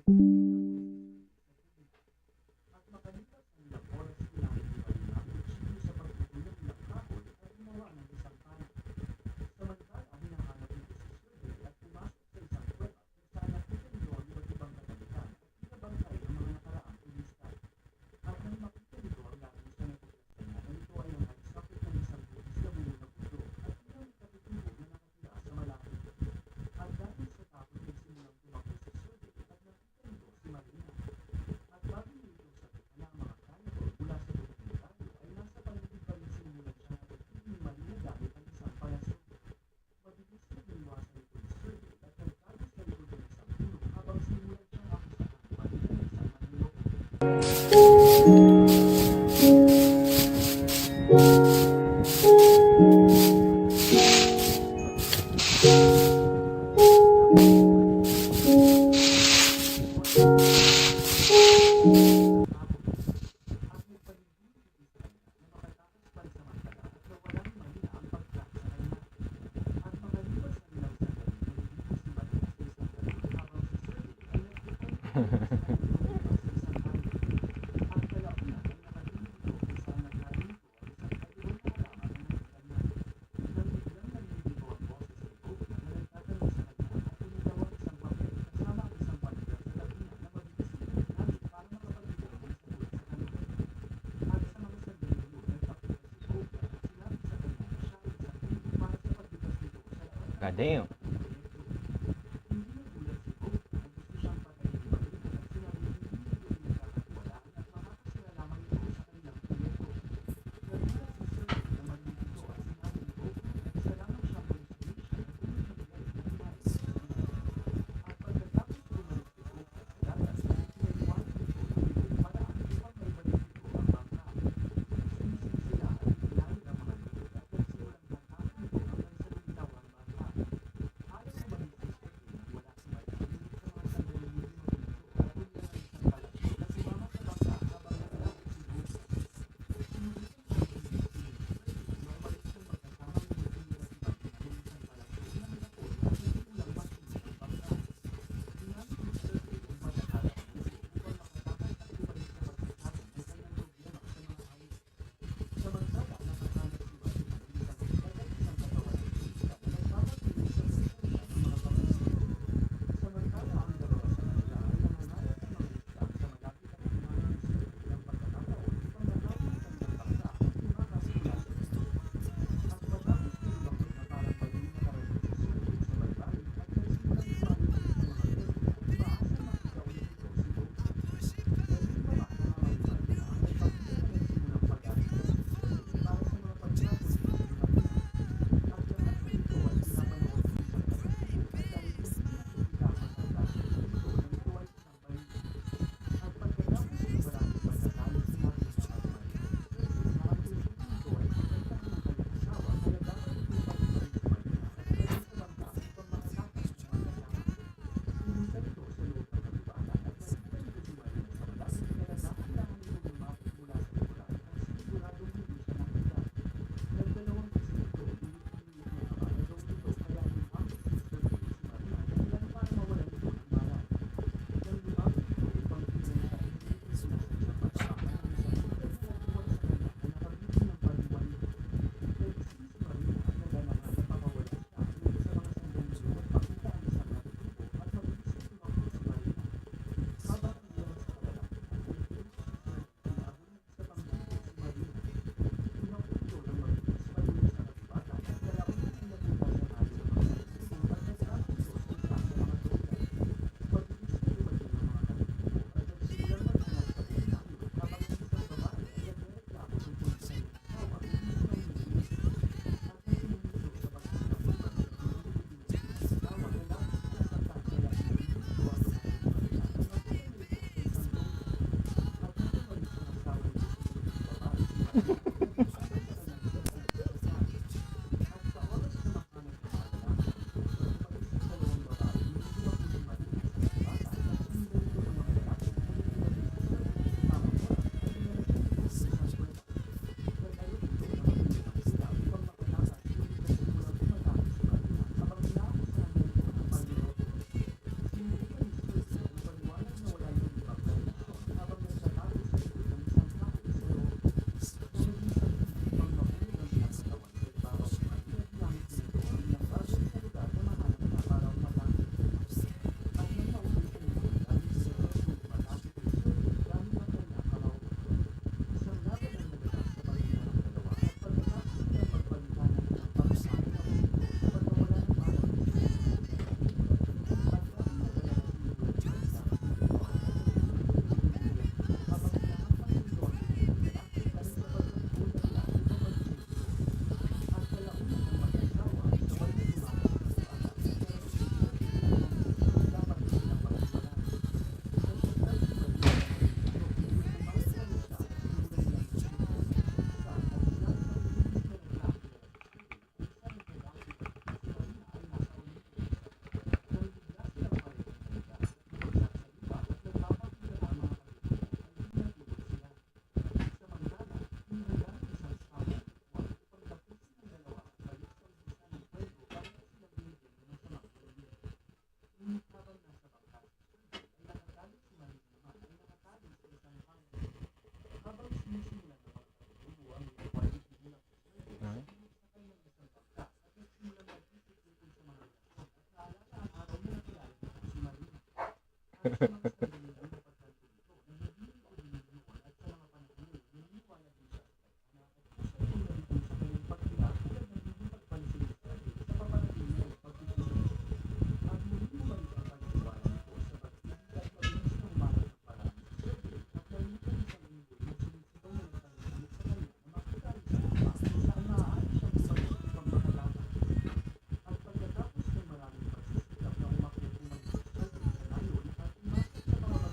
At makalipas ang ilang oras pinakikita nila ang kutsilyo sa pagtutulog ng kahoy at gumawa ng isang panig. Samantala, hinahanap nito si Survey at pumasok sa isang kuweba kung saan nakita nito ang iba't ibang kagamitan at pinabangkay ng mga nakaraang turista. At nang makita nito ang labis na nagpaplasya niya na ito ay ang nagsakit ng isang butis na buo na puso at ilang katutubo na nakatira sa malapit. At dahil sa takot ay simulang tumakbo si Survey at nakita nito si Marina. At bago niya ito sabitan na ang mga kanibal mula sa dokumentaryo ay nasa paligid pa rin simulan siya na nagtigil ni Marina gamit ang isang palasyo. Mabilis na iniwasan ito ni Survey at nagtago sa likod ng isang puno habang simulan siyang akusahan ni Marina ng isang manloloko. At nagpalibuti ito sa kanya na makatakas pansamantala at nawalan ni Marina ang pagtrack sa kanya. At makalipas ang ilang sandali naliligo si Marina sa isang galon habang si Survey ay nagpupulong sa kanyang lumabas sa isang hangin. At kalaunan ay nakatulog ito kung saan nagkarinig ko ang isang kaiwang na halaman na nakita niya. Nang biglang narinig ito ang boses sa likod niya na nagtatanong sa kanya at tumigaw ang isang papel kasama ang isang palitan sa tabi niya na mabilis na ginamit para makapagbigay ng sagot sa tanong. At sa mga sandaling yun, nagpakita si Cobra at sinabi sa kanya na siya ay isang tubig para sa pagbukas nito sa lahat God ng damn. mga proyekto. Hindi nagulat si Cobra na gusto siyang patayin ni Marina at sinabing hindi niya ito pinagkakatiwalaan at makakasira lamang ito sa kanilang proyekto. Nagulat si Survey na marinig ito at sinabi ni Cobra na isa lamang siyang hallucination at unang mabigat na kinain ni Marina. At pagkatapos bumalik si Cobra sa dagat, pinaliwanag nito na mayroong paraan upang maibalik nito ang bangka. Sumising sila at itinawid ang mga likod at nagsimulang hatakin nito hanggang sa lumitaw ang bangka. Sa mga sandali na pagkanto nito, nanatili ko din noon at sa mga panahon naniniwala din sa aspek na at gusto kong nalitin sa kanyang pagkira tulad ng hindi pagpansin ni Sergey sa papanatili ng pagtutulog. At muling bumalik ang paniniwala nito sa pag-ibig at mabilis na humarap ng paraan si Sergey at nalitan isang unggoy na sumisigaw na nagtanong sa kanya na makita rin sa lupa kung saan maaari siyang bumalik upang makalaban. At pagkatapos ng maraming pagsisikap na umakyat umano si Sergey sa layon at umasa sa mga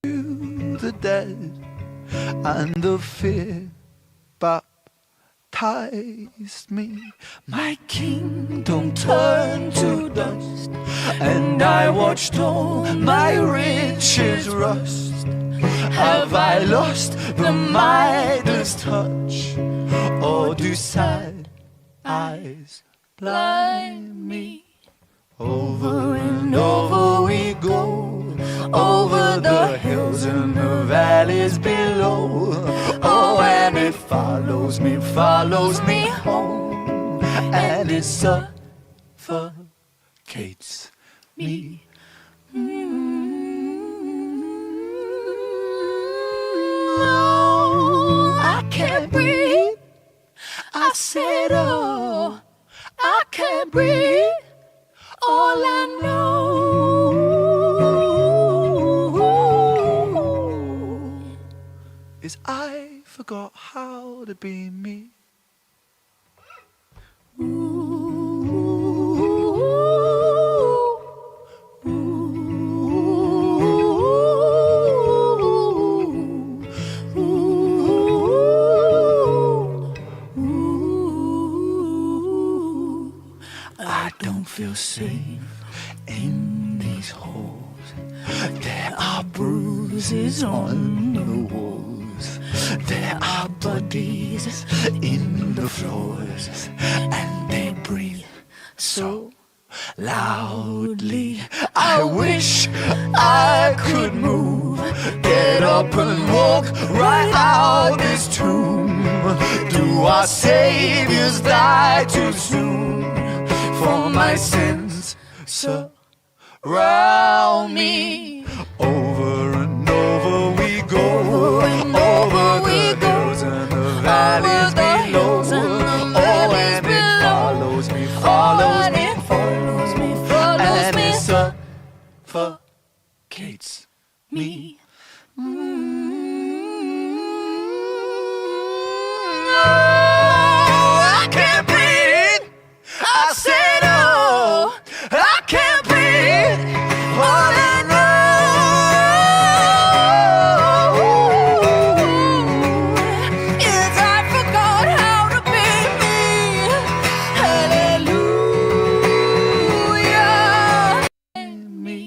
the dead, and the fear baptized me. My kingdom turned to dust, and I watched all my riches rust. Have I lost the Midas touch, or do sad eyes blind me? Over and over we go, over the hills and the valleys below. Oh, and it follows me home, and it suffocates me. Oh, I can't breathe. I said, oh, I can't breathe. All I know is I forgot how to be me. I don't feel safe in these halls. There are bruises on the walls. There are bodies in the floors, and they breathe so loudly. I wish I could move, get up and walk right out this tomb. Do our saviors die too soon? For my sins surround me. Over and over we go, over the hills and the valleys below. Oh, and it follows me, and it suffocates me. I can't breathe. I said, oh, I can't breathe. All I know is I forgot how to be me. Hallelujah. Me.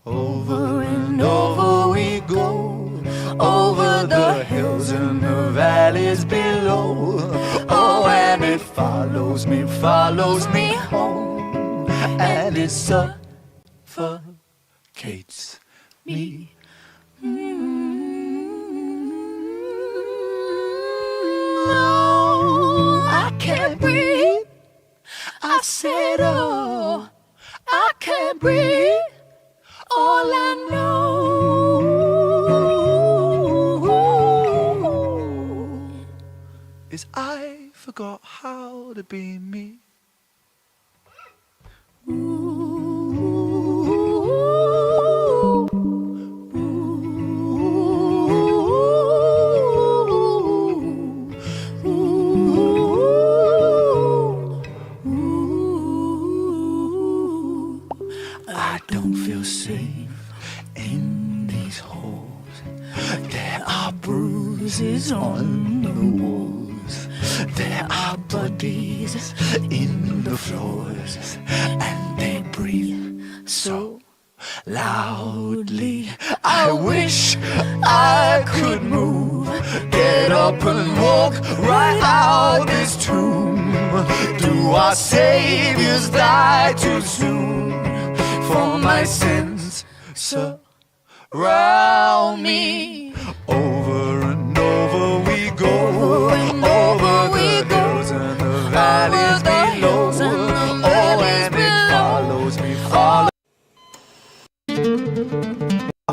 Over and over we go, over the hills and the valleys below. Oh, and it follows me home, and it suffocates me. No, I can't breathe. I said, oh, I can't breathe. All I know is I forgot how to be me. I don't feel safe in these halls. There are bruises on the walls. There are bodies in the floors, and they breathe so loudly. I wish I could move, get up and walk right out this tomb. Do our saviors die too soon? For my sins surround me. Over and over we go, over the hills and the valleys below. Oh, and it follows me,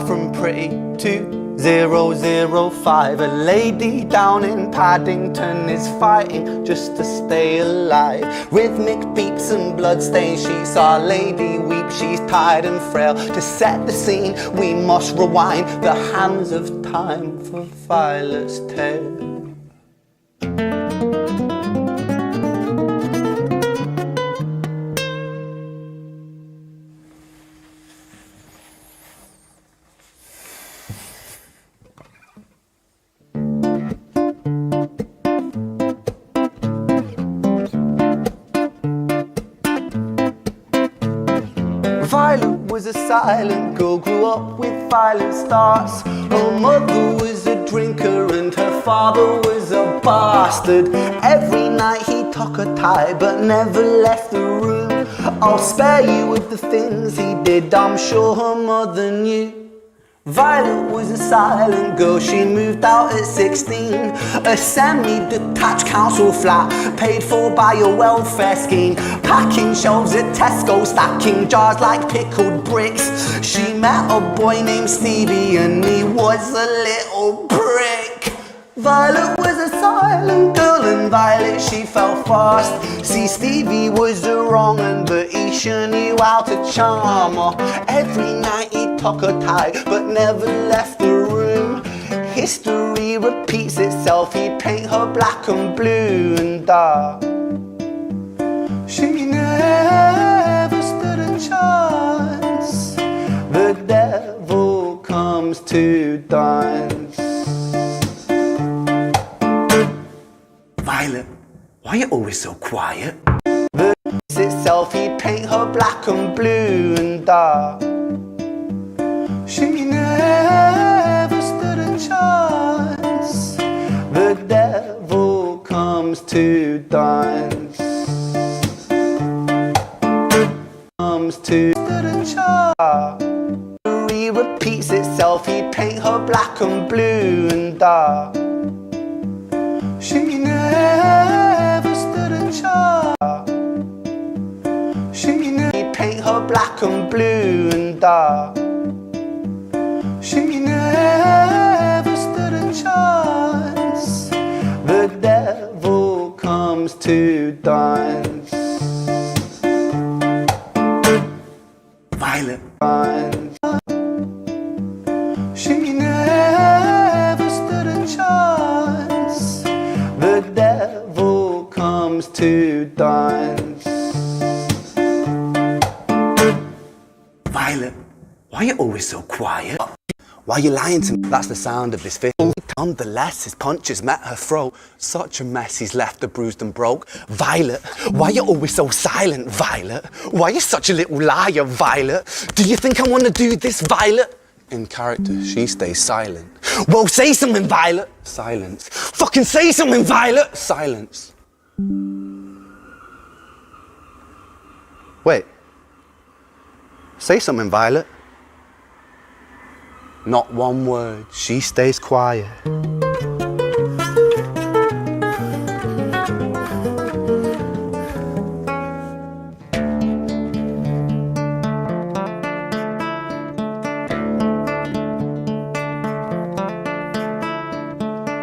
From pretty to 005, a lady down in Paddington is fighting just to stay alive. Rhythmic beats and bloodstains, she saw Lady weep, she's tired and frail. To set the scene, we must rewind the hands of time for Violet's tale. Violet was a silent girl, grew up with violent starts. Her mother was a drinker and her father was a bastard. Every night he took a tie but never left the room. I'll spare you with the things he did, I'm sure her mother knew. Violet was a silent girl, she moved out at 16. A semi-detached council flat, paid for by a welfare scheme. Packing shelves at Tesco, stacking jars like pickled bricks. She met a boy named Stevie and he was a little prick. Violet was a silent girl and Violet she fell fast. See, Stevie was a wrong un, but he sure knew how to charm her. Every night he took a tie but never left the room. History repeats itself, he'd paint her black and blue and dark. She never stood a chance. The devil comes to dance. Violet, why are you always so quiet? The itself, he'd paint her black and blue and dark. She never stood a chance. The devil comes to dance. Comes to stood a chance. History repeats itself, he'd paint her black and blue and dark. She never stood a chance. She never paint her black and blue and dark. She never stood a chance. The devil comes to dance. Violet dance. She never stood a chance. The devil comes to dance. Violet, why are you always so quiet? Why are you lying to me? That's the sound of this fist. Nonetheless, his punches met her throat. Such a mess, he's left her bruised and broke. Violet, why are you always so silent, Violet? Why are you such a little liar, Violet? Do you think I want to do this, Violet? In character, she stays silent. Well, say something, Violet. Silence. Fucking say something, Violet. Silence. Wait. Say something, Violet. Not one word. She stays quiet.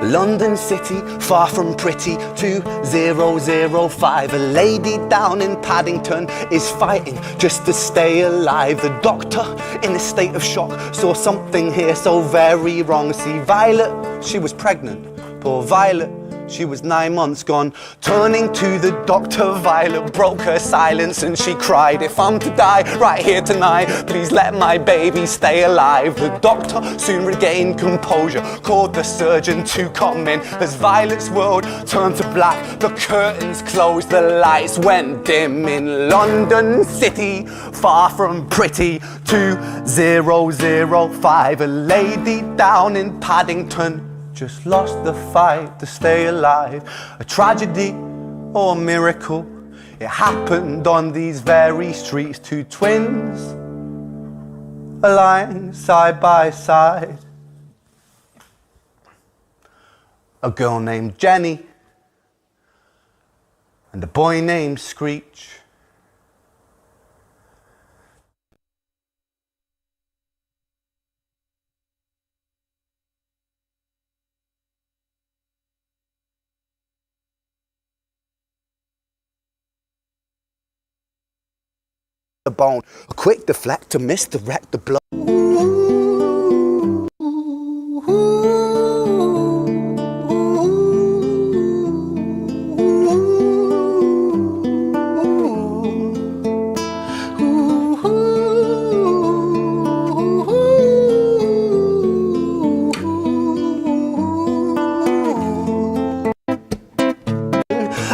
London City, far from pretty, 2005. A lady down in Paddington is fighting just to stay alive. The doctor, in a state of shock, saw something here so very wrong. See, Violet, she was pregnant. Poor Violet, she was 9 months gone. Turning to the doctor, Violet broke her silence and she cried, if I'm to die right here tonight, please let my baby stay alive. The doctor soon regained composure, called the surgeon to come in. As Violet's world turned to black, the curtains closed, the lights went dim. In London City, far from pretty, 2005. A lady down in Paddington just lost the fight to stay alive. A tragedy or a miracle, it happened on these very streets. Two twins are lying side by side. A girl named Jenny and a boy named Screech. The bone, a quick deflect to misdirect the blow.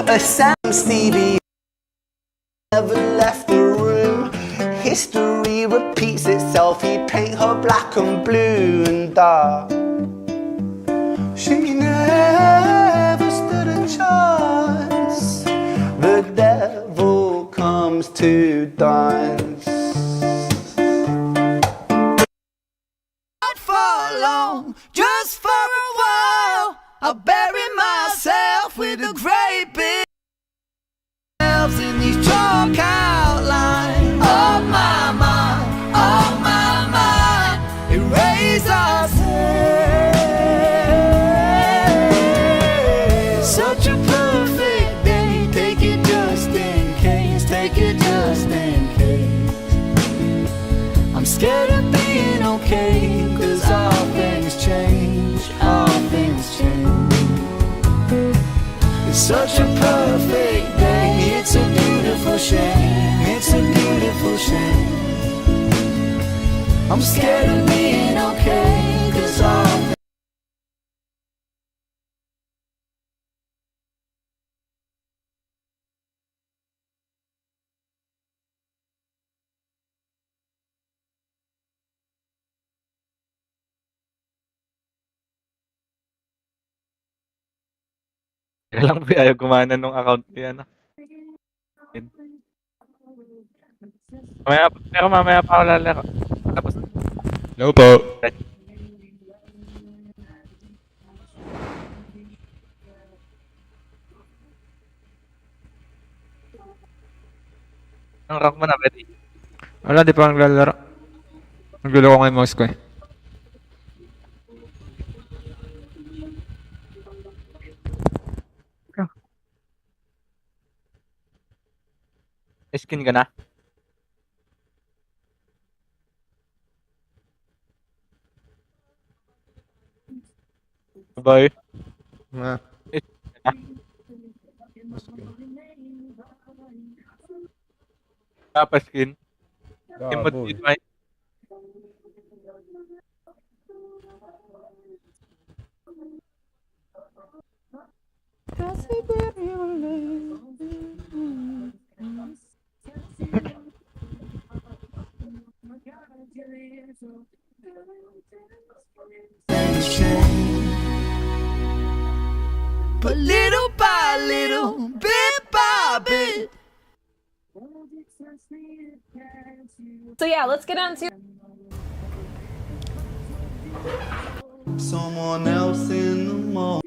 A Sam Stevie never left the room. History repeats itself. He'd paint her black and blue and dark. She never stood a chance. The devil comes to dance. Not for long, just for a while. I'll bury myself with a great big elves in these chalk outlines. Oh my mind, oh my mind, erase our sins. Such a perfect day, take it just in case, take it just in case. I'm scared of being okay, 'cause all things change, all things change. It's such a perfect day, it's a beautiful shame, it's a beautiful shame. I'm scared of being okay, 'cause all Kaya lang po ayaw gumana nung account ko yan. Yun. Pero mamaya pa ako lalaro. Tapos, Hello po. ang rank mo na, Betty. Wala, di pa naglalaro. Nagulo ko nga yung mouse ko eh. Skin ka na? Bye. Ah. Dapat skin. Emote Gabo. dito ay. But little by little, bit by bit. So yeah, let's get on to Someone else in the mall.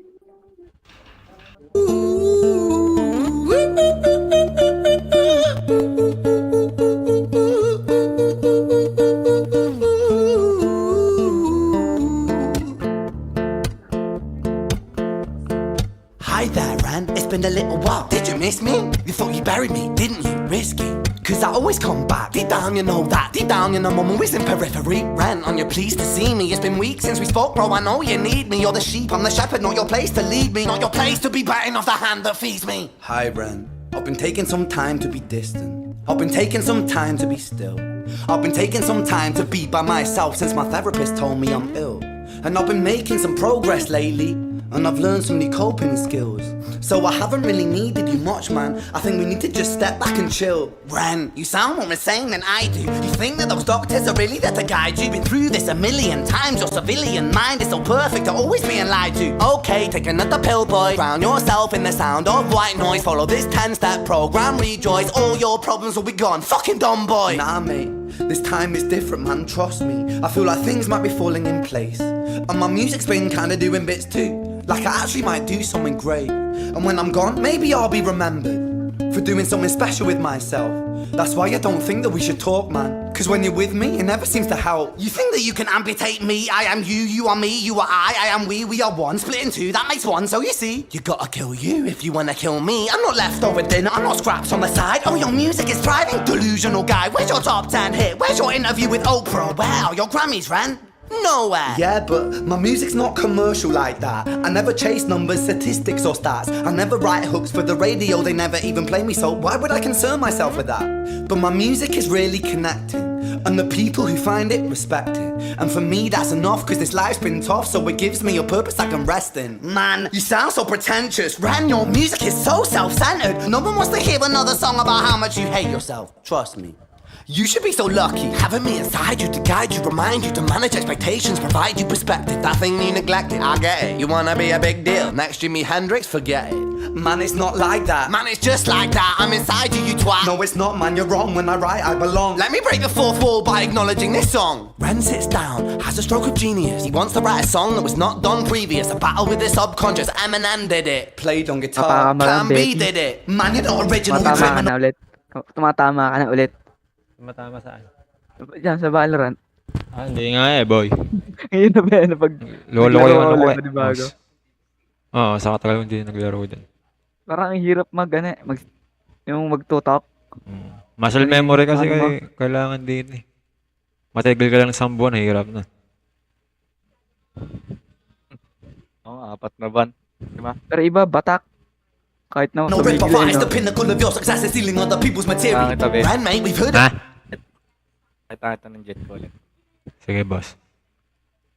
Hi there, Ran. It's been a little while. Did you miss me? You thought you buried me, didn't you? Risky. Cause I always come back. Deep down, you know that. Deep down, you know I'm always in periphery. Ran, on you're pleased to see me. It's been weeks since we spoke, bro. I know you need me. You're the sheep, I'm the shepherd. Not your place to lead me. Not your place to be biting off the hand that feeds me. Hi, Ran. I've been taking some time to be distant. I've been taking some time to be still. I've been taking some time to be by myself since my therapist told me I'm ill. And I've been making some progress lately, and I've learned some new coping skills. So I haven't really needed you much, man. I think we need to just step back and chill. Ren, you sound more insane than I do. You think that those doctors are really there to guide you? Been through this a million times. Your civilian mind is so perfect to always being lied to. Okay, take another pill, boy. Drown yourself in the sound of white noise. Follow this 10-step program, rejoice. All your problems will be gone. Fucking dumb boy. Nah, mate. This time is different, man. Trust me. I feel like things might be falling in place. And my music's been kinda doing bits too. Like I actually might do something great. And when I'm gone, maybe I'll be remembered for doing something special with myself. That's why I don't think that we should talk, man. Cause when you're with me, it never seems to help. You think that you can amputate me? I am you, you are me, you are I am we are one. Split in two, that makes one. So you see, you gotta kill you if you wanna kill me. I'm not leftover dinner, I'm not scraps on the side. Oh, your music is thriving, delusional guy. Where's your top 10 hit? Where's your interview with Oprah? Where are your Grammys, Ren? Nowhere. Yeah, but my music's not commercial like that. I never chase numbers, statistics or stats. I never write hooks for the radio, they never even play me, so why would I concern myself with that? But my music is really connecting, and the people who find it respect it. And for me that's enough, cause this life's been tough, so it gives me a purpose I can rest in. Man, you sound so pretentious. Ran, your music is so self-centered. No one wants to hear another song about how much you hate yourself. Trust me. You should be so lucky, having me inside you to guide you, remind you to manage expectations, provide you perspective. That thing you neglected, I get it. You wanna be a big deal, next Jimi Hendrix, forget it. Man, it's not like that. Man, it's just like that. I'm inside you, you twat. No, it's not, man, you're wrong. When I write, I belong. Let me break the fourth wall by acknowledging this song. Ren sits down, has a stroke of genius. He wants to write a song that was not done previous. A battle with the subconscious, Eminem did it. Played on guitar, Plan B did it. Man, you're not original. Tumatama ka na ulit. Tumatama ka na ulit. Tumatama saan? Diyan sa Valorant. Hindi nga boy. Ngayon na ba yan? Pag Lolo ko yung ano ko panibago. Oo, sa katagal hindi naglaro din. Parang ang hirap yung magtutok. Muscle memory kasi kailangan din eh. Matagal ka lang isang buwan, hirap na. Oo, 4 na buwan. Diba? Pero iba, batak. Kahit na No rip off is the pinnacle of your success is stealing other people's material. Ren, mate, we've heard it. Ito ng jet ko ulit. Sige, boss.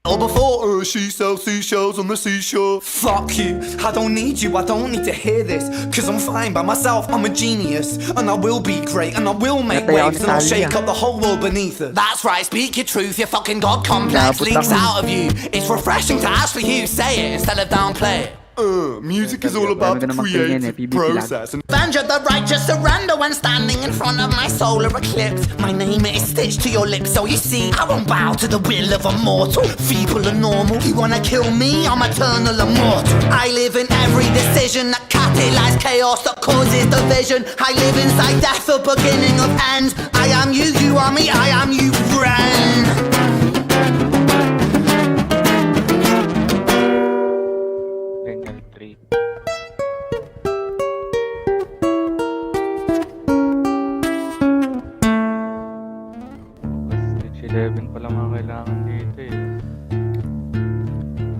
Oh, before she sells seashells on the seashore. Fuck you, I don't need you, I don't need to hear this. Cause I'm fine by myself, I'm a genius. And I will be great, and I will make waves. And I'll shake up the whole world beneath us. That's right, speak your truth, your fucking god complex leaks out of you. It's refreshing to actually hear you say it instead of downplay it. Music is all about the creative process. Banjo the righteous surrender when standing in front of my solar eclipse. My name is stitched to your lips, so you see I won't bow to the will of a mortal. Feeble and normal, you wanna kill me? I'm eternal immortal. I live in every decision that catalyzes chaos, that causes division. I live inside death, the beginning of ends. I am you, you are me, I am you, friend.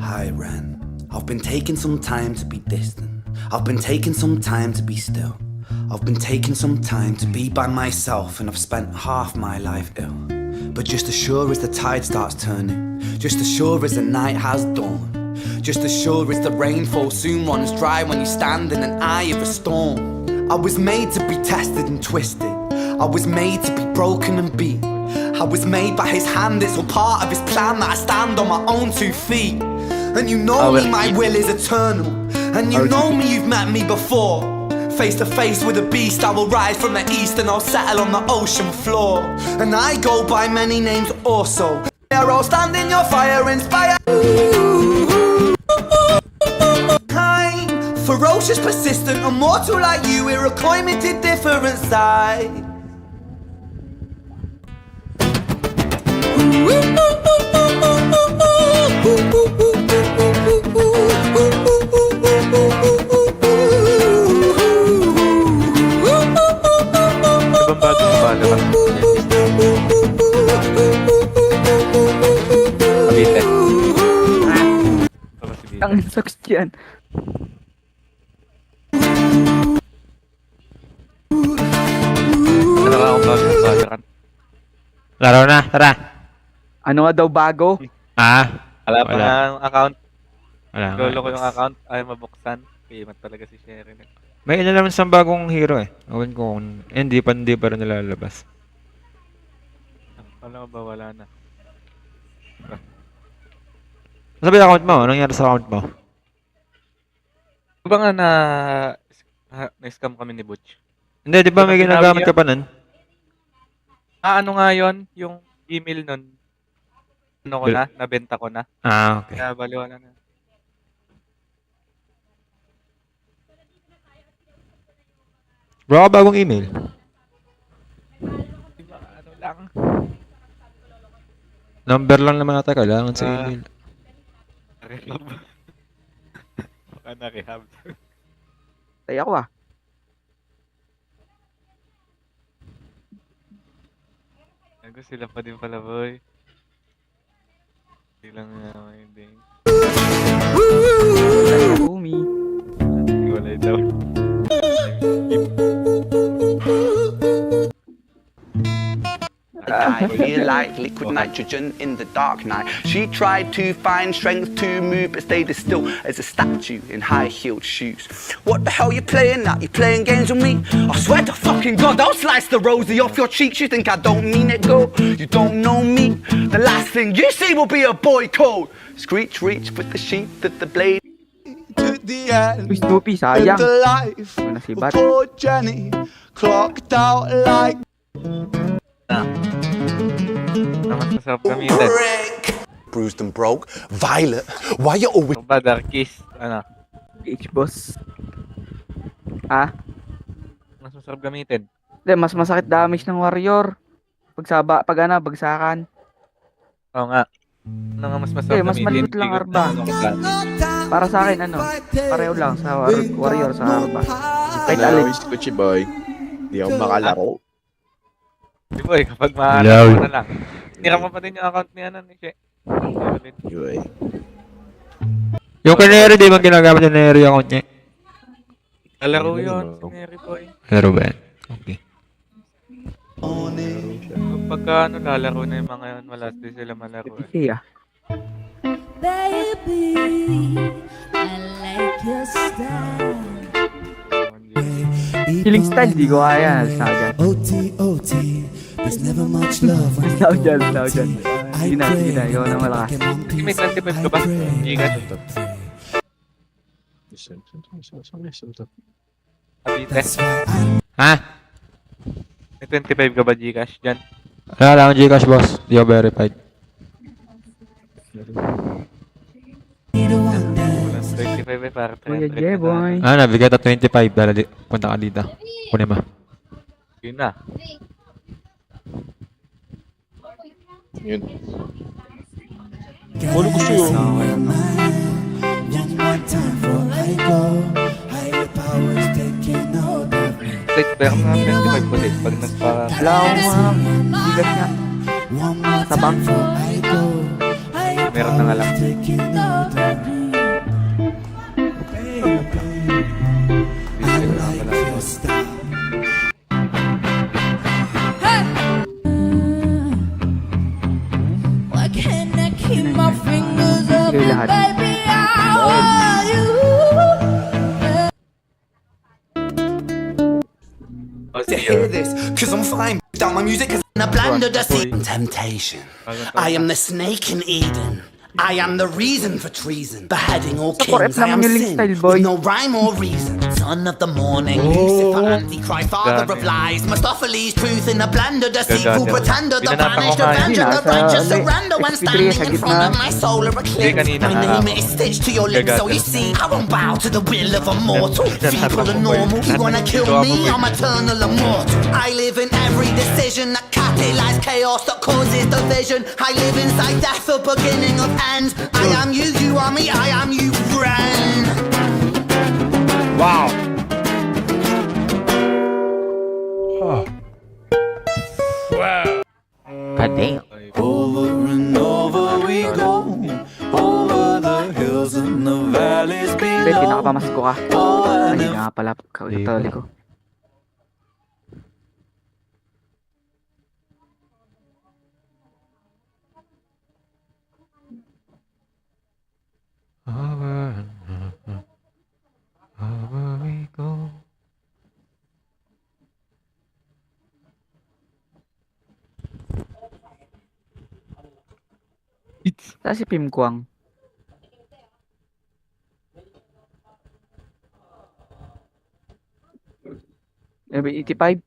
Hi, Ren. I've been taking some time to be distant. I've been taking some time to be still. I've been taking some time to be by myself, and I've spent half my life ill. But just as sure as the tide starts turning, just as sure as the night has dawned, just as sure as the rainfall soon runs dry when you stand in an eye of a storm. I was made to be tested and twisted. I was made to be broken and beat. I was made by his hand, it's all part of his plan that I stand on my own 2 feet. And you know me, my will is eternal. And you know me, you've met me before. Face to face with a beast, I will rise from the east and I'll settle on the ocean floor. And I go by many names also. They're all standing your fire, inspire. Kind, ferocious, persistent, immortal like you, we're a coimated different side. Ang sucks yan. Laro na, tara. Ano nga daw bago? Wala pa nga ang account. Wala Lolo ko yung account, ayaw mabuksan. Pimat talaga si Sherry. May ilan naman sa bagong hero eh. Awan ko kung hindi pa rin nilalabas. Wala ba, wala na. Sabi yung account mo? Anong nangyari sa account mo? Ba nga na-scam kami ni Butch? Hindi, di ba may ginagamit ka pa nun? Ano nga yun? Yung email nun. Ano ko na? Nabenta ko na. Okay. Kaya baliwa na na. Bro, ka bagong email? Diba, ano lang? Number lang naman natin kailangan sa email. Rehab. Baka na-rehab. Tay ako ah. Nago sila pa din pala, boy. Hindi lang may ding. Umi. Iwalay daw. die. Feel like liquid nitrogen in the dark night. She tried to find strength to move, but stayed as still as a statue in high-heeled shoes. What the hell you playing at? You playing games with me? I swear to fucking God, I'll slice the rosy off your cheeks. You think I don't mean it, girl? You don't know me. The last thing you see will be a boy code. Screech, reach with the sheath of the blade. To the end. Uy, Snoopy, In sayang. the life Ano si of Bat? poor Jenny, clocked out like Na mas masarap gamitin. brick. Bruised and broke. Violet, why you always Ano ba, Dark Kiss? Ano? H boss. Ah? Mas masarap gamitin. Hindi, mas masakit damage ng warrior. Bagsakan. Oo nga. Ano nga mas masarap Eh, mas gamitin? maliit lang, Bigot Arba. na ano ka. Para sa akin, pareho lang sa warrior sa arba. Kahit Hello, alin. Gucci boy. Di ako makalaro. Di boy, kapag Hello. maaaral mo na lang. Tira mo pa din yung account niya ni She. Yoy. Yung canary, di ba ginagamit yung canary account niya? Kalaro yun, si Mary Boy. Laro ba yan? Okay. Pagka lalaro na yung mga yun, wala din sila malaro. Siya. Baby, I like your style. Healing style, di ko kaya. Sa dyan. OT, there's never much love when Sa dyan. Sige na. Ikaw na malakas. Kasi may 25 ka ba? Gigas. Abite. Ha? May 25 ka ba Gcash dyan? Wala lang akong Gcash, boss. Di ako verified. Walang 25 eh, para 300 Kuya na Jeboy. Nabigay ta 25. Dala punta ka dito. Kunin mo. Yun na. Yun. Ano gusto yun? One more time for I go. Higher powers taking over. Wait, pero mga 25 ulit pag nagpa... Wala akong bigat nga. One more Tabang. time for I go. Higher Meron na nga lang. powers taking over. I like your style. Why can't I keep my fingers up, Sige lahat. baby? How are you? Oh, to sige. hear this? Cause I'm fine. Down my music cause I'm a blend of deceit and temptation. I am the snake in Eden. I am the reason for treason. Beheading all Sa correct kings. I am naman yung link sin style, boy. with no rhyme or reason. Son of the morning, Lucifer, Antichrist, father of Dami. lies. Mephistopheles, truth in a blend of deceitful Gagana. pretender. The Binanatan banished, ko the nga yun. vengeance, the Nasa, righteous ano, surrender when SP3 standing sa in front gitna. of my solar eclipse. kanina My nga name ako. is stitched to your lips, so you Gagana. see I won't bow to the will of a mortal. Binanatan Feeble ko and po yun. normal, you wanna kill Ito ako me? po I'm yun. eternal immortal. I live in every decision that catalyzes chaos that causes division. I live inside death, the beginning of end. I am you, you are me, I am you, friend. Wow! God damn. Over and over we go, over the hills and the valleys Hindi, below. pinakapamasko ka. Ay, nga pala. Katali ko. Over we go. Saan si Pim Kwang? Maybe 85?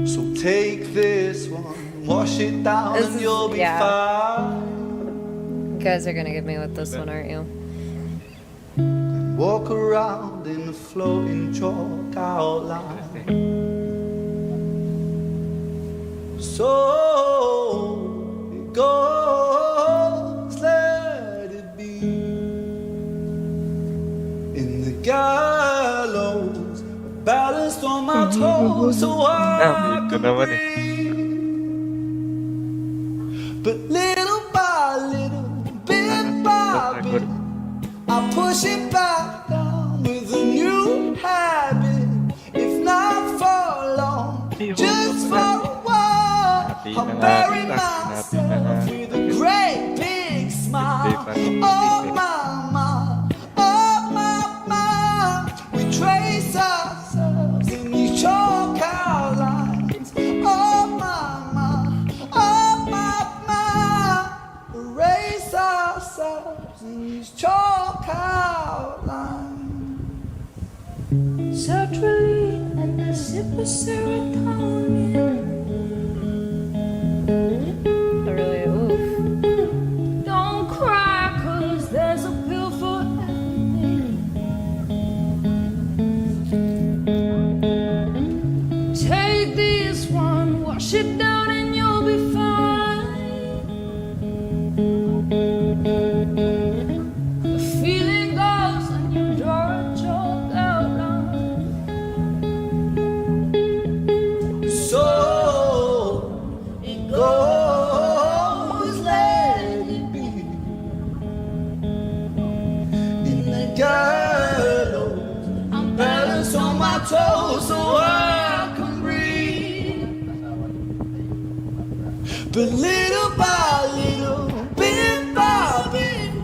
So take this one, wash it down This and is- you'll be yeah. fine. You guys are gonna get me with this one, aren't you? Walk around in a floating chalk outline. So it goes, let it be. In the gallows, balanced on my toes, so I Ito could naman eh. breathe. But little by little, bit by bit, I push it back down with a new habit. If not for long, just I'll na nga bury kita, sinabi na nga myself with a great big smile. Hindi pa rin Oh hindi. mama, we trace ourselves in these chalk outlines. Oh mama, erase ourselves in these chalk outlines. Sertraline and a sip of serotonin. Really, oof. Don't cry, 'cause there's a pill for everything. Take this one, wash it down, and you'll be fine. The feeling goes, and you draw a chalk outline. So it goes, let it be. In the gallows, I'm balanced on my toes so I can breathe. But little by little, bit by bit,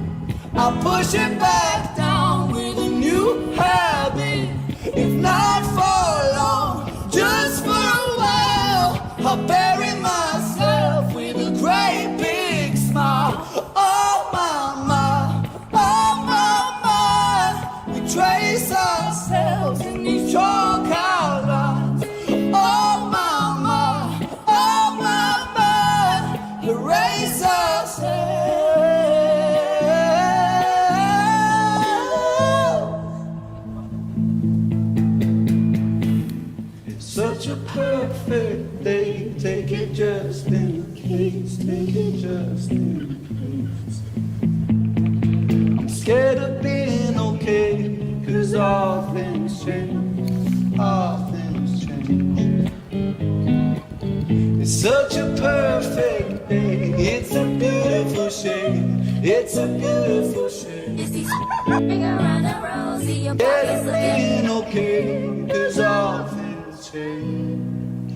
I push it back down with a new habit. If not for long, just for a while, I'll bury myself with a great big smile. Oh mama, we trace ourselves in these chalk outlines. Oh mama, erase ourselves. It's such a perfect day. Take it just in case. Take it just in case. I'm scared of being okay, 'cause all things change. All things change. It's such a perfect day. It's a beautiful shade. It's a beautiful shade. Scared of being okay, 'cause all things change.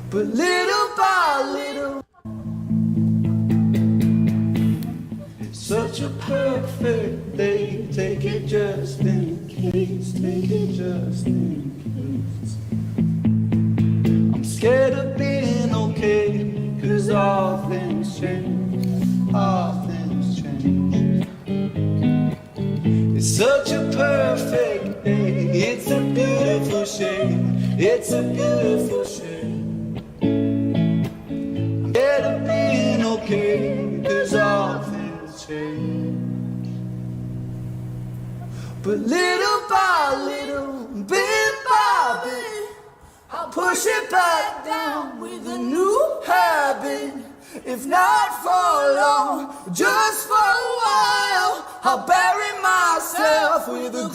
But little by little, it's such a perfect day. Take it just in case. Take it just in case. I'm scared of being okay, 'cause all things change. All things change. It's such a perfect day. It's a beautiful shade. It's a beautiful shade. I'm scared of being okay, 'cause all things change. But little by little, bit by bit, I'll push it back down with a new habit. If not for long, just for a while, I'll bury myself with a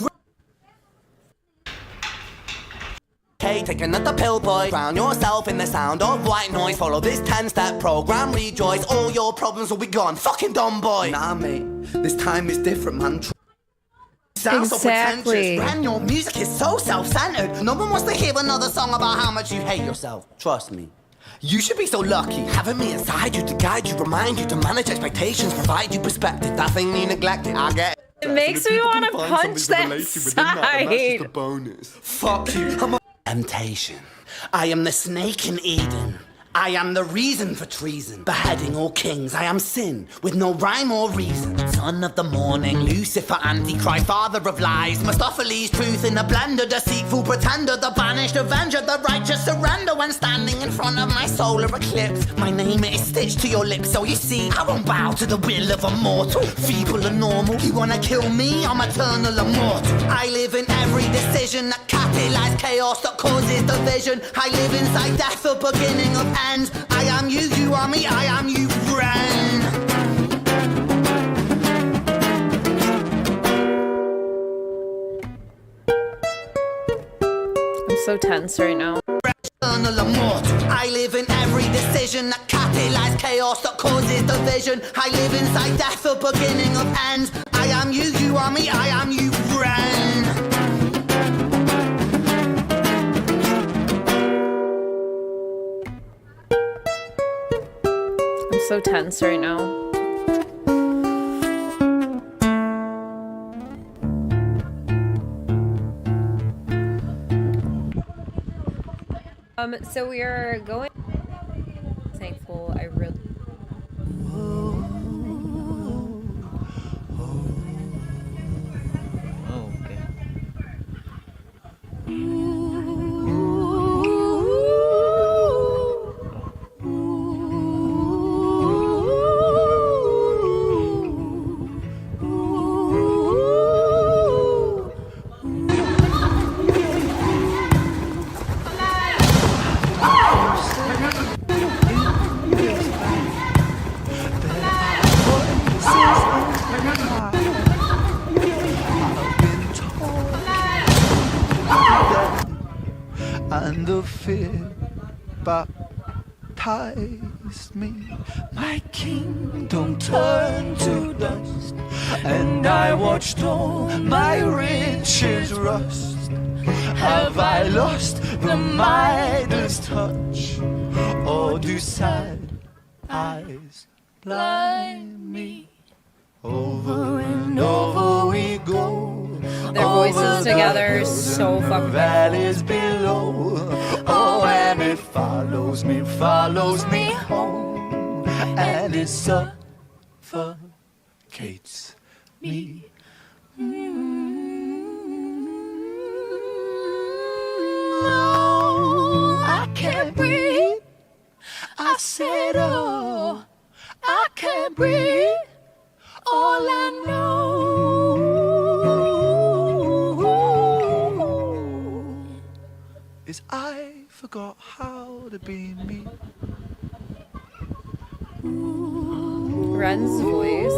Hey, take another pill, boy. Drown yourself in the sound of white noise. Follow this 10-step program, rejoice. All your problems will be gone. Fucking dumb boy. Nah, mate, this time is different, man. Sounds so Exactly. pretentious. Brand your music is so self-centered. No one wants to hear another song about how much you hate yourself. Trust me. You should be so lucky, having me inside you to guide you, remind you to manage expectations, provide you perspective. That thing you neglected, I get it. It makes me want to punch that side. Fuck you. I'm a Temptation. I am the snake in Eden. I am the reason for treason. Beheading all kings, I am sin, with no rhyme or reason. Son of the morning, Lucifer, Antichrist, father of lies. Mephistopheles, truth in a blender, deceitful pretender, the banished avenger, the righteous surrender. When standing in front of my solar eclipse, my name is stitched to your lips. So you see, I won't bow to the will of a mortal. Feeble and normal, you wanna kill me? I'm eternal immortal. I live in every decision that catalyzes chaos, that causes division. I live inside death, the beginning of ends. I am you, you are me, I am you, friend. I'm so tense right now. Eternal immortal. I live in every decision that catalyzes chaos, that causes division. I live inside death, the beginning of ends. I am you, you are me, I am you, friend. so tense right now. So we are going. Thankful, I really. Oh, okay. And the fear baptized me. My kingdom turned to dust, and I watched all my riches rust. Have I lost the Midas touch, or do sad eyes blind me? Over and over we go. Their voices together are so fucking valleys below. Oh, and it follows me home, and it suffocates me. No, I can't breathe. I said, oh, I can't breathe. All I know is I forgot how to be me. Ren's voice.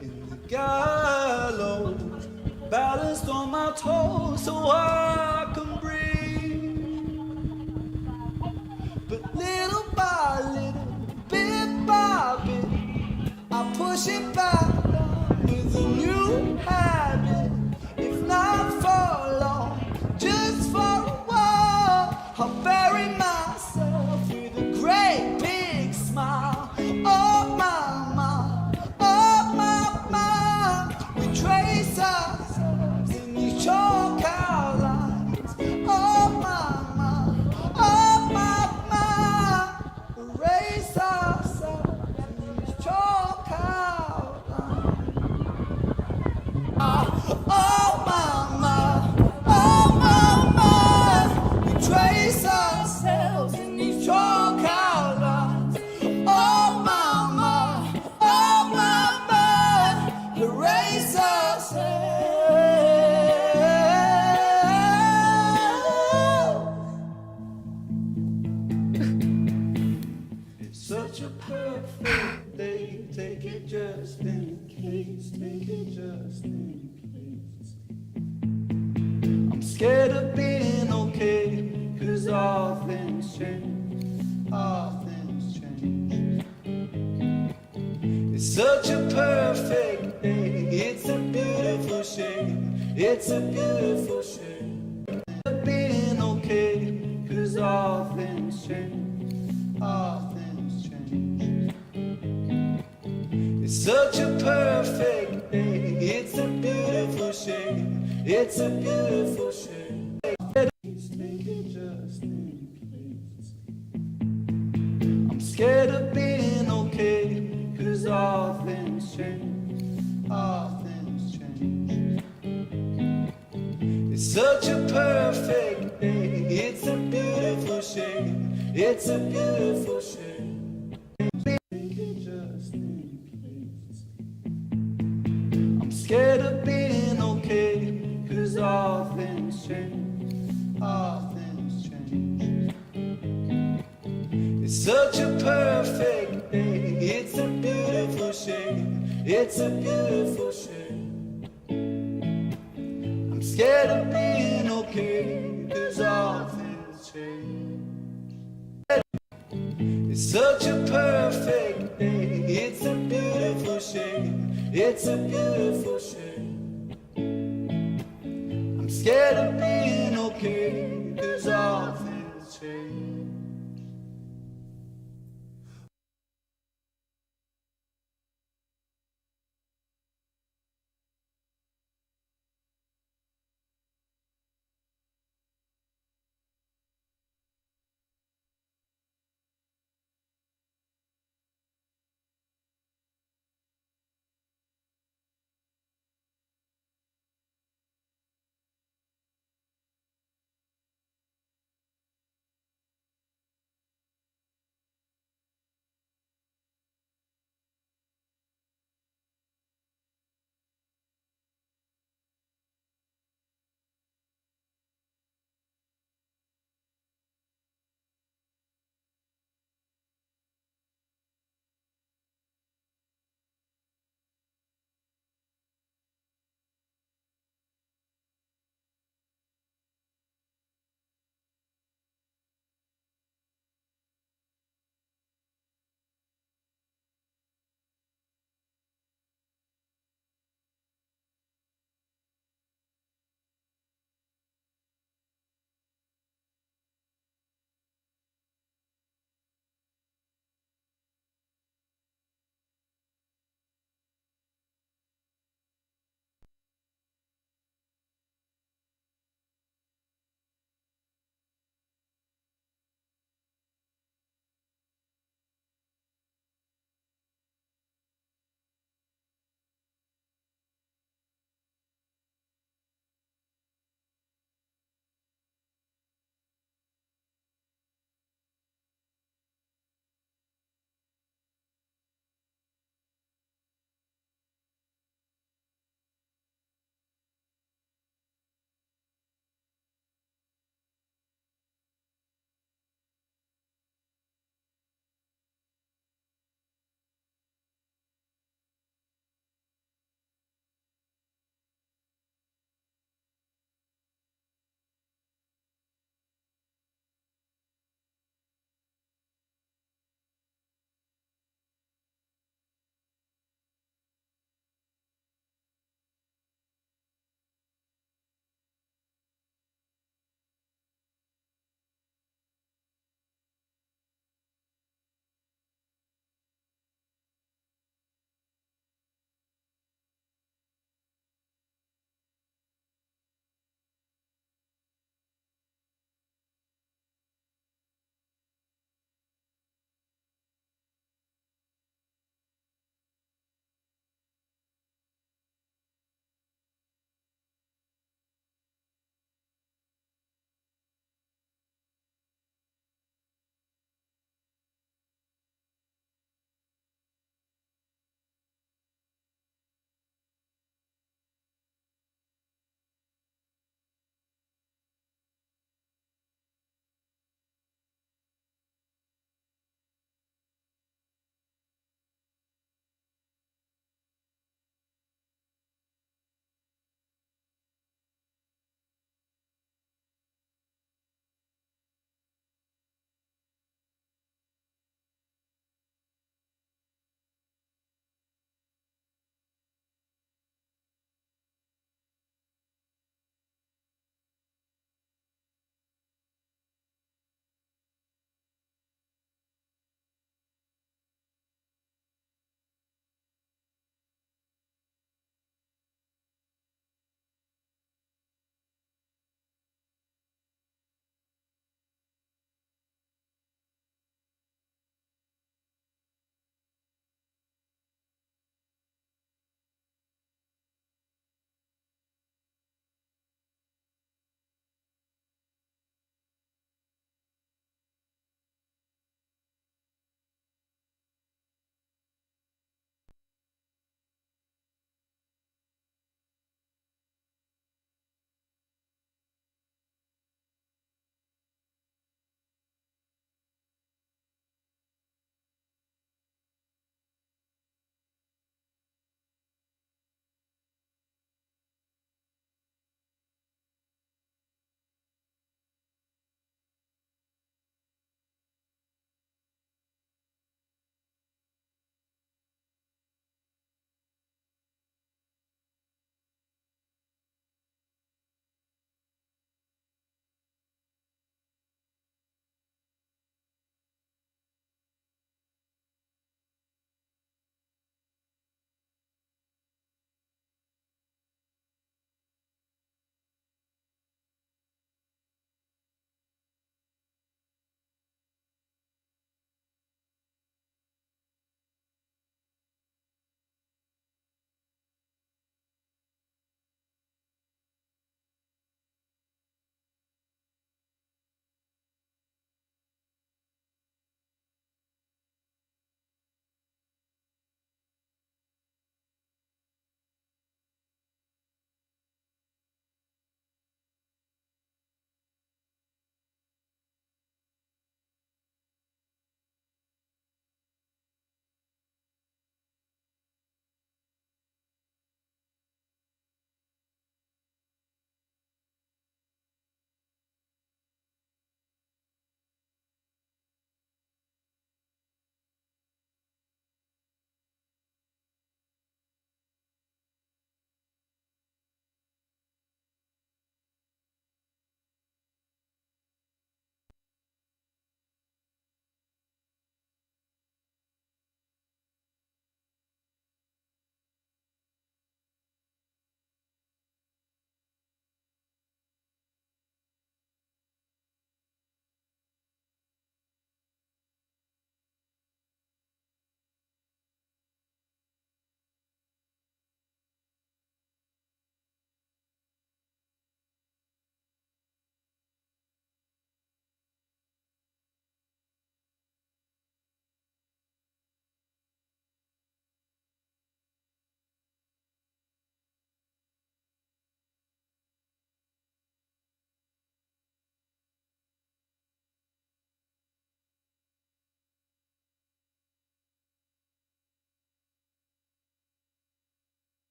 In the gallows, balanced on my toes so I can breathe. But little by little, bit by bit, I push it back with a new habit. If not for long, just for a while, I'll bury myself with a great big smile. Oh my, oh my, we trace ourselves in these chalk outlines. Oh my, oh my, erase ourselves in these chalk outlines. Oh my, we trace ourselves in these chalk outlines. Oh my, erase ourselves. It's such a perfect day. Take it just in case. Take it just in case. I'm scared of being okay, 'cause all things change. All things change. It's such a perfect day. It's a beautiful shame. It's a beautiful shame. Being okay, 'cause all things change. All things change. It's such a perfect day. It's a beautiful shame. It's a beautiful shame. Take it just in case. I'm scared of being okay, 'cause all things change. All things change. It's such a perfect day. It's a beautiful shame. It's a beautiful shame. Take it just in case. I'm scared of being okay, 'cause all things change. All things change. It's such a perfect day. It's a beautiful shame. It's a beautiful shame. I'm scared of being okay, 'cause all things change. It's such a perfect day. It's a beautiful shame. It's a beautiful shame. I'm scared of being okay, 'cause all things change.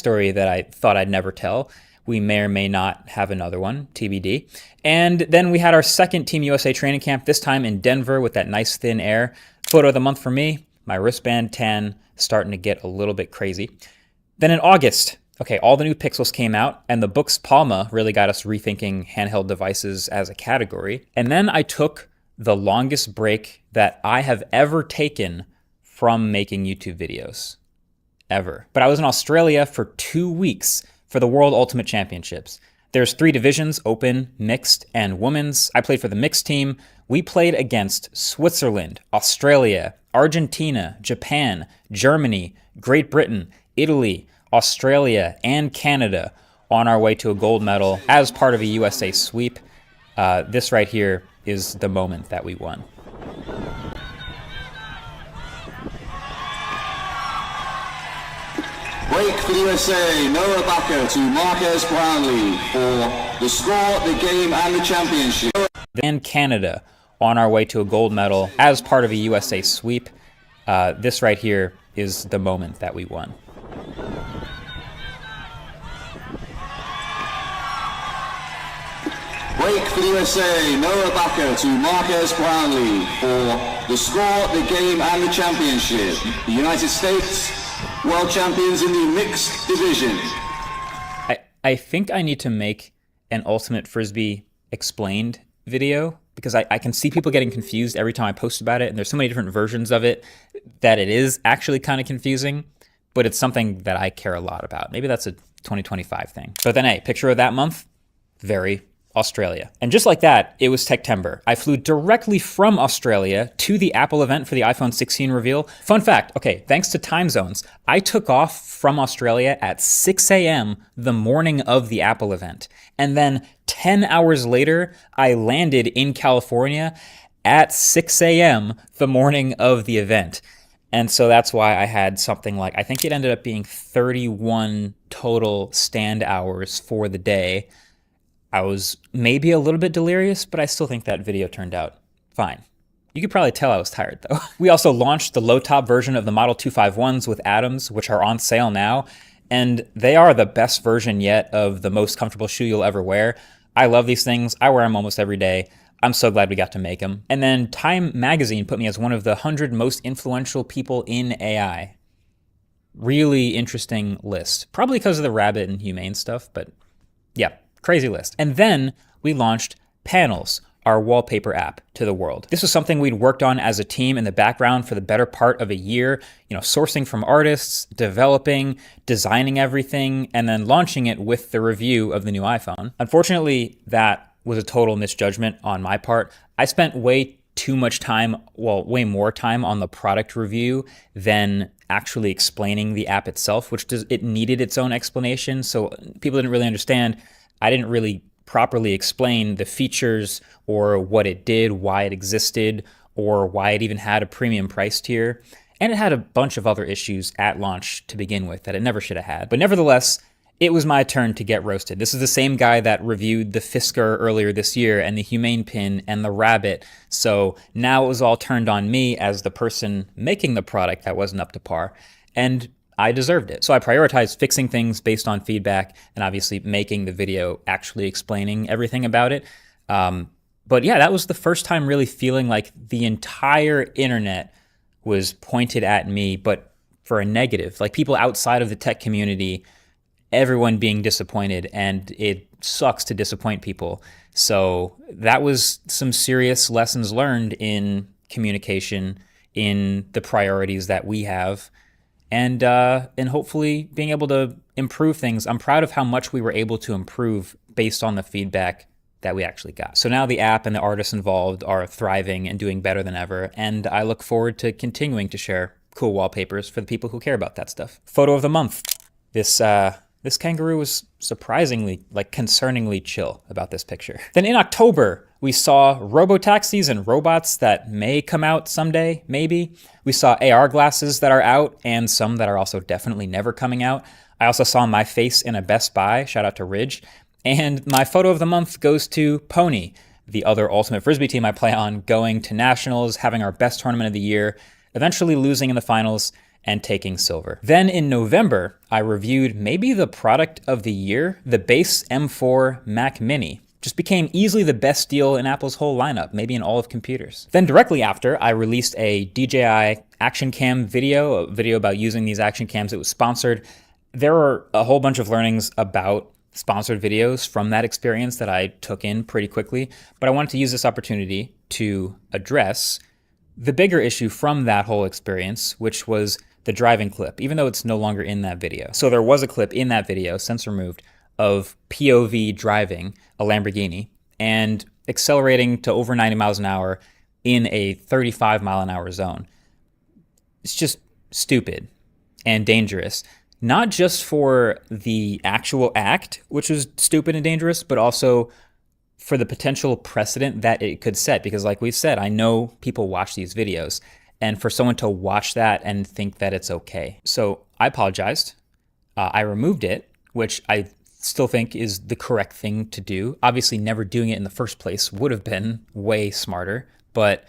story that I thought I'd never tell. We may or may not have another one, TBD. And then we had our second Team USA training camp, this time in Denver with that nice thin air. Photo of the month for me, my wristband tan, starting to get a little bit crazy. Then in August, okay, all the new Pixels came out, and the Books Palma really got us rethinking handheld devices as a category. And then I took the longest break that I have ever taken from making YouTube videos. Ever. But I was in Australia for 2 weeks for the World Ultimate Championships. There's 3 divisions, open, mixed, and women's. I played for the mixed team. We played against Switzerland, Australia, Argentina, Japan, Germany, Great Britain, Italy, Australia, and Canada on our way to a gold medal as part of a USA sweep. This right here is the moment that we won. Break for the USA, Noah Bakker to Marquez Brownlee for the score, the game, and the championship. And Canada on our way to a gold medal as part of a USA sweep. This right here is the moment that we won. Break for the USA, Noah Bakker to Marquez Brownlee for the score, the game, and the championship. The United States, world champions in the mixed division. I think I need to make an Ultimate Frisbee explained video because I can see people getting confused every time I post about it, and there's so many different versions of it that it is actually kind of confusing, but it's something that I care a lot about. Maybe that's a 2025 thing. But then, hey, picture of that month, very Australia. And just like that, it was Techtember. I flew directly from Australia to the Apple event for the iPhone 16 reveal. Fun fact, okay, thanks to time zones, I took off from Australia at 6 a.m. the morning of the Apple event. And then 10 hours later, I landed in California at 6 a.m. the morning of the event. And so that's why I had something like, I think it ended up being 31 total stand hours for the day. I was maybe a little bit delirious, but I still think that video turned out fine. You could probably tell I was tired though. We also launched the low top version of the Model 251s with Atoms, which are on sale now. And they are the best version yet of the most comfortable shoe you'll ever wear. I love these things. I wear them almost every day. I'm so glad we got to make them. And then Time Magazine put me as one of the 100 most influential people in AI. Really interesting list. Probably because of the rabbit and humane stuff, but yeah. Crazy list. And then we launched Panels, our wallpaper app, to the world. This was something we'd worked on as a team in the background for the better part of a year, sourcing from artists, developing, designing everything, and then launching it with the review of the new iPhone. Unfortunately, that was a total misjudgment on my part. I spent way more time on the product review than actually explaining the app itself, it needed its own explanation. So people didn't really understand. I didn't really properly explain the features or what it did, why it existed, or why it even had a premium price tier. And it had a bunch of other issues at launch to begin with that it never should have had. But nevertheless, it was my turn to get roasted. This is the same guy that reviewed the Fisker earlier this year and the Humane Pin and the Rabbit. So now it was all turned on me as the person making the product that wasn't up to par. And I deserved it. So I prioritized fixing things based on feedback and obviously making the video actually explaining everything about it. But yeah, that was the first time really feeling like the entire internet was pointed at me, but for a negative. Like people outside of the tech community, everyone being disappointed, and it sucks to disappoint people. So that was some serious lessons learned in communication, in the priorities that we have, and hopefully being able to improve things. I'm proud of how much we were able to improve based on the feedback that we actually got. So now the app and the artists involved are thriving and doing better than ever, and I look forward to continuing to share cool wallpapers for the people who care about that stuff. Photo of the month. This kangaroo was surprisingly, concerningly chill about this picture. Then in October, we saw robotaxis and robots that may come out someday, maybe. We saw AR glasses that are out and some that are also definitely never coming out. I also saw my face in a Best Buy, shout out to Ridge. And my photo of the month goes to Pony, the other Ultimate Frisbee team I play on, going to nationals, having our best tournament of the year, eventually losing in the finals, and taking silver. Then in November, I reviewed maybe the product of the year, the base M4 Mac Mini. Just became easily the best deal in Apple's whole lineup, maybe in all of computers. Then directly after, I released a DJI action cam video, a video about using these action cams. It was sponsored. There were a whole bunch of learnings about sponsored videos from that experience that I took in pretty quickly, but I wanted to use this opportunity to address the bigger issue from that whole experience, which was the driving clip, even though it's no longer in that video. So there was a clip in that video, since removed, of POV driving a Lamborghini and accelerating to over 90 miles an hour in a 35 mile an hour zone. It's just stupid and dangerous, not just for the actual act, which was stupid and dangerous, but also for the potential precedent that it could set. Because like we said, I know people watch these videos, and for someone to watch that and think that it's okay. So I apologized. I removed it, which I still think is the correct thing to do. Obviously, never doing it in the first place would have been way smarter, but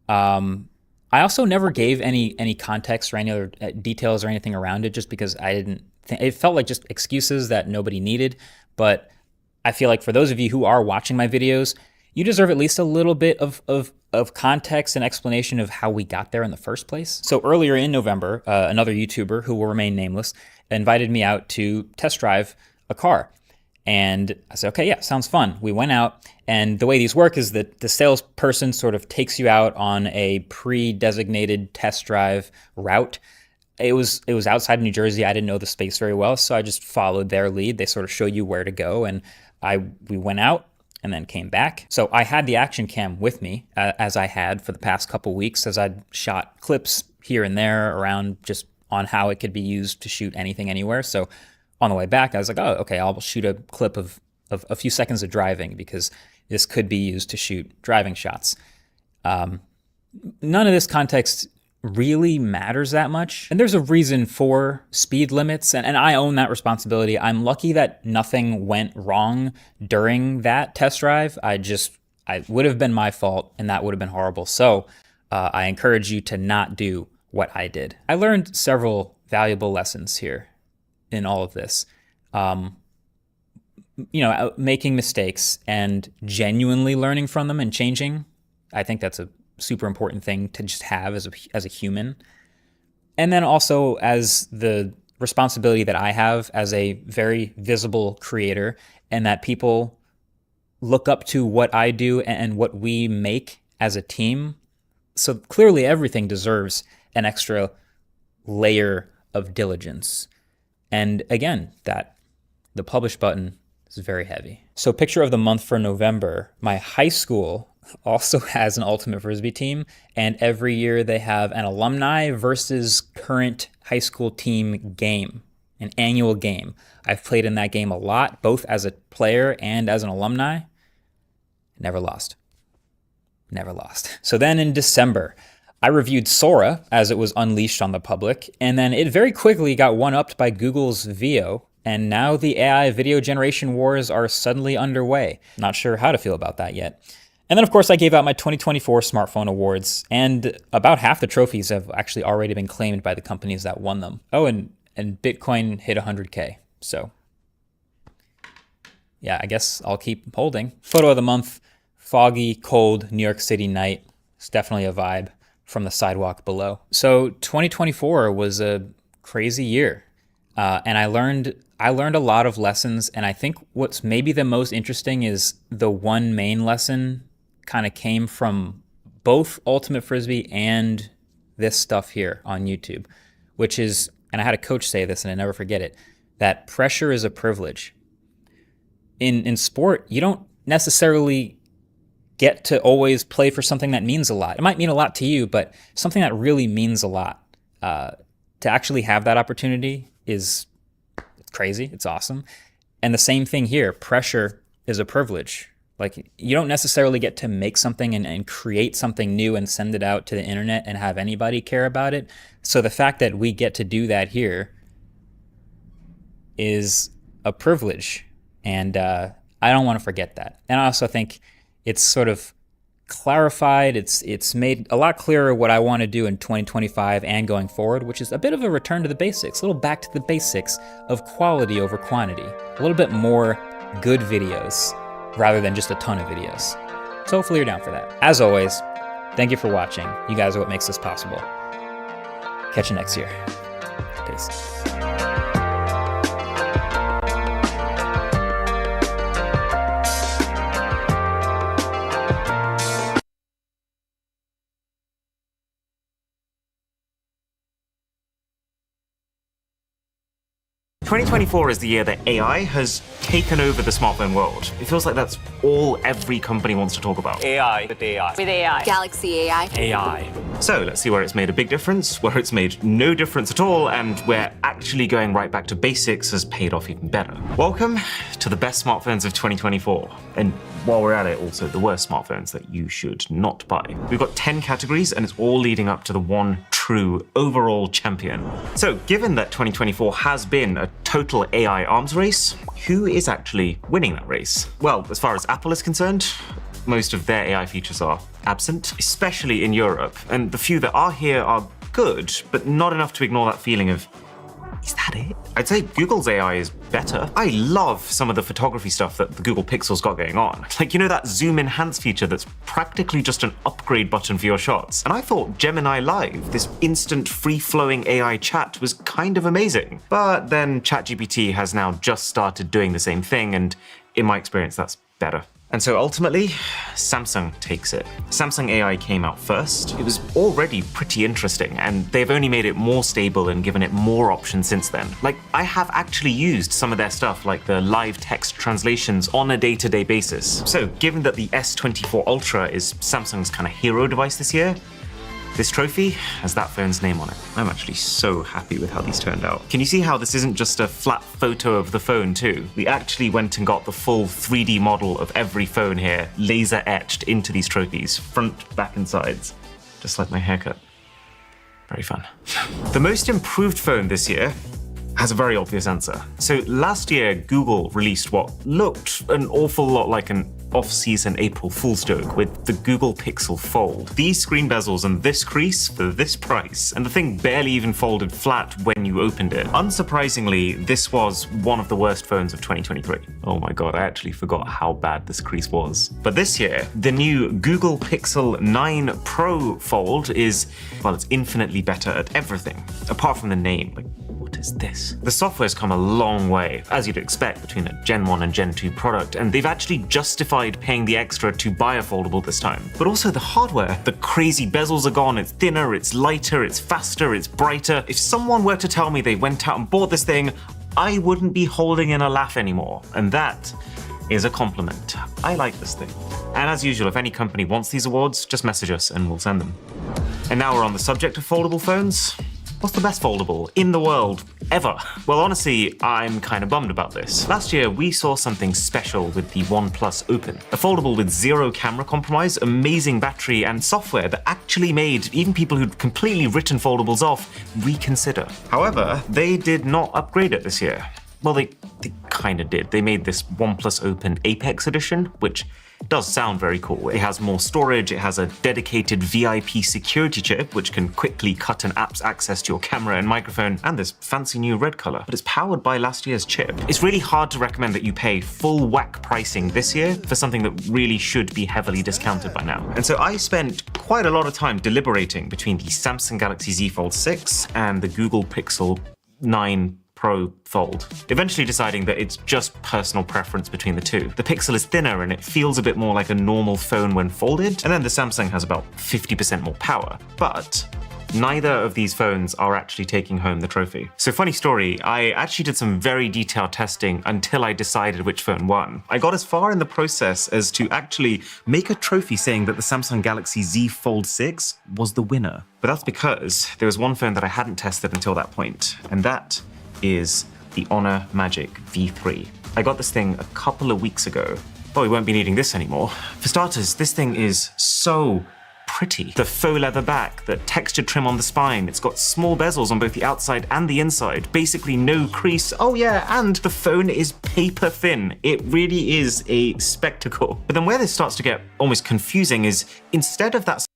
I also never gave any context or any other details or anything around it, just because I didn't think, it felt like just excuses that nobody needed. But I feel like for those of you who are watching my videos, you deserve at least a little bit of context and explanation of how we got there in the first place. So earlier in November, another YouTuber who will remain nameless invited me out to test drive a car. And I said, okay, yeah, sounds fun. We went out, and the way these work is that the salesperson sort of takes you out on a pre-designated test drive route. It was outside of New Jersey. I didn't know the space very well, so I just followed their lead. They sort of show you where to go, and we went out and then came back. So I had the action cam with me, as I had for the past couple weeks, as I'd shot clips here and there around just on how it could be used to shoot anything anywhere. So on the way back, I was like, oh, okay, I'll shoot a clip of a few seconds of driving, because this could be used to shoot driving shots. None of this context really matters that much. And there's a reason for speed limits, and I own that responsibility. I'm lucky that nothing went wrong during that test drive. I would have been my fault, and that would have been horrible. So I encourage you to not do what I did. I learned several valuable lessons here in all of this. Making mistakes and genuinely learning from them and changing. I think that's a super important thing to just have as a human. And then also as the responsibility that I have as a very visible creator, and that people look up to what I do and what we make as a team. So clearly everything deserves an extra layer of diligence. And again, that the publish button is very heavy. So picture of the month for November, my high school also has an Ultimate Frisbee team, and every year they have an alumni versus current high school team game, an annual game. I've played in that game a lot, both as a player and as an alumni. Never lost. Never lost. So then in December, I reviewed Sora as it was unleashed on the public, and then it very quickly got one-upped by Google's Veo, and now the AI video generation wars are suddenly underway. Not sure how to feel about that yet. And then, of course, I gave out my 2024 smartphone awards, and about half the trophies have actually already been claimed by the companies that won them. Oh, and Bitcoin hit 100K, so yeah, I guess I'll keep holding. Photo of the month, foggy, cold New York City night. It's definitely a vibe from the sidewalk below. So 2024 was a crazy year, and I learned a lot of lessons, and I think what's maybe the most interesting is the one main lesson kind of came from both Ultimate Frisbee and this stuff here on YouTube, which is, and I had a coach say this and I never forget it, that pressure is a privilege. In sport, you don't necessarily get to always play for something that means a lot. It might mean a lot to you, but something that really means a lot. To actually have that opportunity is crazy. It's awesome. And the same thing here. Pressure is a privilege. Like, you don't necessarily get to make something and create something new and send it out to the internet and have anybody care about it. So the fact that we get to do that here is a privilege. And I don't want to forget that. And I also think it's sort of clarified, it's made a lot clearer what I want to do in 2025 and going forward, which is a bit of a return to the basics, a little back to the basics of quality over quantity, a little bit more good videos rather than just a ton of videos. So hopefully you're down for that. As always, thank you for watching. You guys are what makes this possible. Catch you next year. Peace. 2024 is the year that AI has taken over the smartphone world. It feels like that's all every company wants to talk about. AI. With AI. With AI. Galaxy AI. AI. So let's see where it's made a big difference, where it's made no difference at all, and where actually going right back to basics has paid off even better. Welcome to the best smartphones of 2024. And while we're at it, also the worst smartphones that you should not buy. We've got 10 categories, and it's all leading up to the one true overall champion. So given that 2024 has been a total AI arms race, who is actually winning that race? Well, as far as Apple is concerned, most of their AI features are absent, especially in Europe, and the few that are here are good, but not enough to ignore that feeling of, is that it? I'd say Google's AI is better. I love some of the photography stuff that the Google Pixel's got going on. Like, you know that zoom enhance feature that's practically just an upgrade button for your shots? And I thought Gemini Live, this instant free-flowing AI chat, was kind of amazing. But then ChatGPT has now just started doing the same thing, and in my experience, that's better. And so ultimately, Samsung takes it. Samsung AI came out first. It was already pretty interesting, and they've only made it more stable and given it more options since then. Like, I have actually used some of their stuff, like the live text translations, on a day-to-day basis. So given that the S24 Ultra is Samsung's kind of hero device this year, this trophy has that phone's name on it. I'm actually so happy with how these turned out. Can you see how this isn't just a flat photo of the phone too? We actually went and got the full 3D model of every phone here, laser etched into these trophies, front, back, and sides. Just like my haircut. Very fun. The most improved phone this year has a very obvious answer. So last year, Google released what looked an awful lot like an off-season April Fool's joke with the Google Pixel Fold. These screen bezels and this crease for this price, and the thing barely even folded flat when you opened it. Unsurprisingly, this was one of the worst phones of 2023. Oh my god, I actually forgot how bad this crease was. But this year, the new Google Pixel 9 Pro Fold is, well, it's infinitely better at everything, apart from the name. Like, what is this? The software's come a long way, as you'd expect between a Gen 1 and Gen 2 product, and they've actually justified paying the extra to buy a foldable this time. But also the hardware. The crazy bezels are gone, it's thinner, it's lighter, it's faster, it's brighter. If someone were to tell me they went out and bought this thing, I wouldn't be holding in a laugh anymore. And that is a compliment. I like this thing. And as usual, if any company wants these awards, just message us and we'll send them. And now we're on the subject of foldable phones. What's the best foldable in the world ever? Well, honestly, I'm kind of bummed about this. Last year, we saw something special with the OnePlus Open, a foldable with zero camera compromise, amazing battery, and software that actually made even people who'd completely written foldables off reconsider. However, they did not upgrade it this year. Well, they kind of did. They made this OnePlus Open Apex Edition, which does sound very cool. It has more storage, it has a dedicated VIP security chip, which can quickly cut an app's access to your camera and microphone, and this fancy new red color, but it's powered by last year's chip. It's really hard to recommend that you pay full whack pricing this year for something that really should be heavily discounted by now. And so I spent quite a lot of time deliberating between the Samsung Galaxy Z Fold 6 and the Google Pixel 9 Pro Fold, eventually deciding that it's just personal preference between the two. The Pixel is thinner and it feels a bit more like a normal phone when folded, and then the Samsung has about 50% more power. But neither of these phones are actually taking home the trophy. So funny story, I actually did some very detailed testing until I decided which phone won. I got as far in the process as to actually make a trophy saying that the Samsung Galaxy Z Fold 6 was the winner. But that's because there was one phone that I hadn't tested until that point, and that is the Honor Magic V3. I got this thing a couple of weeks ago. Well, we won't be needing this anymore. For starters, this thing is so pretty. The faux leather back, the textured trim on the spine, it's got small bezels on both the outside and the inside, basically no crease. Oh yeah, and the phone is paper thin. It really is a spectacle. But then where this starts to get almost confusing is instead of that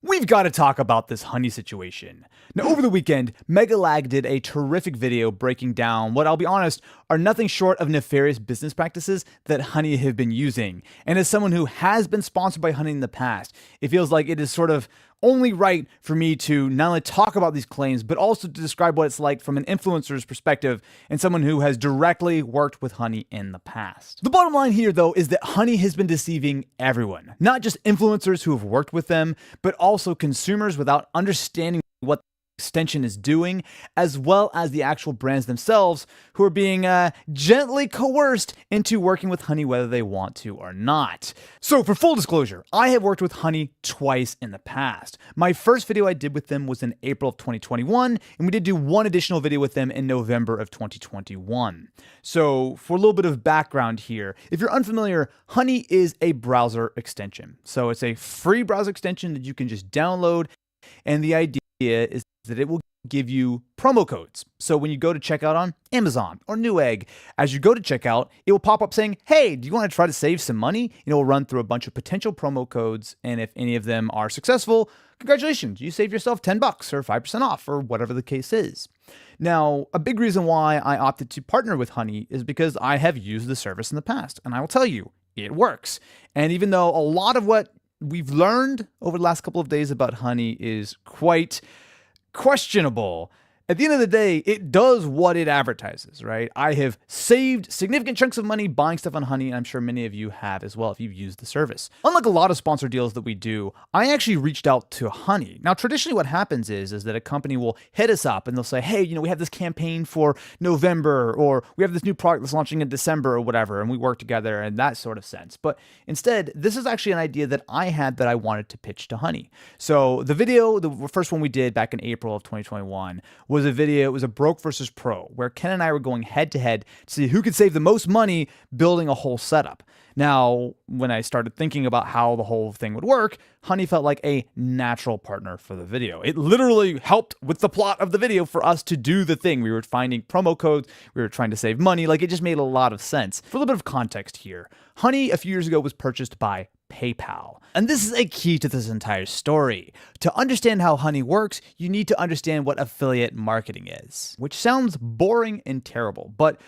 We've got to talk about this honey situation. Now, over the weekend, Megalag did a terrific video breaking down what, I'll be honest, are nothing short of nefarious business practices that Honey have been using. And as someone who has been sponsored by Honey in the past, it feels like it is sort of only right for me to not only talk about these claims, but also to describe what it's like from an influencer's perspective and someone who has directly worked with Honey in the past. The bottom line here, though, is that Honey has been deceiving everyone, not just influencers who have worked with them, but also consumers without understanding what extension is doing, as well as the actual brands themselves who are being gently coerced into working with Honey whether they want to or not. So for full disclosure, I have worked with Honey twice in the past. My first video I did with them was in April of 2021, and we did do one additional video with them in November of 2021. So for a little bit of background here, if you're unfamiliar, Honey is a browser extension. So it's a free browser extension that you can just download, and the idea is that it will give you promo codes. So when you go to checkout on Amazon or Newegg, as you go to checkout, it will pop up saying, hey, do you want to try to save some money? And it will run through a bunch of potential promo codes. And if any of them are successful, congratulations, you save yourself $10 or 5% off or whatever the case is. Now, a big reason why I opted to partner with Honey is because I have used the service in the past. And I will tell you, it works. And even though a lot of what we've learned over the last couple of days about Honey is quite questionable, at the end of the day, it does what it advertises, right? I have saved significant chunks of money buying stuff on Honey, and I'm sure many of you have as well if you've used the service. Unlike a lot of sponsor deals that we do, I actually reached out to Honey. Now, traditionally what happens is that a company will hit us up and they'll say, hey, we have this campaign for November, or we have this new product that's launching in December or whatever, and we work together in that sort of sense. But instead, this is actually an idea that I had that I wanted to pitch to Honey. So the video, the first one we did back in April of 2021, was a video, it was a broke versus pro, where Ken and I were going head to head to see who could save the most money building a whole setup. Now, when I started thinking about how the whole thing would work, Honey felt like a natural partner for the video. It literally helped with the plot of the video for us to do the thing. We were finding promo codes, we were trying to save money, like it just made a lot of sense. For a little bit of context here, Honey a few years ago was purchased by PayPal. And this is a key to this entire story. To understand how Honey works, you need to understand what affiliate marketing is, which sounds boring and terrible, but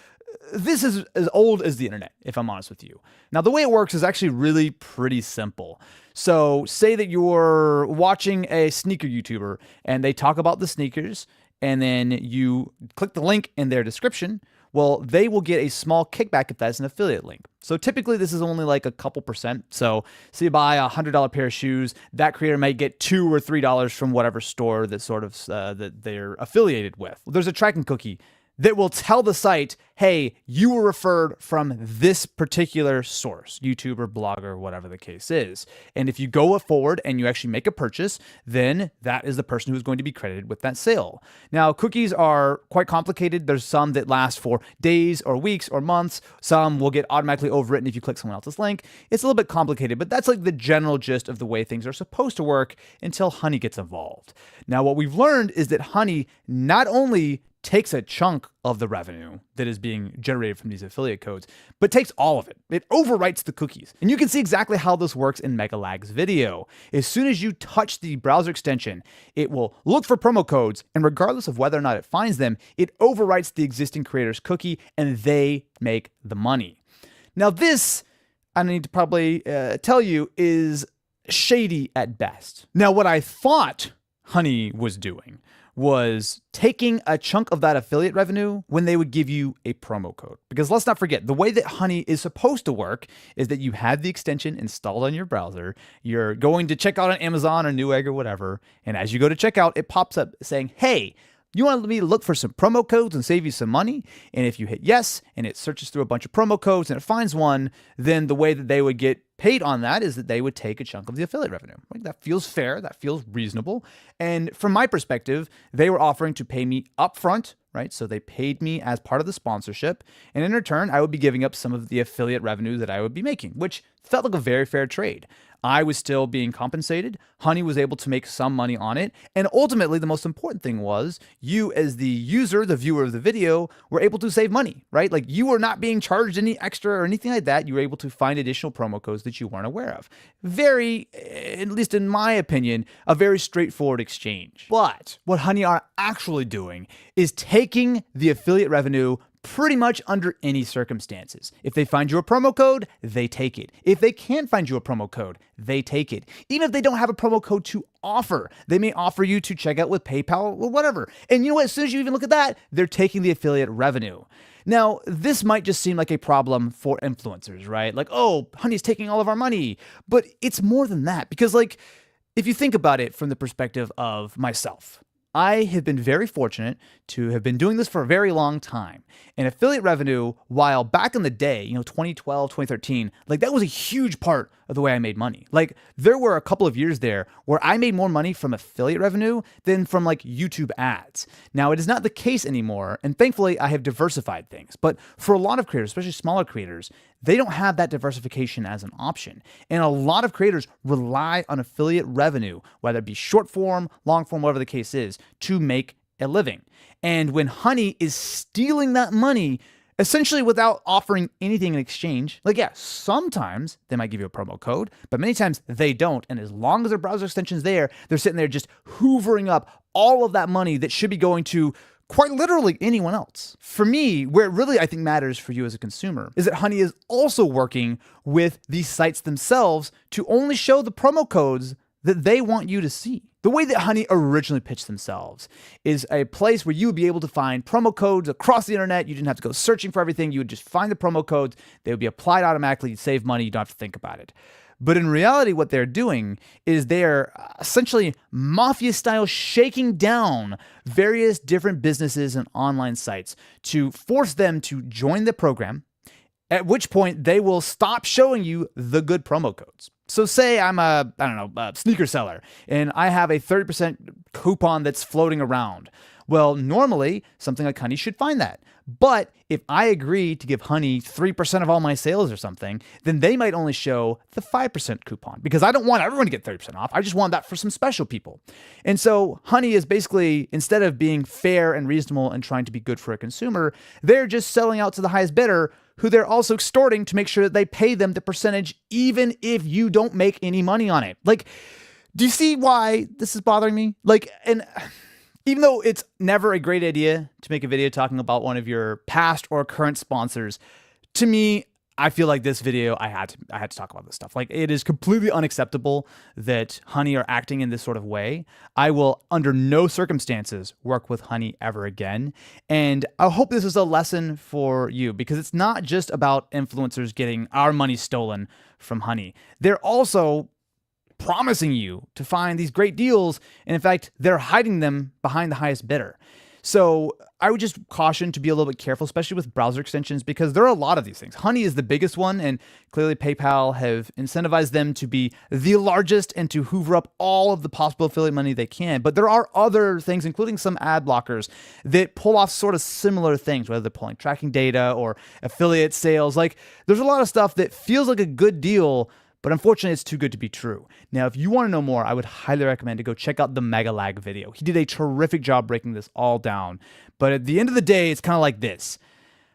this is as old as the internet, if I'm honest with you. Now, the way it works is actually really pretty simple. So say that you're watching a sneaker YouTuber and they talk about the sneakers, and then you click the link in their description. Well, they will get a small kickback if that's an affiliate link. So typically this is only like a couple percent. So say you buy a $100 pair of shoes, that creator might get $2 or $3 from whatever store that sort of that they're affiliated with. There's a tracking cookie that will tell the site, hey, you were referred from this particular source, YouTuber, blogger, whatever the case is. And if you go forward and you actually make a purchase, then that is the person who's going to be credited with that sale. Now, cookies are quite complicated. There's some that last for days or weeks or months. Some will get automatically overwritten if you click someone else's link. It's a little bit complicated, but that's like the general gist of the way things are supposed to work until Honey gets involved. Now, what we've learned is that Honey not only takes a chunk of the revenue that is being generated from these affiliate codes, but takes all of it. It overwrites the cookies. And you can see exactly how this works in Megalag's video. As soon as you touch the browser extension, it will look for promo codes, and regardless of whether or not it finds them, it overwrites the existing creator's cookie, and they make the money. Now this, I need to probably tell you, is shady at best. Now what I thought Honey was doing was taking a chunk of that affiliate revenue when they would give you a promo code. Because let's not forget, the way that Honey is supposed to work is that you have the extension installed on your browser, you're going to check out on Amazon or Newegg or whatever, and as you go to checkout, it pops up saying, hey, you want me to look for some promo codes and save you some money? And if you hit yes, and it searches through a bunch of promo codes and it finds one, then the way that they would get paid on that is that they would take a chunk of the affiliate revenue. Like, that feels fair. That feels reasonable. And from my perspective, they were offering to pay me upfront, right? So they paid me as part of the sponsorship. And in return, I would be giving up some of the affiliate revenue that I would be making, which felt like a very fair trade. I was still being compensated. Honey was able to make some money on it. And ultimately, the most important thing was you, as the user, the viewer of the video, were able to save money, right? Like, you were not being charged any extra or anything like that. You were able to find additional promo codes that you weren't aware of. Very, at least in my opinion, a very straightforward exchange. But what Honey are actually doing is taking the affiliate revenue pretty much under any circumstances. If they find you a promo code, they take it. If they can't find you a promo code, they take it. Even if they don't have a promo code to offer, they may offer you to check out with PayPal or whatever. And you know what? As soon as you even look at that, they're taking the affiliate revenue. Now, this might just seem like a problem for influencers, right? Like, oh, Honey's taking all of our money. But it's more than that, because, like, if you think about it from the perspective of myself, I have been very fortunate to have been doing this for a very long time. And affiliate revenue, while back in the day, 2012, 2013, like, that was a huge part of the way I made money. Like, there were a couple of years there where I made more money from affiliate revenue than from, like, YouTube ads. Now, it is not the case anymore, and thankfully I have diversified things. But for a lot of creators, especially smaller creators, they don't have that diversification as an option. And a lot of creators rely on affiliate revenue, whether it be short form, long form, whatever the case is, to make a living. And when Honey is stealing that money, essentially without offering anything in exchange, like, yeah, sometimes they might give you a promo code, but many times they don't. And as long as their browser extension's there, they're sitting there just hoovering up all of that money that should be going to quite literally anyone else. For me, where it really, I think, matters for you as a consumer is that Honey is also working with these sites themselves to only show the promo codes that they want you to see. The way that Honey originally pitched themselves is a place where you would be able to find promo codes across the internet. You didn't have to go searching for everything. You would just find the promo codes. They would be applied automatically. You'd save money. You don't have to think about it. But in reality, what they're doing is they're essentially mafia-style shaking down various different businesses and online sites to force them to join the program, at which point they will stop showing you the good promo codes. So say I'm a sneaker seller, and I have a 30% coupon that's floating around. Well, normally, something like Honey should find that. But if I agree to give Honey 3% of all my sales or something, then they might only show the 5% coupon, because I don't want everyone to get 30% off. I just want that for some special people. And so Honey is basically, instead of being fair and reasonable and trying to be good for a consumer, they're just selling out to the highest bidder, who they're also extorting to make sure that they pay them the percentage, even if you don't make any money on it. Like, do you see why this is bothering me? Like, and even though it's never a great idea to make a video talking about one of your past or current sponsors, to me, I feel like this video, I had to talk about this stuff. Like, it is completely unacceptable that Honey are acting in this sort of way. I will, under no circumstances, work with Honey ever again. And I hope this is a lesson for you, because it's not just about influencers getting our money stolen from Honey. They're also promising you to find these great deals, and in fact, they're hiding them behind the highest bidder. So I would just caution to be a little bit careful, especially with browser extensions, because there are a lot of these things. Honey is the biggest one, and clearly PayPal have incentivized them to be the largest and to hoover up all of the possible affiliate money they can. But there are other things, including some ad blockers, that pull off sort of similar things, whether they're pulling tracking data or affiliate sales. Like, there's a lot of stuff that feels like a good deal, but unfortunately, it's too good to be true. Now, if you want to know more, I would highly recommend to go check out the Megalag video. He did a terrific job breaking this all down. But at the end of the day, it's kind of like this.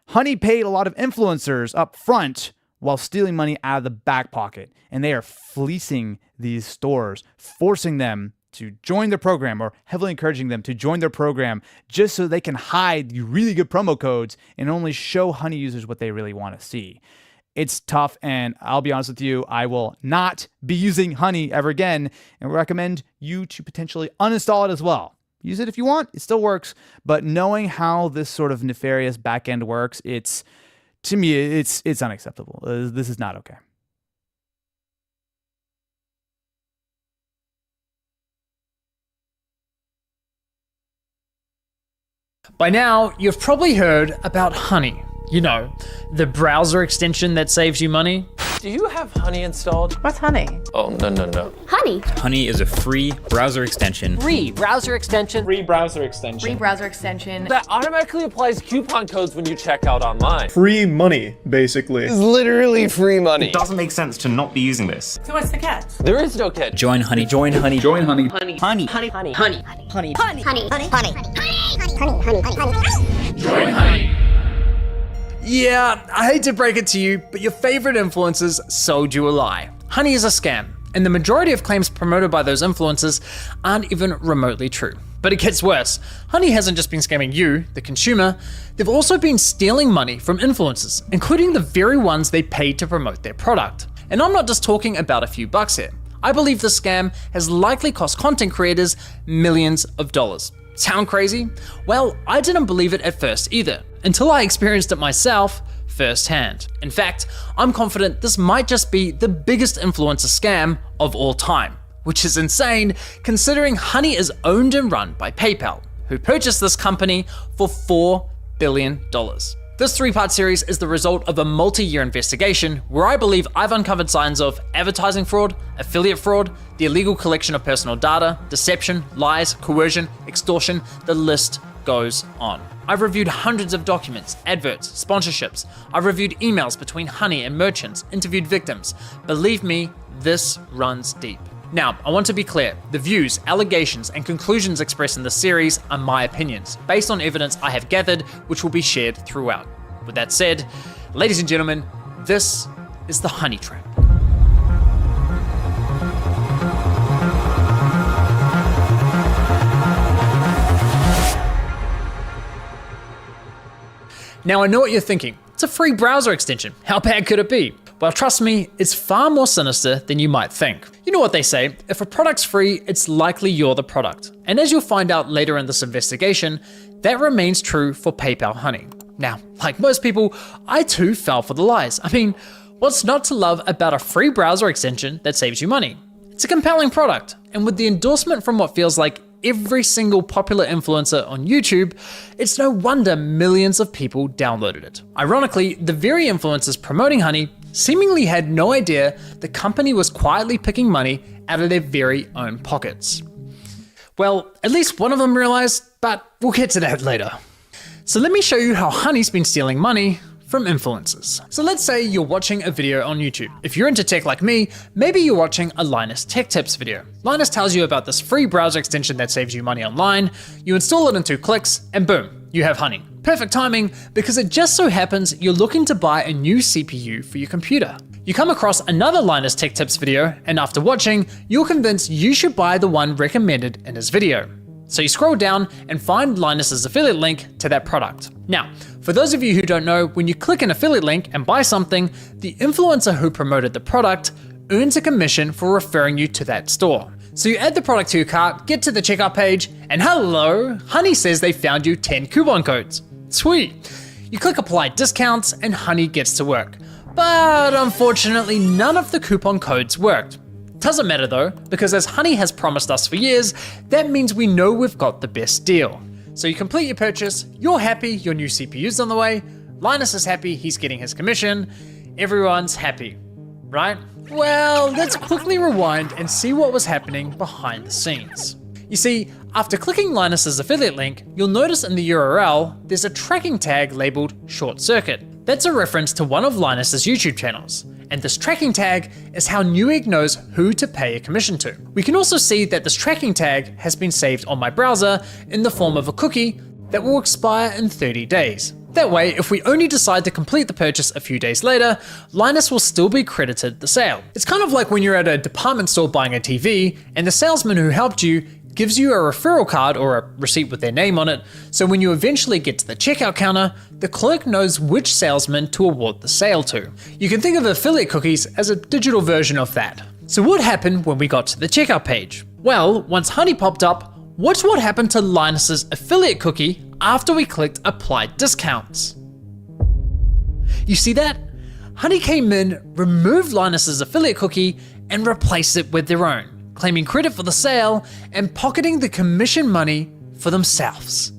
Honey paid a lot of influencers up front while stealing money out of the back pocket. And they are fleecing these stores, forcing them to join their program or heavily encouraging them to join their program just so they can hide the really good promo codes and only show Honey users what they really want to see. It's tough, and I'll be honest with you, I will not be using Honey ever again, and recommend you to potentially uninstall it as well. Use it if you want, it still works, but knowing how this sort of nefarious backend works, to me, it's unacceptable. This is not okay. By now, you've probably heard about Honey. You know, the browser extension that saves you money. Do you have Honey installed? What's Honey? Oh, no. Honey. Honey is a free browser extension. Free browser extension. Free browser extension. That automatically applies coupon codes when you check out online. Free money, basically. It's literally free money. It doesn't make sense to not be using this. So what's the catch? There is no catch. Join Honey. Join Honey. Honey. Honey. Honey. Honey. Honey. Honey. Honey. Honey. Join Honey. Yeah, I hate to break it to you, but your favorite influencers sold you a lie. Honey is a scam, and the majority of claims promoted by those influencers aren't even remotely true. But it gets worse. Honey hasn't just been scamming you, the consumer, they've also been stealing money from influencers, including the very ones they paid to promote their product. And I'm not just talking about a few bucks here. I believe the scam has likely cost content creators millions of dollars. Sound crazy? Well, I didn't believe it at first either, until I experienced it myself firsthand. In fact, I'm confident this might just be the biggest influencer scam of all time, which is insane considering Honey is owned and run by PayPal, who purchased this company for $4 billion. This 3-part series is the result of a multi-year investigation where I believe I've uncovered signs of advertising fraud, affiliate fraud, the illegal collection of personal data, deception, lies, coercion, extortion, the list goes on. I've reviewed hundreds of documents, adverts, sponsorships. I've reviewed emails between Honey and merchants, interviewed victims. Believe me, this runs deep. Now, I want to be clear, the views, allegations, and conclusions expressed in this series are my opinions, based on evidence I have gathered, which will be shared throughout. With that said, ladies and gentlemen, this is the Honey Trap. Now I know what you're thinking, it's a free browser extension, how bad could it be? Well, trust me, it's far more sinister than you might think. You know what they say, if a product's free, it's likely you're the product. And as you'll find out later in this investigation, that remains true for PayPal Honey. Now, like most people, I too fell for the lies. I mean, what's not to love about a free browser extension that saves you money? It's a compelling product, and with the endorsement from what feels like every single popular influencer on YouTube, it's no wonder millions of people downloaded it. Ironically, the very influencers promoting Honey seemingly had no idea the company was quietly picking money out of their very own pockets. Well, at least one of them realized, but we'll get to that later. So let me show you how Honey's been stealing money from influencers. So let's say you're watching a video on YouTube. If you're into tech like me, maybe you're watching a Linus Tech Tips video. Linus tells you about this free browser extension that saves you money online, you install it in 2 clicks, and boom, you have Honey. Perfect timing, because it just so happens you're looking to buy a new CPU for your computer. You come across another Linus Tech Tips video, and after watching, you're convinced you should buy the one recommended in his video. So you scroll down and find Linus's affiliate link to that product. Now, for those of you who don't know, when you click an affiliate link and buy something, the influencer who promoted the product earns a commission for referring you to that store. So you add the product to your cart, get to the checkout page, and hello, Honey says they found you 10 coupon codes. Sweet. You click apply discounts and Honey gets to work. But unfortunately, none of the coupon codes worked. Doesn't matter though, because as Honey has promised us for years, that means we know we've got the best deal. So you complete your purchase, you're happy, your new CPU's on the way, Linus is happy, he's getting his commission, everyone's happy, right? Well, let's quickly rewind and see what was happening behind the scenes. You see, after clicking Linus's affiliate link, you'll notice in the URL, there's a tracking tag labeled short circuit. That's a reference to one of Linus's YouTube channels. And this tracking tag is how Newegg knows who to pay a commission to. We can also see that this tracking tag has been saved on my browser in the form of a cookie that will expire in 30 days. That way, if we only decide to complete the purchase a few days later, Linus will still be credited the sale. It's kind of like when you're at a department store buying a TV and the salesman who helped you gives you a referral card or a receipt with their name on it, so when you eventually get to the checkout counter, the clerk knows which salesman to award the sale to. You can think of affiliate cookies as a digital version of that. So what happened when we got to the checkout page? Well, once Honey popped up, watch what happened to Linus's affiliate cookie after we clicked apply discounts. You see that? Honey came in, removed Linus's affiliate cookie, and replaced it with their own, claiming credit for the sale and pocketing the commission money for themselves.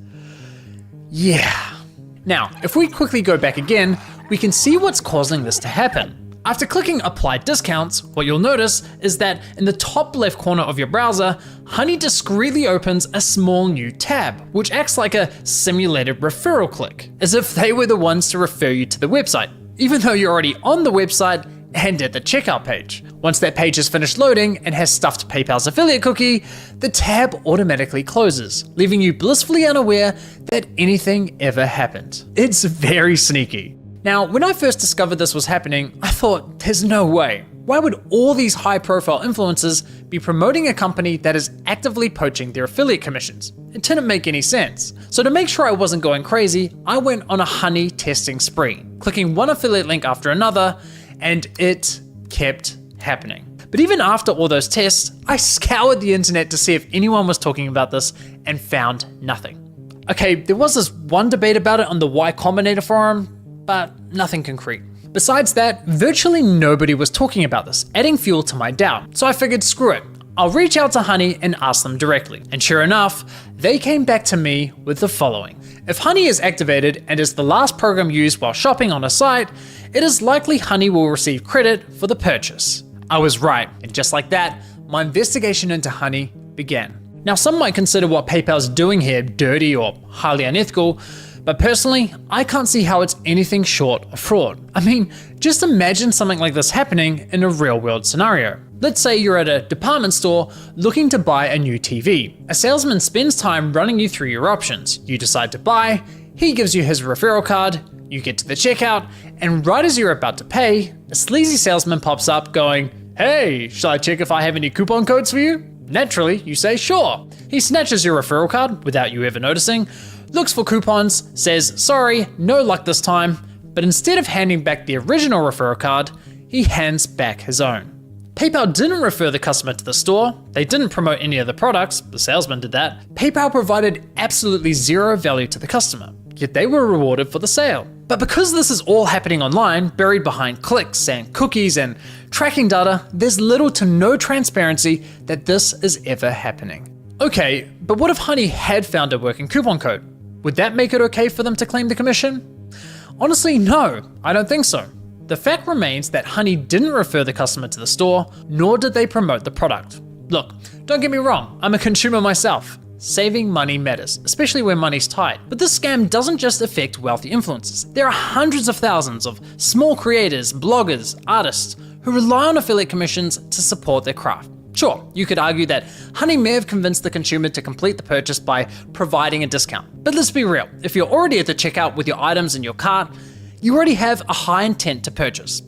Yeah. Now, if we quickly go back again, we can see what's causing this to happen. After clicking apply discounts, what you'll notice is that in the top left corner of your browser, Honey discreetly opens a small new tab, which acts like a simulated referral click, as if they were the ones to refer you to the website, even though you're already on the website and at the checkout page. Once that page is finished loading and has stuffed PayPal's affiliate cookie, the tab automatically closes, leaving you blissfully unaware that anything ever happened. It's very sneaky. Now, when I first discovered this was happening, I thought, there's no way. Why would all these high-profile influencers be promoting a company that is actively poaching their affiliate commissions? It didn't make any sense. So to make sure I wasn't going crazy, I went on a Honey testing spree, clicking one affiliate link after another, and it kept happening. But even after all those tests, I scoured the internet to see if anyone was talking about this and found nothing. Okay, there was this one debate about it on the Y Combinator forum, but nothing concrete. Besides that, virtually nobody was talking about this, adding fuel to my doubt. So I figured, screw it, I'll reach out to Honey and ask them directly. And sure enough, they came back to me with the following. If Honey is activated and is the last program used while shopping on a site, it is likely Honey will receive credit for the purchase. I was right, and just like that, my investigation into Honey began. Now, some might consider what PayPal's doing here dirty or highly unethical, but personally, I can't see how it's anything short of fraud. I mean, just imagine something like this happening in a real-world scenario. Let's say you're at a department store looking to buy a new TV. A salesman spends time running you through your options. You decide to buy, he gives you his referral card, you get to the checkout, and right as you're about to pay, a sleazy salesman pops up going, "Hey, shall I check if I have any coupon codes for you?" Naturally, you say sure. He snatches your referral card without you ever noticing, looks for coupons, says sorry, no luck this time, but instead of handing back the original referral card, he hands back his own. PayPal didn't refer the customer to the store, they didn't promote any of the products, the salesman did that. PayPal provided absolutely zero value to the customer, yet they were rewarded for the sale. But because this is all happening online, buried behind clicks and cookies and tracking data, there's little to no transparency that this is ever happening. Okay, but what if Honey had found a working coupon code? Would that make it okay for them to claim the commission? Honestly, no, I don't think so. The fact remains that Honey didn't refer the customer to the store, nor did they promote the product. Look, don't get me wrong, I'm a consumer myself. Saving money matters, especially when money's tight. But this scam doesn't just affect wealthy influencers. There are hundreds of thousands of small creators, bloggers, artists who rely on affiliate commissions to support their craft. Sure, you could argue that Honey may have convinced the consumer to complete the purchase by providing a discount. But let's be real, if you're already at the checkout with your items in your cart, you already have a high intent to purchase.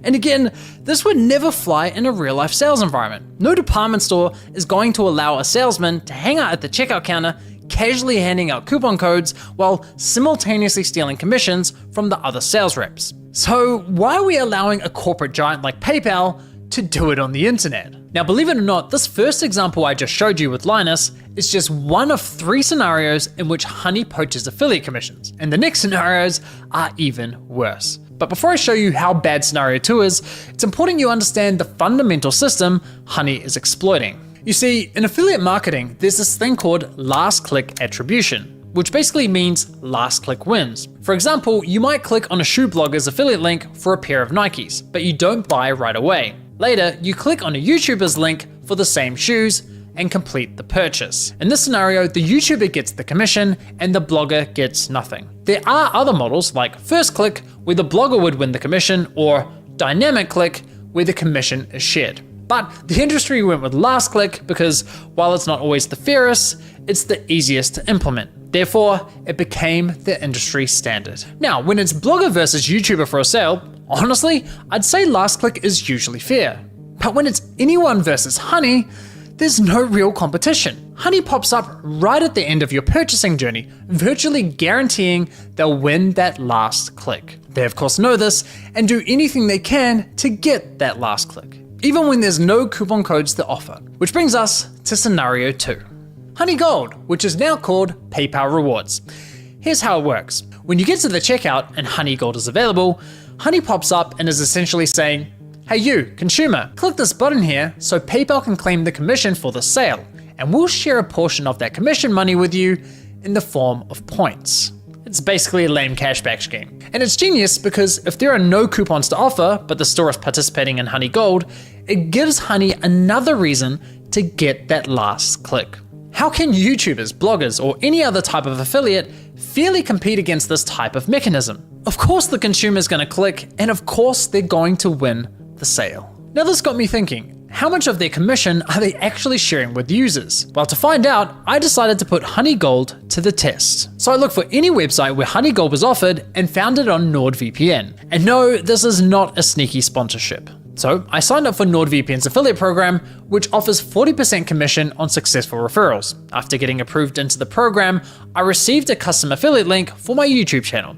And again, this would never fly in a real-life sales environment. No department store is going to allow a salesman to hang out at the checkout counter, casually handing out coupon codes while simultaneously stealing commissions from the other sales reps. So why are we allowing a corporate giant like PayPal to do it on the internet? Now, believe it or not, this first example I just showed you with Linus is just one of 3 scenarios in which Honey poaches affiliate commissions, and the next scenarios are even worse. But before I show you how bad scenario 2 is, it's important you understand the fundamental system Honey is exploiting. You see, in affiliate marketing, there's this thing called last click attribution. which basically means last click wins. For example, you might click on a shoe blogger's affiliate link for a pair of Nikes, but you don't buy right away. Later, you click on a YouTuber's link for the same shoes and complete the purchase. In this scenario, the YouTuber gets the commission and the blogger gets nothing. There are other models like first click, where the blogger would win the commission, or dynamic click, where the commission is shared. But the industry went with last click because while it's not always the fairest, it's the easiest to implement. Therefore, it became the industry standard. Now, when it's blogger versus YouTuber for a sale, honestly, I'd say last click is usually fair. But when it's anyone versus Honey, there's no real competition. Honey pops up right at the end of your purchasing journey, virtually guaranteeing they'll win that last click. They of course know this and do anything they can to get that last click, even when there's no coupon codes to offer. Which brings us to scenario 2. Honey Gold, which is now called PayPal Rewards. Here's how it works. When you get to the checkout and Honey Gold is available, Honey pops up and is essentially saying, "Hey you, consumer, click this button here so PayPal can claim the commission for the sale, and we'll share a portion of that commission money with you in the form of points." It's basically a lame cashback scheme. And it's genius because if there are no coupons to offer, but the store is participating in Honey Gold, it gives Honey another reason to get that last click. How can YouTubers, bloggers, or any other type of affiliate fairly compete against this type of mechanism? Of course the consumer's gonna click, and of course they're going to win the sale. Now this got me thinking, how much of their commission are they actually sharing with users? Well, to find out, I decided to put Honey Gold to the test. So I looked for any website where Honey Gold was offered and found it on NordVPN. And no, this is not a sneaky sponsorship. So I signed up for NordVPN's affiliate program, which offers 40% commission on successful referrals. After getting approved into the program, I received a custom affiliate link for my YouTube channel.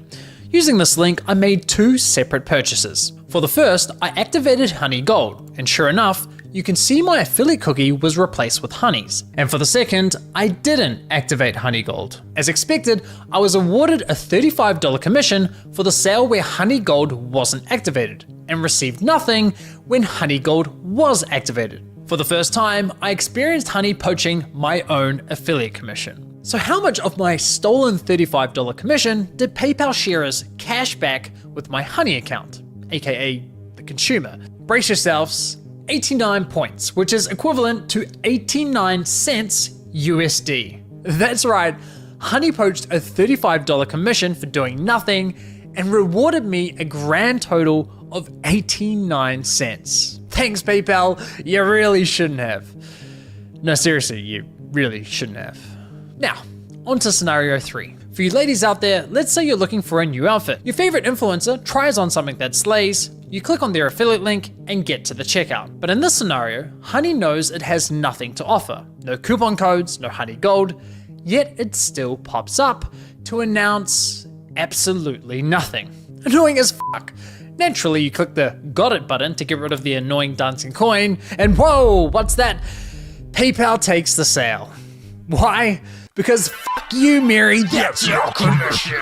Using this link, I made 2 separate purchases. For the first, I activated Honey Gold, and sure enough, you can see my affiliate cookie was replaced with Honey's. And for the second, I didn't activate Honey Gold. As expected, I was awarded a $35 commission for the sale where Honey Gold wasn't activated, and received nothing when Honey Gold was activated. For the first time, I experienced Honey poaching my own affiliate commission. So how much of my stolen $35 commission did PayPal share as cash back with my Honey account, aka the consumer? Brace yourselves, 89 points, which is equivalent to 89 cents USD. That's right, Honey poached a $35 commission for doing nothing and rewarded me a grand total of 89 cents. Thanks PayPal, you really shouldn't have. No, seriously, you really shouldn't have. Now, on to scenario 3. For you ladies out there, let's say you're looking for a new outfit. Your favorite influencer tries on something that slays, you click on their affiliate link and get to the checkout. But in this scenario, Honey knows it has nothing to offer. No coupon codes, no Honey Gold, yet it still pops up to announce absolutely nothing. Annoying as fuck. Naturally, you click the got it button to get rid of the annoying dancing coin, and whoa, what's that? PayPal takes the sale. Why? Because fuck you, Mary, that's your commission.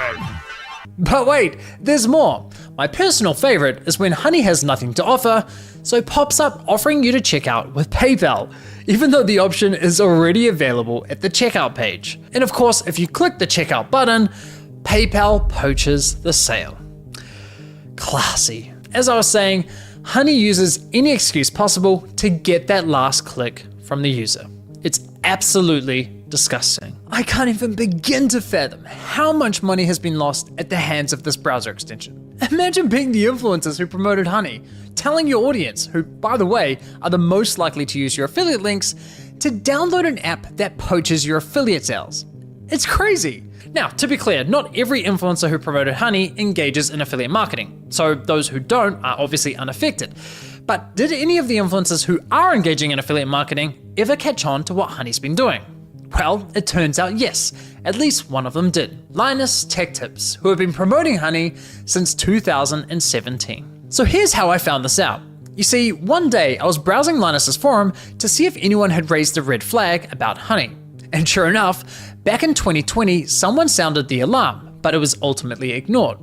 But wait, there's more. My personal favorite is when Honey has nothing to offer, so pops up offering you to check out with PayPal, even though the option is already available at the checkout page. And of course, if you click the checkout button, PayPal poaches the sale. Classy. As I was saying, Honey uses any excuse possible to get that last click from the user. It's absolutely disgusting. I can't even begin to fathom how much money has been lost at the hands of this browser extension. Imagine being the influencers who promoted Honey, telling your audience, who by the way are the most likely to use your affiliate links, to download an app that poaches your affiliate sales. It's crazy. Now, to be clear, not every influencer who promoted Honey engages in affiliate marketing, so those who don't are obviously unaffected. But did any of the influencers who are engaging in affiliate marketing ever catch on to what Honey's been doing? Well, it turns out yes, at least one of them did. Linus Tech Tips, who have been promoting Honey since 2017. So here's how I found this out. You see, one day I was browsing Linus's forum to see if anyone had raised a red flag about Honey. And sure enough, back in 2020, someone sounded the alarm, but it was ultimately ignored.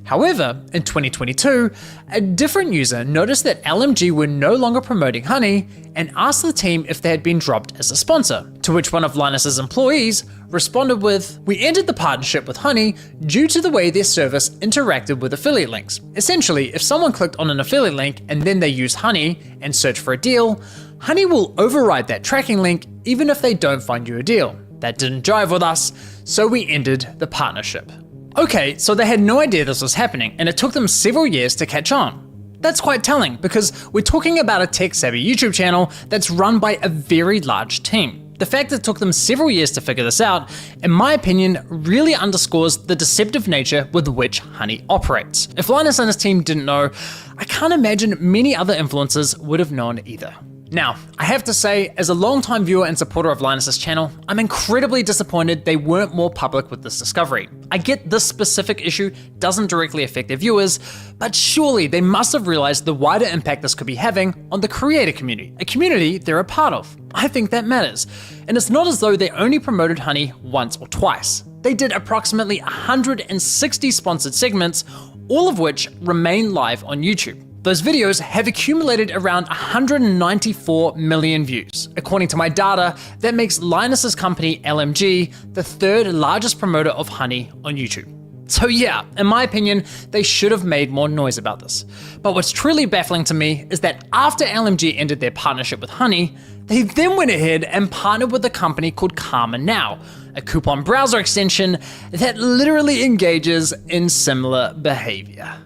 However, in 2022, a different user noticed that LMG were no longer promoting Honey and asked the team if they had been dropped as a sponsor, to which one of Linus's employees responded with, "We ended the partnership with Honey due to the way their service interacted with affiliate links. Essentially, if someone clicked on an affiliate link and then they use Honey and search for a deal, Honey will override that tracking link even if they don't find you a deal. That didn't jive with us, so we ended the partnership." Okay, so they had no idea this was happening, and it took them several years to catch on. That's quite telling, because we're talking about a tech-savvy YouTube channel that's run by a very large team. The fact that it took them several years to figure this out, in my opinion, really underscores the deceptive nature with which Honey operates. If Linus and his team didn't know, I can't imagine many other influencers would have known either. Now, I have to say, as a longtime viewer and supporter of Linus's channel, I'm incredibly disappointed they weren't more public with this discovery. I get this specific issue doesn't directly affect their viewers, but surely they must have realized the wider impact this could be having on the creator community, a community they're a part of. I think that matters. And it's not as though they only promoted Honey once or twice. They did approximately 160 sponsored segments, all of which remain live on YouTube. Those videos have accumulated around 194 million views. According to my data, that makes Linus's company LMG the third largest promoter of Honey on YouTube. So yeah, in my opinion, they should have made more noise about this. But what's truly baffling to me is that after LMG ended their partnership with Honey, they then went ahead and partnered with a company called Karma Now, a coupon browser extension that literally engages in similar behavior.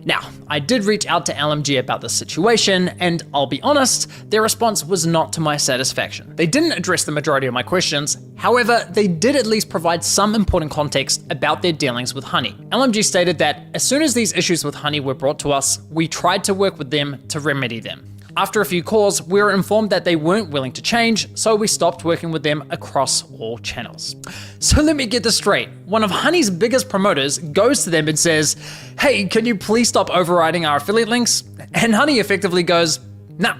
Now, I did reach out to LMG about this situation, and I'll be honest, their response was not to my satisfaction. They didn't address the majority of my questions, however, they did at least provide some important context about their dealings with Honey. LMG stated that as soon as these issues with Honey were brought to us, we tried to work with them to remedy them. After a few calls, we were informed that they weren't willing to change, so we stopped working with them across all channels. So let me get this straight. One of Honey's biggest promoters goes to them and says, "Hey, can you please stop overriding our affiliate links?" And Honey effectively goes, "Nah,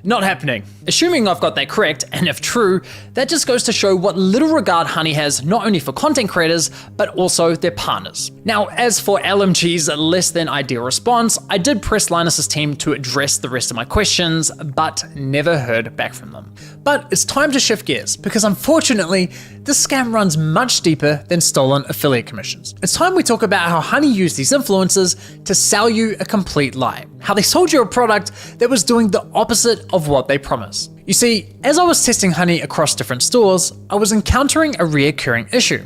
not happening." Assuming I've got that correct, and if true, that just goes to show what little regard Honey has not only for content creators, but also their partners. Now, as for LMG's less than ideal response, I did press Linus's team to address the rest of my questions, but never heard back from them. But it's time to shift gears, because unfortunately, this scam runs much deeper than stolen affiliate commissions. It's time we talk about how Honey used these influencers to sell you a complete lie. How they sold you a product that was doing the opposite of what they promised. You see, as I was testing Honey across different stores, I was encountering a reoccurring issue.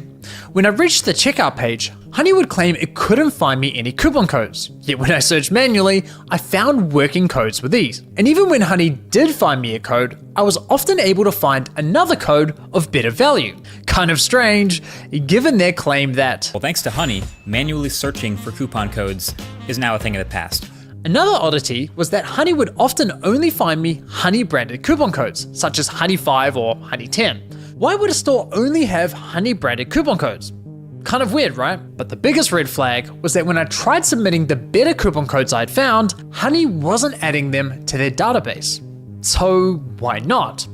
When I reached the checkout page, Honey would claim it couldn't find me any coupon codes. Yet when I searched manually, I found working codes with these. And even when Honey did find me a code, I was often able to find another code of better value. Kind of strange, given their claim that, well, thanks to Honey, manually searching for coupon codes is now a thing of the past. Another oddity was that Honey would often only find me Honey branded coupon codes, such as Honey 5 or Honey 10. Why would a store only have Honey branded coupon codes? Kind of weird, right? But the biggest red flag was that when I tried submitting the better coupon codes I'd found, Honey wasn't adding them to their database. So why not?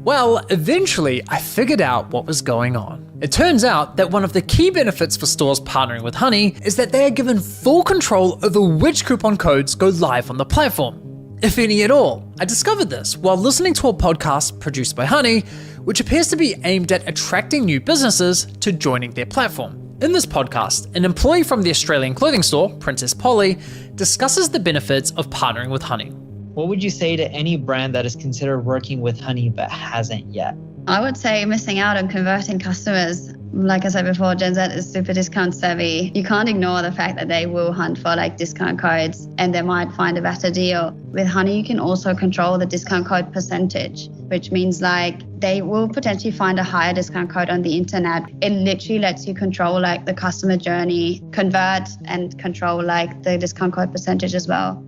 Well, eventually I figured out what was going on. It turns out that one of the key benefits for stores partnering with Honey is that they are given full control over which coupon codes go live on the platform, if any at all. I discovered this while listening to a podcast produced by Honey, which appears to be aimed at attracting new businesses to joining their platform. In this podcast, an employee from the Australian clothing store, Princess Polly, discusses the benefits of partnering with Honey. What would you say to any brand that is considered working with Honey but hasn't yet? I would say missing out on converting customers. Like I said before, Gen Z is super discount savvy. You can't ignore the fact that they will hunt for like discount codes and they might find a better deal. With Honey, you can also control the discount code percentage, which means like they will potentially find a higher discount code on the internet. It literally lets you control like the customer journey, convert and control like the discount code percentage as well.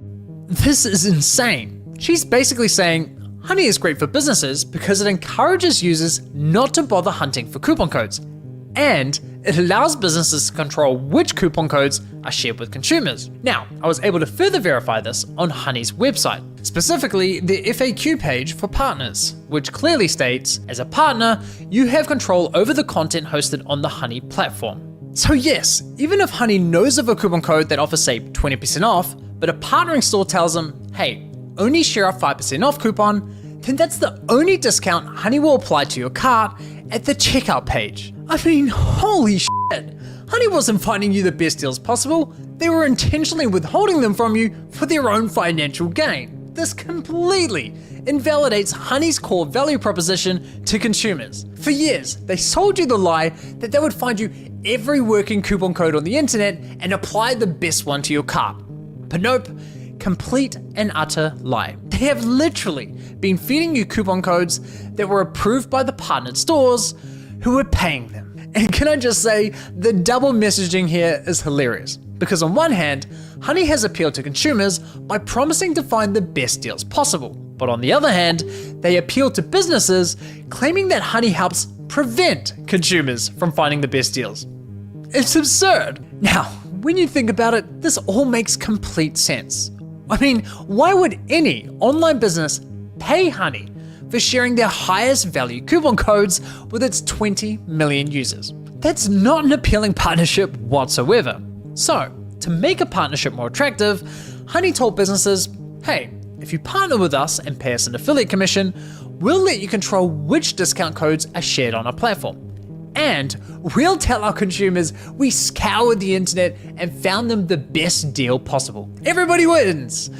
This is insane. She's basically saying, Honey is great for businesses because it encourages users not to bother hunting for coupon codes, and it allows businesses to control which coupon codes are shared with consumers. Now, I was able to further verify this on Honey's website, specifically the FAQ page for partners, which clearly states, as a partner, you have control over the content hosted on the Honey platform. So yes, even if Honey knows of a coupon code that offers say 20% off, but a partnering store tells them, hey, only share a 5% off coupon, then that's the only discount Honey will apply to your cart at the checkout page. I mean, holy shit. Honey wasn't finding you the best deals possible, they were intentionally withholding them from you for their own financial gain. This completely invalidates Honey's core value proposition to consumers. For years, they sold you the lie that they would find you every working coupon code on the internet and apply the best one to your cart. But nope, complete and utter lie. They have literally been feeding you coupon codes that were approved by the partnered stores who were paying them. And can I just say, the double messaging here is hilarious. Because on one hand, Honey has appealed to consumers by promising to find the best deals possible. But on the other hand, they appeal to businesses claiming that Honey helps prevent consumers from finding the best deals. It's absurd. Now, when you think about it, this all makes complete sense. I mean, why would any online business pay Honey for sharing their highest value coupon codes with its 20 million users? That's not an appealing partnership whatsoever. So, to make a partnership more attractive, Honey told businesses, hey, if you partner with us and pay us an affiliate commission, we'll let you control which discount codes are shared on our platform. And we'll tell our consumers we scoured the internet and found them the best deal possible. Everybody wins!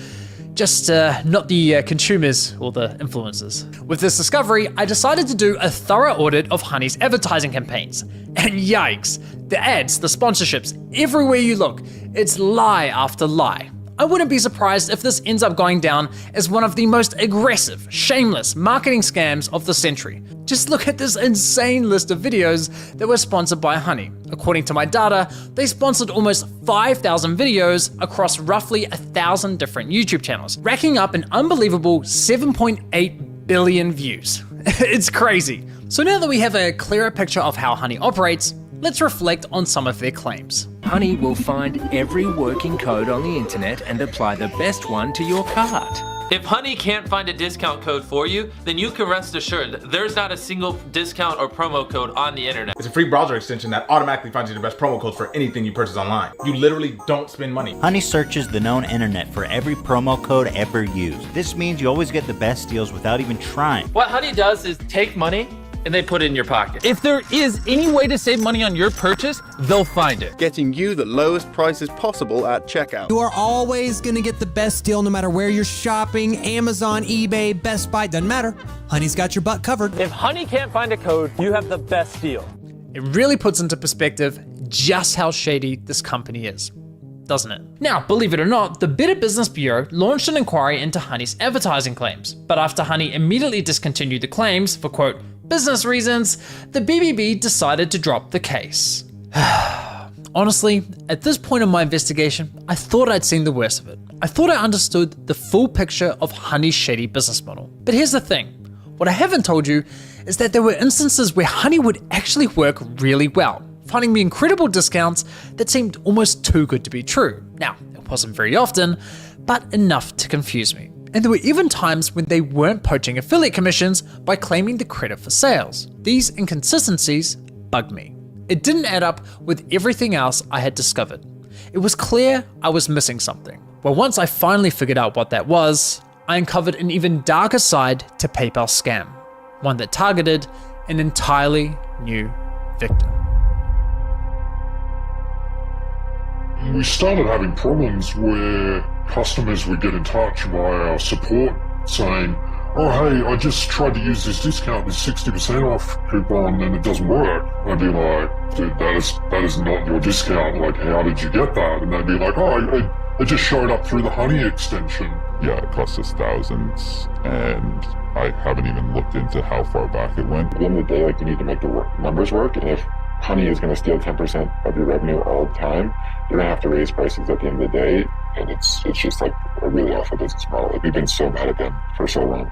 Just not the consumers or the influencers. With this discovery, I decided to do a thorough audit of Honey's advertising campaigns. And yikes, the ads, the sponsorships, everywhere you look, it's lie after lie. I wouldn't be surprised if this ends up going down as one of the most aggressive, shameless marketing scams of the century. Just look at this insane list of videos that were sponsored by Honey. According to my data, they sponsored almost 5,000 videos across roughly 1,000 different YouTube channels, racking up an unbelievable 7.8 billion views. It's crazy. So now that we have a clearer picture of how Honey operates, let's reflect on some of their claims. Honey will find every working code on the internet and apply the best one to your cart. If Honey can't find a discount code for you, then you can rest assured there's not a single discount or promo code on the internet. It's a free browser extension that automatically finds you the best promo codes for anything you purchase online. You literally don't spend money. Honey searches the known internet for every promo code ever used. This means you always get the best deals without even trying. What Honey does is take money and they put it in your pocket. If there is any way to save money on your purchase, they'll find it. Getting you the lowest prices possible at checkout. You are always going to get the best deal no matter where you're shopping. Amazon, eBay, Best Buy, doesn't matter. Honey's got your butt covered. If Honey can't find a code, you have the best deal. It really puts into perspective just how shady this company is, doesn't it? Now, believe it or not, the Better Business Bureau launched an inquiry into Honey's advertising claims. But after Honey immediately discontinued the claims for, quote, business reasons, the BBB decided to drop the case. Honestly, at this point in my investigation, I thought I'd seen the worst of it. I thought I understood the full picture of Honey's shady business model. But here's the thing, what I haven't told you is that there were instances where Honey would actually work really well, finding me incredible discounts that seemed almost too good to be true. Now, it wasn't very often, but enough to confuse me. And there were even times when they weren't poaching affiliate commissions by claiming the credit for sales. These inconsistencies bugged me. It didn't add up with everything else I had discovered. It was clear I was missing something. Well, once I finally figured out what that was, I uncovered an even darker side to PayPal's scam, one that targeted an entirely new victim. We started having problems where customers would get in touch via our support saying, oh hey, I just tried to use this discount, this 60% off coupon, and it doesn't work. I'd be like, dude, that is not your discount, like how did you get that? And they'd be like, oh, it just showed up through the Honey extension. Yeah, it cost us thousands, and I haven't even looked into how far back it went. At the end of the day, like, you need to make the numbers work, and if Honey is going to steal 10% of your revenue all the time, you're going to have to raise prices at the end of the day, and it's just like a really awful business model. Like, we've been so mad at them for so long.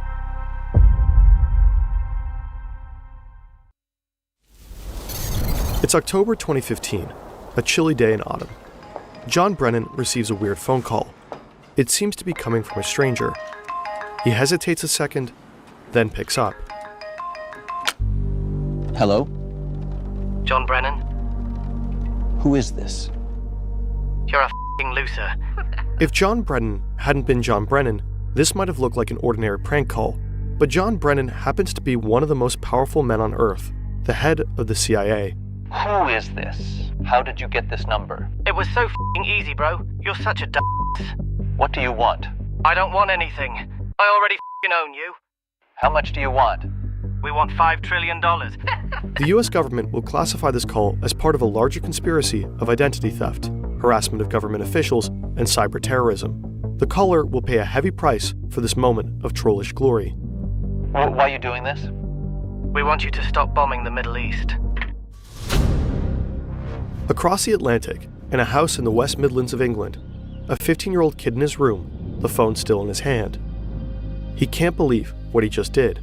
It's October 2015, a chilly day in autumn. John Brennan receives a weird phone call. It seems to be coming from a stranger. He hesitates a second, then picks up. Hello? John Brennan? Who is this? You're a f***ing loser. If John Brennan hadn't been John Brennan, this might have looked like an ordinary prank call. But John Brennan happens to be one of the most powerful men on Earth, the head of the CIA. Who is this? How did you get this number? It was so f***ing easy, bro. You're such a What do you want? I don't want anything. I already f***ing own you. How much do you want? We want $5 trillion. The US government will classify this call as part of a larger conspiracy of identity theft, harassment of government officials, and cyber terrorism. The caller will pay a heavy price for this moment of trollish glory. Why are you doing this? We want you to stop bombing the Middle East. Across the Atlantic, in a house in the West Midlands of England, a 15-year-old kid in his room, the phone still in his hand. He can't believe what he just did.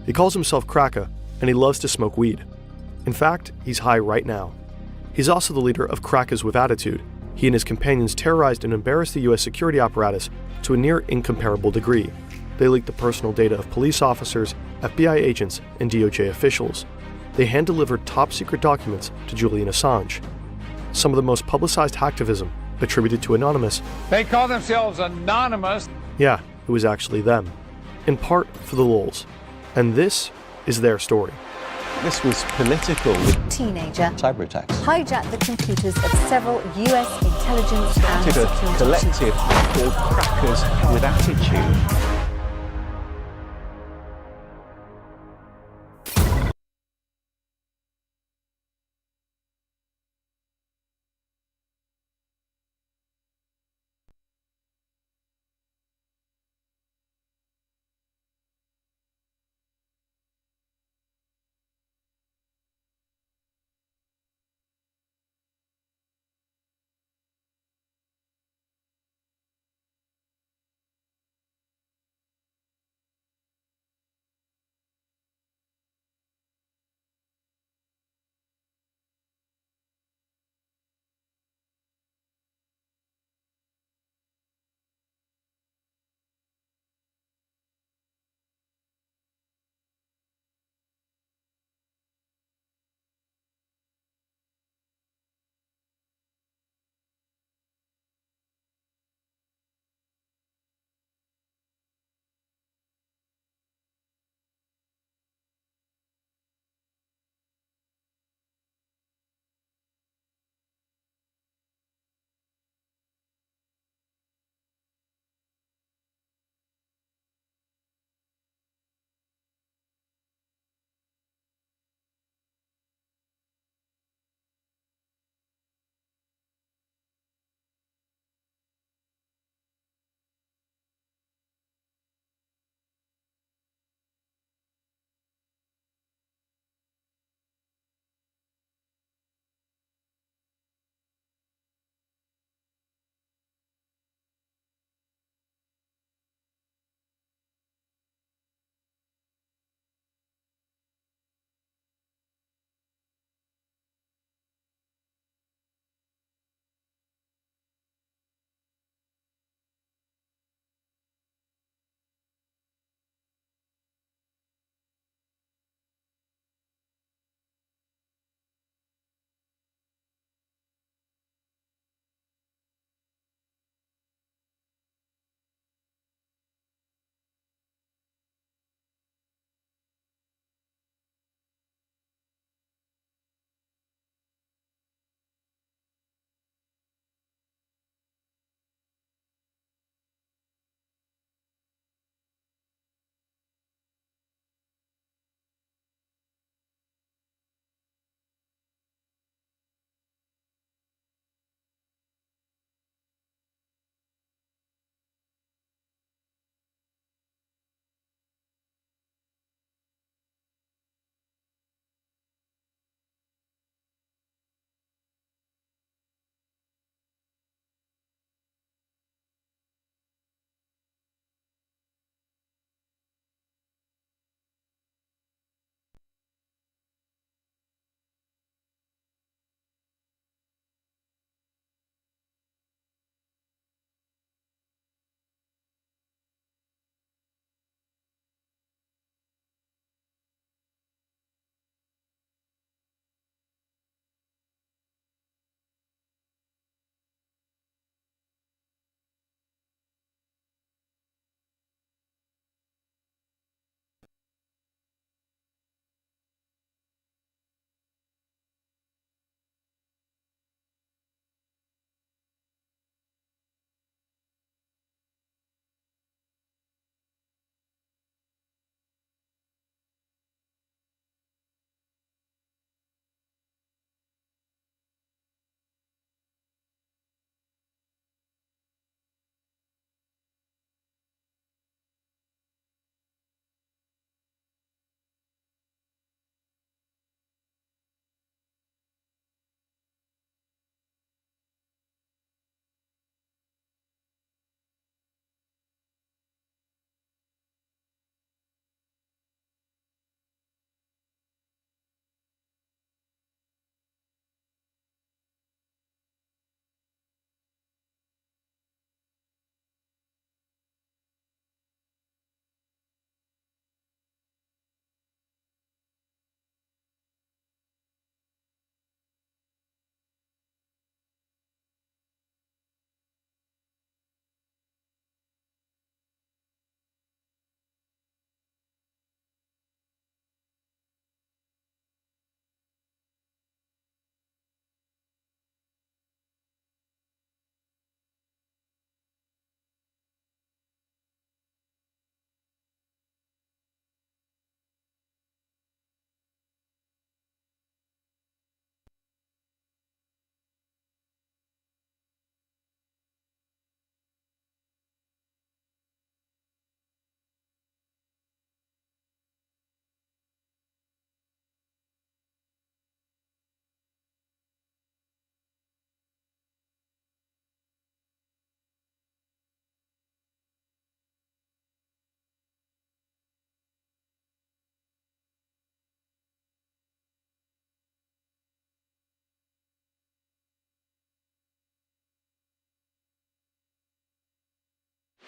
He calls himself Kraka, and he loves to smoke weed. In fact, he's high right now. He's also the leader of Krakas with Attitude. He and his companions terrorized and embarrassed the US security apparatus to a near incomparable degree. They leaked the personal data of police officers, FBI agents, and DOJ officials. They hand-delivered top-secret documents to Julian Assange. Some of the most publicized hacktivism attributed to Anonymous. They call themselves Anonymous. Yeah, it was actually them. In part for the lulz. And this is their story. This was political. Teenager Cyber attacks. hijacked the computers of several US intelligence and Started a security collective called Crackers with Attitude.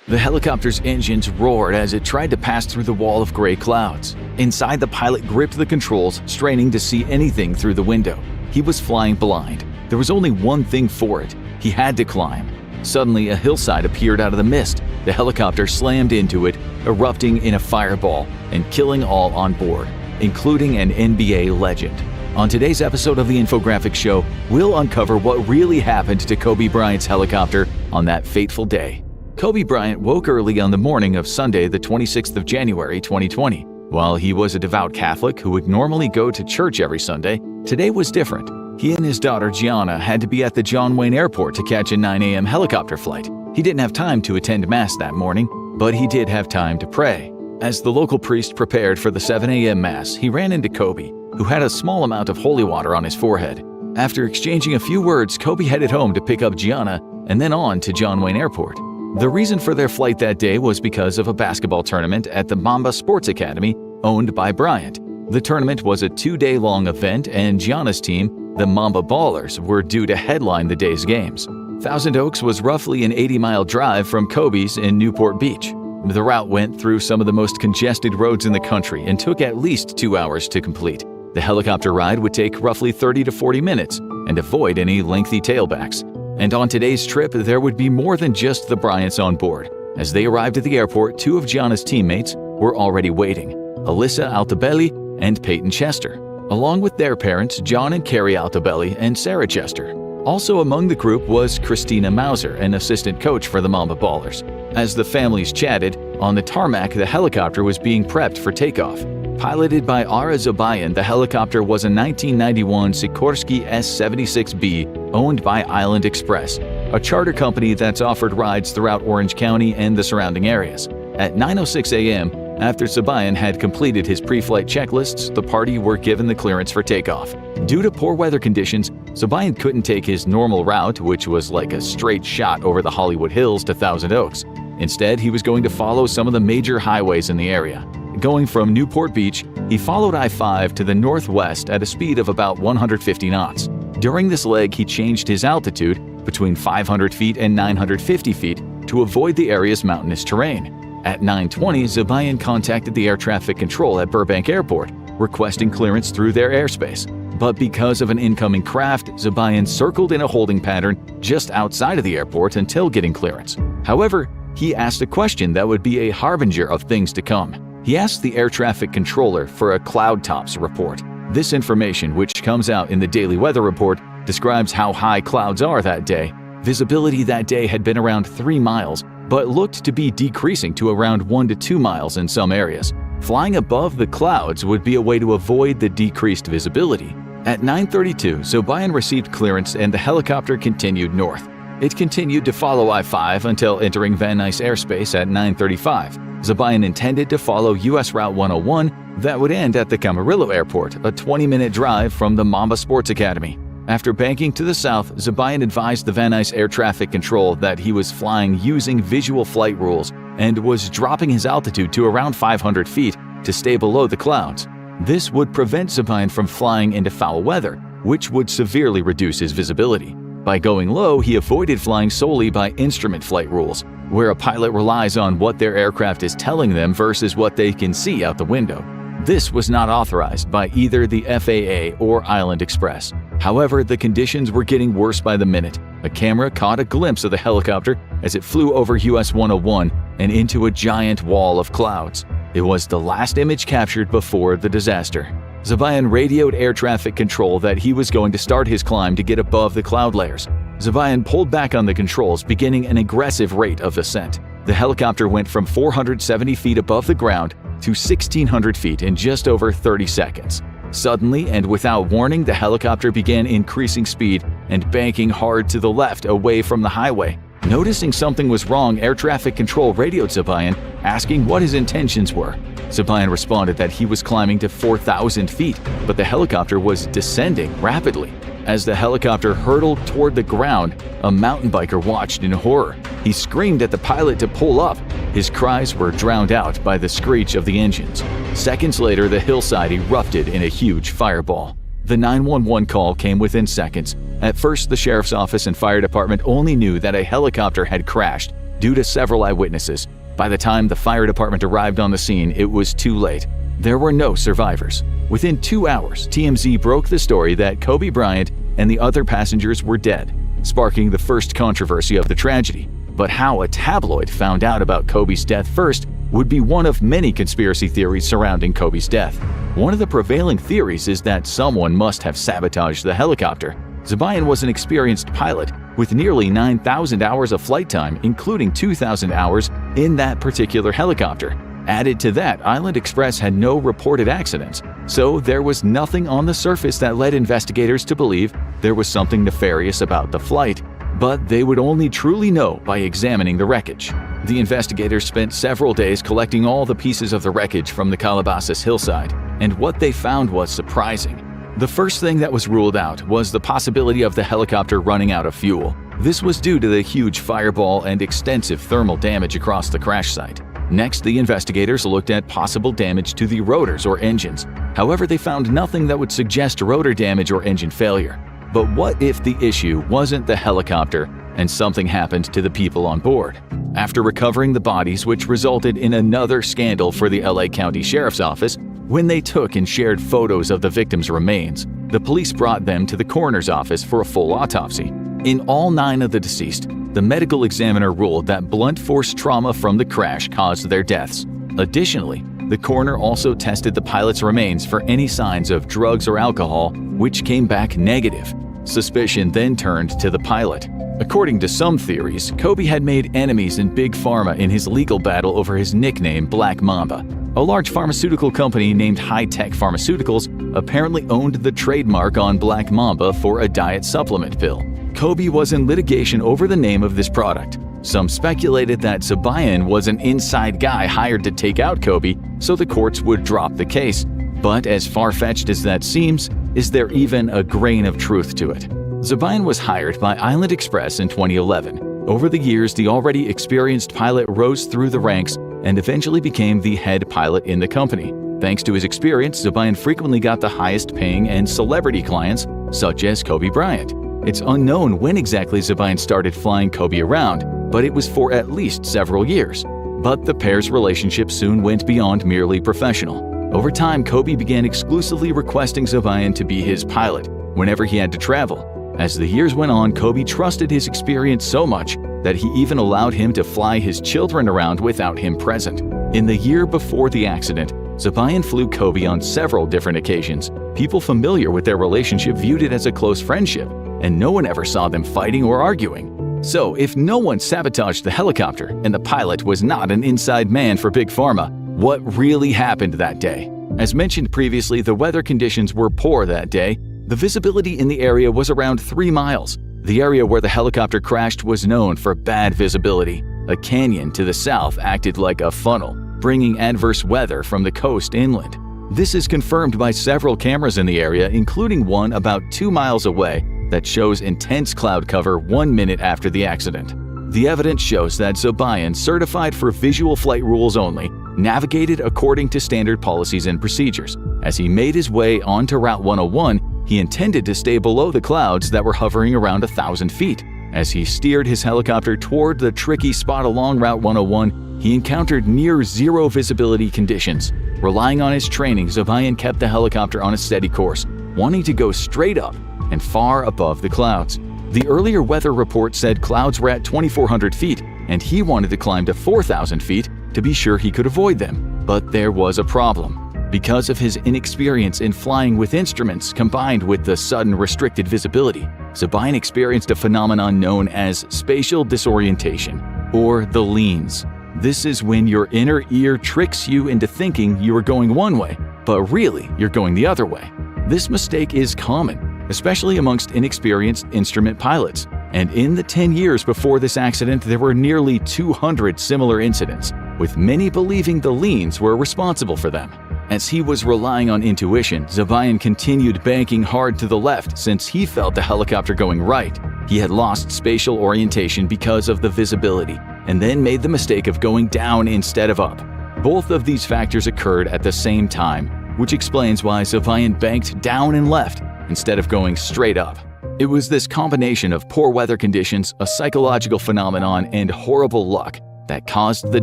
The helicopter's engines roared as it tried to pass through the wall of gray clouds. Inside, the pilot gripped the controls, straining to see anything through the window. He was flying blind. There was only one thing for it. He had to climb. Suddenly, a hillside appeared out of the mist. The helicopter slammed into it, erupting in a fireball and killing all on board, including an NBA legend. On today's episode of the Infographics Show, we'll uncover what really happened to Kobe Bryant's helicopter on that fateful day. Kobe Bryant woke early on the morning of Sunday, the 26th of January, 2020. While he was a devout Catholic who would normally go to church every Sunday, today was different. He and his daughter Gianna had to be at the John Wayne Airport to catch a 9 a.m. helicopter flight. He didn't have time to attend Mass that morning, but he did have time to pray. As the local priest prepared for the 7 a.m. Mass, he ran into Kobe, who had a small amount of holy water on his forehead. After exchanging a few words, Kobe headed home to pick up Gianna and then on to John Wayne Airport. The reason for their flight that day was because of a basketball tournament at the Mamba Sports Academy owned by Bryant. The tournament was a 2-day-long event, and Gianna's team, the Mamba Ballers, were due to headline the day's games. Thousand Oaks was roughly an 80-mile drive from Kobe's in Newport Beach. The route went through some of the most congested roads in the country and took at least 2 hours to complete. The helicopter ride would take roughly 30 to 40 minutes and avoid any lengthy tailbacks. And on today's trip, there would be more than just the Bryants on board. As they arrived at the airport, 2 of Gianna's teammates were already waiting, Alyssa Altobelli and Peyton Chester, along with their parents, John and Carrie Altobelli and Sarah Chester. Also among the group was Christina Mauser, an assistant coach for the Mamba Ballers. As the families chatted, on the tarmac the helicopter was being prepped for takeoff. Piloted by Ara Zobayan, the helicopter was a 1991 Sikorsky S-76B owned by Island Express, a charter company that's offered rides throughout Orange County and the surrounding areas. At 9:06 a.m., after Zobayan had completed his pre-flight checklists, the party were given the clearance for takeoff. Due to poor weather conditions, Zobayan couldn't take his normal route, which was like a straight shot over the Hollywood Hills to Thousand Oaks. Instead, he was going to follow some of the major highways in the area. Going from Newport Beach, he followed I-5 to the northwest at a speed of about 150 knots. During this leg, he changed his altitude between 500 feet and 950 feet to avoid the area's mountainous terrain. At 9:20, Zobayan contacted the air traffic control at Burbank Airport, requesting clearance through their airspace. But because of an incoming craft, Zobayan circled in a holding pattern just outside of the airport until getting clearance. However, he asked a question that would be a harbinger of things to come. He asked the air traffic controller for a cloud tops report. This information, which comes out in the daily weather report, describes how high clouds are that day. Visibility that day had been around 3 miles, but looked to be decreasing to around 1 to 2 miles in some areas. Flying above the clouds would be a way to avoid the decreased visibility. At 9:32, Zobayan received clearance and the helicopter continued north. It continued to follow I-5 until entering Van Nuys airspace at 9:35. Zobayan intended to follow US Route 101 that would end at the Camarillo Airport, a 20-minute drive from the Mamba Sports Academy. After banking to the south, Zobayan advised the Van Nuys Air Traffic Control that he was flying using visual flight rules and was dropping his altitude to around 500 feet to stay below the clouds. This would prevent Zobayan from flying into foul weather, which would severely reduce his visibility. By going low, he avoided flying solely by instrument flight rules, where a pilot relies on what their aircraft is telling them versus what they can see out the window. This was not authorized by either the FAA or Island Express. However, the conditions were getting worse by the minute. A camera caught a glimpse of the helicopter as it flew over US 101 and into a giant wall of clouds. It was the last image captured before the disaster. Zobayan radioed air traffic control that he was going to start his climb to get above the cloud layers. Zobayan pulled back on the controls, beginning an aggressive rate of ascent. The helicopter went from 470 feet above the ground to 1,600 feet in just over 30 seconds. Suddenly and without warning, the helicopter began increasing speed and banking hard to the left away from the highway. Noticing something was wrong, air traffic control radioed Zobayan, asking what his intentions were. Zobayan responded that he was climbing to 4,000 feet, but the helicopter was descending rapidly. As the helicopter hurtled toward the ground, a mountain biker watched in horror. He screamed at the pilot to pull up. His cries were drowned out by the screech of the engines. Seconds later, the hillside erupted in a huge fireball. The 911 call came within seconds. At first, the sheriff's office and fire department only knew that a helicopter had crashed Due to several eyewitnesses, by the time the fire department arrived on the scene, it was too late. There were no survivors. Within 2 hours, TMZ broke the story that Kobe Bryant and the other passengers were dead, sparking the first controversy of the tragedy. But how a tabloid found out about Kobe's death first would be one of many conspiracy theories surrounding Kobe's death. One of the prevailing theories is that someone must have sabotaged the helicopter. Zabayan was an experienced pilot with nearly 9,000 hours of flight time, including 2,000 hours in that particular helicopter. Added to that, Island Express had no reported accidents, so there was nothing on the surface that led investigators to believe there was something nefarious about the flight. But they would only truly know by examining the wreckage. The investigators spent several days collecting all the pieces of the wreckage from the Calabasas hillside, and what they found was surprising. The first thing that was ruled out was the possibility of the helicopter running out of fuel. This was due to the huge fireball and extensive thermal damage across the crash site. Next, the investigators looked at possible damage to the rotors or engines. However, they found nothing that would suggest rotor damage or engine failure. But what if the issue wasn't the helicopter and something happened to the people on board? After recovering the bodies, which resulted in another scandal for the LA County Sheriff's Office, when they took and shared photos of the victims' remains, the police brought them to the coroner's office for a full autopsy. In all 9 of the deceased, the medical examiner ruled that blunt force trauma from the crash caused their deaths. Additionally, the coroner also tested the pilot's remains for any signs of drugs or alcohol, which came back negative. Suspicion then turned to the pilot. According to some theories, Kobe had made enemies in Big Pharma in his legal battle over his nickname Black Mamba. A large pharmaceutical company named HxH Pharmaceuticals apparently owned the trademark on Black Mamba for a diet supplement pill. Kobe was in litigation over the name of this product. Some speculated that Zabayan was an inside guy hired to take out Kobe so the courts would drop the case. But as far-fetched as that seems, is there even a grain of truth to it? Zabayan was hired by Island Express in 2011. Over the years, the already experienced pilot rose through the ranks and eventually became the head pilot in the company. Thanks to his experience, Zabayan frequently got the highest paying and celebrity clients, such as Kobe Bryant. It's unknown when exactly Zabayan started flying Kobe around, but it was for at least several years. But the pair's relationship soon went beyond merely professional. Over time, Kobe began exclusively requesting Zabayan to be his pilot whenever he had to travel. As the years went on, Kobe trusted his experience so much that he even allowed him to fly his children around without him present. In the year before the accident, Zabayan flew Kobe on several different occasions. People familiar with their relationship viewed it as a close friendship, and no one ever saw them fighting or arguing. So, if no one sabotaged the helicopter and the pilot was not an inside man for Big Pharma, what really happened that day? As mentioned previously, the weather conditions were poor that day. The visibility in the area was around 3 miles. The area where the helicopter crashed was known for bad visibility. A canyon to the south acted like a funnel, bringing adverse weather from the coast inland. This is confirmed by several cameras in the area, including one about 2 miles away that shows intense cloud cover 1 minute after the accident. The evidence shows that Zabayan, certified for visual flight rules only, navigated according to standard policies and procedures. As he made his way onto Route 101, he intended to stay below the clouds that were hovering around 1,000 feet. As he steered his helicopter toward the tricky spot along Route 101, he encountered near-zero visibility conditions. Relying on his training, Zabayan kept the helicopter on a steady course, wanting to go straight up and far above the clouds. The earlier weather report said clouds were at 2,400 feet, and he wanted to climb to 4,000 feet to be sure he could avoid them. But there was a problem. Because of his inexperience in flying with instruments combined with the sudden restricted visibility, Zabayan experienced a phenomenon known as spatial disorientation, or the leans. This is when your inner ear tricks you into thinking you are going one way, but really you're going the other way. This mistake is common, especially amongst inexperienced instrument pilots. And in the 10 years before this accident, there were nearly 200 similar incidents, with many believing the leans were responsible for them. As he was relying on intuition, Zabayan continued banking hard to the left since he felt the helicopter going right. He had lost spatial orientation because of the visibility, and then made the mistake of going down instead of up. Both of these factors occurred at the same time, which explains why Zabayan banked down and left instead of going straight up. It was this combination of poor weather conditions, a psychological phenomenon, and horrible luck that caused the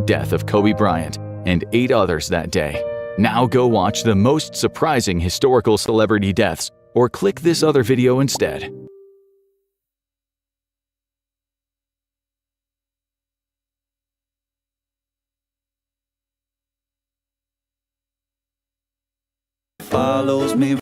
death of Kobe Bryant and 8 others that day. Now go watch the most surprising historical celebrity deaths, or click this other video instead. Follows me.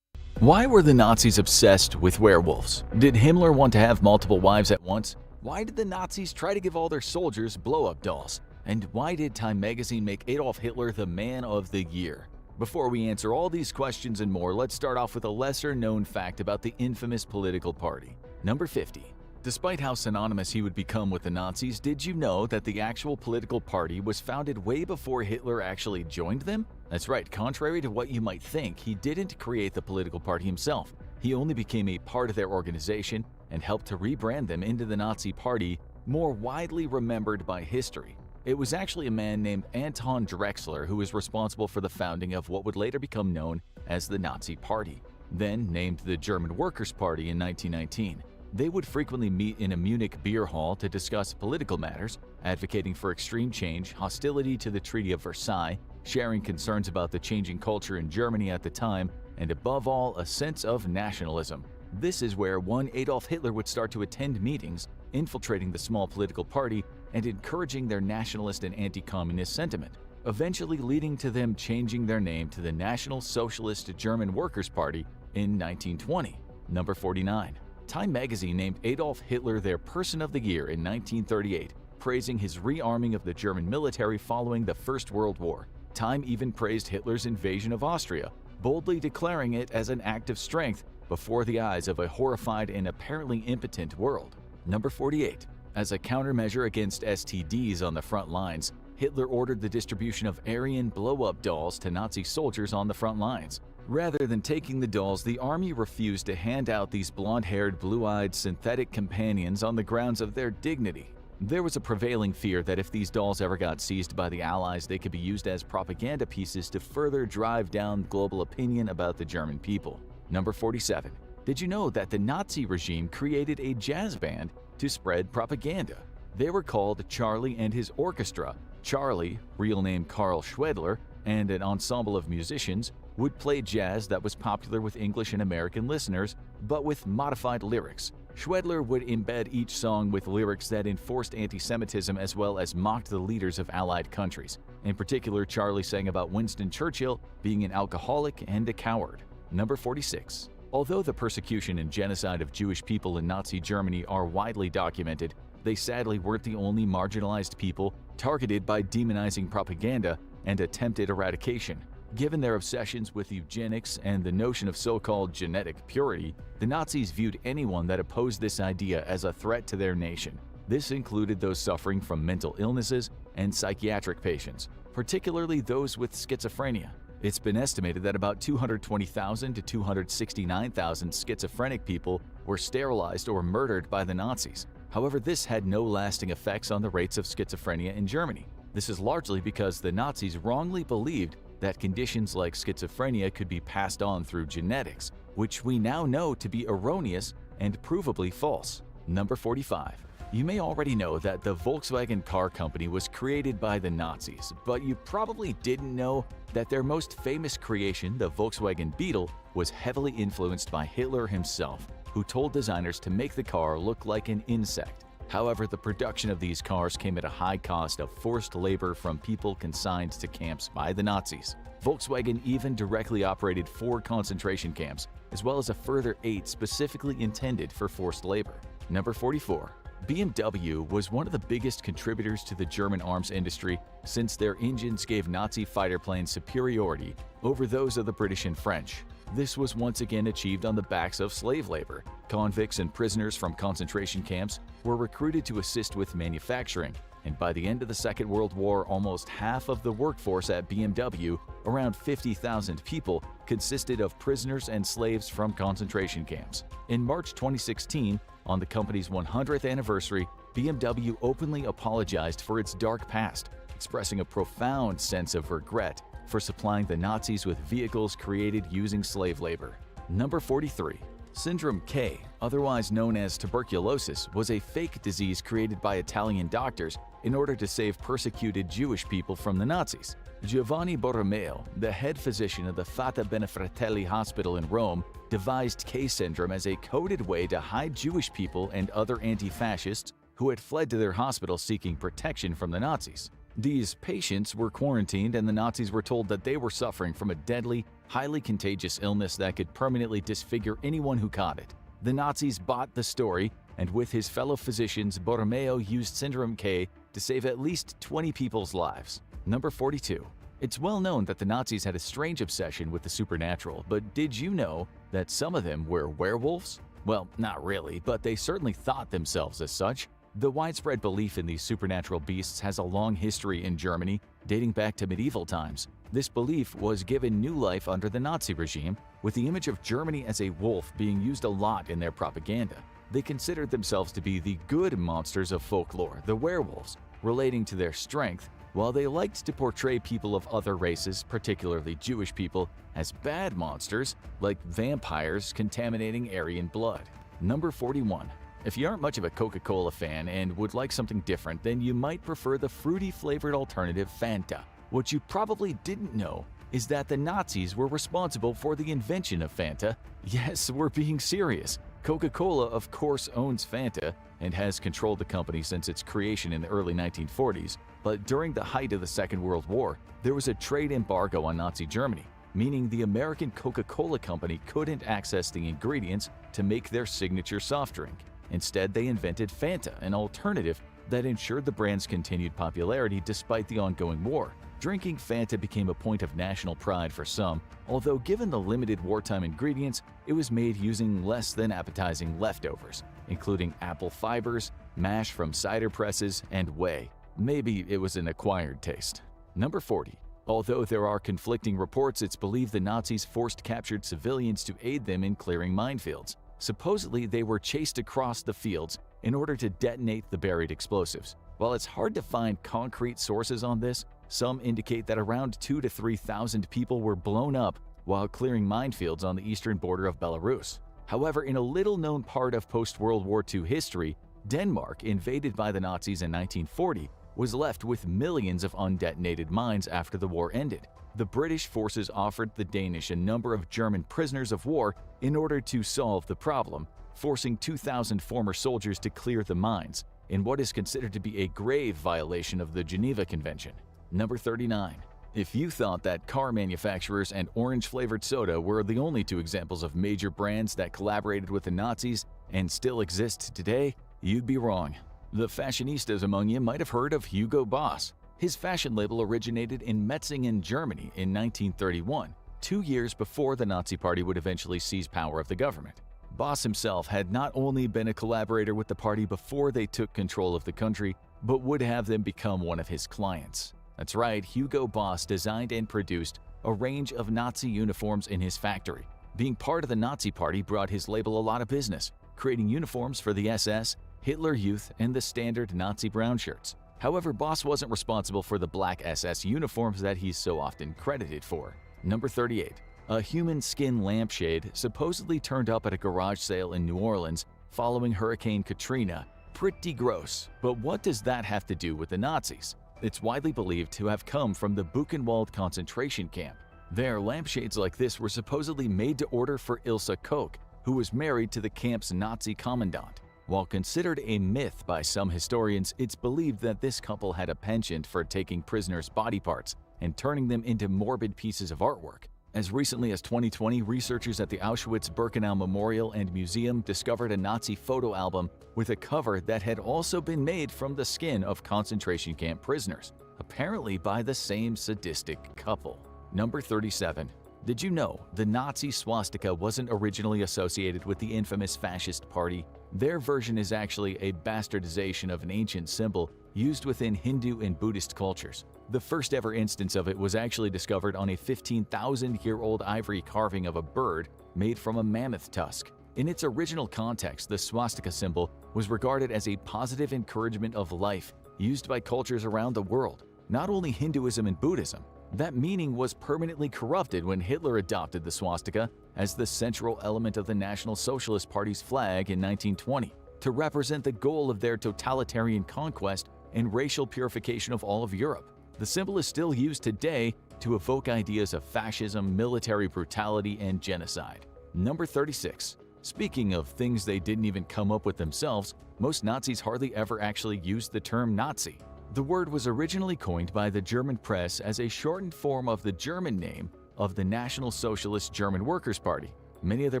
Why were the Nazis obsessed with werewolves? Did Himmler want to have multiple wives at once? Why did the Nazis try to give all their soldiers blow-up dolls? And why did Time magazine make Adolf Hitler the Man of the Year? Before we answer all these questions and more, let's start off with a lesser-known fact about the infamous political party. Number 50. Despite how synonymous he would become with the Nazis, did you know that the actual political party was founded way before Hitler actually joined them? That's right, contrary to what you might think, he didn't create the political party himself. He only became a part of their organization and helped to rebrand them into the Nazi Party, more widely remembered by history. It was actually a man named Anton Drexler who was responsible for the founding of what would later become known as the Nazi Party, then named the German Workers' Party in 1919. They would frequently meet in a Munich beer hall to discuss political matters, advocating for extreme change, hostility to the Treaty of Versailles, sharing concerns about the changing culture in Germany at the time, and above all, a sense of nationalism. This is where one Adolf Hitler would start to attend meetings, infiltrating the small political party and encouraging their nationalist and anti-communist sentiment, eventually leading to them changing their name to the National Socialist German Workers' Party in 1920. Number 49. Time magazine named Adolf Hitler their Person of the Year in 1938, praising his rearming of the German military following the First World War. Time even praised Hitler's invasion of Austria, boldly declaring it as an act of strength before the eyes of a horrified and apparently impotent world. Number 48. As a countermeasure against STDs on the front lines, Hitler ordered the distribution of Aryan blow-up dolls to Nazi soldiers on the front lines. Rather than taking the dolls, the army refused to hand out these blonde-haired, blue-eyed synthetic companions on the grounds of their dignity. There was a prevailing fear that if these dolls ever got seized by the Allies, they could be used as propaganda pieces to further drive down global opinion about the German people. Number 47. Did you know that the Nazi regime created a jazz band to spread propaganda? They were called Charlie and his Orchestra. Charlie, real name Karl Schwedler, and an ensemble of musicians would play jazz that was popular with English and American listeners, but with modified lyrics. Schwedler would embed each song with lyrics that enforced anti-Semitism as well as mocked the leaders of Allied countries. In particular, Charlie sang about Winston Churchill being an alcoholic and a coward. Number 46. Although the persecution and genocide of Jewish people in Nazi Germany are widely documented, they sadly weren't the only marginalized people targeted by demonizing propaganda and attempted eradication. Given their obsessions with eugenics and the notion of so-called genetic purity, the Nazis viewed anyone that opposed this idea as a threat to their nation. This included those suffering from mental illnesses and psychiatric patients, particularly those with schizophrenia. It's been estimated that about 220,000 to 269,000 schizophrenic people were sterilized or murdered by the Nazis. However, this had no lasting effects on the rates of schizophrenia in Germany. This is largely because the Nazis wrongly believed that conditions like schizophrenia could be passed on through genetics, which we now know to be erroneous and provably false. Number 45. You may already know that the Volkswagen car company was created by the Nazis, but you probably didn't know that their most famous creation, the Volkswagen Beetle, was heavily influenced by Hitler himself, who told designers to make the car look like an insect. However, the production of these cars came at a high cost of forced labor from people consigned to camps by the Nazis. Volkswagen even directly operated 4 concentration camps, as well as a further 8 specifically intended for forced labor. Number 44. BMW was one of the biggest contributors to the German arms industry since their engines gave Nazi fighter planes superiority over those of the British and French. This was once again achieved on the backs of slave labor. Convicts and prisoners from concentration camps were recruited to assist with manufacturing, and by the end of the Second World War, almost half of the workforce at BMW, around 50,000 people, consisted of prisoners and slaves from concentration camps. In March 2016, on the company's 100th anniversary, BMW openly apologized for its dark past, expressing a profound sense of regret for supplying the Nazis with vehicles created using slave labor. Number 43. Syndrome K, otherwise known as tuberculosis, was a fake disease created by Italian doctors in order to save persecuted Jewish people from the Nazis. Giovanni Borromeo, the head physician of the Fata Benefratelli Hospital in Rome, devised K syndrome as a coded way to hide Jewish people and other anti-fascists who had fled to their hospital seeking protection from the Nazis. These patients were quarantined, and the Nazis were told that they were suffering from a deadly, highly contagious illness that could permanently disfigure anyone who caught it. The Nazis bought the story, and with his fellow physicians, Borromeo used Syndrome K to save at least 20 people's lives. Number 42. It's well known that the Nazis had a strange obsession with the supernatural, but did you know that some of them were werewolves? Well, not really, but they certainly thought themselves as such. The widespread belief in these supernatural beasts has a long history in Germany, dating back to medieval times. This belief was given new life under the Nazi regime, with the image of Germany as a wolf being used a lot in their propaganda. They considered themselves to be the good monsters of folklore, the werewolves, relating to their strength, while they liked to portray people of other races, particularly Jewish people, as bad monsters, like vampires contaminating Aryan blood. Number 41. If you aren't much of a Coca-Cola fan and would like something different, then you might prefer the fruity-flavored alternative Fanta. What you probably didn't know is that the Nazis were responsible for the invention of Fanta. Yes, we're being serious. Coca-Cola, of course, owns Fanta and has controlled the company since its creation in the early 1940s. But during the height of the Second World War, there was a trade embargo on Nazi Germany, meaning the American Coca-Cola company couldn't access the ingredients to make their signature soft drink. Instead, they invented Fanta, an alternative that ensured the brand's continued popularity despite the ongoing war. Drinking Fanta became a point of national pride for some, although given the limited wartime ingredients, it was made using less than appetizing leftovers, including apple fibers, mash from cider presses, and whey. Maybe it was an acquired taste. Number 40. Although there are conflicting reports, it's believed the Nazis forced captured civilians to aid them in clearing minefields. Supposedly, they were chased across the fields in order to detonate the buried explosives. While it's hard to find concrete sources on this, some indicate that around 2,000 to 3,000 people were blown up while clearing minefields on the eastern border of Belarus. However, in a little-known part of post-World War II history, Denmark, invaded by the Nazis in 1940, was left with millions of undetonated mines after the war ended. The British forces offered the Danish a number of German prisoners of war in order to solve the problem, forcing 2,000 former soldiers to clear the mines, in what is considered to be a grave violation of the Geneva Convention. Number 39. If you thought that car manufacturers and orange-flavored soda were the only two examples of major brands that collaborated with the Nazis and still exist today, you'd be wrong. The fashionistas among you might have heard of Hugo Boss. His fashion label originated in Metzingen, Germany in 1931, 2 years before the Nazi Party would eventually seize power of the government. Boss himself had not only been a collaborator with the party before they took control of the country, but would have them become one of his clients. That's right, Hugo Boss designed and produced a range of Nazi uniforms in his factory. Being part of the Nazi Party brought his label a lot of business, creating uniforms for the SS, Hitler Youth, and the standard Nazi brown shirts. However, Boss wasn't responsible for the black SS uniforms that he's so often credited for. Number 38. A human skin lampshade supposedly turned up at a garage sale in New Orleans following Hurricane Katrina. Pretty gross, but what does that have to do with the Nazis? It's widely believed to have come from the Buchenwald concentration camp. There, lampshades like this were supposedly made to order for Ilse Koch, who was married to the camp's Nazi commandant. While considered a myth by some historians, it's believed that this couple had a penchant for taking prisoners' body parts and turning them into morbid pieces of artwork. As recently as 2020, researchers at the Auschwitz-Birkenau Memorial and Museum discovered a Nazi photo album with a cover that had also been made from the skin of concentration camp prisoners, apparently by the same sadistic couple. Number 37. Did you know the Nazi swastika wasn't originally associated with the infamous fascist party? Their version is actually a bastardization of an ancient symbol used within Hindu and Buddhist cultures. The first ever instance of it was actually discovered on a 15,000-year-old ivory carving of a bird made from a mammoth tusk. In its original context, the swastika symbol was regarded as a positive encouragement of life used by cultures around the world, not only Hinduism and Buddhism. That meaning was permanently corrupted when Hitler adopted the swastika as the central element of the National Socialist Party's flag in 1920 to represent the goal of their totalitarian conquest and racial purification of all of Europe. The symbol is still used today to evoke ideas of fascism, military brutality, and genocide. Number 36. Speaking of things they didn't even come up with themselves, most Nazis hardly ever actually used the term Nazi. The word was originally coined by the German press as a shortened form of the German name of the National Socialist German Workers' Party. Many of their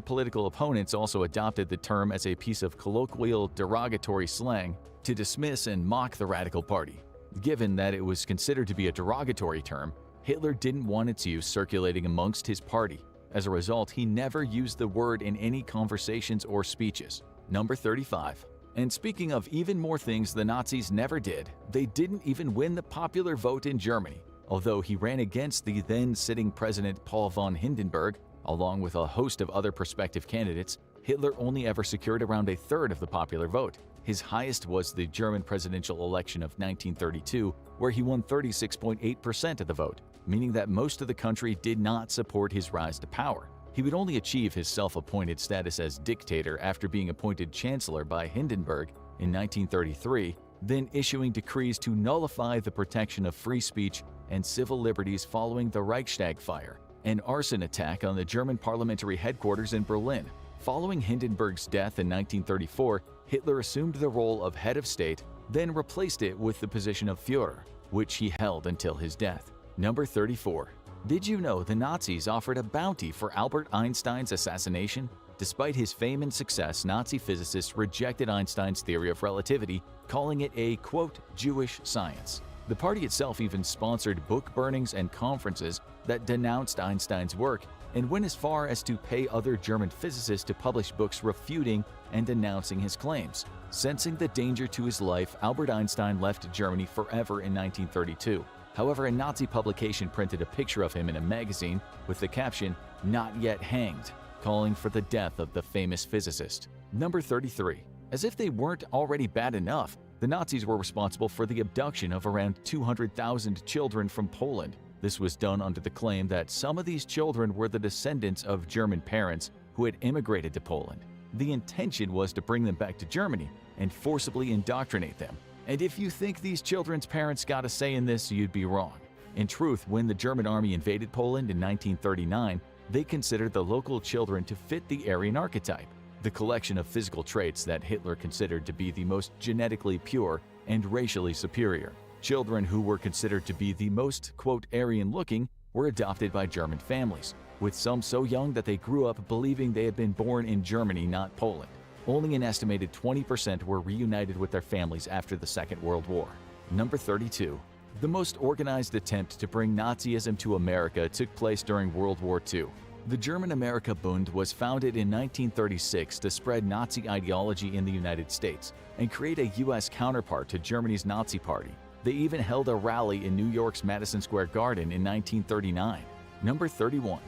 political opponents also adopted the term as a piece of colloquial, derogatory slang to dismiss and mock the Radical Party. Given that it was considered to be a derogatory term, Hitler didn't want its use circulating amongst his party. As a result, he never used the word in any conversations or speeches. Number 35. And speaking of even more things the Nazis never did, they didn't even win the popular vote in Germany. Although he ran against the then-sitting president Paul von Hindenburg, along with a host of other prospective candidates, Hitler only ever secured around a third of the popular vote. His highest was the German presidential election of 1932, where he won 36.8% of the vote, meaning that most of the country did not support his rise to power. He would only achieve his self-appointed status as dictator after being appointed chancellor by Hindenburg in 1933, then issuing decrees to nullify the protection of free speech and civil liberties following the Reichstag fire, an arson attack on the German parliamentary headquarters in Berlin. Following Hindenburg's death in 1934, Hitler assumed the role of head of state, then replaced it with the position of Führer, which he held until his death. Number 34. Did you know the Nazis offered a bounty for Albert Einstein's assassination? Despite his fame and success, Nazi physicists rejected Einstein's theory of relativity, calling it a, quote, Jewish science. The party itself even sponsored book burnings and conferences that denounced Einstein's work, and went as far as to pay other German physicists to publish books refuting and denouncing his claims. Sensing the danger to his life, Albert Einstein left Germany forever in 1932. However, a Nazi publication printed a picture of him in a magazine with the caption, "Not yet hanged," calling for the death of the famous physicist. Number 33. As if they weren't already bad enough, the Nazis were responsible for the abduction of around 200,000 children from Poland. This was done under the claim that some of these children were the descendants of German parents who had immigrated to Poland. The intention was to bring them back to Germany and forcibly indoctrinate them. And if you think these children's parents got a say in this, you'd be wrong. In truth, when the German army invaded Poland in 1939, they considered the local children to fit the Aryan archetype, the collection of physical traits that Hitler considered to be the most genetically pure and racially superior. Children who were considered to be the most, quote, Aryan-looking were adopted by German families, with some so young that they grew up believing they had been born in Germany, not Poland. Only an estimated 20% were reunited with their families after the Second World War. Number 32. The most organized attempt to bring Nazism to America took place during World War II. The German Amerika Bund was founded in 1936 to spread Nazi ideology in the United States and create a U.S. counterpart to Germany's Nazi Party. They even held a rally in New York's Madison Square Garden in 1939. Number 31.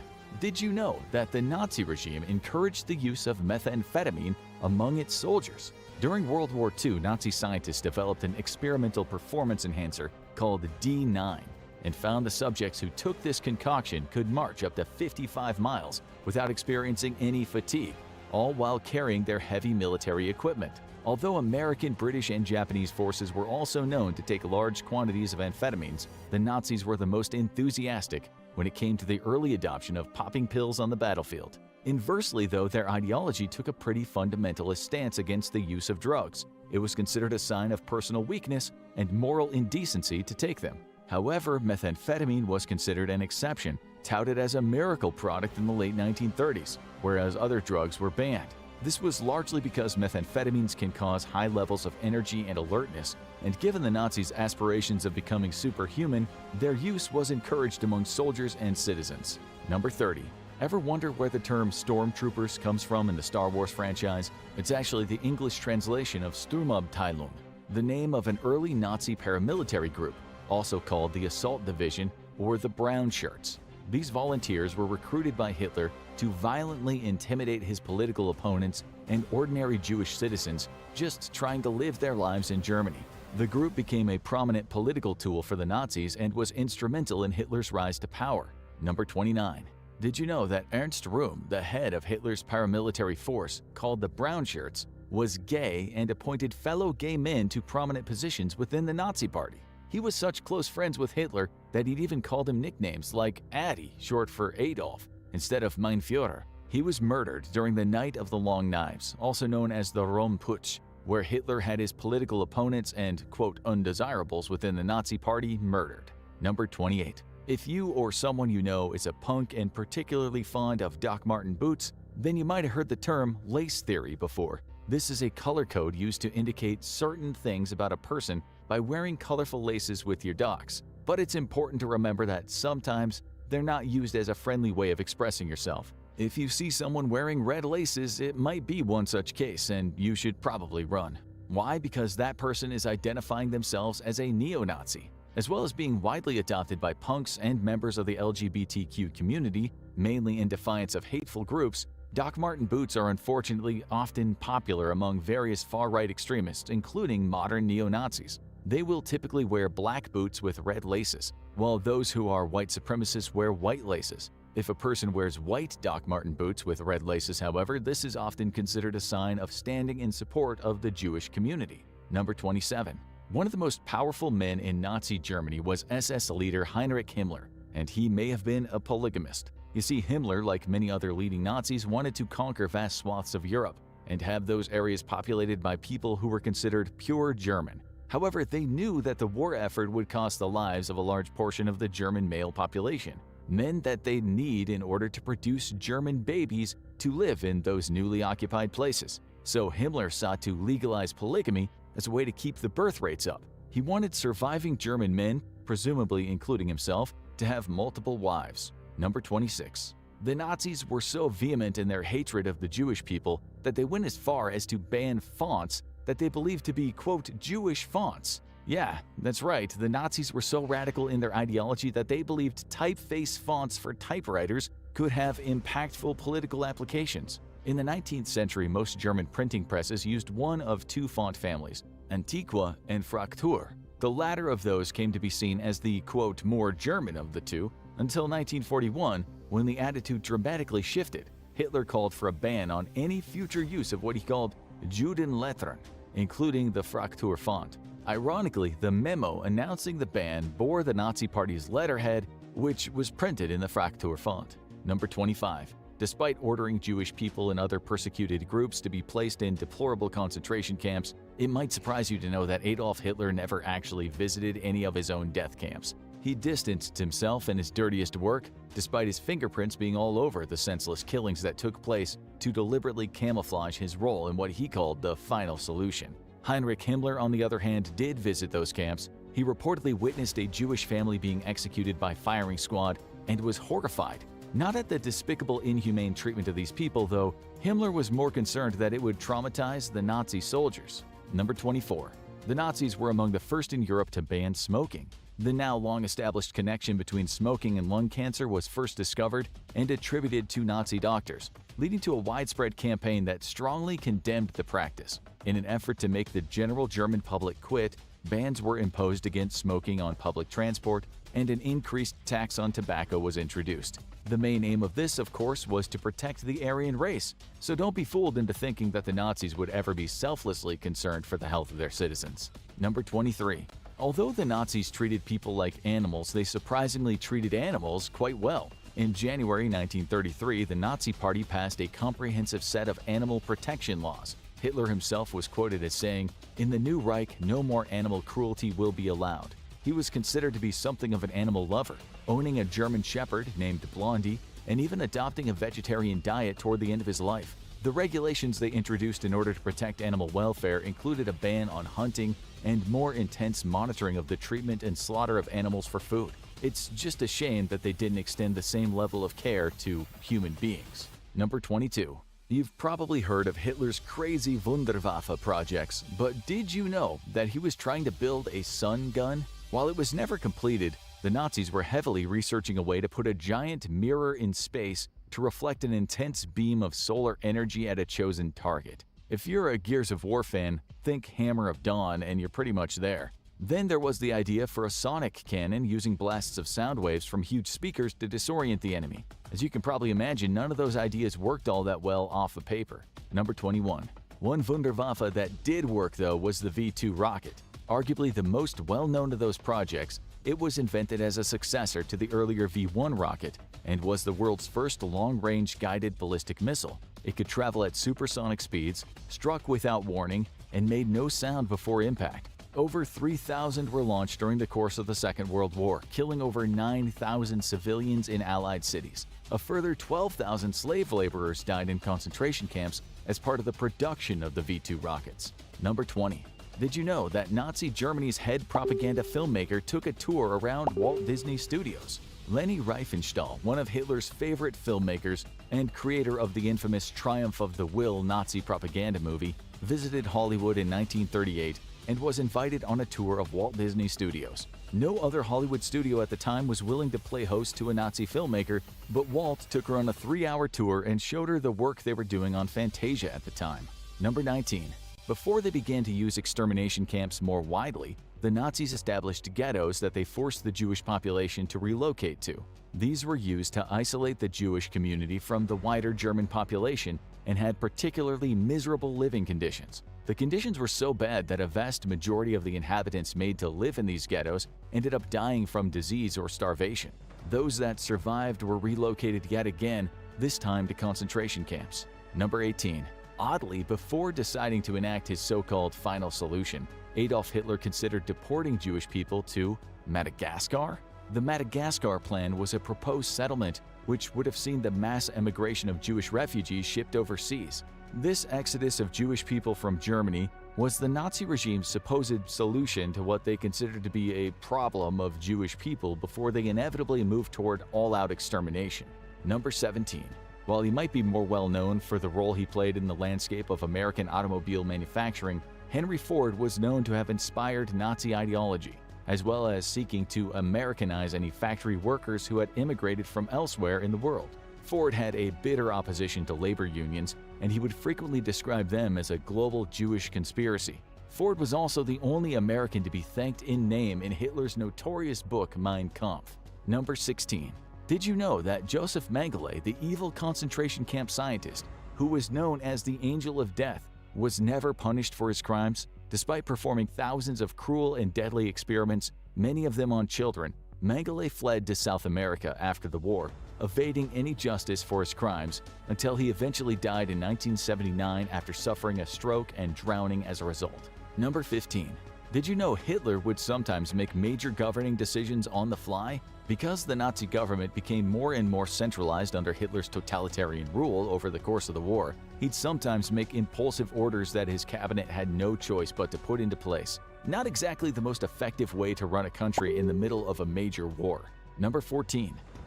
Did you know that the Nazi regime encouraged the use of methamphetamine among its soldiers? During World War II, Nazi scientists developed an experimental performance enhancer called D9 and found the subjects who took this concoction could march up to 55 miles without experiencing any fatigue, all while carrying their heavy military equipment. Although American, British, and Japanese forces were also known to take large quantities of amphetamines, the Nazis were the most enthusiastic when it came to the early adoption of popping pills on the battlefield. Inversely, though, their ideology took a pretty fundamentalist stance against the use of drugs. It was considered a sign of personal weakness and moral indecency to take them. However, methamphetamine was considered an exception, touted as a miracle product in the late 1930s, whereas other drugs were banned. This was largely because methamphetamines can cause high levels of energy and alertness, and given the Nazis' aspirations of becoming superhuman, their use was encouraged among soldiers and citizens. Number 30. Ever wonder where the term stormtroopers comes from in the Star Wars franchise? It's actually the English translation of Sturmabteilung, the name of an early Nazi paramilitary group, also called the Assault Division or the Brown Shirts. These volunteers were recruited by Hitler to violently intimidate his political opponents and ordinary Jewish citizens just trying to live their lives in Germany. The group became a prominent political tool for the Nazis and was instrumental in Hitler's rise to power. Number 29. Did you know that Ernst Röhm, the head of Hitler's paramilitary force called the Brown Shirts, was gay and appointed fellow gay men to prominent positions within the Nazi Party? He was such close friends with Hitler that he'd even called him nicknames like Addy, short for Adolf, instead of Mein Führer. He was murdered during the Night of the Long Knives, also known as the Röhm Putsch, where Hitler had his political opponents and, quote, undesirables within the Nazi Party murdered. Number 28. If you or someone you know is a punk and particularly fond of Doc Marten boots, then you might have heard the term lace theory before. This is a color code used to indicate certain things about a person by wearing colorful laces with your docs. But it's important to remember that sometimes they're not used as a friendly way of expressing yourself. If you see someone wearing red laces, it might be one such case, and you should probably run. Why? Because that person is identifying themselves as a neo-Nazi. As well as being widely adopted by punks and members of the LGBTQ community, mainly in defiance of hateful groups, Doc Marten boots are unfortunately often popular among various far-right extremists, including modern neo-Nazis. They will typically wear black boots with red laces, while those who are white supremacists wear white laces. If a person wears white Doc Marten boots with red laces, however, this is often considered a sign of standing in support of the Jewish community. Number 27. One of the most powerful men in Nazi Germany was SS leader Heinrich Himmler, and he may have been a polygamist. You see, Himmler, like many other leading Nazis, wanted to conquer vast swaths of Europe and have those areas populated by people who were considered pure German. However, they knew that the war effort would cost the lives of a large portion of the German male population, men that they'd need in order to produce German babies to live in those newly occupied places. So Himmler sought to legalize polygamy as a way to keep the birth rates up. He wanted surviving German men, presumably including himself, to have multiple wives. Number 26. The Nazis were so vehement in their hatred of the Jewish people that they went as far as to ban fonts that they believed to be, quote, Jewish fonts. Yeah, that's right, the Nazis were so radical in their ideology that they believed typeface fonts for typewriters could have impactful political applications. In the 19th century, most German printing presses used one of two font families, Antiqua and Fraktur. The latter of those came to be seen as the, quote, more German of the two, until 1941, when the attitude dramatically shifted. Hitler called for a ban on any future use of what he called Judenlettern, including the Fraktur font. Ironically, the memo announcing the ban bore the Nazi Party's letterhead, which was printed in the Fraktur font. Number 25. Despite ordering Jewish people and other persecuted groups to be placed in deplorable concentration camps, it might surprise you to know that Adolf Hitler never actually visited any of his own death camps. He distanced himself and his dirtiest work, despite his fingerprints being all over the senseless killings that took place, to deliberately camouflage his role in what he called the final solution. Heinrich Himmler, on the other hand, did visit those camps. He reportedly witnessed a Jewish family being executed by firing squad and was horrified. Not at the despicable, inhumane treatment of these people, though. Himmler was more concerned that it would traumatize the Nazi soldiers. Number 24. The Nazis were among the first in Europe to ban smoking. The now long-established connection between smoking and lung cancer was first discovered and attributed to Nazi doctors, leading to a widespread campaign that strongly condemned the practice. In an effort to make the general German public quit, bans were imposed against smoking on public transport, and an increased tax on tobacco was introduced. The main aim of this, of course, was to protect the Aryan race, so don't be fooled into thinking that the Nazis would ever be selflessly concerned for the health of their citizens. Number 23. Although the Nazis treated people like animals, they surprisingly treated animals quite well. In January 1933, the Nazi Party passed a comprehensive set of animal protection laws. Hitler himself was quoted as saying, "In the new Reich, no more animal cruelty will be allowed." He was considered to be something of an animal lover, owning a German shepherd named Blondie, and even adopting a vegetarian diet toward the end of his life. The regulations they introduced in order to protect animal welfare included a ban on hunting and more intense monitoring of the treatment and slaughter of animals for food. It's just a shame that they didn't extend the same level of care to human beings. Number 22. You've probably heard of Hitler's crazy Wunderwaffe projects, but did you know that he was trying to build a sun gun? While it was never completed, The Nazis were heavily researching a way to put a giant mirror in space to reflect an intense beam of solar energy at a chosen target. If you're a Gears of War fan, think Hammer of Dawn and you're pretty much there. Then there was the idea for a sonic cannon using blasts of sound waves from huge speakers to disorient the enemy. As you can probably imagine, none of those ideas worked all that well off of paper. Number 21. One Wunderwaffe that did work though was the V2 rocket. Arguably the most well-known of those projects, it was invented as a successor to the earlier V1 rocket and was the world's first long-range guided ballistic missile. It could travel at supersonic speeds, struck without warning, and made no sound before impact. Over 3,000 were launched during the course of the Second World War, killing over 9,000 civilians in Allied cities. A further 12,000 slave laborers died in concentration camps as part of the production of the V2 rockets. Number 20. Did you know that Nazi Germany's head propaganda filmmaker took a tour around Walt Disney Studios? Leni Riefenstahl, one of Hitler's favorite filmmakers and creator of the infamous Triumph of the Will Nazi propaganda movie, visited Hollywood in 1938 and was invited on a tour of Walt Disney Studios. No other Hollywood studio at the time was willing to play host to a Nazi filmmaker, but Walt took her on a 3-hour tour and showed her the work they were doing on Fantasia at the time. Number 19. Before they began to use extermination camps more widely, the Nazis established ghettos that they forced the Jewish population to relocate to. These were used to isolate the Jewish community from the wider German population and had particularly miserable living conditions. The conditions were so bad that a vast majority of the inhabitants made to live in these ghettos ended up dying from disease or starvation. Those that survived were relocated yet again, this time to concentration camps. Number 18. Oddly, before deciding to enact his so-called final solution, Adolf Hitler considered deporting Jewish people to Madagascar? The Madagascar Plan was a proposed settlement which would have seen the mass emigration of Jewish refugees shipped overseas. This exodus of Jewish people from Germany was the Nazi regime's supposed solution to what they considered to be a problem of Jewish people before they inevitably moved toward all-out extermination. Number 17. While he might be more well known for the role he played in the landscape of American automobile manufacturing, Henry Ford was known to have inspired Nazi ideology, as well as seeking to Americanize any factory workers who had immigrated from elsewhere in the world. Ford had a bitter opposition to labor unions, and he would frequently describe them as a global Jewish conspiracy. Ford was also the only American to be thanked in name in Hitler's notorious book Mein Kampf. Number 16. Did you know that Joseph Mengele, the evil concentration camp scientist, who was known as the Angel of Death, was never punished for his crimes? Despite performing thousands of cruel and deadly experiments, many of them on children, Mengele fled to South America after the war, evading any justice for his crimes until he eventually died in 1979 after suffering a stroke and drowning as a result. Number 15. Did you know Hitler would sometimes make major governing decisions on the fly? Because the Nazi government became more and more centralized under Hitler's totalitarian rule over the course of the war, he'd sometimes make impulsive orders that his cabinet had no choice but to put into place. Not exactly the most effective way to run a country in the middle of a major war. Number 14.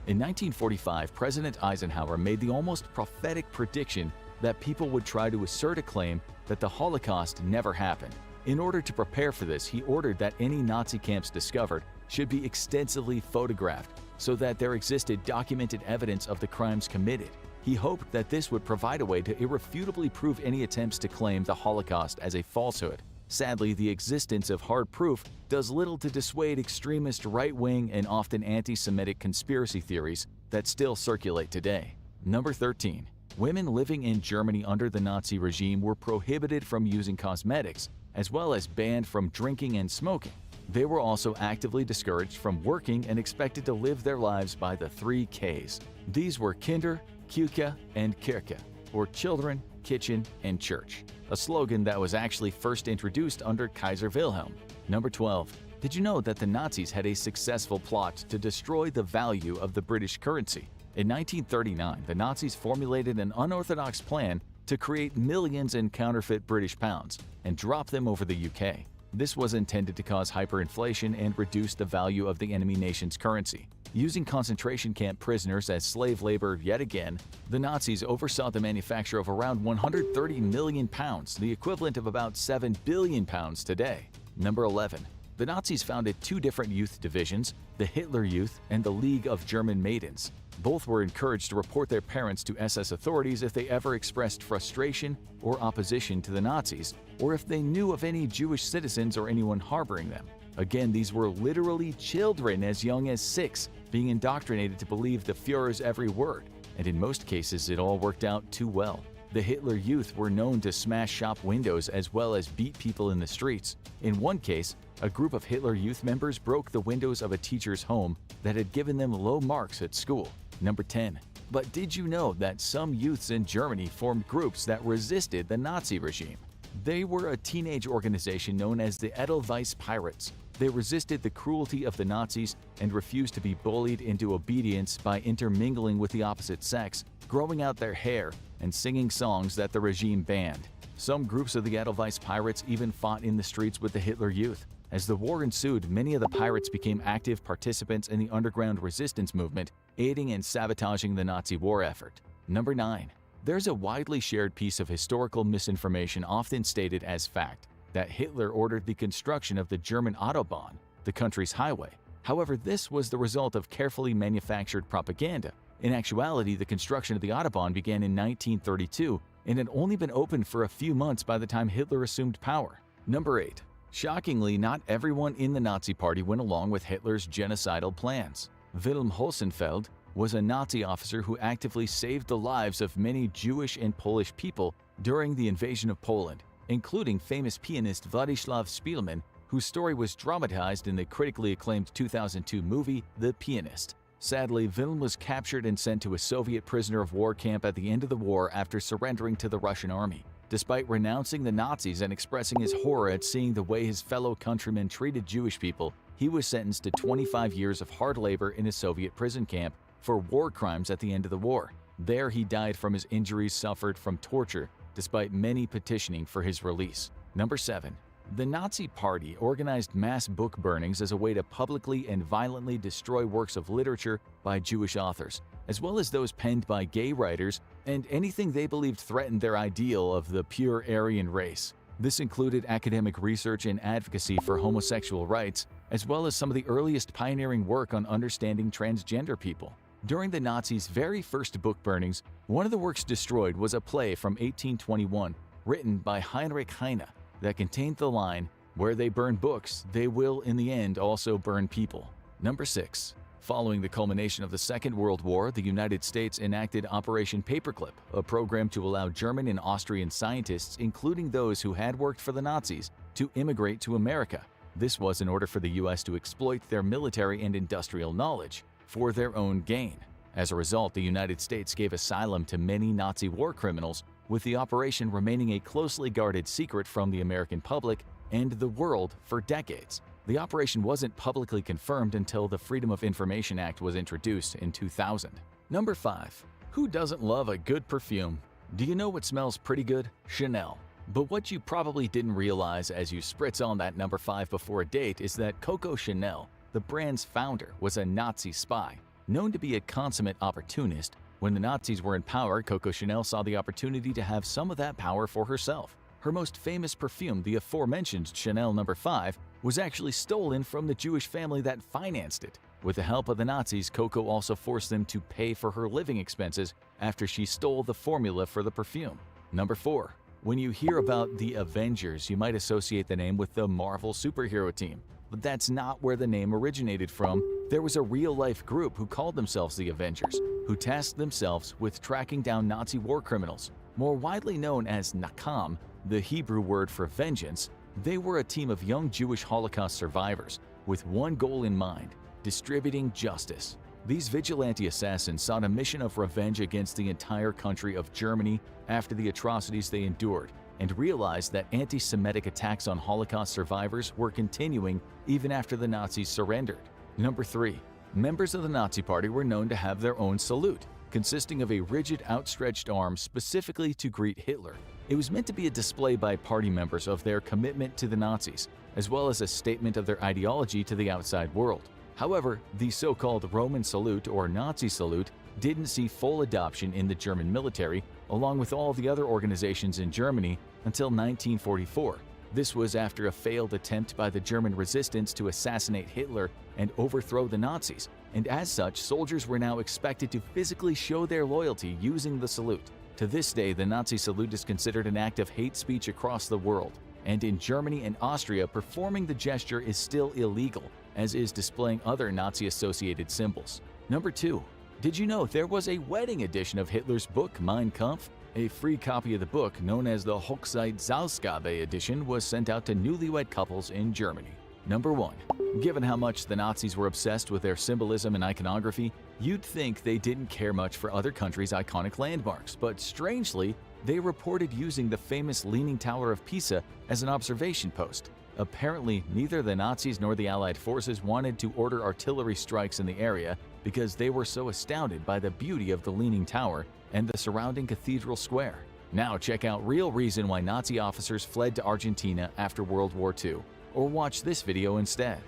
In 1945, President Eisenhower made the almost prophetic prediction that people would try to assert a claim that the Holocaust never happened. In order to prepare for this, he ordered that any Nazi camps discovered should be extensively photographed so that there existed documented evidence of the crimes committed. He hoped that this would provide a way to irrefutably prove any attempts to claim the Holocaust as a falsehood. Sadly, the existence of hard proof does little to dissuade extremist right-wing and often anti-Semitic conspiracy theories that still circulate today. Number 13. Women living in Germany under the Nazi regime were prohibited from using cosmetics, as well as banned from drinking and smoking. They were also actively discouraged from working and expected to live their lives by the 3 Ks. These were Kinder, Küche, and Kirche, or children, kitchen, and church, a slogan that was actually first introduced under Kaiser Wilhelm. Number 12. Did you know that the Nazis had a successful plot to destroy the value of the British currency? In 1939, the Nazis formulated an unorthodox plan to create millions in counterfeit British pounds and drop them over the UK. This was intended to cause hyperinflation and reduce the value of the enemy nation's currency. Using concentration camp prisoners as slave labor yet again, the Nazis oversaw the manufacture of around 130 million pounds, the equivalent of about 7 billion pounds today. Number 11. The Nazis founded two different youth divisions, the Hitler Youth and the League of German Maidens. Both were encouraged to report their parents to SS authorities if they ever expressed frustration or opposition to the Nazis, or if they knew of any Jewish citizens or anyone harboring them. Again, these were literally children as young as 6, being indoctrinated to believe the Führer's every word, and in most cases it all worked out too well. The Hitler Youth were known to smash shop windows as well as beat people in the streets. In one case, a group of Hitler Youth members broke the windows of a teacher's home that had given them low marks at school. Number 10. But did you know that some youths in Germany formed groups that resisted the Nazi regime? They were a teenage organization known as the Edelweiss Pirates. They resisted the cruelty of the Nazis and refused to be bullied into obedience by intermingling with the opposite sex, growing out their hair, and singing songs that the regime banned. Some groups of the Edelweiss Pirates even fought in the streets with the Hitler Youth. As the war ensued, many of the pirates became active participants in the underground resistance movement, aiding and sabotaging the Nazi war effort. Number 9. There's a widely shared piece of historical misinformation often stated as fact that Hitler ordered the construction of the German Autobahn, the country's highway. However, this was the result of carefully manufactured propaganda. In actuality, the construction of the Autobahn began in 1932 and had only been opened for a few months by the time Hitler assumed power. Number 8. Shockingly, not everyone in the Nazi Party went along with Hitler's genocidal plans. Wilhelm Hossenfeld was a Nazi officer who actively saved the lives of many Jewish and Polish people during the invasion of Poland, including famous pianist Władysław Spielmann, whose story was dramatized in the critically acclaimed 2002 movie The Pianist. Sadly, Wilhelm was captured and sent to a Soviet prisoner of war camp at the end of the war after surrendering to the Russian army. Despite renouncing the Nazis and expressing his horror at seeing the way his fellow countrymen treated Jewish people, he was sentenced to 25 years of hard labor in a Soviet prison camp for war crimes at the end of the war. There he died from his injuries suffered from torture, despite many petitioning for his release. Number 7. The Nazi Party organized mass book burnings as a way to publicly and violently destroy works of literature by Jewish authors, as well as those penned by gay writers and anything they believed threatened their ideal of the pure Aryan race. This included academic research and advocacy for homosexual rights, as well as some of the earliest pioneering work on understanding transgender people. During the Nazis' very first book burnings, one of the works destroyed was a play from 1821 written by Heinrich Heine that contained the line, "Where they burn books, they will in the end also burn people." Number 6. Following the culmination of the Second World War, the United States enacted Operation Paperclip, a program to allow German and Austrian scientists, including those who had worked for the Nazis, to immigrate to America. This was in order for the US to exploit their military and industrial knowledge for their own gain. As a result, the United States gave asylum to many Nazi war criminals, with the operation remaining a closely guarded secret from the American public and the world for decades. The operation wasn't publicly confirmed until the Freedom of Information Act was introduced in 2000. Number 5. Who doesn't love a good perfume? Do you know what smells pretty good? Chanel. But what you probably didn't realize as you spritz on that number 5 before a date is that Coco Chanel, the brand's founder, was a Nazi spy. Known to be a consummate opportunist, when the Nazis were in power, Coco Chanel saw the opportunity to have some of that power for herself. Her most famous perfume, the aforementioned Chanel No. 5, was actually stolen from the Jewish family that financed it. With the help of the Nazis, Coco also forced them to pay for her living expenses after she stole the formula for the perfume. Number 4. When you hear about the Avengers, you might associate the name with the Marvel superhero team. But that's not where the name originated from. There was a real-life group who called themselves the Avengers, who tasked themselves with tracking down Nazi war criminals. More widely known as Nakam, the Hebrew word for vengeance, they were a team of young Jewish Holocaust survivors with one goal in mind: distributing justice. These vigilante assassins sought a mission of revenge against the entire country of Germany after the atrocities they endured, and realized that anti-Semitic attacks on Holocaust survivors were continuing even after the Nazis surrendered. Number 3. Members of the Nazi Party were known to have their own salute, consisting of a rigid outstretched arm specifically to greet Hitler. It was meant to be a display by party members of their commitment to the Nazis, as well as a statement of their ideology to the outside world. However, the so-called Roman salute or Nazi salute didn't see full adoption in the German military, along with all the other organizations in Germany, until 1944. This was after a failed attempt by the German resistance to assassinate Hitler and overthrow the Nazis, and as such, soldiers were now expected to physically show their loyalty using the salute. To this day, the Nazi salute is considered an act of hate speech across the world, and in Germany and Austria, performing the gesture is still illegal, as is displaying other Nazi-associated symbols. Number 2. Did you know there was a wedding edition of Hitler's book Mein Kampf? A free copy of the book, known as the Hochzeitsausgabe edition, was sent out to newlywed couples in Germany. Number 1. Given how much the Nazis were obsessed with their symbolism and iconography, you'd think they didn't care much for other countries' iconic landmarks, but strangely, they reported using the famous Leaning Tower of Pisa as an observation post. Apparently, neither the Nazis nor the Allied forces wanted to order artillery strikes in the area because they were so astounded by the beauty of the Leaning Tower and the surrounding cathedral square. Now check out real reason why Nazi officers fled to Argentina after World War II, or watch this video instead.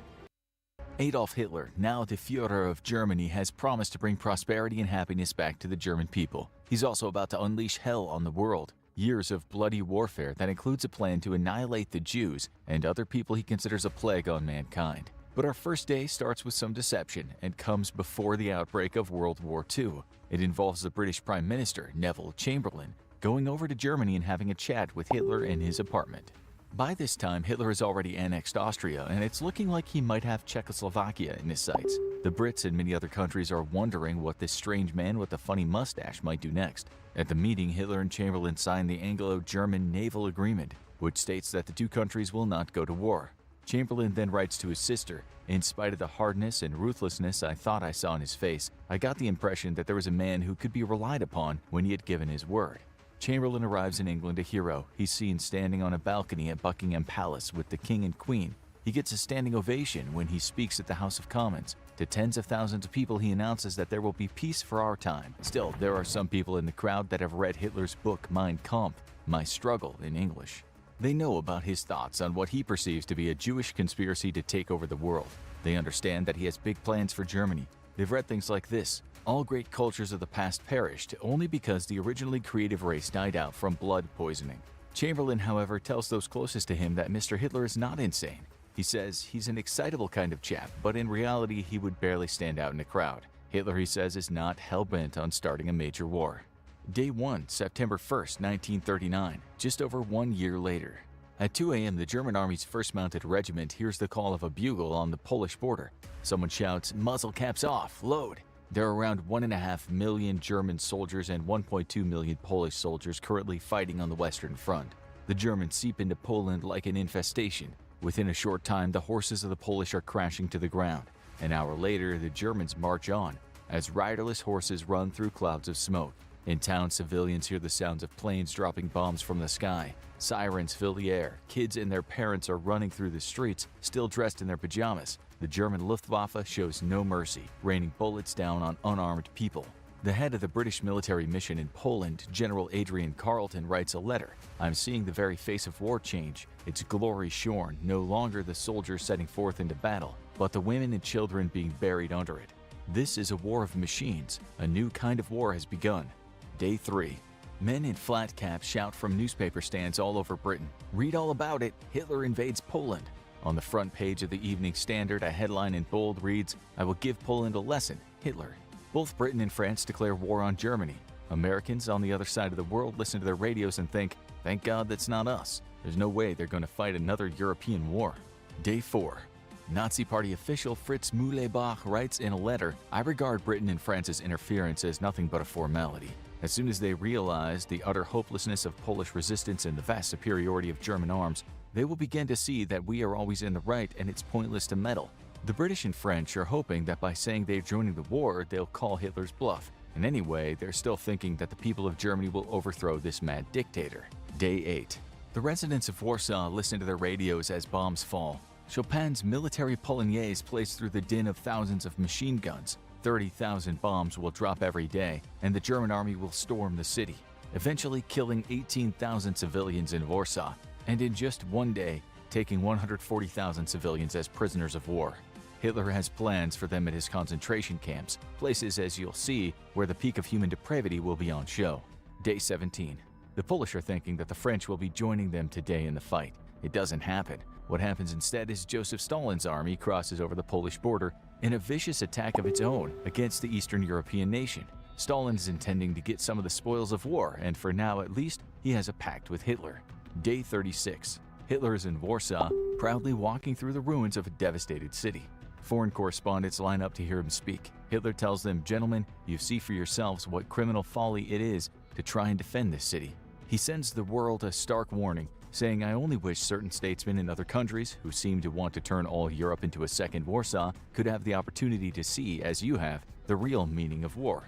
Adolf Hitler, now the Führer of Germany, has promised to bring prosperity and happiness back to the German people. He's also about to unleash hell on the world. Years of bloody warfare that includes a plan to annihilate the Jews and other people he considers a plague on mankind. But our first day starts with some deception and comes before the outbreak of World War II. It involves the British Prime Minister, Neville Chamberlain, going over to Germany and having a chat with Hitler in his apartment. By this time, Hitler has already annexed Austria, and it's looking like he might have Czechoslovakia in his sights. The Brits and many other countries are wondering what this strange man with the funny mustache might do next. At the meeting, Hitler and Chamberlain signed the Anglo-German Naval Agreement, which states that the two countries will not go to war. Chamberlain then writes to his sister, "In spite of the hardness and ruthlessness I thought I saw in his face, I got the impression that there was a man who could be relied upon when he had given his word." Chamberlain arrives in England a hero. He's seen standing on a balcony at Buckingham Palace with the King and Queen. He gets a standing ovation when he speaks at the House of Commons. To tens of thousands of people, he announces that there will be peace for our time. Still, there are some people in the crowd that have read Hitler's book Mein Kampf, My Struggle in English. They know about his thoughts on what he perceives to be a Jewish conspiracy to take over the world. They understand that he has big plans for Germany. They've read things like this: all great cultures of the past perished only because the originally creative race died out from blood poisoning. Chamberlain, however, tells those closest to him that Mr. Hitler is not insane. He says he's an excitable kind of chap, but in reality he would barely stand out in a crowd. Hitler, he says, is not hell-bent on starting a major war. Day 1, September 1st, 1939, just over 1 year later. At 2 a.m., the German Army's 1st Mounted Regiment hears the call of a bugle on the Polish border. Someone shouts, "Muzzle caps off, load!" There are around 1.5 million German soldiers and 1.2 million Polish soldiers currently fighting on the Western Front. The Germans seep into Poland like an infestation. Within a short time, the horses of the Polish are crashing to the ground. An hour later, the Germans march on, as riderless horses run through clouds of smoke. In town, civilians hear the sounds of planes dropping bombs from the sky. Sirens fill the air. Kids and their parents are running through the streets, still dressed in their pajamas. The German Luftwaffe shows no mercy, raining bullets down on unarmed people. The head of the British military mission in Poland, General Adrian Carleton, writes a letter. "I'm seeing the very face of war change. Its glory shorn, no longer the soldiers setting forth into battle, but the women and children being buried under it. This is a war of machines. A new kind of war has begun." Day 3. Men in flat caps shout from newspaper stands all over Britain, "Read all about it, Hitler invades Poland." On the front page of the Evening Standard, a headline in bold reads, "I will give Poland a lesson, Hitler." Both Britain and France declare war on Germany. Americans on the other side of the world listen to their radios and think, "Thank God that's not us. There's no way they're going to fight another European war." Day 4. Nazi Party official Fritz Mühlebach writes in a letter, "I regard Britain and France's interference as nothing but a formality. As soon as they realize the utter hopelessness of Polish resistance and the vast superiority of German arms, they will begin to see that we are always in the right and it's pointless to meddle." The British and French are hoping that by saying they're joining the war, they'll call Hitler's bluff. And anyway, they're still thinking that the people of Germany will overthrow this mad dictator. Day 8. The residents of Warsaw listen to their radios as bombs fall. Chopin's Military Polonaise plays through the din of thousands of machine guns. 30,000 bombs will drop every day, and the German army will storm the city, eventually killing 18,000 civilians in Warsaw, and in just one day, taking 140,000 civilians as prisoners of war. Hitler has plans for them at his concentration camps, places, as you'll see, where the peak of human depravity will be on show. Day 17. The Polish are thinking that the French will be joining them today in the fight, It doesn't happen. What happens instead is Joseph Stalin's army crosses over the Polish border in a vicious attack of its own against the Eastern European nation. Stalin is intending to get some of the spoils of war, and for now at least, he has a pact with Hitler. Day 36. Hitler is in Warsaw, proudly walking through the ruins of a devastated city. Foreign correspondents line up to hear him speak. Hitler tells them, "Gentlemen, you see for yourselves what criminal folly it is to try and defend this city." He sends the world a stark warning, saying, "I only wish certain statesmen in other countries, who seem to want to turn all Europe into a second Warsaw, could have the opportunity to see, as you have, the real meaning of war."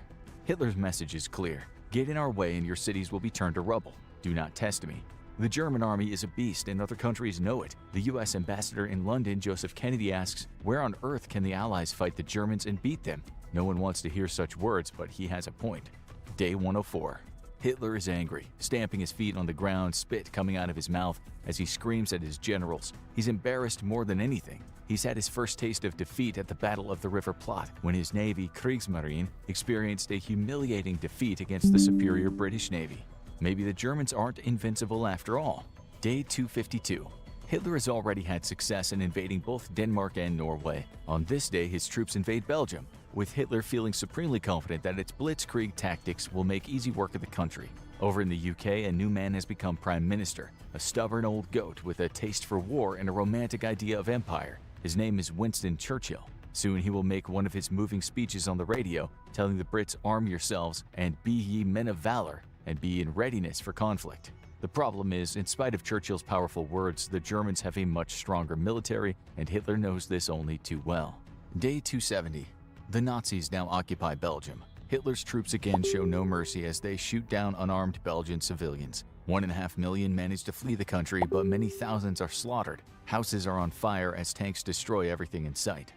Hitler's message is clear. Get in our way and your cities will be turned to rubble. Do not test me. The German army is a beast and other countries know it. The US ambassador in London, Joseph Kennedy, asks, where on earth can the Allies fight the Germans and beat them? No one wants to hear such words, but he has a point. Day 104. Hitler is angry, stamping his feet on the ground, spit coming out of his mouth as he screams at his generals. He's embarrassed more than anything. He's had his first taste of defeat at the Battle of the River Plot, when his navy, Kriegsmarine, experienced a humiliating defeat against the superior British Navy. Maybe the Germans aren't invincible after all. Day 252. Hitler has already had success in invading both Denmark and Norway. On this day, his troops invade Belgium, with Hitler feeling supremely confident that its blitzkrieg tactics will make easy work of the country. Over in the UK, a new man has become prime minister, a stubborn old goat with a taste for war and a romantic idea of empire. His name is Winston Churchill. Soon he will make one of his moving speeches on the radio, telling the Brits, "Arm yourselves and be ye men of valor, and be in readiness for conflict." The problem is, in spite of Churchill's powerful words, the Germans have a much stronger military, and Hitler knows this only too well. Day 270. The Nazis now occupy Belgium. Hitler's troops again show no mercy as they shoot down unarmed Belgian civilians. 1.5 million manage to flee the country, but many thousands are slaughtered. Houses are on fire as tanks destroy everything in sight.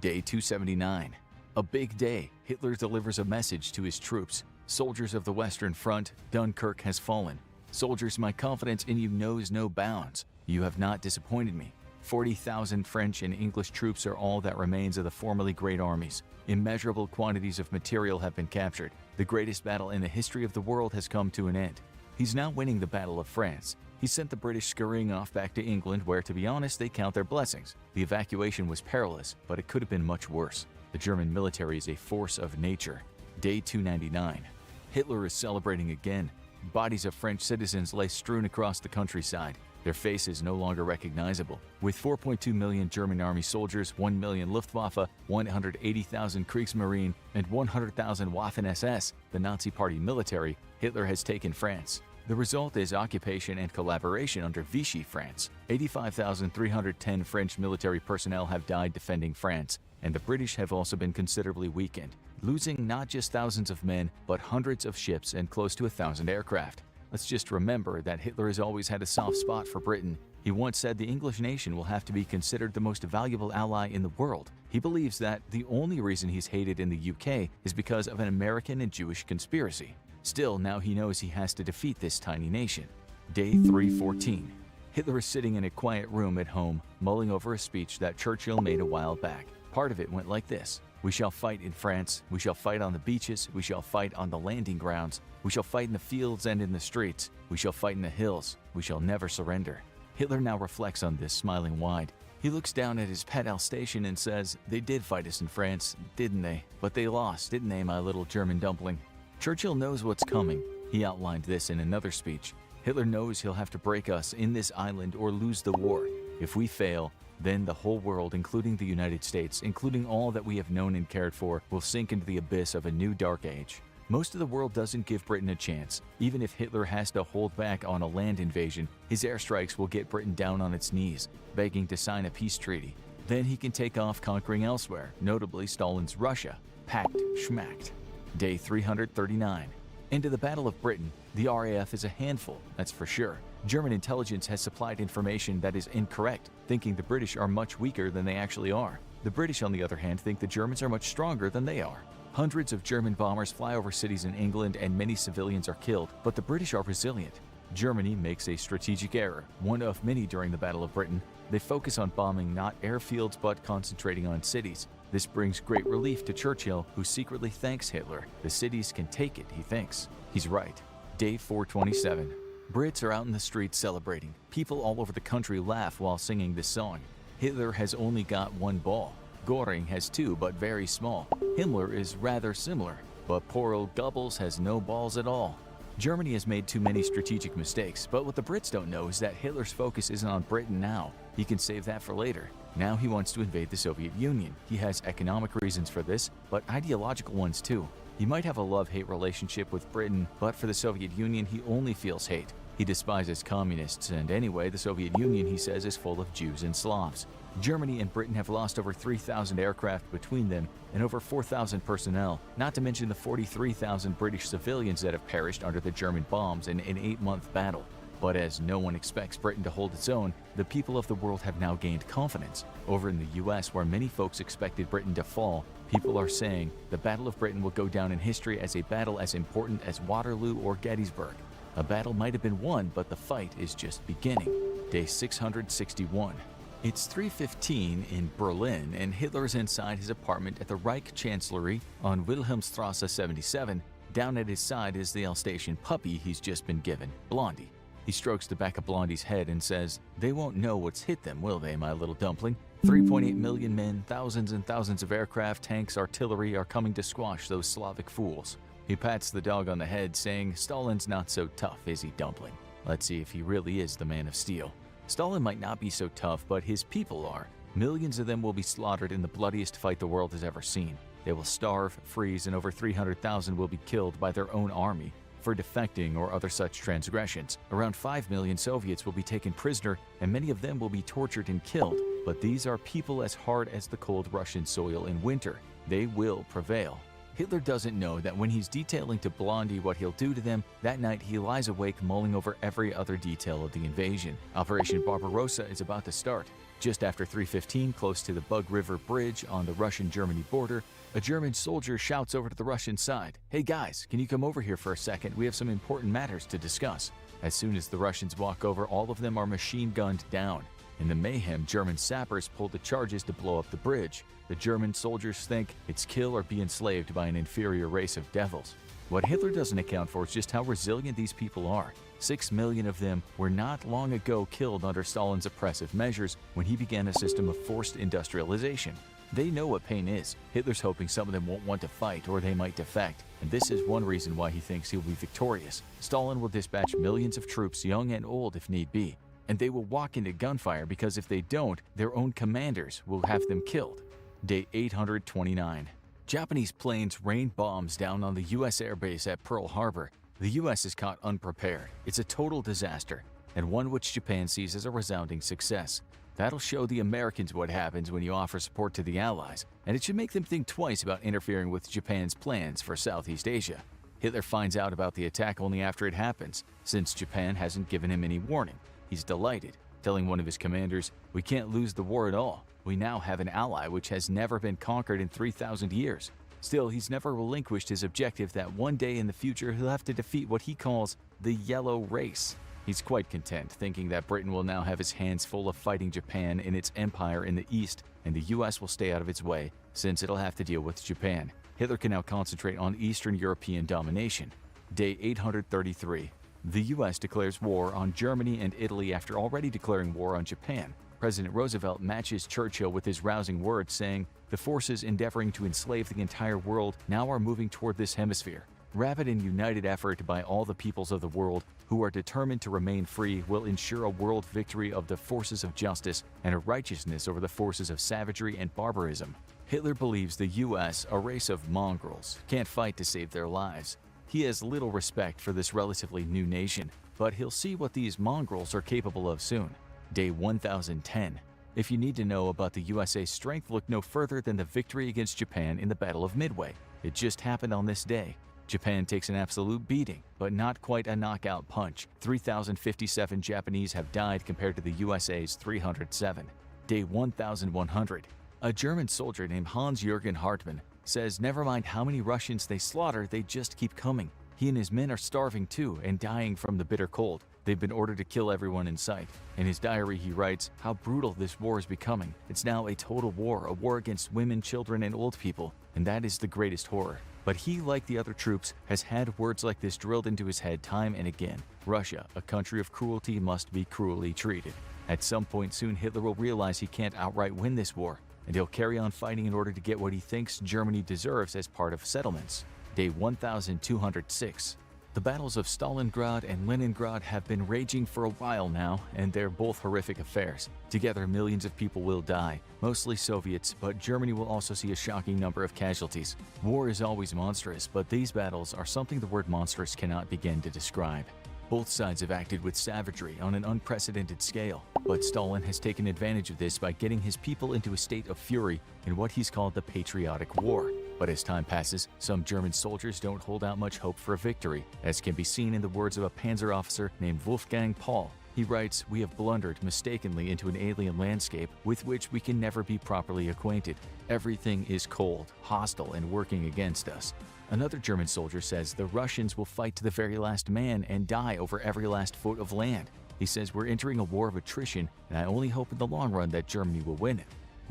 Day 279. A big day. Hitler delivers a message to his troops. Soldiers of the Western Front, Dunkirk has fallen. Soldiers, my confidence in you knows no bounds. You have not disappointed me. 40,000 French and English troops are all that remains of the formerly great armies. Immeasurable quantities of material have been captured. The greatest battle in the history of the world has come to an end. He's now winning the Battle of France. He sent the British scurrying off back to England, where, to be honest, they count their blessings. The evacuation was perilous, but it could have been much worse. The German military is a force of nature. Day 299. Hitler is celebrating again. Bodies of French citizens lay strewn across the countryside. Their faces no longer recognizable. With 4.2 million German army soldiers, 1 million Luftwaffe, 180,000 Kriegsmarine, and 100,000 Waffen-SS, the Nazi Party military, Hitler has taken France. The result is occupation and collaboration under Vichy France. 85,310 French military personnel have died defending France, and the British have also been considerably weakened, losing not just thousands of men, but hundreds of ships and close to 1,000 aircraft. Let's just remember that Hitler has always had a soft spot for Britain. He once said the English nation will have to be considered the most valuable ally in the world. He believes that the only reason he's hated in the UK is because of an American and Jewish conspiracy. Still, now he knows he has to defeat this tiny nation. Day 314. Hitler is sitting in a quiet room at home, mulling over a speech that Churchill made a while back. Part of it went like this: "We shall fight in France, we shall fight on the beaches, we shall fight on the landing grounds, we shall fight in the fields and in the streets, we shall fight in the hills, we shall never surrender." Hitler now reflects on this, smiling wide. He looks down at his pet Alsatian and says, "They did fight us in France, didn't they? But they lost, didn't they, my little German dumpling?" Churchill knows what's coming. He outlined this in another speech. Hitler knows he'll have to break us in this island or lose the war. If we fail, then the whole world, including the United States, including all that we have known and cared for, will sink into the abyss of a new dark age. Most of the world doesn't give Britain a chance. Even if Hitler has to hold back on a land invasion, his airstrikes will get Britain down on its knees, begging to sign a peace treaty. Then he can take off conquering elsewhere, notably Stalin's Russia. Packed, schmacked. Day 339. Into the Battle of Britain, the RAF is a handful, that's for sure. German intelligence has supplied information that is incorrect, thinking the British are much weaker than they actually are. The British, on the other hand, think the Germans are much stronger than they are. Hundreds of German bombers fly over cities in England and many civilians are killed, but the British are resilient. Germany makes a strategic error, one of many during the Battle of Britain. They focus on bombing not airfields but concentrating on cities. This brings great relief to Churchill, who secretly thanks Hitler. The cities can take it, he thinks. He's right. Day 427. Brits are out in the streets celebrating. People all over the country laugh while singing this song. Hitler has only got one ball. Göring has two, but very small. Himmler is rather similar, but poor old Goebbels has no balls at all. Germany has made too many strategic mistakes, but what the Brits don't know is that Hitler's focus isn't on Britain now. He can save that for later. Now he wants to invade the Soviet Union. He has economic reasons for this, but ideological ones too. He might have a love-hate relationship with Britain, but for the Soviet Union he only feels hate. He despises communists, and anyway, the Soviet Union, he says, is full of Jews and Slavs. Germany and Britain have lost over 3,000 aircraft between them and over 4,000 personnel, not to mention the 43,000 British civilians that have perished under the German bombs in an 8-month battle. But as no one expects Britain to hold its own, the people of the world have now gained confidence. Over in the US, where many folks expected Britain to fall, people are saying the Battle of Britain will go down in history as a battle as important as Waterloo or Gettysburg. A battle might have been won, but the fight is just beginning. Day 661. It's 3:15 in Berlin, and Hitler's inside his apartment at the Reich Chancellery on Wilhelmstrasse 77. Down at his side is the Alsatian puppy he's just been given, Blondie. He strokes the back of Blondie's head and says, "They won't know what's hit them, will they, my little dumpling? 3.8 million men, thousands and thousands of aircraft, tanks, artillery are coming to squash those Slavic fools." He pats the dog on the head, saying, "Stalin's not so tough, is he, dumpling? Let's see if he really is the man of steel." Stalin might not be so tough, but his people are. Millions of them will be slaughtered in the bloodiest fight the world has ever seen. They will starve, freeze, and over 300,000 will be killed by their own army for defecting or other such transgressions. Around 5 million Soviets will be taken prisoner, and many of them will be tortured and killed. But these are people as hard as the cold Russian soil in winter. They will prevail. Hitler doesn't know that when he's detailing to Blondie what he'll do to them, that night he lies awake mulling over every other detail of the invasion. Operation Barbarossa is about to start. Just after 3:15, close to the Bug River Bridge on the Russian-Germany border, a German soldier shouts over to the Russian side, "Hey guys, can you come over here for a second? We have some important matters to discuss." As soon as the Russians walk over, all of them are machine-gunned down. In the mayhem, German sappers pull the charges to blow up the bridge. The German soldiers think it's kill or be enslaved by an inferior race of devils. What Hitler doesn't account for is just how resilient these people are. 6 million of them were not long ago killed under Stalin's oppressive measures when he began a system of forced industrialization. They know what pain is. Hitler's hoping some of them won't want to fight or they might defect, and this is one reason why he thinks he'll be victorious. Stalin will dispatch millions of troops, young and old if need be, and they will walk into gunfire because if they don't, their own commanders will have them killed. Day 829. Japanese planes rain bombs down on the U.S. airbase at Pearl Harbor. The U.S. is caught unprepared. It's a total disaster, and one which Japan sees as a resounding success. That'll show the Americans what happens when you offer support to the Allies, and it should make them think twice about interfering with Japan's plans for Southeast Asia. Hitler finds out about the attack only after it happens, since Japan hasn't given him any warning. He's delighted, telling one of his commanders, "We can't lose the war at all. We now have an ally which has never been conquered in 3,000 years. Still, he's never relinquished his objective that one day in the future he'll have to defeat what he calls the Yellow Race. He's quite content, thinking that Britain will now have his hands full of fighting Japan in its empire in the east, and the US will stay out of its way, since it'll have to deal with Japan. Hitler can now concentrate on Eastern European domination. Day 833. The US declares war on Germany and Italy after already declaring war on Japan. President Roosevelt matches Churchill with his rousing words, saying, "The forces endeavoring to enslave the entire world now are moving toward this hemisphere. Rapid and united effort by all the peoples of the world who are determined to remain free will ensure a world victory of the forces of justice and a righteousness over the forces of savagery and barbarism." Hitler believes the US, a race of mongrels, can't fight to save their lives. He has little respect for this relatively new nation, but he'll see what these mongrels are capable of soon. Day 1010. If you need to know about the USA's strength, look no further than the victory against Japan in the Battle of Midway. It just happened on this day. Japan takes an absolute beating, but not quite a knockout punch. 3,057 Japanese have died compared to the USA's 307. Day 1100. A German soldier named Hans-Jürgen Hartmann says never mind how many Russians they slaughter, they just keep coming. He and his men are starving too and dying from the bitter cold. They've been ordered to kill everyone in sight. In his diary, he writes how brutal this war is becoming. It's now a total war, a war against women, children, and old people, and that is the greatest horror. But he, like the other troops, has had words like this drilled into his head time and again. Russia, a country of cruelty, must be cruelly treated. At some point soon, Hitler will realize he can't outright win this war, and he'll carry on fighting in order to get what he thinks Germany deserves as part of settlements. Day 1206. The battles of Stalingrad and Leningrad have been raging for a while now, and they're both horrific affairs. Together, millions of people will die, mostly Soviets, but Germany will also see a shocking number of casualties. War is always monstrous, but these battles are something the word monstrous cannot begin to describe. Both sides have acted with savagery on an unprecedented scale, but Stalin has taken advantage of this by getting his people into a state of fury in what he's called the Patriotic War. But as time passes, some German soldiers don't hold out much hope for a victory, as can be seen in the words of a panzer officer named Wolfgang Paul. He writes, "We have blundered mistakenly into an alien landscape with which we can never be properly acquainted. Everything is cold, hostile, and working against us." Another German soldier says the Russians will fight to the very last man and die over every last foot of land. He says, "We're entering a war of attrition, and I only hope in the long run that Germany will win it."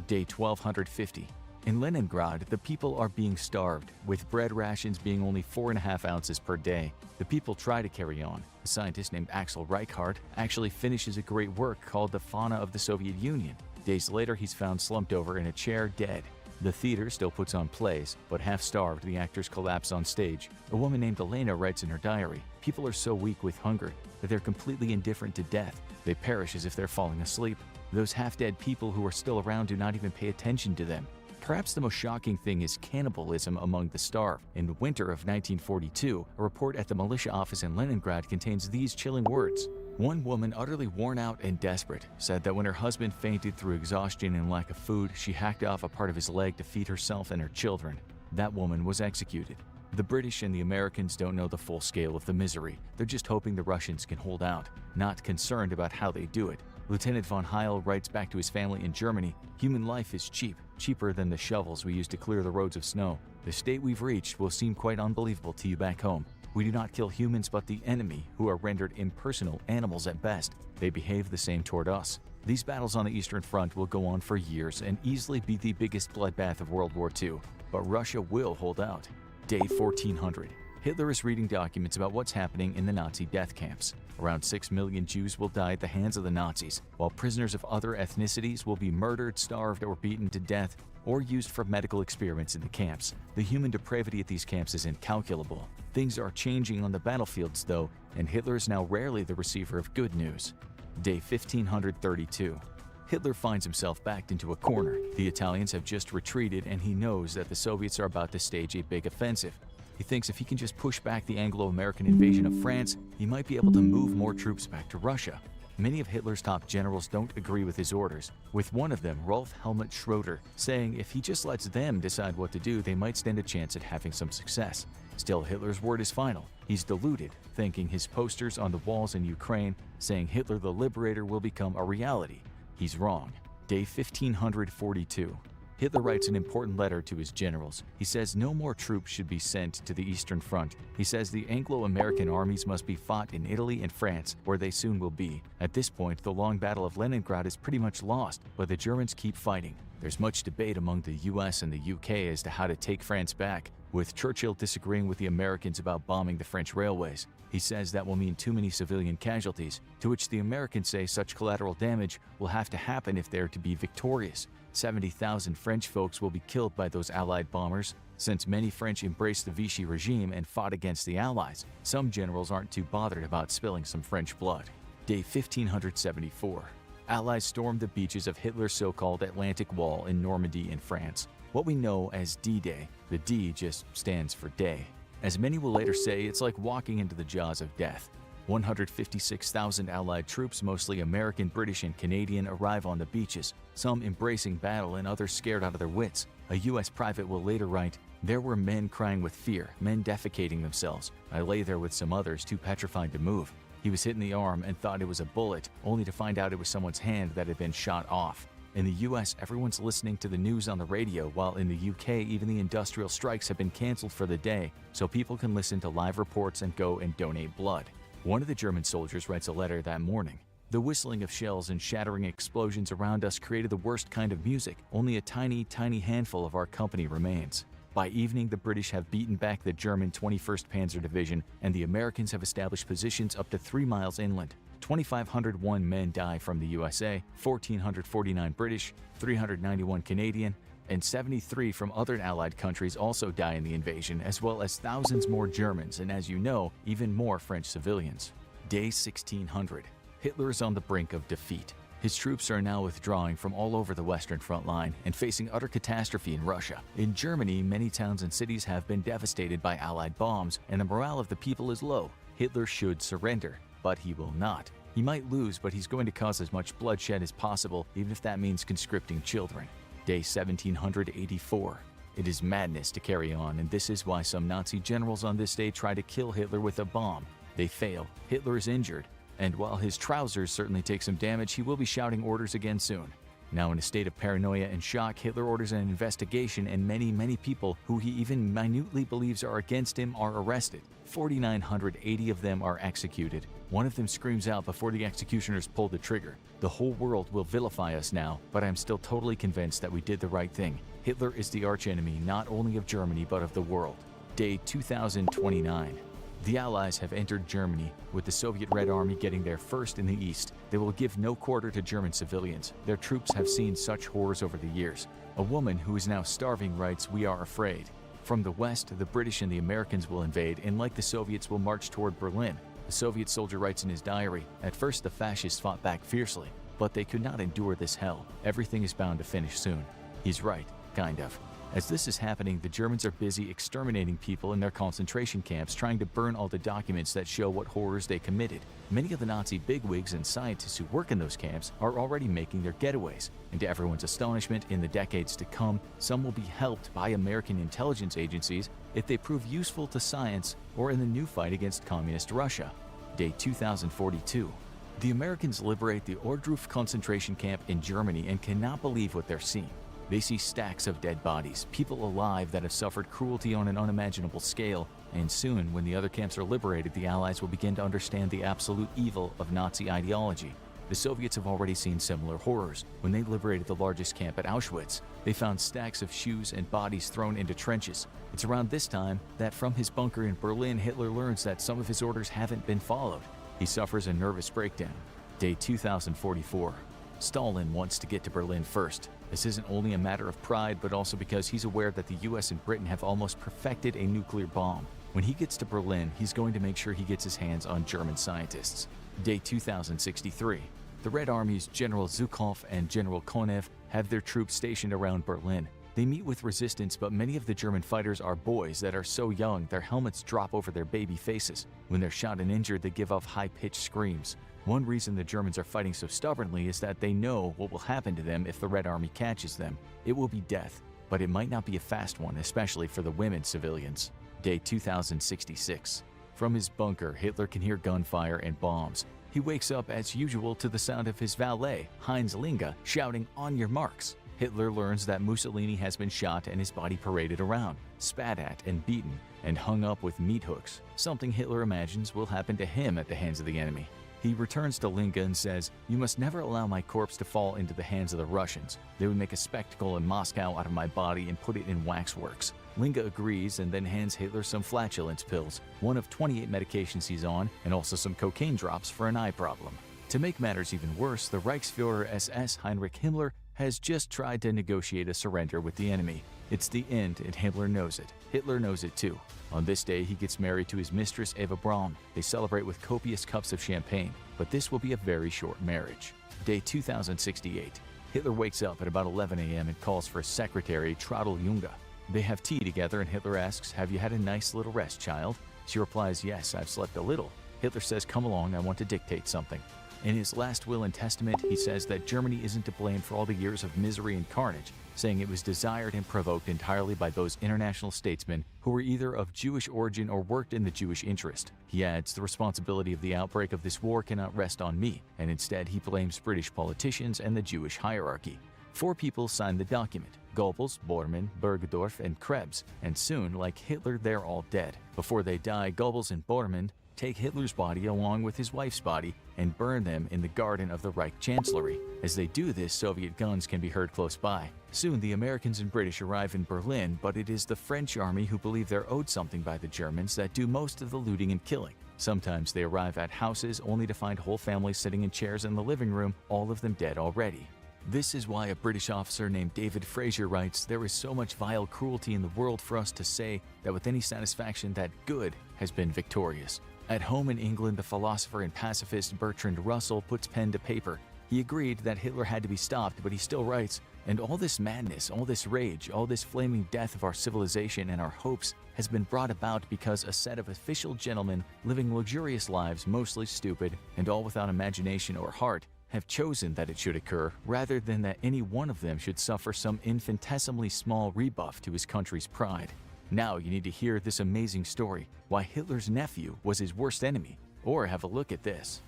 Day 1250. In Leningrad, the people are being starved, with bread rations being only 4.5 ounces per day. The people try to carry on. A scientist named Axel Reichardt actually finishes a great work called The Fauna of the Soviet Union. Days later, he's found slumped over in a chair, dead. The theater still puts on plays, but half-starved, the actors collapse on stage. A woman named Elena writes in her diary, "People are so weak with hunger that they're completely indifferent to death. They perish as if they're falling asleep. Those half-dead people who are still around do not even pay attention to them." Perhaps the most shocking thing is cannibalism among the starved. In the winter of 1942, a report at the militia office in Leningrad contains these chilling words. One woman, utterly worn out and desperate, said that when her husband fainted through exhaustion and lack of food, she hacked off a part of his leg to feed herself and her children. That woman was executed. The British and the Americans don't know the full scale of the misery. They're just hoping the Russians can hold out, not concerned about how they do it. Lieutenant von Heil writes back to his family in Germany, "Human life is cheap, cheaper than the shovels we use to clear the roads of snow. The state we've reached will seem quite unbelievable to you back home. We do not kill humans but the enemy, who are rendered impersonal animals at best. They behave the same toward us." These battles on the Eastern Front will go on for years and easily be the biggest bloodbath of World War II, but Russia will hold out. Day 1400. Hitler is reading documents about what's happening in the Nazi death camps. Around 6 million Jews will die at the hands of the Nazis, while prisoners of other ethnicities will be murdered, starved, or beaten to death, or used for medical experiments in the camps. The human depravity at these camps is incalculable. Things are changing on the battlefields, though, and Hitler is now rarely the receiver of good news. Day 1532. Hitler finds himself backed into a corner. The Italians have just retreated, and he knows that the Soviets are about to stage a big offensive. He thinks if he can just push back the Anglo-American invasion of France, he might be able to move more troops back to Russia. Many of Hitler's top generals don't agree with his orders, with one of them, Rolf Helmut Schroeder, saying if he just lets them decide what to do, they might stand a chance at having some success. Still, Hitler's word is final. He's deluded, thinking his posters on the walls in Ukraine saying Hitler the Liberator will become a reality. He's wrong. Day 1542. Hitler writes an important letter to his generals. He says no more troops should be sent to the Eastern Front. He says the Anglo-American armies must be fought in Italy and France, where they soon will be. At this point, the long battle of Leningrad is pretty much lost, but the Germans keep fighting. There's much debate among the US and the UK as to how to take France back, with Churchill disagreeing with the Americans about bombing the French railways. He says that will mean too many civilian casualties, to which the Americans say such collateral damage will have to happen if they're to be victorious. 70,000 French folks will be killed by those Allied bombers, since many French embraced the Vichy regime and fought against the Allies. Some generals aren't too bothered about spilling some French blood. Day 1574. Allies stormed the beaches of Hitler's so-called Atlantic Wall in Normandy in France. What we know as D-Day, the D just stands for day. As many will later say, it's like walking into the jaws of death. 156,000 Allied troops, mostly American, British, and Canadian, arrive on the beaches, some embracing battle and others scared out of their wits. A U.S. private will later write, "There were men crying with fear, men defecating themselves. I lay there with some others, too petrified to move. He was hit in the arm and thought it was a bullet, only to find out it was someone's hand that had been shot off." In the US, everyone's listening to the news on the radio, while in the UK, even the industrial strikes have been canceled for the day, so people can listen to live reports and go and donate blood. One of the German soldiers writes a letter that morning. "The whistling of shells and shattering explosions around us created the worst kind of music. Only a tiny, tiny handful of our company remains." By evening, the British have beaten back the German 21st Panzer Division, and the Americans have established positions up to 3 miles inland. 2,501 men die from the USA, 1,449 British, 391 Canadian, and 73 from other Allied countries also die in the invasion, as well as thousands more Germans and, as you know, even more French civilians. Day 1600. Hitler is on the brink of defeat. His troops are now withdrawing from all over the Western Front line and facing utter catastrophe in Russia. In Germany, many towns and cities have been devastated by Allied bombs, and the morale of the people is low. Hitler should surrender, but he will not. He might lose, but he's going to cause as much bloodshed as possible, even if that means conscripting children. Day 1784. It is madness to carry on, and this is why some Nazi generals on this day try to kill Hitler with a bomb. They fail. Hitler is injured, and while his trousers certainly take some damage, he will be shouting orders again soon. Now in a state of paranoia and shock, Hitler orders an investigation, and many people who he even minutely believes are against him are arrested. 4,980 of them are executed. One of them screams out before the executioners pull the trigger, "The whole world will vilify us now, but I'm still totally convinced that we did the right thing. Hitler is the archenemy not only of Germany but of the world." Day 2029. The Allies have entered Germany, with the Soviet Red Army getting there first in the east. They will give no quarter to German civilians. Their troops have seen such horrors over the years. A woman who is now starving writes, "We are afraid." From the west, the British and the Americans will invade, and like the Soviets will march toward Berlin. The Soviet soldier writes in his diary, "At first the fascists fought back fiercely, but they could not endure this hell. Everything is bound to finish soon." He's right, kind of. As this is happening, the Germans are busy exterminating people in their concentration camps, trying to burn all the documents that show what horrors they committed. Many of the Nazi bigwigs and scientists who work in those camps are already making their getaways, and to everyone's astonishment, in the decades to come, some will be helped by American intelligence agencies if they prove useful to science or in the new fight against communist Russia. Day 2042. The Americans liberate the Ohrdruf concentration camp in Germany and cannot believe what they're seeing. They see stacks of dead bodies, people alive that have suffered cruelty on an unimaginable scale, and soon, when the other camps are liberated, the Allies will begin to understand the absolute evil of Nazi ideology. The Soviets have already seen similar horrors. When they liberated the largest camp at Auschwitz, they found stacks of shoes and bodies thrown into trenches. It's around this time that from his bunker in Berlin, Hitler learns that some of his orders haven't been followed. He suffers a nervous breakdown. Day 2044. Stalin wants to get to Berlin first. This isn't only a matter of pride, but also because he's aware that the US and Britain have almost perfected a nuclear bomb. When he gets to Berlin, he's going to make sure he gets his hands on German scientists. Day 2063. The Red Army's General Zhukov and General Konev have their troops stationed around Berlin. They meet with resistance, but many of the German fighters are boys that are so young their helmets drop over their baby faces. When they're shot and injured, they give off high-pitched screams. One reason the Germans are fighting so stubbornly is that they know what will happen to them if the Red Army catches them. It will be death, but it might not be a fast one, especially for the women civilians. Day 2066. From his bunker, Hitler can hear gunfire and bombs. He wakes up as usual to the sound of his valet, Heinz Linge, shouting, "On your marks." Hitler learns that Mussolini has been shot and his body paraded around, spat at and beaten, and hung up with meat hooks, something Hitler imagines will happen to him at the hands of the enemy. He returns to Linge and says, "You must never allow my corpse to fall into the hands of the Russians. They would make a spectacle in Moscow out of my body and put it in waxworks." Linge agrees and then hands Hitler some flatulence pills, one of 28 medications he's on, and also some cocaine drops for an eye problem. To make matters even worse, the Reichsführer SS Heinrich Himmler has just tried to negotiate a surrender with the enemy. It's the end, and Himmler knows it. Hitler knows it too. On this day, he gets married to his mistress Eva Braun. They celebrate with copious cups of champagne, but this will be a very short marriage. Day 2068. Hitler wakes up at about 11 a.m. and calls for his secretary, Traudl Junge. They have tea together, and Hitler asks, "Have you had a nice little rest, child?" She replies, "Yes, I've slept a little." Hitler says, "Come along, I want to dictate something." In his last will and testament, he says that Germany isn't to blame for all the years of misery and carnage, saying it was desired and provoked entirely by those international statesmen who were either of Jewish origin or worked in the Jewish interest. He adds, "The responsibility of the outbreak of this war cannot rest on me," and instead he blames British politicians and the Jewish hierarchy. 4 people signed the document: Goebbels, Bormann, Bergdorf, and Krebs, and soon, like Hitler, they're all dead. Before they die, Goebbels and Bormann take Hitler's body along with his wife's body and burn them in the garden of the Reich Chancellery. As they do this, Soviet guns can be heard close by. Soon the Americans and British arrive in Berlin, but it is the French army who believe they're owed something by the Germans that do most of the looting and killing. Sometimes they arrive at houses only to find whole families sitting in chairs in the living room, all of them dead already. This is why a British officer named David Fraser writes, "There is so much vile cruelty in the world for us to say that with any satisfaction that good has been victorious." At home in England, the philosopher and pacifist Bertrand Russell puts pen to paper. He agreed that Hitler had to be stopped, but he still writes, "And all this madness, all this rage, all this flaming death of our civilization and our hopes has been brought about because a set of official gentlemen living luxurious lives, mostly stupid, and all without imagination or heart, have chosen that it should occur rather than that any one of them should suffer some infinitesimally small rebuff to his country's pride." Now you need to hear this amazing story, why Hitler's nephew was his worst enemy, or have a look at this.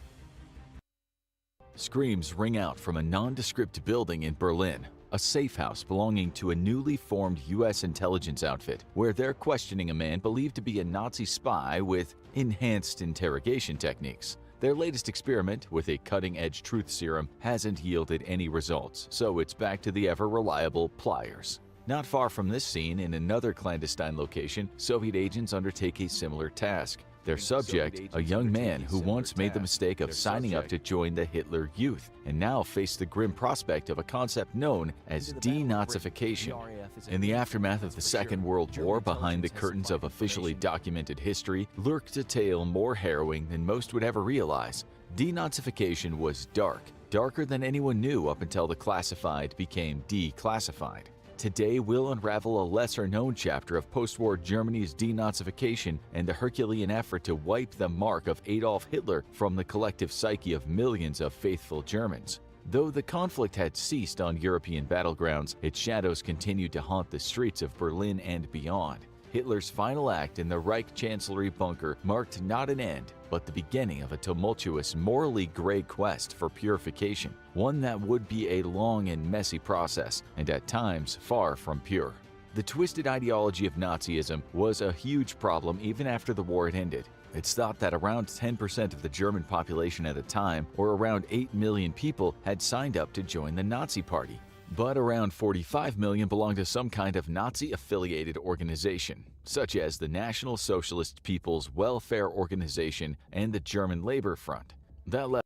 Screams ring out from a nondescript building in Berlin, a safe house belonging to a newly formed U.S. intelligence outfit, where they're questioning a man believed to be a Nazi spy with enhanced interrogation techniques. Their latest experiment with a cutting-edge truth serum hasn't yielded any results, so it's back to the ever-reliable pliers. Not far from this scene, in another clandestine location, Soviet agents undertake a similar task. Their subject, a young man who once made the mistake of signing up to join the Hitler Youth, and now faced the grim prospect of a concept known as denazification. In the aftermath of the Second World War, behind the curtains of officially documented history, lurked a tale more harrowing than most would ever realize. Denazification was dark, darker than anyone knew up until the classified became declassified. Today, we'll unravel a lesser-known chapter of post-war Germany's denazification and the Herculean effort to wipe the mark of Adolf Hitler from the collective psyche of millions of faithful Germans. Though the conflict had ceased on European battlegrounds, its shadows continued to haunt the streets of Berlin and beyond. Hitler's final act in the Reich Chancellery bunker marked not an end, but the beginning of a tumultuous, morally gray quest for purification, one that would be a long and messy process, and at times far from pure. The twisted ideology of Nazism was a huge problem even after the war had ended. It's thought that around 10% of the German population at the time, or around 8 million people, had signed up to join the Nazi Party. But around 45 million belong to some kind of Nazi-affiliated organization, such as the National Socialist People's Welfare Organization and the German Labor Front. That left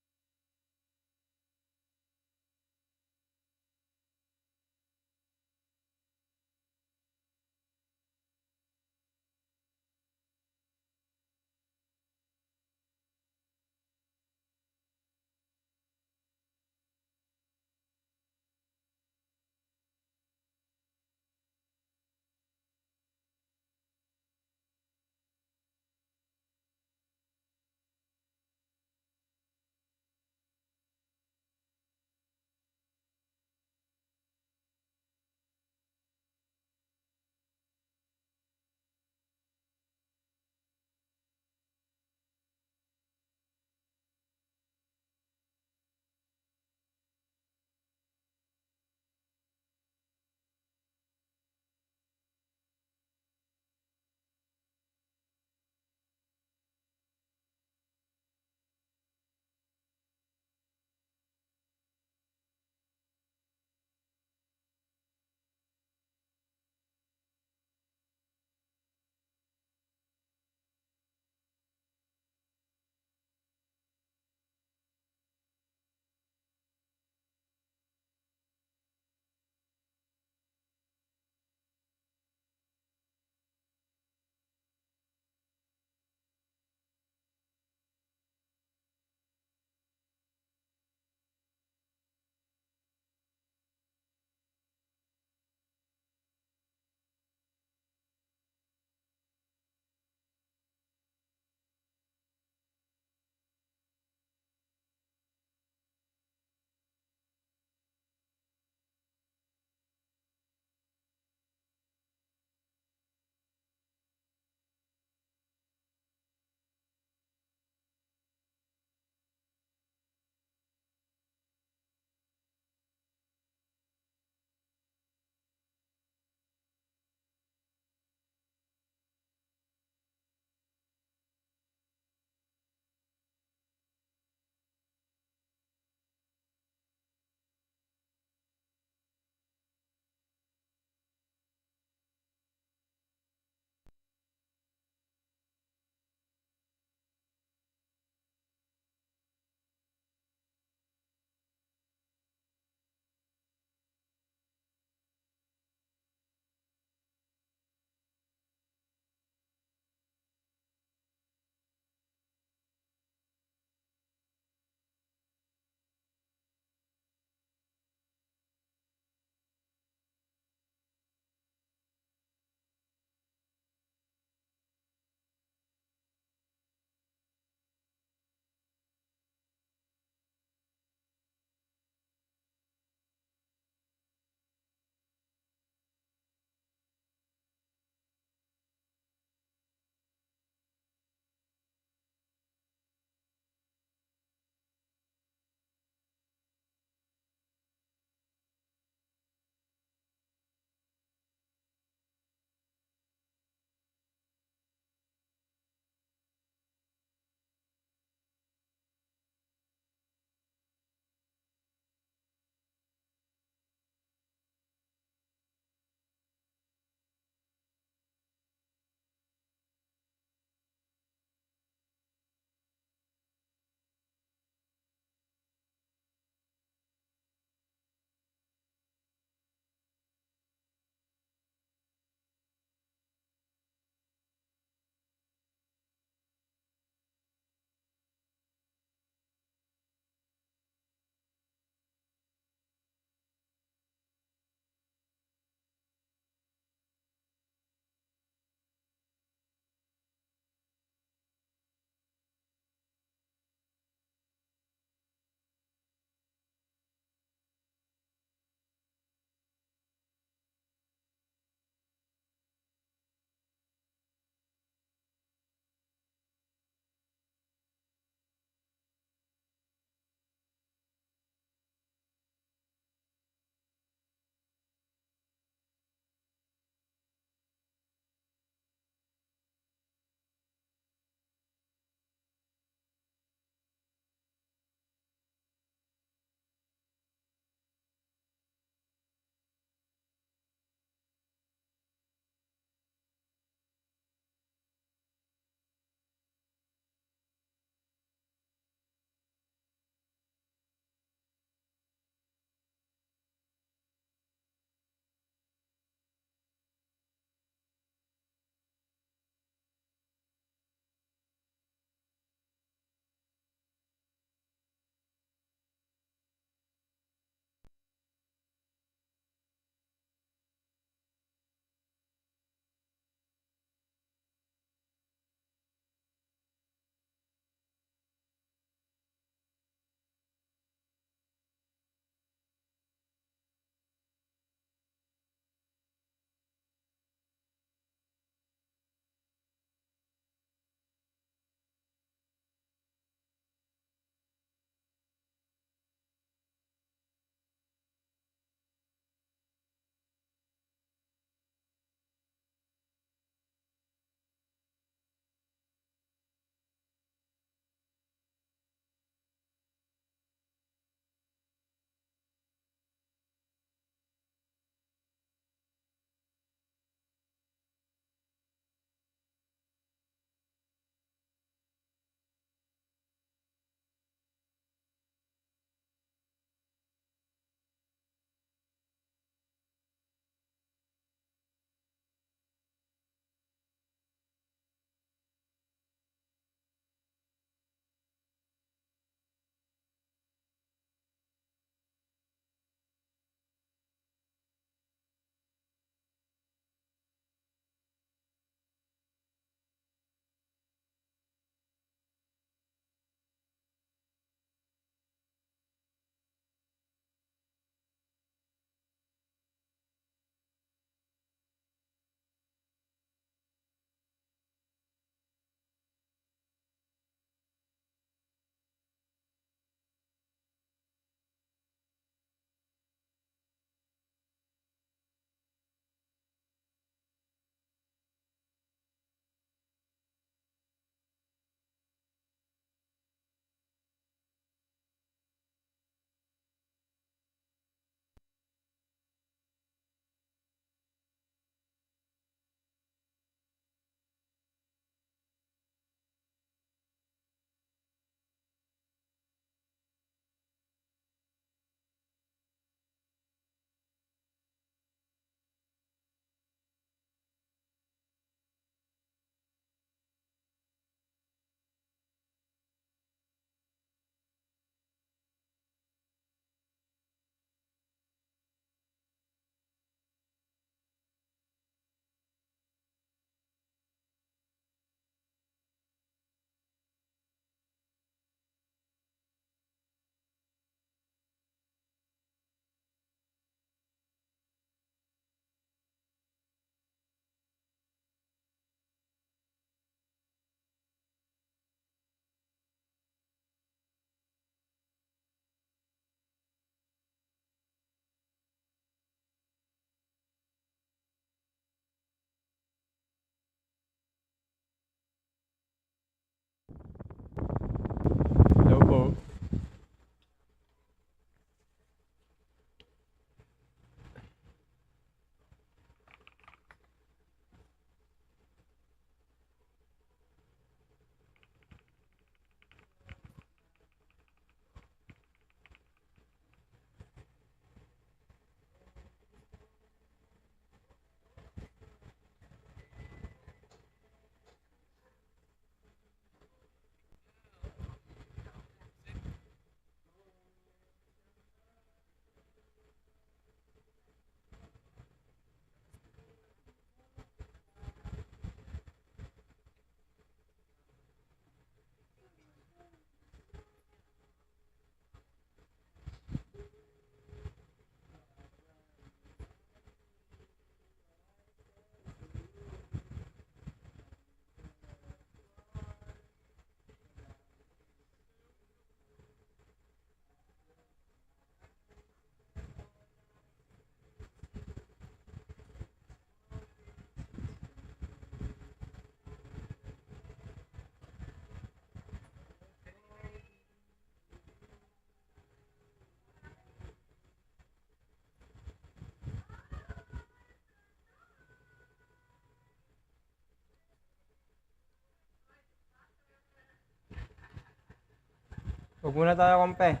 Huwag muna tayo kompe.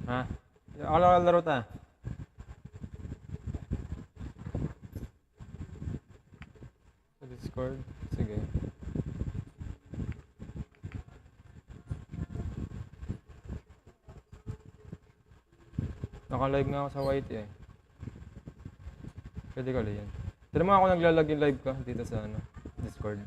Ha? Ako lang laro ta. Sa Discord? Sige. Naka-live nga ako sa YT eh. Pwede ka yan. Tira mo ako naglalag yung live ko dito sa Discord.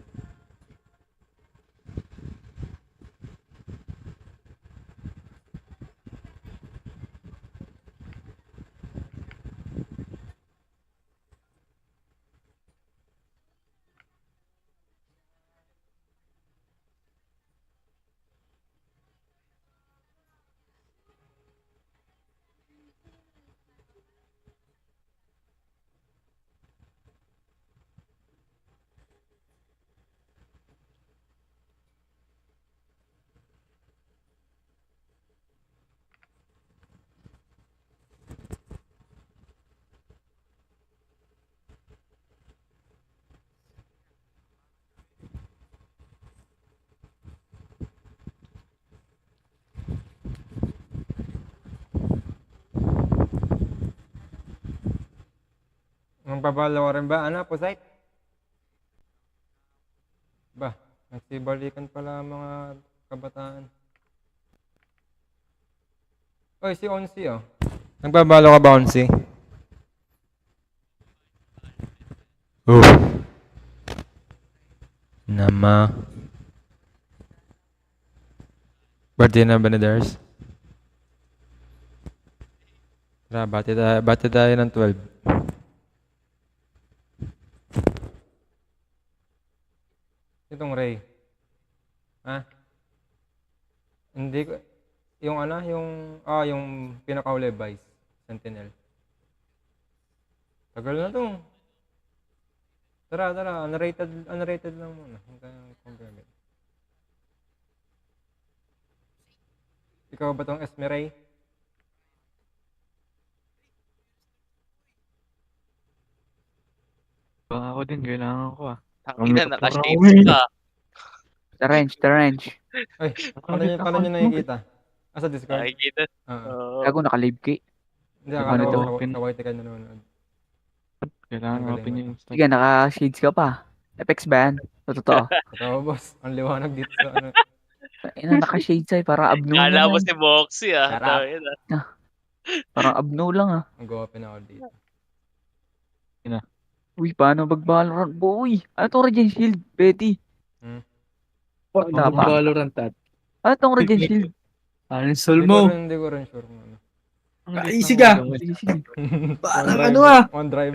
Magpapalo ka rin ba? Ano, Pusite? Ba, nagsibalikan pala ang mga kabataan. Oy, si Onsi oh. Nagpapalo ka ba, Onsi? Nama. Birthday na ba ni Dars? Tara, bati tayo ng 12. Itong Ray. Ha? Hindi ko... Yung ano, yung pinakauli, Vice. Sentinel. Tagal na to. Tara, unrated lang muna. Compare. Ikaw ba tong Esmeray? Baka ako din, kailangan ko ah. Tangina, naka-shades ka. The range. Ay, paano nyo nakikita? Sa Discord? Nakikita. Ako naka-live kay. Hindi, akala ko sa white ka nanonood. Kailangan open yung Insta. Sige, naka-shades ka pa. FX ba yan? Totoo. Totoo, boss. Ang liwanag dito sa ano. Naka-shades ay, parang abno lang. Kala mo si Boxy ah. Parang abno lang ah. Mag-open ako dito. Uy, paano mag-Valorant? Boy! Ano tong Regen Shield, Betty? Paano mag-Valorant at? Ano tong Regen Shield? Ano sol mo? Hindi ko rin sure mo. Easy ka! Parang ano ah! On drive.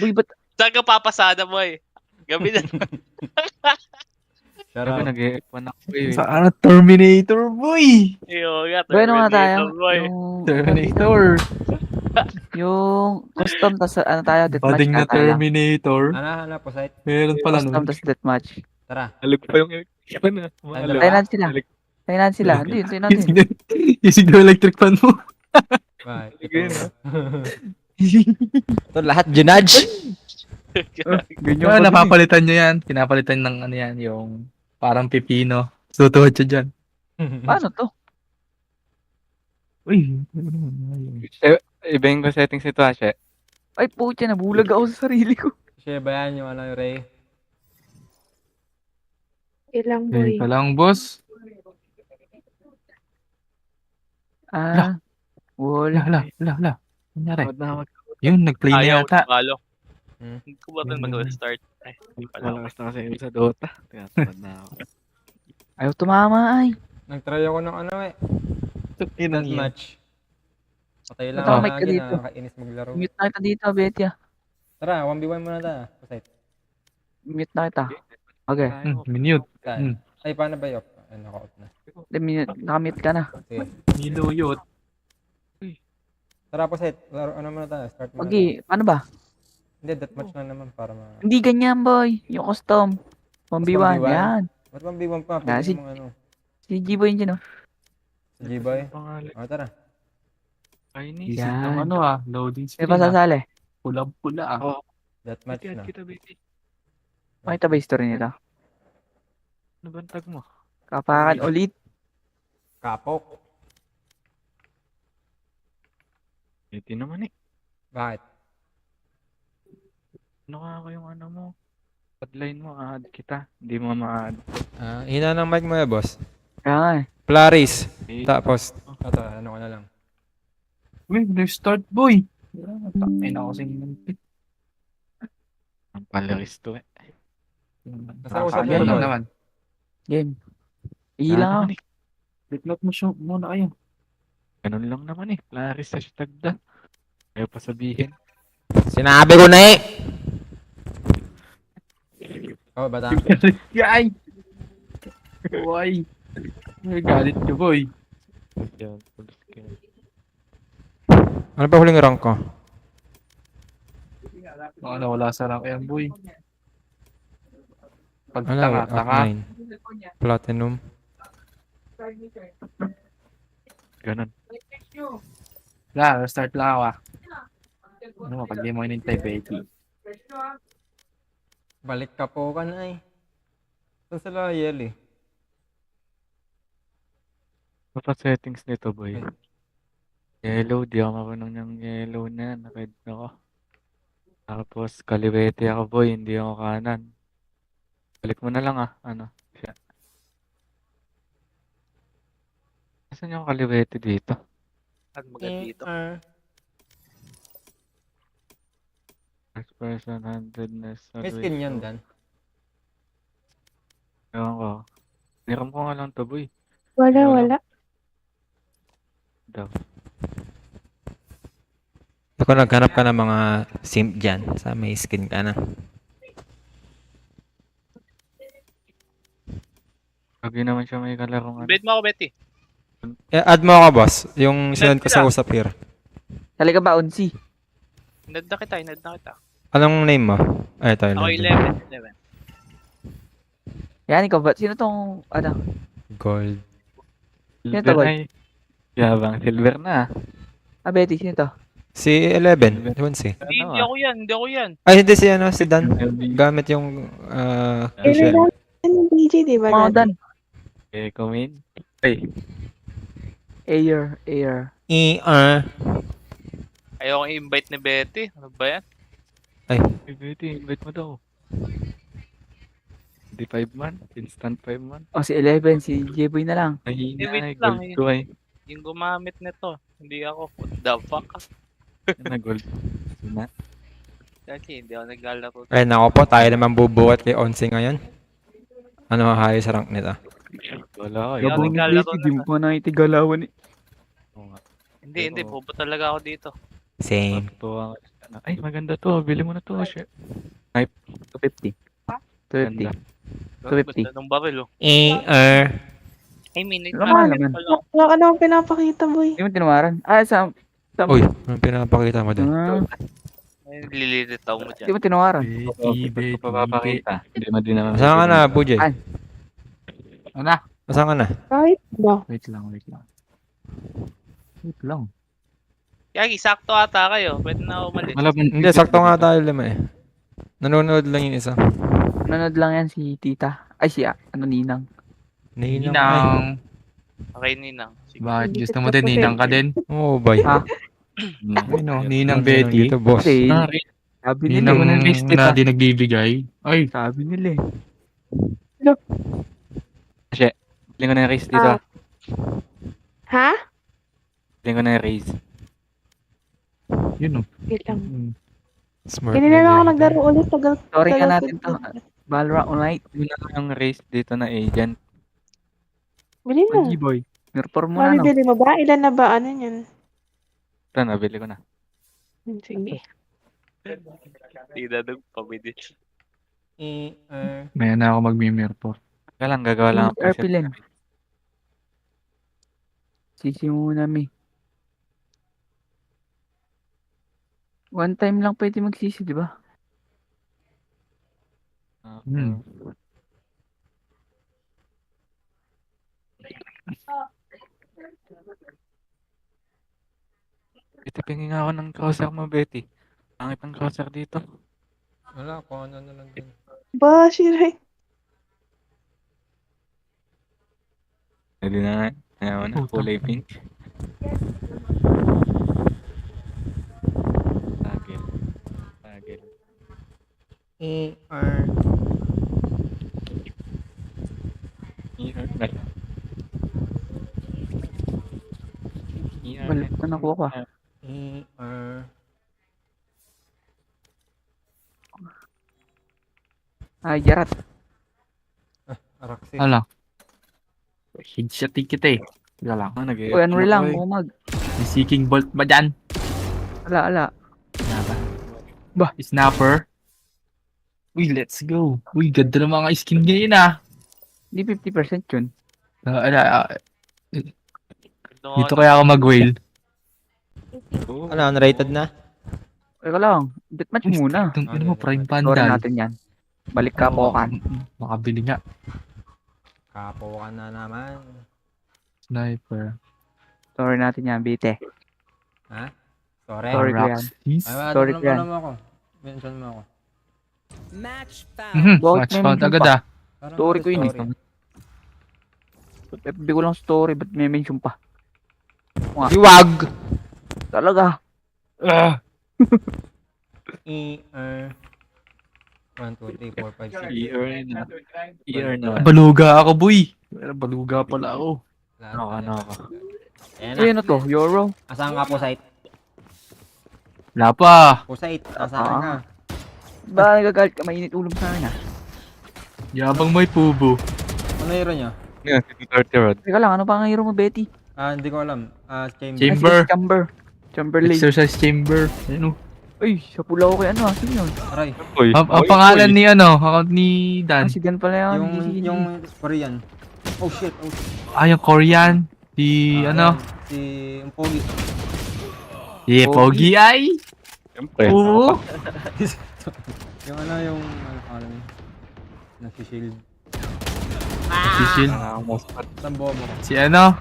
Boy, ba't? Saan ka papasada mo eh? Gabi na. Sabi nag-e-F1 ako eh. Saan Terminator boy? Bueno nga tayo. Terminator. Yung custom, tas ano tayo, deathmatch Bading na Terminator. Ano po site? Meron pala custom, tas deathmatch. Tara. Alag pa yung electric fan ah. Thailand sila. Hindi, natin. Isig na electric fan mo. Ito lahat, Junaj. Ganyan napapalitan nyo yan. Pinapalitan ng ano yan, yung parang pipino. Sutuhod siya dyan. Paano to? Uy. Ibahin ko settings ito ha, She. Ay, putya, nabulag ako sa sarili ko. She, ba yan yung ano, Ray? Ilang boy. Ito lang, boss. Wala. Nangyari. Yun, nag-play na yata. Ayaw, hindi ko ba rin mag-start? Malakas na kasi sa Dota. Ayaw tumama ay. Nag-try ako ng ano eh. Match. Patay lang ako lagi, nakakainis maglaro. Mute na kita dito, Betty ah. Tara, 1v1 muna tayo. Mute na kita. Okay. Minute. Ay, paano ba yun? Naka-out na. Nakamute ka na. Sige. Niluyot. Tara po, set. Laro, ano muna tayo? Start muna tayo. Okay, paano ba? Hindi, deathmatch na naman para Hindi ganyan, boy. Yung custom. 1v1. Yan. Ba't 1v1 pa? Yan, Pwede namang ano. Si G-boy yun dyan, oh. Si G-boy? O, tara. Isip ng loading Sino screen pa sasali? Pula-pula Deathmatch na. Makita ba yung story nito? Ano ba ang tag mo? Kapakan ulit. Kapok. Ito naman eh. Bakit? Ano ka yung ano mo? Headline mo, add kita. Hindi mo ma-add. Hina ng mic mo ya, boss. Kaya nga eh. Plaris. Tapos, ito, ano ka na lang. Uy, start boy! Takay na ako sa inyo. Ang palaris to eh. Basta usap yan, Game boy. naman. Game. Ilang ako. Decloud mo siya muna kayo. Ganun lang naman eh. Palaris hashtag da. Ayaw pa sabihin. Sinabi ko na eh! Oh, bata. Yay! Boy! May galit ka boy. Ano ba huling rank ko? Ano, wala sa rank yan boy. Pag Ano, taka. Up9. Platinum. Ganun. Wala, start lang ako Ano, pag di mo inintay, Betty. Balik ka po ka na eh. Saan sila Yeli? Ano pa settings nito boy? Yellow, di ako marunong ng yellow na yan. Red ako. Tapos kaliwete ako boy, hindi ako kanan. Balik mo na lang Ano? Siya. Nasaan yung kaliwete dito? At maganda dito. First person, handedness. May skin yan, Dan. Ewan ko. Niram ko nga lang to boy. Wala. Daw. Ako naghanap ka ng mga simp dyan. Sa may skin ka na. Lagi naman siya may kalarong Bet mo ako, Betty. Add mo ako, boss. Yung sinend ko sa usap here. Talaga ba, Unsi? Inad na kita. Anong name mo? Ay, ito. Ako 11. Yan, ikaw ba? Sino tong, ano? Gold. Sino to, boy? Yabang silver na. Betty, sino to? Si 11. Ewan si. Hindi ako yan. Ay, hindi si ano, si Dan. Gamit yung, shell. DJ, di ba? Mga Dan. Kumin. Ay. Air. Ayaw kong i-invite ni Betty. Ano ba yan? Ay. Hey, Betty, invite mo daw. Di 5 man? Instant 5 man? O, si 11, si J-Boy na lang. Nahihina Wait gold lang, ko ay. Yung gumamit nito. Hindi ako. What the fuck? Gold. Sina? Kasi hindi ako naglalaro. Ay, nako po. Tayo naman bubuhat kay Onsi ngayon. Ano hayo sa rank nito? Wala Hindi ako naglalaro Di mo pa nakitigalawan eh. Hindi. Bobo talaga ako dito. Same. Ay, maganda to. Bili mo na to. Shit. Snipe. 250. 250. Anong baril, oh? I mean, Laman naman. Wala ka naman pinapakita, boy. Hindi mo tinawaran. Sa Uy, anong pinapakita mo din? Lililit ako mo dyan. Hindi mo tinawaran. Hindi ko papapakita. Hindi mo din naman. Saan ka na, Bujay? Ano? Saan ka na? Kahit ba? Wait lang. Yagi, sakto ata kayo. Pwede na ako umalis. Hindi, sakto nga tayo lima eh. Nanonood lang yung isa. Nanonood lang yan si Tita. Ay, si Ninang. Ninang. Okay, Ninang. Sige. Bakit? Gusto mo din? Ninang ka din? Oo, bay. Ninang Betty. Dito, boss. Sabi nila Ninang na di nagbibigay. Ay. Sabi nila eh. Kasi, piling ko na yung race dito. Ha? Piling ko na yung race. Yun o. Wait lang. Smart. Hindi na ako naglaro ulit. Sorry ka natin to. Valorant Online. Yun na lang yung race dito na agent. Bili na. Boy. Mirror mo na, no? Mabibili mo ba? Ilan na ba? Ano yan? Ito, nabili ko na. Sige. Hindi na nagpabili. May na ako mag-mirror. Kaya lang, gagawa lang ako. Sisi muna, Mi. One time lang pwede magsisi, di ba? Betty, pingin nga ako ng crosser mo, Betty. Pangit ang crosser dito. Wala, kung ano na lang din. Ba, Shiray. Pwede na nga. Ayaw na, kulay pink. Tagil. Tagil. ER. Balik na nakuha ko. ER. Ay, Jarat. Araxi. Hala. Headshot kita eh. Wala lang. Uy, ano lang, bumag. May seeking bolt ba dyan? Ala. Bah, snapper. Uy, let's go. Uy, ganda ng mga skin ngayon ah. Di 50% yun. Dito kaya ako mag-whale. Ano, unrated na? Teka lang, deathmatch muna. Ano mo, prime Story pandal. natin yan. Balik ka po kan. Makabili nga. Kapo ka na naman. Sniper. Story natin yan, Bite. Ha? Sorry? Story ko yan. Story ko yan. Mo ako. Mention mo ako. Match Match found agad ah. Story ko yun eh. FB ko lang story, ba't may mention pa? Iwag! Talaga. ER. 1, 2, 3, 4, 5, 6. ER na. Baluga ako, boy. Baluga pala ako. Ano ako? Ano to? Euro? Asan ka po site? Wala pa. Po site, nasaan ka? Ba, nagagalit ka, mainit ulo sa akin ah. Yabang may pubo. Ano hero nyo? Yeah, 30 rod. Teka lang, ano pa ang hero mo, Betty? Hindi ko alam. Chamber. Chamberlain. Exercise chamber. Ano? Ay, sa pula ko kay ano ah. Sino yun? Aray. Ang pangalan ni account ni Dan. Si Dan pala yun. Yung Korean. Oh shit. Yung Korean. Si Si Pogi. Yeah, Pogi ay. Siyempre. Oo. yung pangalan niya? Nag-shield. Shield. Sambo mo. Si ano?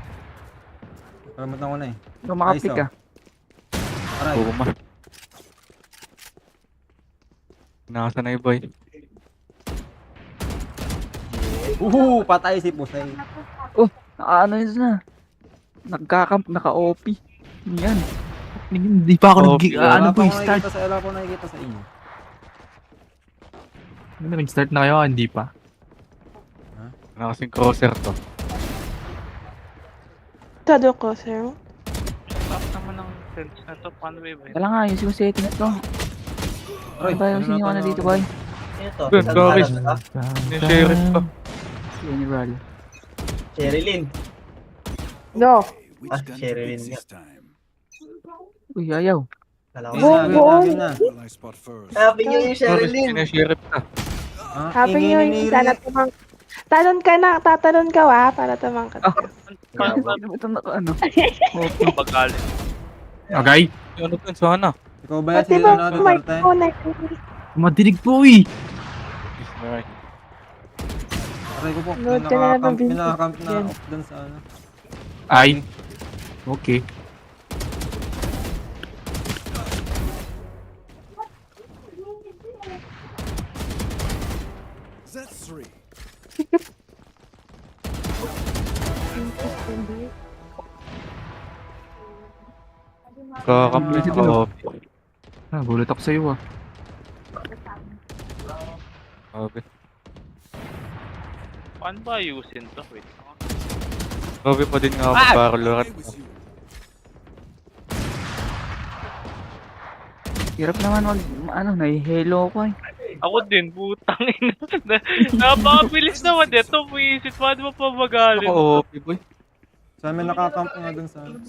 Kalimutan ko na eh. Makapik ka. Aray. Buma. Nakasanay boy. Patay si Pusay. Oh, ano yun na? Naka-OP. Yan. Hindi pa ako nag-start. Wala po nakikita sa inyo. Nag-start na kayo? Hindi pa. Ano kasing crosser to? Tado ko, sir. Stop naman ng sense na to. Paano ba yun? Kala nga, yung setting na to. Ano ba yung siniwa na dito, boy? Doris. Yung sheriff pa. General. Sherilyn. No. Sherilyn nga. Uy, ayaw. Happy New Year, Sherilyn. Yung sheriff ka. Happy New Year. Sana tumang... Talon ka na. Tatalon ka para tumangkat ka. Ito na ano? Pagalit. Okay. Ano to? Sana? Ikaw ba yan? Sino na Duterte? Madinig po eh. Aray ko po. Load ka na lang ng video. Minakakamp na off dun sa ano. Ay. Okay. Z3. Complete ko. Gulat ako sa iyo ah. Okay. Paano ba ayusin to? Wait. Grabe pa din nga ako mag-barrel. Hirap naman nahihelo ko eh. Ako din, putang ina. Napakabilis naman dito. Puisit, paano mo pa magalit? Ako, okay boy. Sa amin nakakamp nga dun sa ano.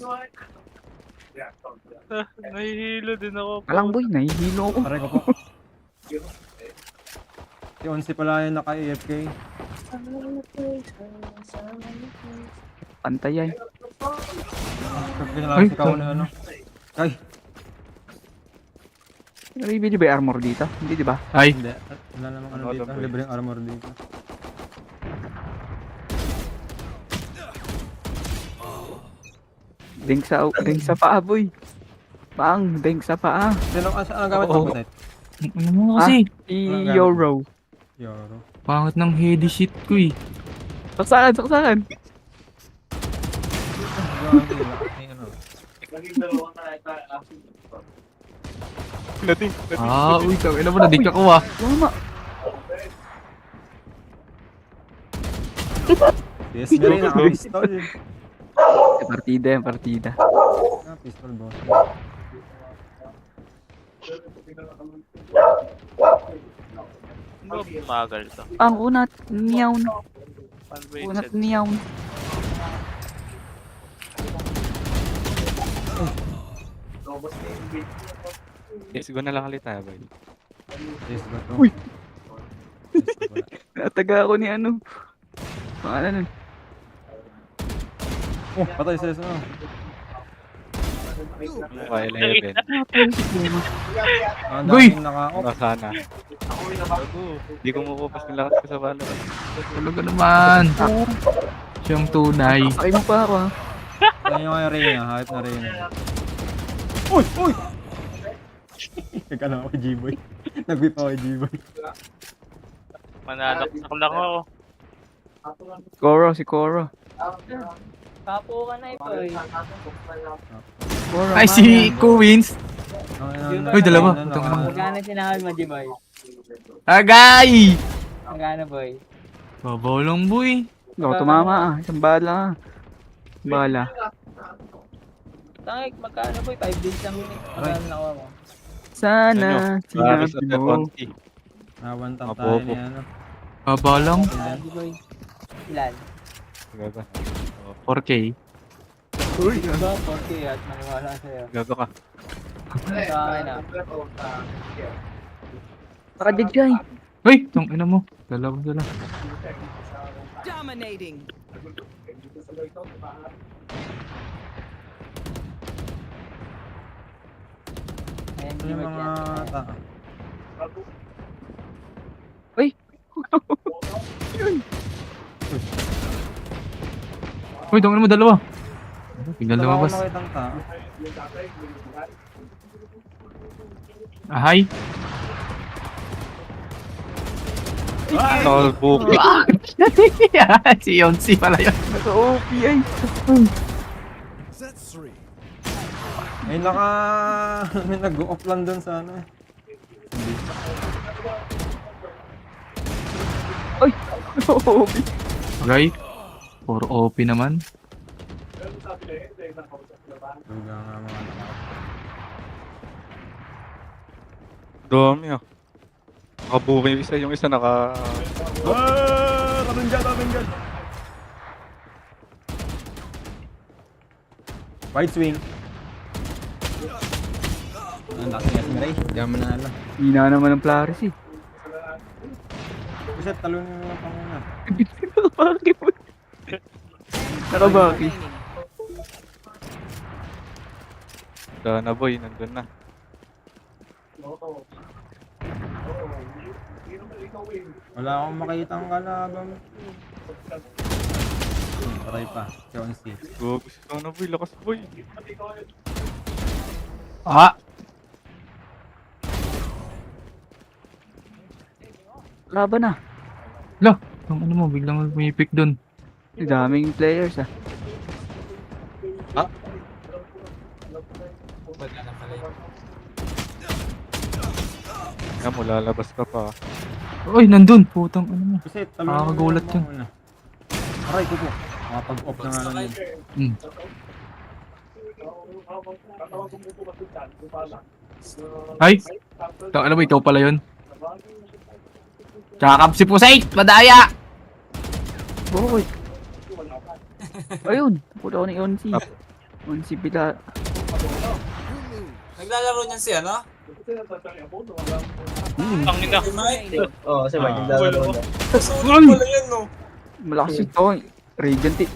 Nahihilo din ako. Alang boy, nahihilo ako. Aray ko po. Si Onsi pala yung naka-AFK. Pantay yan. Ay, Ay. Bibili ba yung armor dito? Hindi, di ba? Ay. Hindi. Wala namang ano dito. Libreng armor dito. Ding sa paa, boy. Ding sa paa. Anong gamit mo, Putet? Ano mo kasi? Euro. Euro. Pangit ng heady shit ko eh. Saksakan. Uy, tawin mo, nadig ako ah. Tama. Yes, nga rin, naka-pistol. Partida. Pistol, boss. Magal to. Ang unat, niyaw. Unat niyaw. Yes, go na lang ulit tayo, boy. Yes, go to. Uy! Nataga ako ni ano. Pangalan nun. Oh, patay sa isa. Okay, 11. Goy! Sana. Hindi ko makupas ng lakas ko sa bala. Tulog ka naman. Siyang tunay. Sakay mo pa ako ha. Kaya yung arena, hype na arena. Uy! Nagkala ako kay G-Boy. Nag-whip ako kay G-Boy. Mananaksak lang ako. Si Coro. Kapo ka na ito eh. Ay, si Kuwins. Uy, dalawa. Magkano sinahal mo, Jiboy? Agay! Magkano, boy? Babalong boy. Tumama isang bala. Bala. Tangik, magkano, boy? 5 days lang yun eh. Magkano nakuha mo? Sana, sinabi mo. Nawan tap tayo ni ano. Babalong. Jiboy. Ilan? 4K. Uy, ba? 4K at maniwala sa'yo. Gago ka. Sa akin na. Nakadidjay. Uy, tong ina mo. Dalawa sila. Dominating. Ayan, Ano yung mga tao? Uy! Uy, tong ina mo dalawa. Tingnan lumabas. Wala akong makitang tao. Ahay. Notebook. Si Yonsi pala yun. Naka-OP ay. May may nag-off lang dun sa ano eh. Ay! OP. Okay. For OP naman. Luga nga mga tao. Dami ah. Nakabuking yung isa naka... Katunggad! White swing. Ang laki nga si Mirai. Diyan mo na alam. Hina naman ng Plaris eh. Kasi talon yung mga panguna. Nakabaki po. Nakabaki. Na boy, nandun na. Wala akong makitang kalaban. Patay pa. Chauncey. Gago si Sana boy, lakas boy. Ah! Laban na. Lah, ang ano mo, biglang pumipik dun. Daming players ah. Ah? Kaya mo, lalabas ka pa. Uy, nandun! Putang ano mo. Kasi talon Nakakagulat yun. Aray ko po. Makapag-off na nga lang yun. Ay! Ano ba, ikaw pala yun? Tsaka si Pusay! Madaya! Boy! Ayun! Puto ko ni Onsi. Onsi pila. Naglalaro niyan si ano? Ang ina. Oo, kasi Mike, naglalaro na. Sulit pala yan, no? Malakas ito. Radiant eh.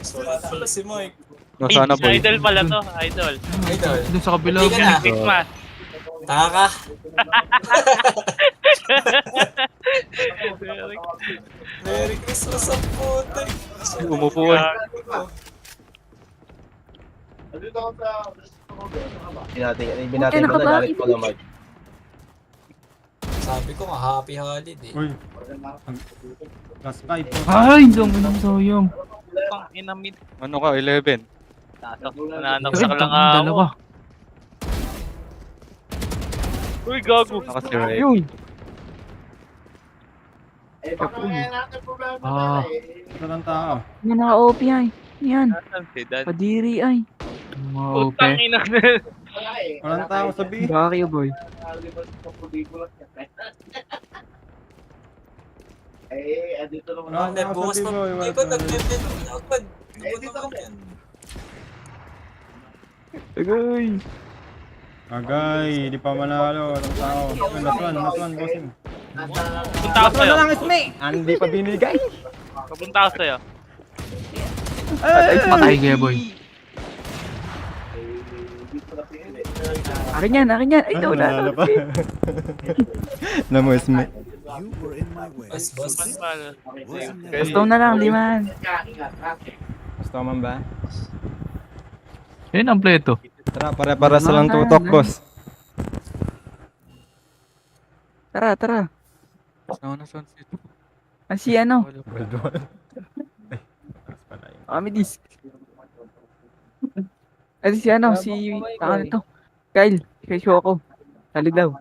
Sulit pala si Mike. Nasaan na boy? Idol pala to, idol. Idol. Doon sa kabila. Hindi ka na. Christmas. Tanga ka. Merry Christmas ang puti. Umupuan. Binati ko na, galit ko naman. Sabi ko nga, happy holiday. Uy. Last 5. Ay, dami ng sayang. Pang inamid. Ano ka, 11? Nanaksak lang ako. Dalawa. Uy, gago. Nakasira. Ayun. Ito ng tao. Yan naka-OP ay. Yan. Nasaan si Dan? Padiri ay. Mga OP. Putang ina. Walang tao sa B. Bakit boy? Walang tao Bukas sa B, na, boy. di ba nag-level agad? Agay. Agay, di pa manalo. Walang tao. Last one, bossing. Punta ako sa'yo. Hindi pa binigay. Papunta ako sa'yo. Patay kaya boy. Akin yan. Ay, Nanalo pa. Namus me. Boss. Gusto na lang, liman. Gusto man ba? Yun ang pleto. Tara, pare-para sa lang tutok, boss. Tara. Nauna sunset. Si ano? World War. Kami disc. Ay, si ano? Si... Taka nito. Kyle. Kay Shoko. Sali daw.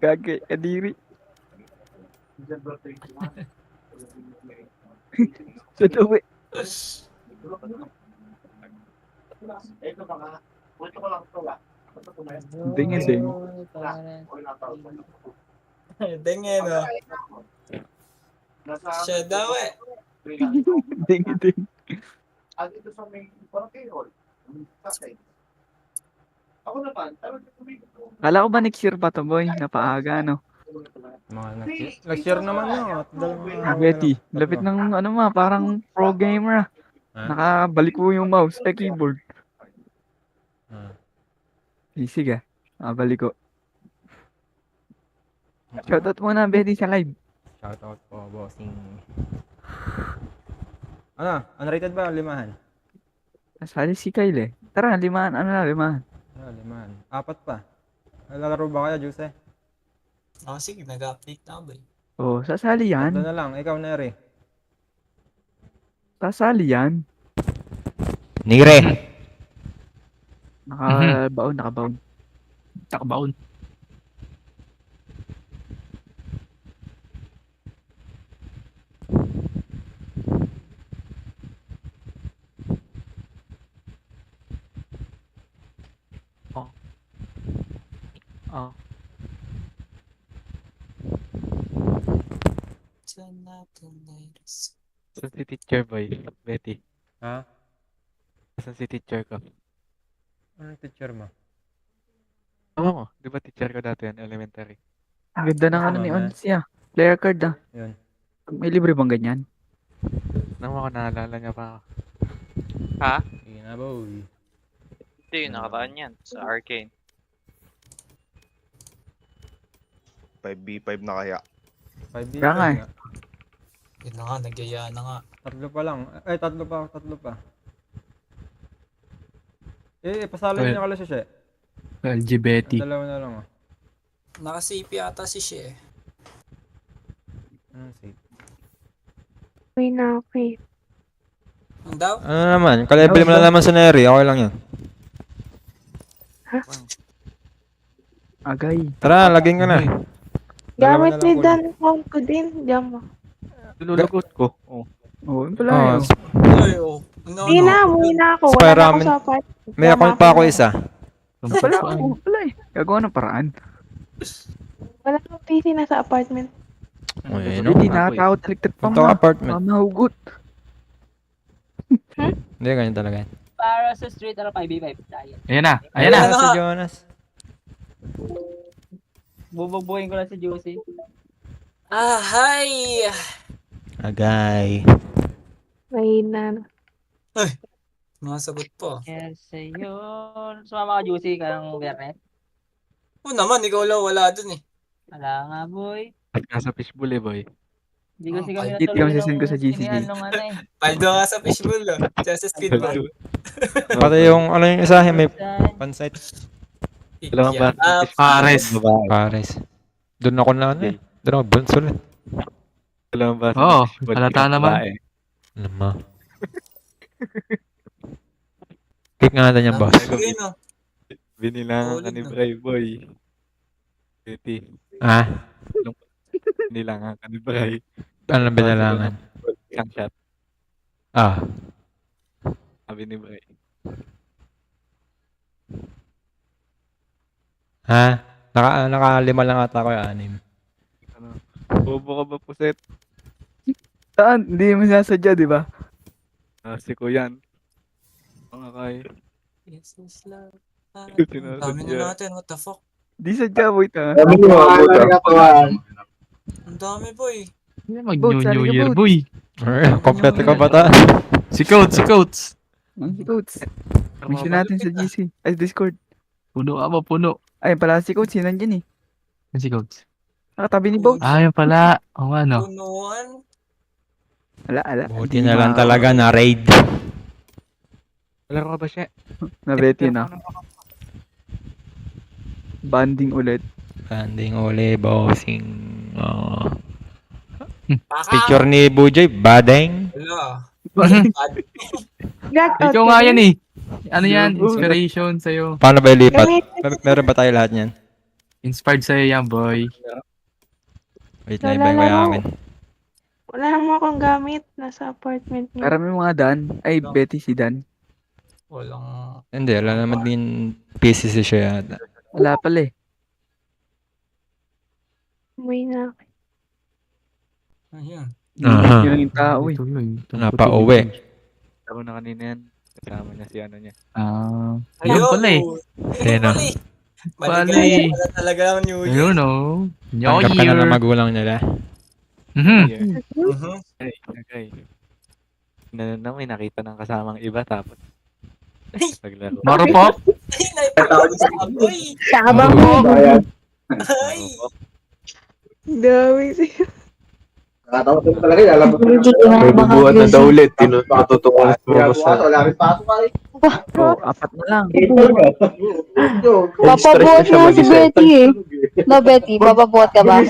Gagay. Kadiri. Sa tuwi. Ding. Denge no. Siya daw eh. Ding. Kala ko ba next year pa to boy? Napaaga no? Next year naman no. Betty, lapit ng ano parang pro gamer ah. Nakabalik ko yung mouse, keyboard. Sige balik ko. Shoutout muna Betty sa live. Shoutout po, bossing. Ano? Unrated ba? Limahan? Nasali si Kyle eh. Tara, limahan. Limahan. Limahan. 4 pa. Lalaro ba kaya, Juice? Sige, nag-update na ba eh. Oh, sasali yan. Ito na lang, ikaw Neri. Sasali yan. Nire. Nakabaon. Oh. Saan si teacher boy? Betty. Ha? Saan si teacher ko? Anong teacher mo? Oo mo, di ba teacher ko dati yan, elementary? Ang ganda ng ano ni Onsi ah. Player card ah. Yun. May libre bang ganyan? Nang ako naalala niya pa ako. Ha? Sige na boy. Ito yung nakaraan yan sa Arcane. 5v5 na kaya. 5v5 Kaya nga eh. Yun na nga, nagyaya na nga. 3 pa lang. Ay, 3 pa. Pasalo niya kala siya. LGBT. Dalawa na lang ah. Naka-CP ata si Shea. Anong safe? Uy na ako eh. Ang daw? Ano naman? Ka-level mo na naman sa Neri. Okay lang yan. Agay. Tara, laging ka na. Gamit ni Dan account ko din. Diyan mo. Lulugot ko. Oo, yun pala yun. Ay, oh. Hindi na, umuwi na ako. Wala Spy na ako ramen. sa apartment. May account pa ako isa. Wala eh. Gagawa ng paraan. Wala akong PC na sa apartment. Uy, Hindi nakatawad electric pa Punta ka apartment. Mahugot. Hindi, ganyan talaga yan. Para sa street, 5v5 tayo. Ayan na. Si Jonas. Bubugbuhin ko lang si Juicy. Ah, hi! Agay. Mahina. Ay, mga sagot po. Yes, yun. Sumama ka, Juicy, karang Bernet. Oo naman, ikaw lang wala dun eh. Wala nga, boy. At nasa fishbowl eh, boy. Hindi ko kami Dito natuloy kami sasend ko sa nung GCJ. sinihan nung ano eh. Paldo nga sa fishbowl oh. Tsaka sa speedball. Pati yung, ano yung isa, may pansit. Dalawang ba? Pares. Pares. Doon ako na, ano eh. Doon ako, bunsol eh. Dalawang ba? Oo, halata naman. Lama. Cake nga natin yan, boss. Binilangan ka ni Bray, boy. Betty. Ah? Binilangan ka ni Bray. Ano na binalangan? Isang shot. Ah. Sabi ni Bray. Ha? Naka-5 lang ata ako yung 6. Ano? Bobo ka ba, puset? Saan? Hindi mo sinasadya, di ba? Si Kuyan. Mga kay. Yes, yes, love. Sinasadya. Dami na natin, what the fuck? Di sadya, boy, ta. Ang dami, boy. Mag-New Year, boy. Kompleto ka ba ta? Si Coach. Si Coach. Mission natin sa GC. Ay, Discord. Puno ka ba, puno? Ay, pala si Coach, yun nandyan eh. Si Coach. Nakatabi ni Boat. Ah, yun pala. O ano? Punuan. Ala. Buti na lang talaga na raid. Laro ka ba siya? Nabeti na. Banding ulit. Banding uli, bossing. Picture ni Bujoy, badeng. Wala. Ikaw nga yan eh. Ano yan? Inspiration sa'yo. Paano ba ilipat? Meron ba tayo lahat yan? Inspired sa'yo yan, boy. Wait lang, iba yung akin. Wala naman akong gamit. Nasa apartment niya. Para may mga Dan. Ay, Betty si Dan. Walang... Hindi, wala naman din PCC siya yata. Wala pala eh. Umuwi na ako. Ayun. Aha. Yun lang yung tao eh. Napauwi. Ako na kanina yan. Kasama niya si ano niya. Ayun pala eh. Sino? Maligaya pala talaga ang New Year. Ayun o. New Tanggap ka na Year. ng magulang nila. Okay. Na may nakita ng kasamang iba tapos naglaro. Marupok. Ay, naipagod sa aboy. Sabang mo. Ay. Dami siya. Nakatawa ko talaga, alam mo. May bubuhat na daw ulit. Matutukan mo ba siya? Apat na lang. Papabuhat mo si Betty eh. No, Betty, papabuhat ka ba?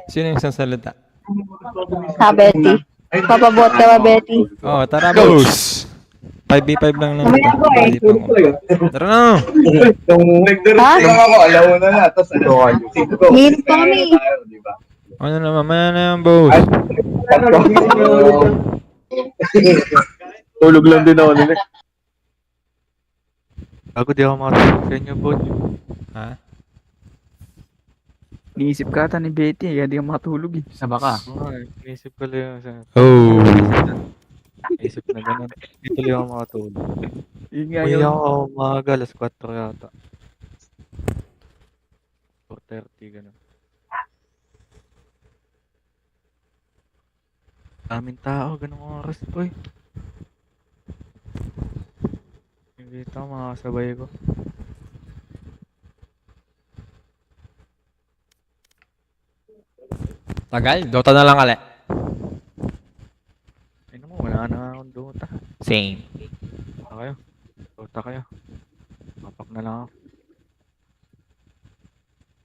Sino yung isang salita? Ha, Betty. Papabuhat ka ba, Betty? Oh, tara boss. 5v5 lang lang. Tara na. Ha? Ako, alam mo na. Tapos ano kayo? Hinip pa kami. Ano na, mamaya na yan, boss. Tulog lang din ako nila. Bago di ako makatulog sa inyo, boy. Ha? Niisip ka ata ni Betty eh. Hindi ka makatulog eh. Saba ka. Naisip ko lang sa... Oh. Naisip na ganun. Hindi tuloy ako makatulog. Yun nga Uy, yun. ako umaga, alas 4 yata. 4:30, ganun. Daming tao, ganung oras, boy. Hindi ito, mga kasabay ko. Tagal, Dota na lang kali. Ay naman, wala na akong Dota. Same. Kayo. Dota kayo. Mapak na lang ako.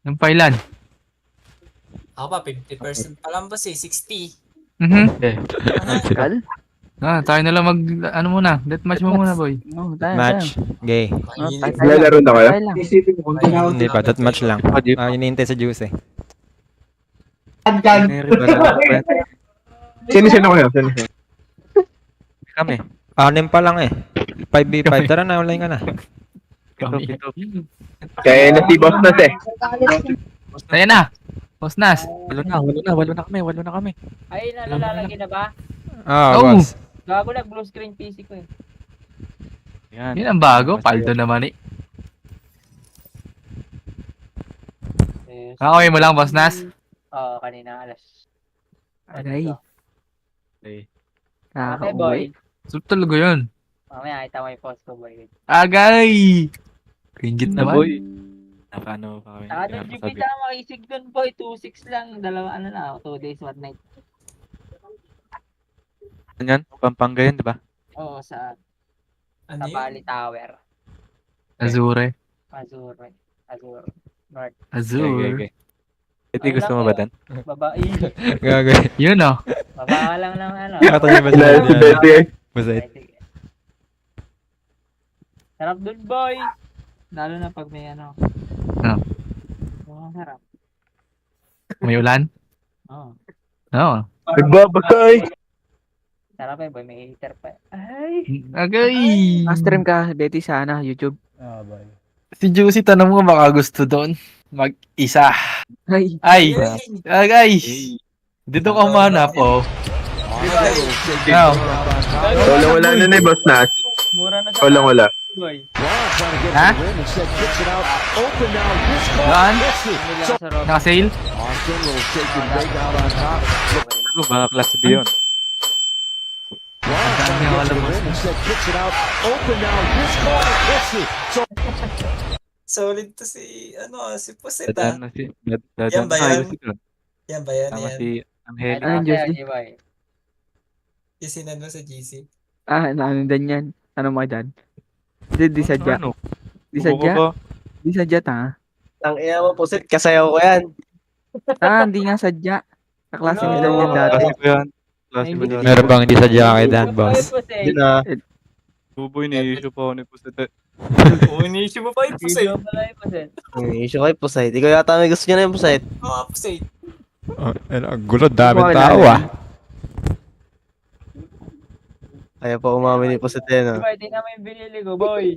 Yung pailan. Ako pa, 50% pa lang ba 60? Eh. Tagal? Tayo na lang mag, ano muna, deathmatch mo muna, boy. Match. Gay. Lalaro na kayo? Hindi pa, that match lang. Hinihintay sa juice eh. Sino kayo? Kami. 6 pa lang eh. 5v5. Tara na, online ka na. Kaya na si Boss Nas eh. Tayo na. Boss Nas. Walo na kami. Ay, nalalagay na ba? Boss. Gago na, blue screen PC ko eh. Yan ang bago. Paldo naman eh. Kakawin mo lang, Boss Nas? Oo, kanina alas. Agay. Okay. Kakauwi. So talaga yun. Mamaya, kita mo yung post ko, boy. Agay! Ringgit Na naman. boy. Nakano pa kami. Saka doon, GB na makisig doon, boy. 2-6 lang. Dalawa, 2 days, 1 night. Ano yan? Pampanga yun, di ba? Oo, sa Ano yun? Bali Tower. Azure. Azure. North. Azure. Ito gusto mo ba dan? Babae. Gagawin. Yun oh. Baba lang ng Kata niya ba sa Masait. Sarap dun, boy. Lalo na pag may ano. Sarap. May ulan? Oo. Oo. Nagbabakay! Sarap boy. May heater pa. Ay! Agay! Stream ka, Betty, sana, YouTube. Bye. Si Juicy, tanong mo baka gusto doon. Mag-isa. Ay! Agay! Dito ka humanap, oh. Wala na boss na. Mura na sa Wala. boy. Ha? Saan? Naka-sale? Ano ba? Class B yun. Solid to si, si Puset, Dadaan na si... Yan ba yan? Yan ba yan? Tama Yan. si Angel. boy. Yung sinad mo sa GC. Ano din yan? Ano mo dyan? Di sadya. Ano? Di sadya. Di sadya ta. Ang ina mo, Puset, kasayaw ko yan. Hindi nga sadya. Kaklase nila yan dati. Klase ko yan. Klase ko yan. Meron bang hindi sadya kay Dan, boss? Hindi na. Buboy, ni-issue pa ako ni Puset. Ini-issue mo pa yung Puset. Issue kay Puset. Ikaw yata may gusto niya na yung Puset. Oo, Puset. Ang gulo, daming tao ah. Kaya pa umamin ni Puset yan, Boy, tingnan mo yung binili ko, boy.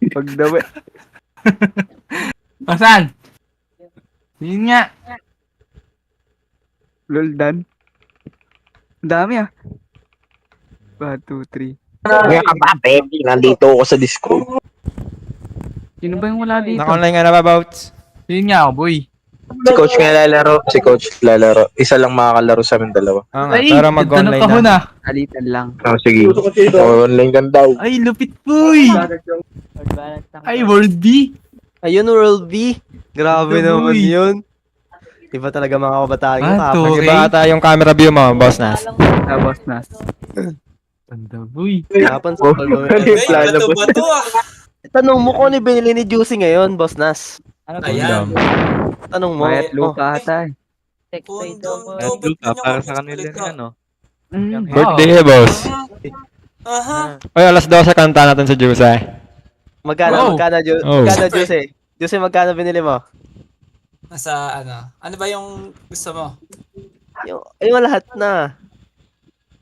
Pagdawi. Saan? Yun nga. Lol, Dan. Ang dami ah. 1, 2, 3. Mga kapape, nandito ako sa Discord. Sino ba yung wala dito? Naka-online nga na ba, Bouts? Yun nga, oh, boy. Si Coach nga lalaro. Isa lang makakalaro sa amin dalawa. Ay, pero mag-online kahon na. ah. Alitan lang. Sige. Online ka daw. Ay, lupit, boy. Ay, World B. Ayun, World B. Grabe Ito, naman boy. yun. Iba talaga mga kabataan yun. Okay. Iba ata yung camera view mo, boss Nas. Boss Nas. Tanda, boy. Kapan sa Bato ah. Tanong mo kung ano yung binili ni Juicy ngayon, Boss Nas. Ayan. Tanong mo. Bayat lupa ata eh. Lupa para sa kanila yan, no? Birthday, boss. Aha. Oy, alas 12 kanta natin sa Juicy. Magkano, Oh. Juicy? Juicy, magkano binili mo? Nasa ano ba yung gusto mo? Yung lahat na.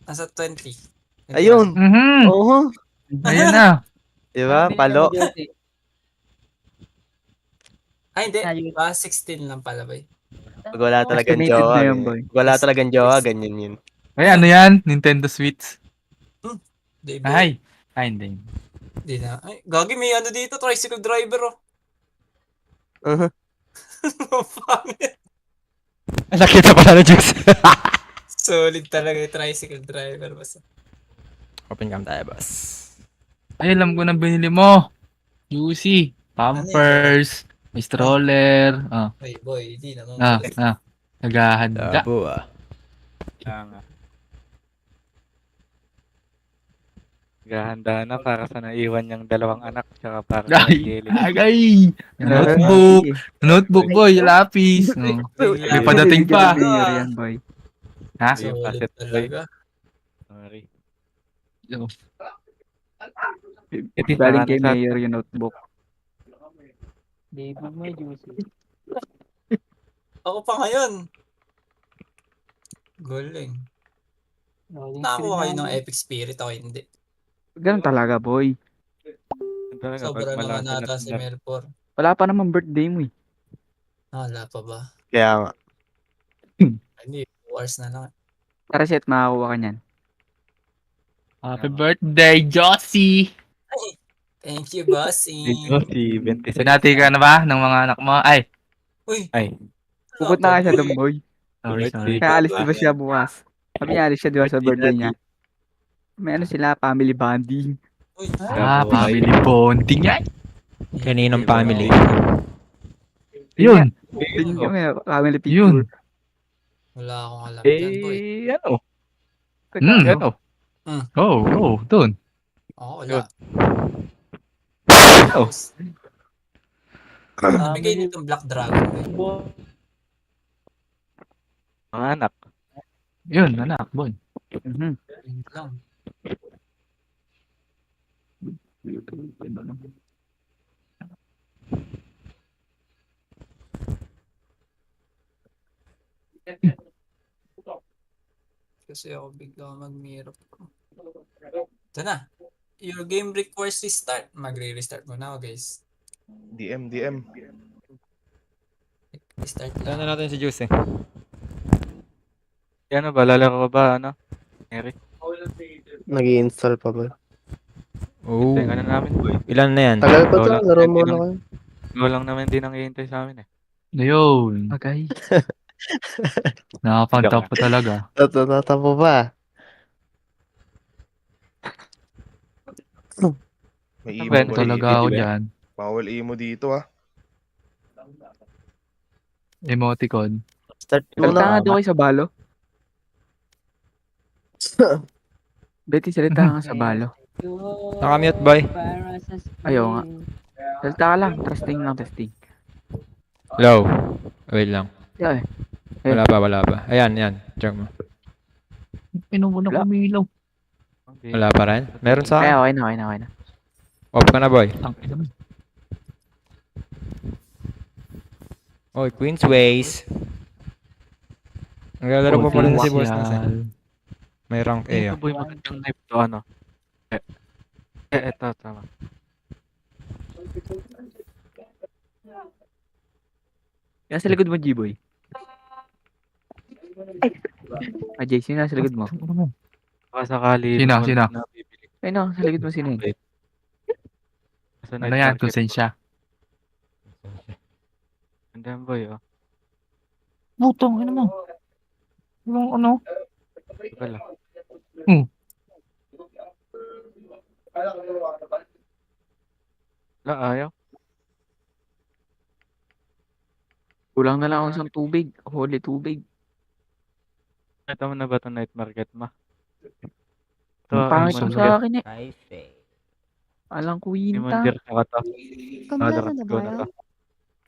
Nasa 20. Ayun. Oo. Ayun na. Diba? Palo. Ay, hindi. 16 lang pala, boy. Pag wala talagang Estimated jowa. na yun, boy. Pag wala talagang jowa, ganyan yun. Ay, ano yan? Nintendo Switch. Di ba? Ay. Ay, hindi. Hindi na. Ay, gagi, may ano dito, tricycle driver, oh. Pangit. Nakita pala na Juicy. Solid talaga yung tricycle driver. Basta. Open cam tayo, boss. Ay, alam ko na binili mo. Juicy. Pampers. May stroller. Ay, boy, hindi naman. Naghahanda. Dabo ah. Naghahanda na para sa naiwan niyang dalawang anak tsaka para sa nagili. Agay! Notebook, boy. Lapis. May padating pa. Yan, boy. Ha? Yung cassette talaga. Sorry. Galing kay Mayor yung notebook. Baby mo, Juicy. Ako pa ngayon. Galing. Nakakuha kayo ng epic spirit, ako hindi. Ganun talaga, boy. Sobra naman nata si Melpor. Wala pa naman birthday mo eh. Wala pa ba? Kaya nga. Hindi, 2 hours na lang. Tara, set, makakuha ka niyan. Happy birthday, Josie! Ay, Thank you, bossing. Si 26. Binati ka na ba ng mga anak mo? Ay, Uy, Ay, Puput na kayo sa Dumboy. birthday Kaya ka alis ba? di ba siya bukas? Kami alis siya di ba sa Birthday birthday niya? daddy. May ano sila, family bonding. uy. family bonding yan. Kaninong family? Yun. Tingin kami, family Yun. picture. Wala akong alam dyan, boy. Ano? Ano? Hmm. Dun. Oo, wala. Oh. Bigay nitong Black Dragon, boy. Mga anak. Yun, anak, boy. Yun lang. Kasi ako bigla mag-mirror ko. Ito na. Your game requires restart. Magre-restart muna ako, guys. DM. Restart Kaya lang. na natin si Juice eh. Ano ba? Lalaro ka ba? Ano? Eric? Nag-i-install pa ba? Oh. Hintayin ka na namin, boy. Ilan na yan? Tagal pa to, laro muna kayo. Ikaw lang naman din ang hihintay sa amin eh. Ayun. Okay. Nakapagtap pa talaga. Tatapo ba? May Ano emo ba? ba Talaga dito? ako dyan. Bawal emo dito ah. Emoticon. Start Salita nga daw kayo sa balo. Betty, salita nga sa balo. Nakamute, boy. Ayaw nga. Salita ka lang, testing. Low. Wait lang. Yeah, Wala pa. Ayan. Check mo. Pinupuno ko milaw. Wala pa rin? Meron sa akin. Okay na. Off ka na, boy. Tangin naman. Oy, Queen's Ways. Naglalaro pa pala si Boss Nas eh. May rank A Ito ah. boy, magandang knife to ano. Eto, tama. Yan sa likod mo, G-Boy. Ay, Jay, sino nasa likod mo? Sakali. Sino? Ay, no, sa likod mo sino yun? Ano yan? Konsensya. Andan boy, oh. Mutong, ano mo? Ano? Wala. Wala, ayaw. Kulang na lang ako sa tubig. Holy tubig. Ito mo na ba ito night market ma? Ang pangit mo sa akin eh. Nice. Alang Hindi mo kuwinta. dir ka to. Kompleto na ba yan?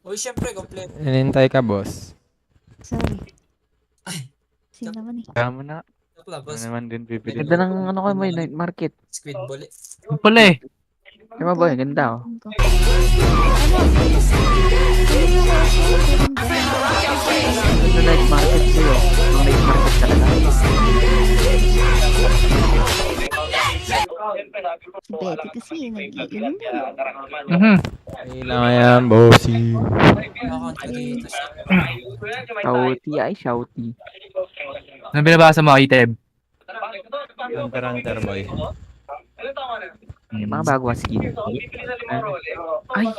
Uy, syempre, kompleto. Inintay ka, boss. Sorry. Sino naman eh? Kaya mo na. Wala, boss. Ano naman din bibili. Ganda ng ano ko mo night market. Squid ball eh. Pala eh. Diba boy, ganda oh. Ganda night market sa'yo. Ang night market talaga. Si Betty kasi nag-iinom. Kailangan yan, bossy. Shouty. Ano binabasa mo, Iteb? Hunter, boy. Yung mga bagong skin. Ay!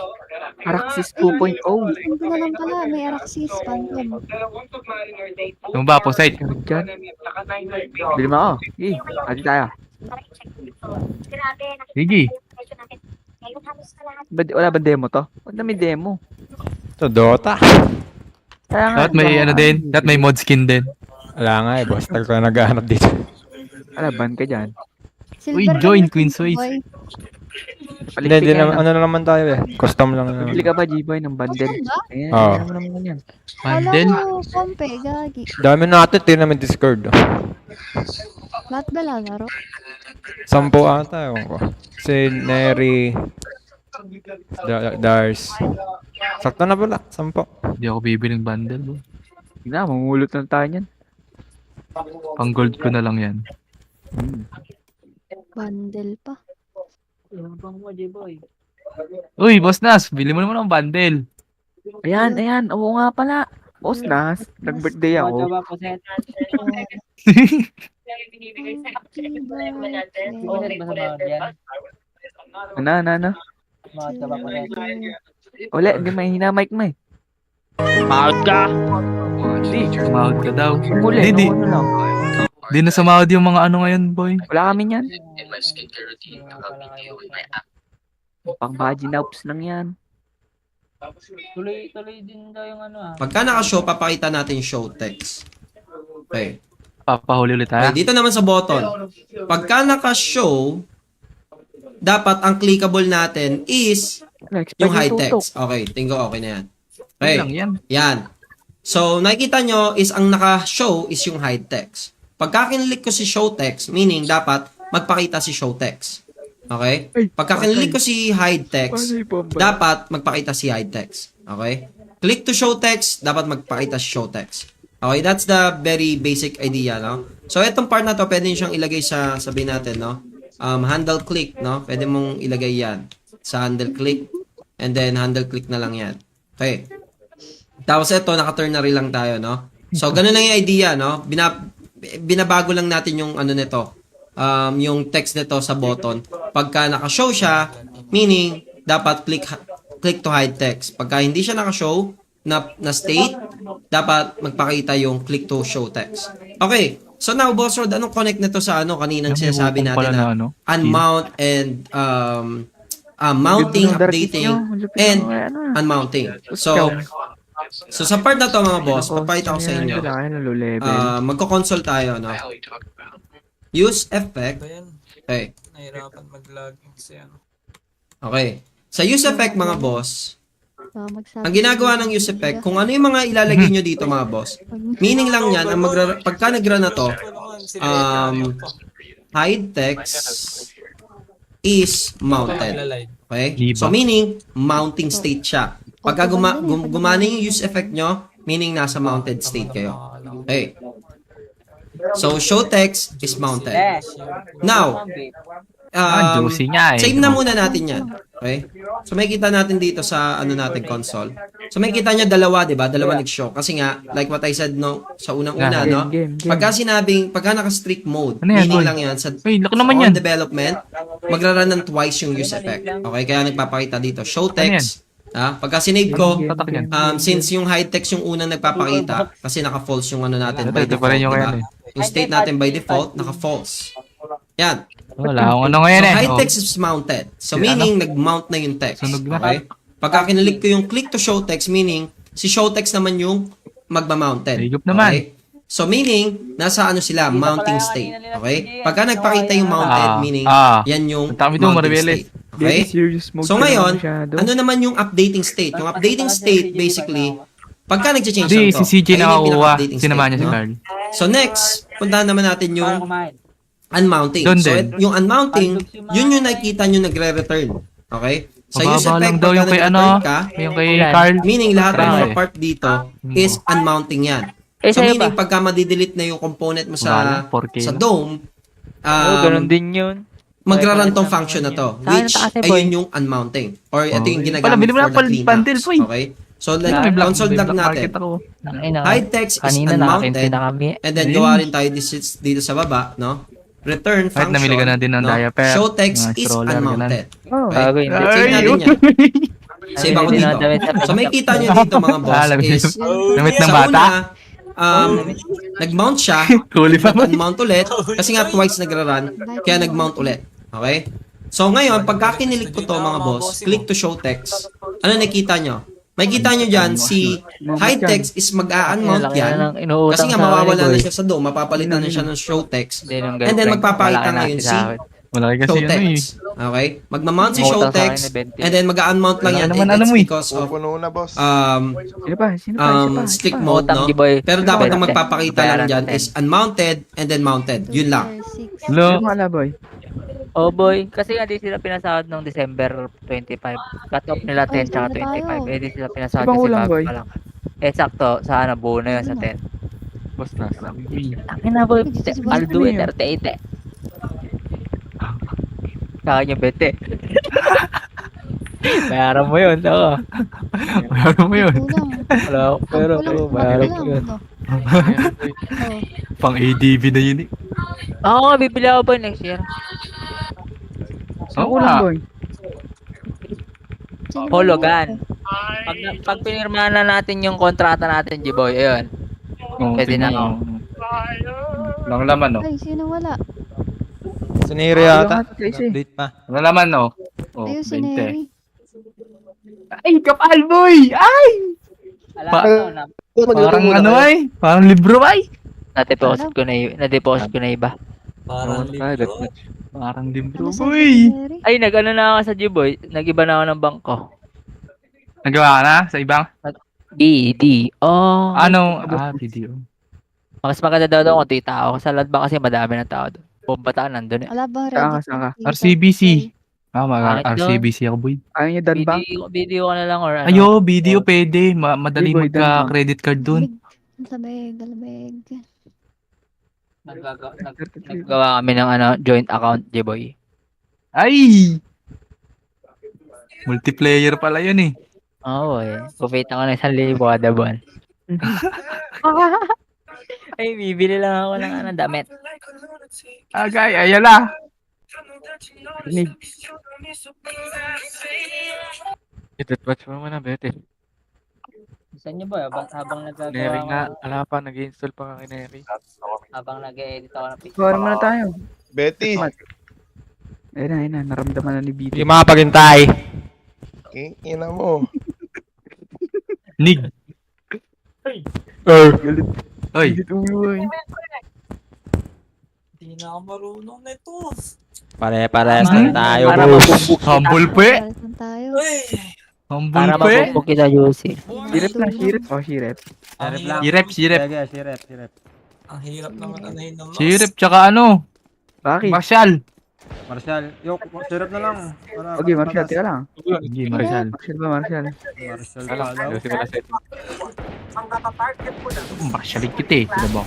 Araxis 2.0. Ito na lang pala, may Araxis Phantom. Yung ba, Posite? Diyan. Bili mo ako. Sige, hadi tayo. Sige. Wala ba demo to? Wala na may demo. Ito, Dota. Kaya nga, Dapat may ano din. Dapat may mod skin din. Wala nga eh, boss. Tag ko na naghahanap dito. ban ka dyan. Uy, join Queen's Ways. Hindi naman, ano na naman tayo eh. Custom lang naman. Bili ka ba, G-Boy, ng bundle? Ayan, Oo. ayan naman yan. Bundle? Alam mo, kompe, gagi. Dami natin, tingnan namin Discord. Lahat ba lalaro? 10 ata, ewan ko. Si Neri, Dars. Sakto na pala, 10. Hindi ako bibiling bundle. Bro. Tignan, mamulot na tayo yan. Pang gold ko na lang yan. Bundle pa. Uy, Boss Nas, bili mo naman ng bundle. Ayan, oo nga pala. Boss Nas, nag-birthday ako. Ano? Mahal ka ba pa rin? Wala, hindi mahina mic mo eh. Mahod ka. Hindi. Mahod ka daw. Muli, Hindi, ano lang. di na sumahod yung mga ano ngayon, boy. Wala kami yan. Pang Baginaps lang yan. Tuloy din daw yung ano Pagka naka-show, papakita natin show text. Okay. Papahuli ulit tayo. Okay, dito naman sa button. Pagka naka-show, dapat ang clickable natin is yung hide text. Okay, tingko okay na yan. Okay, yan. So, nakikita nyo is ang naka-show is yung hide text. Pagka kinlik ko si show text, meaning dapat magpakita si show text. Okay? Pagka kinlik ko si hide text, dapat magpakita si hide text. Okay? Click to show text, dapat magpakita si show text. Okay, that's the very basic idea, no? So, itong part na to, pwede nyo siyang ilagay sa, sabihin natin, no? Handle click, no? Pwede mong ilagay yan sa handle click, and then handle click na lang yan. Okay. Tapos ito, naka-turn na rin lang tayo, no? So, ganun lang yung idea, no? Binabago lang natin yung ano nito, yung text nito sa button. Pagka naka-show siya, meaning, dapat click to hide text. Pagka hindi siya naka-show, na state, dapat magpakita yung click to show text. Okay, so now, Boss Rod, anong connect nito sa ano kaninang sinasabi natin na unmount and mounting, updating, and unmounting. So sa part na to mga boss, papakita ko sa inyo. Magko-console tayo, no? Use effect. Okay. Nahirapan mag-login sa ano. Okay. Sa use effect mga boss, ang ginagawa ng use effect, kung ano yung mga ilalagay nyo dito mga boss, meaning lang yan, pagka nag-run na to, hide text is mounted. Okay? So meaning, mounting state siya. Pagka gumana yung use effect nyo, meaning nasa mounted state kayo. Okay. So, show text is mounted. Now, save na muna natin yan. Okay? So, may kita natin dito sa ano natin console. So, may kita nyo dalawa, diba? Dalawa nag-show. Kasi nga, like what I said no, sa unang-una, no? Pagka naka-strict mode, meaning lang yan, sa on development, magra-run ng twice yung use effect. Okay? Kaya nagpapakita dito, show text. Pagka sinave ko, since yung hide text yung unang nagpapakita, kasi naka-false yung ano natin by default, diba? Yung state natin by default, naka-false. Yan. Wala akong ano ngayon So, hide text is mounted. So, meaning, nag-mount na yung text. Okay? Pagka kinalik ko yung click to show text, meaning, si show text naman yung magma-mounted. Okay? So, meaning, nasa ano sila, mounting state. Okay? Pagka nagpakita yung mounted, meaning, yan yung mounting state. Okay? So, ngayon, ano naman yung updating state? Yung updating state, basically, pagka nag-change lang to, si CJ nakakuha. Sinama niya si Carl. So, next, puntahan naman natin yung unmounting. So, yung unmounting, yun yung nakikita nyo nagre-return. Okay? Sa use effect, pagka nag-return ka, yung kay Carl, meaning lahat ng mga part dito is unmounting yan. So, meaning, pagka madidelete na yung component mo sa dome, ganun din yun. magra-run tong function na to, which ayun yung unmounting. Or ito yung ginagamit for the cleanups. Okay? So, console log natin. Hide text is unmounted. And then, gawa rin tayo dito sa baba, no? Return function, no? Show text is unmounted. Okay? Save natin yan. Save ako dito. So, may kita nyo dito mga boss is sa una, nag-mount siya, nag-mount ulit, kasi nga twice nagra-run, kaya nag-mount ulit. Okay? So, ngayon, pagka kinilik ko to mga boss, click to show text, ano nakita nyo? May kita nyo dyan, si hide text is mag-a-unmount yan, kasi nga mawawala na siya sa dome, mapapalitan na siya ng show text, and then magpapakita ngayon si show text. Okay? Magmamount si show text, and then mag-unmount lang yan, and it's because of strict mode, no? Pero dapat ang magpapakita lang dyan is unmounted, and then mounted. Yun lang. Oh boy, kasi nga di sila pinasahod noong December 25. Cut off nila 10 tsaka 25. Eh di sila pinasahod kasi bago pa lang. Eh sakto, sa ano, buo na yun sa 10. Boss na. Tangin na boy, I'll do it 38. Saka niya bete. Bayaran mo yun, saka. Bayaran mo yun. Wala ako, pero bayaran mo yun. Pang ADV na yun eh. Oo, bibili ako boy next year. Sa ulang boy. Hologan. Pag pinirmahan na natin yung kontrata natin, G-Boy, ayun. Pwede na, oh. Walang laman, no? Ay, sino wala? Si Neri yata. Update pa. Walang laman, no? Oh, Ayun, si 20. Neri. Ay, kapal, boy! Ay! Parang ano ay? Parang libro ay? Na-deposit ko na iba. Parang libro. Parang libro, Ano sabi boy! ni Neri? Ay, nag-ano na ako sa G-Boy. Nag-iba na ako ng bangko. Nagawa ka na sa ibang? BDO. Ano? BDO. Mas maganda daw doon kung tao. Sa Ladbang kasi madami ng tao doon. Bumbataan nandun eh. Wala bang Reddit? RCBC. Pangit doon. RCBC ako, boy. Ayaw niya dan ba? BDO ka na lang or ano. Ayo, video pwede. Madali Boy, dan magka-credit card dun. Lamig. Naggawa kami ng joint account, J-Boy. Ay! Multiplayer pala yun eh. Oo eh. Pupita ko na 1,000 kada buwan. Ay, bibili lang ako ng damit. Agay, ayala. Edit watch mo na, Bete. Saan niyo ba? Habang nagagawa Neri ko. nga, wala pa, nag-install pa kay Neri. Habang nag-edit ako ng picture. Kuha muna tayo. Betty. Ayun na, naramdaman na ni BT. Hindi makapaghintay. Ina mo. Nig. Galit. Ay. Galit ulo eh. Hindi na ako marunong nito. Pare-pares na tayo, Para boss. Humble pe. Saan tayo? Humble Para pe. mapupok kita, Josie. Shirep lang, shirep. Oh, shirep. Sirep. Sirep. Ang hirap naman anahin ng mouse. Sirep, tsaka ano? Bakit? Marshall. Marshall. Sirep na lang. Okay, Marshall, tira lang. Hindi, Marshall. Marshall ba, Marshall? Marshall Alam, pa daw. ayusin ko na setting. Marshall kita eh. Sino ba?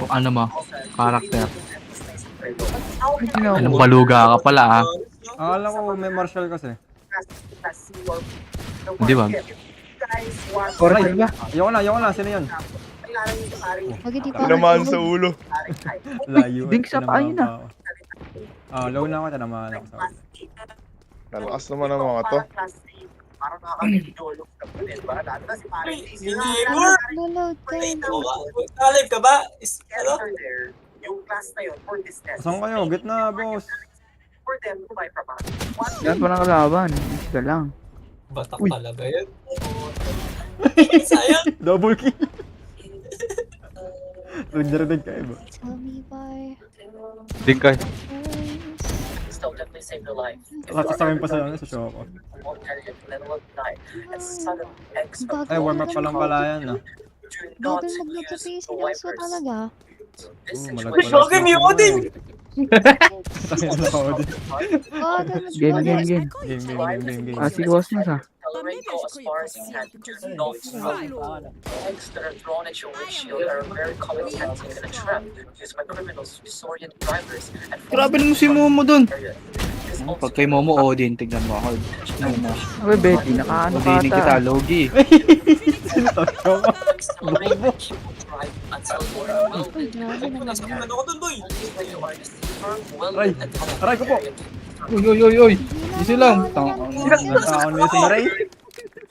Ano ba? Karakter. Anong baluga ka pala ah. Akala ko may Marshall kasi. Hindi ba? Marshall ba? Ayoko na. Sino yun? Wag hindi pa. Tinamaan sa ulo. Layo. Dink sa paa yun ah. Low na ako. Tinamaan ako sa ulo. Lalakas naman ang mga to. Load ka. Live ka ba? Ano? Saan kayo? Gitna, boss. Yan pa lang kalaban. Isa lang. Batak talaga yun. Sayang. Double kill. Rindig kayo ba? Tell me why. Dingkay. Sasakin pa sa show ko. Ay, warm up pa lang pala yan ah. Bagal mag-notification lang sa talaga. Uy, okay, may Odin! Game. Sige, was na sa. Grabe naman si Momo dun. Pag kay Momo, Odin, tignan mo ako. Okay, Betty, nakaano ka Odinin kita, Logi. Ano ko dun, boy? Aray ko po. Uy. Easy lang. Nagkaon niya si Maray.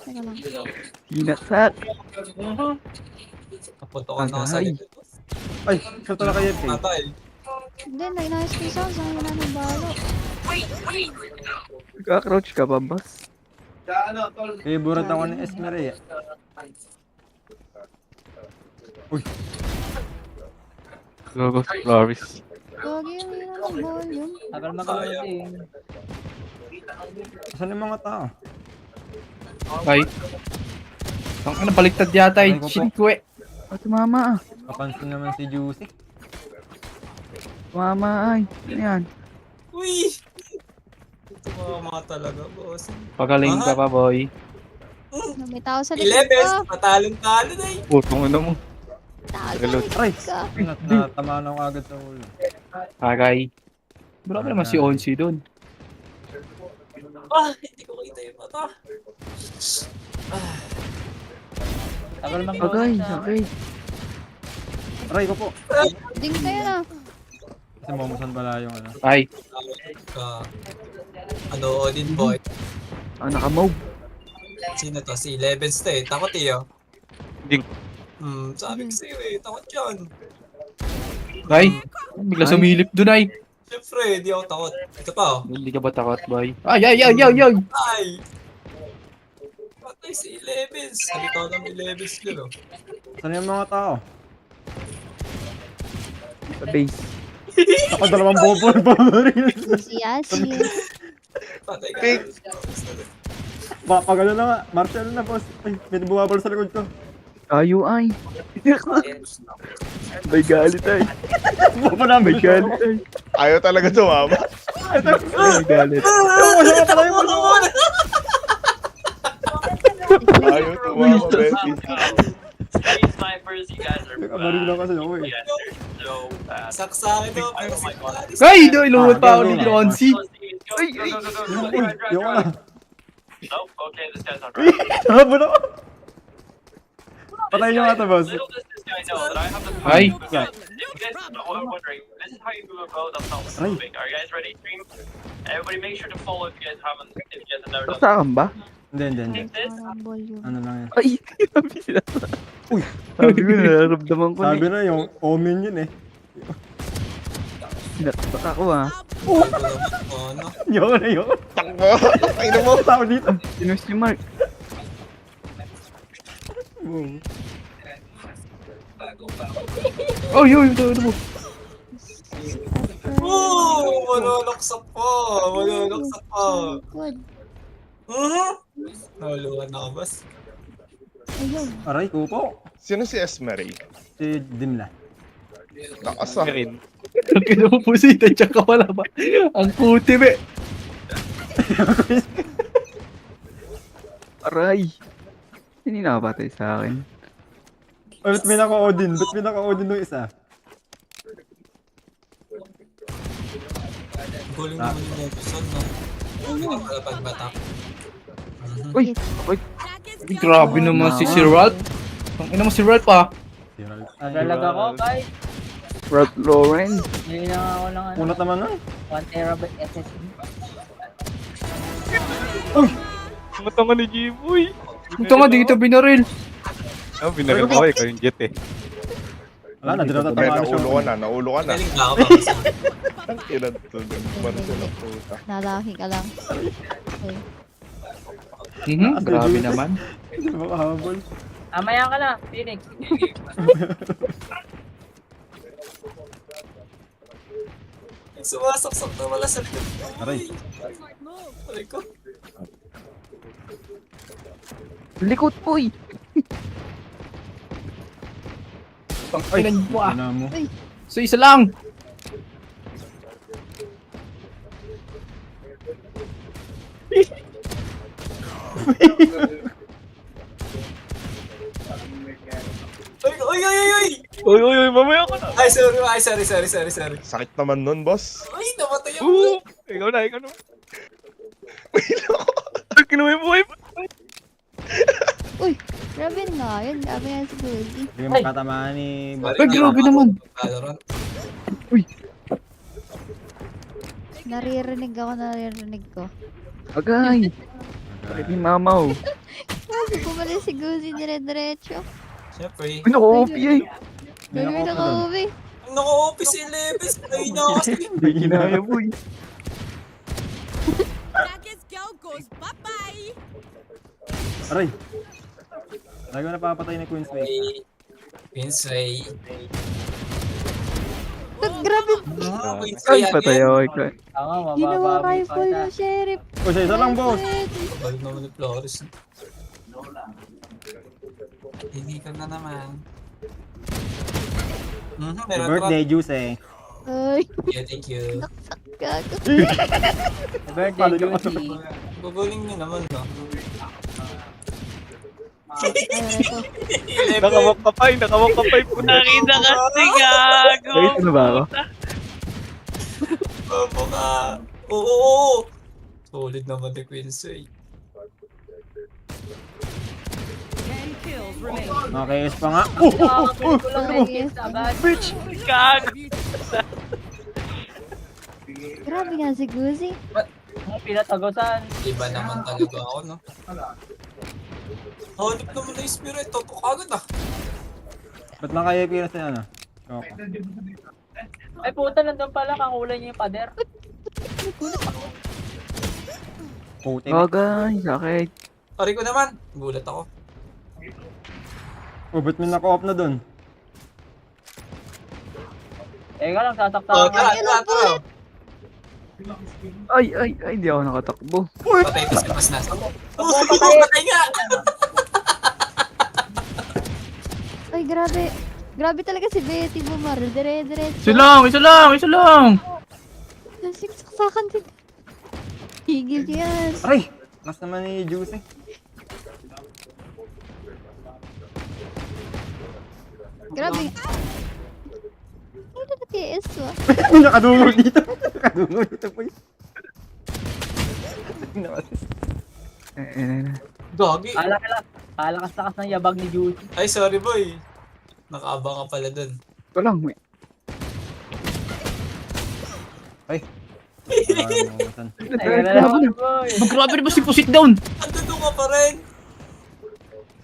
Teka lang. Hinasat. Napunto ka na sa likod. Ay, salto na kayo. Matay. Hindi, nag-nice piece ako. Saan wala ng balo? Nagka-crouch ka ba, boss? Favorite ako ni Esmeralda. Uy. Logo, Floris. Gagi yung hila ng volume. Tagal mag-loading. Saan yung mga tao? Ay. Ano, baliktad yata eh. Ay, ko po. Shit ko eh. Tumama ah. Kapansin naman si Juicy. Tumama ay. Ano yan? Uy! Tumama talaga, boss. Pagaling ka pa, boy. May tao sa likod Ilebes, ko. patalon-talon eh. Putong ano mo. Tao sa Reload. likod ka. Natamaan ako agad sa ulo. Agay. Grabe naman si Onsi dun. Hindi ko kita yung mata. Tagal Okay. Aray ko po. Ding kayo na. Kasi Momosan pala yung ano. Ay. Ano, Odin boy. Naka-move. Sino to? Si Levens to eh. Takot eh, oh. Ding. Sabi ko sa'yo eh. Takot yan. Ay. Bigla sumilip dun ay. Siyempre, di ako takot. Ito pa, oh. Hindi ka ba takot, boy? Ay! Ay! Patay si Levens. Salita ng Levens yun, oh. Saan yung mga tao? Sa base. Ako dalawang bobo pa rin. Yes. Patay ka. Pag ano na nga, Marshall na boss. Ay, may bumabal sa likod ko. Tayo ay. May galit ay. Bumaba na, may galit ay. Ayaw talaga tumama. May galit. Ayaw pala yung mga. Ayaw tumama, Betty. These snipers, you guys are Kabarig lang kasi ako eh. so fast. Saksakin daw. Ay! Inuwag pa ako ni Ronzi. Ay! Yung ka na. Oh, okay, this guy's on right. Habo na ako. Patayin nyo nga ito, boss. Little does this guy know that I have the Ay! You guys are wondering, this is how you move a bow that's not moving. Are you guys ready? Stream. Everybody make sure to follow if you guys have never done Saksakan ba? Hindi. this. Ano lang yan. Ay! Uy! Sabi ko, nararamdaman ko Sabi na yung omen yun eh. Sinatak ako ah. Yung na. Takbo! Ay na mo! Tao dito. Sino si Mark? Oh, yun, ito mo. Manonoksak pa. Manonoksak pa. Good. Nahuluan na ka, boss. Ayun. Aray, kupo. Sino si Esmerey? Si Dimla. Nakasa. Ang kinupusita, tsaka wala ba? Ang kuti, be. Aray. Hindi nakapatay sa akin. Oh, ba't may naka-Odin? Ba't may naka-Odin nung isa? Guling naman yung Levison, no? Hindi na pala pagbatak. Uy! Uy! Grabe naman si Sir Ralph. Ang ina mo si Ralph ah. Talaga ko, guys. Ralph Lauren. Hindi na ako ng ano. Unat naman na. 1 terabyte SSD. Mata nga ni Jiboy. Ito nga, di kita binaril. Oh, binaril ko eh, kayong jet eh. Wala na, di na May tatamaan siya. naulo ka na, naulo ka na. Galing ba ako ba, boss? Ang ilan to dun. Marcel ang puta. Nalaki ka lang. Okay. Grabe naman. Hindi makahabol. Amaya ka na, Phoenix. Sumasaksak na wala sa likod. Aray. Aray ko. Likot, uy! Pang-inan mo ah. Ina mo. So isa lang. Ay, Mamaya ko na. Ay, sorry. Sakit naman nun, boss. Ay, namatay ako. Ikaw na. Kinuha mo buhay pa. Uy, grabe nga yun. Grabe nga si Goldie. Hindi makatamaan ni... Ay, grabe naman. Valorant. Naririnig ko. Agay! Bakit ni Mamaw? Kasi pumali si Goldie dire-diretso. Siyempre. Ay, naka-OP eh! Gawin naka-uwi. Naka-OP si Levis. Ay, na kasi. Hindi kinaya boy. Aray. Lagi na napapatay ni Queensway. Queensway. Grabe. Ay, patay ako ikaw. Ginawa rifle yung sheriff. O siya, isa lang boss. Balik naman ni Flores. Hindi ka na naman. Happy birthday, Juice eh. Ay. Yeah, thank you. Gago. Birthday, Juicy. Guguling nyo naman, no? Nakawakapay po. Nakita kasi gago. Ay, ano ba ako? Opo ka. Oo. Solid naman ni Queensway. Nakakayos pa nga. Bitch. Gago. Grabe nga si Guzi. Pinatagosan. Iba naman talaga ako, no? Hanip naman na yung spirit. Totok agad ah. Ba't lang kayo pinas na ano? Ay puta, nandun pala, kakulay niya yung pader. Putin. Bagay, sakit. Pari ko naman. Gulat ako. Oh, ba't may naka-off na dun? Teka lang, sasakta Oh, ako. tara. Ay, hindi ako nakatakbo. Patay ko si Mas Nasa. Patay nga! Ay, grabe. Grabe talaga si Betty Bumar. Dire-diretso. Isa lang! Saksakan din. Higil yan. Aray! Last naman ni Juicy. Grabe. Ay, nakatiis ba? Nakadungog dito. Boy. Gagi. Kalakas-lakas ng yabag ni Juicy. Ay, sorry boy. Nakaabang ka pala dun. Ito lang, may. Ay. Grabe na ba si Pusit down? Andun ka pa rin.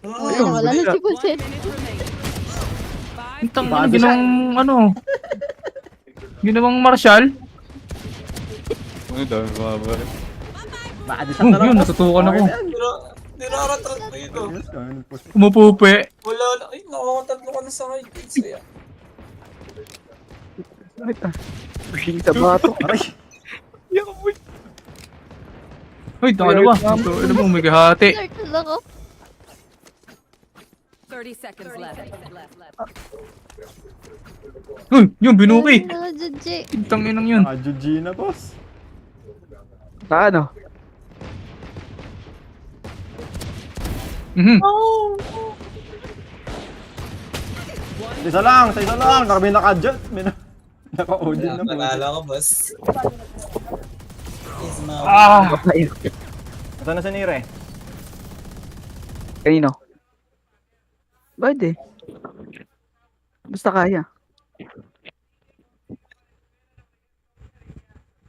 Ay, wala na si Puset. Itang ginawang ano? Ginawang Marshall? Ano dami mga ba? Yun, natutukan ako. Niraratrat mo yun oh. Kumupupe. Wala na. Ay, nakakatatlo ka na sa high kids kaya. Sakit ah. Pushing sa bato. Aray! Uy, dalawa. Ito, ano mo, may kahati. Turtle ako. 30 seconds left. Uy, yun, binuki. Nakajudge. Itang inang yun. Nakajudge na, boss. Paano? Isa lang. Kami naka-jet. Naka-audio na po. Panalo ko, boss. Is my... Ito na si Nire. Kanino? Bakit eh? Basta kaya.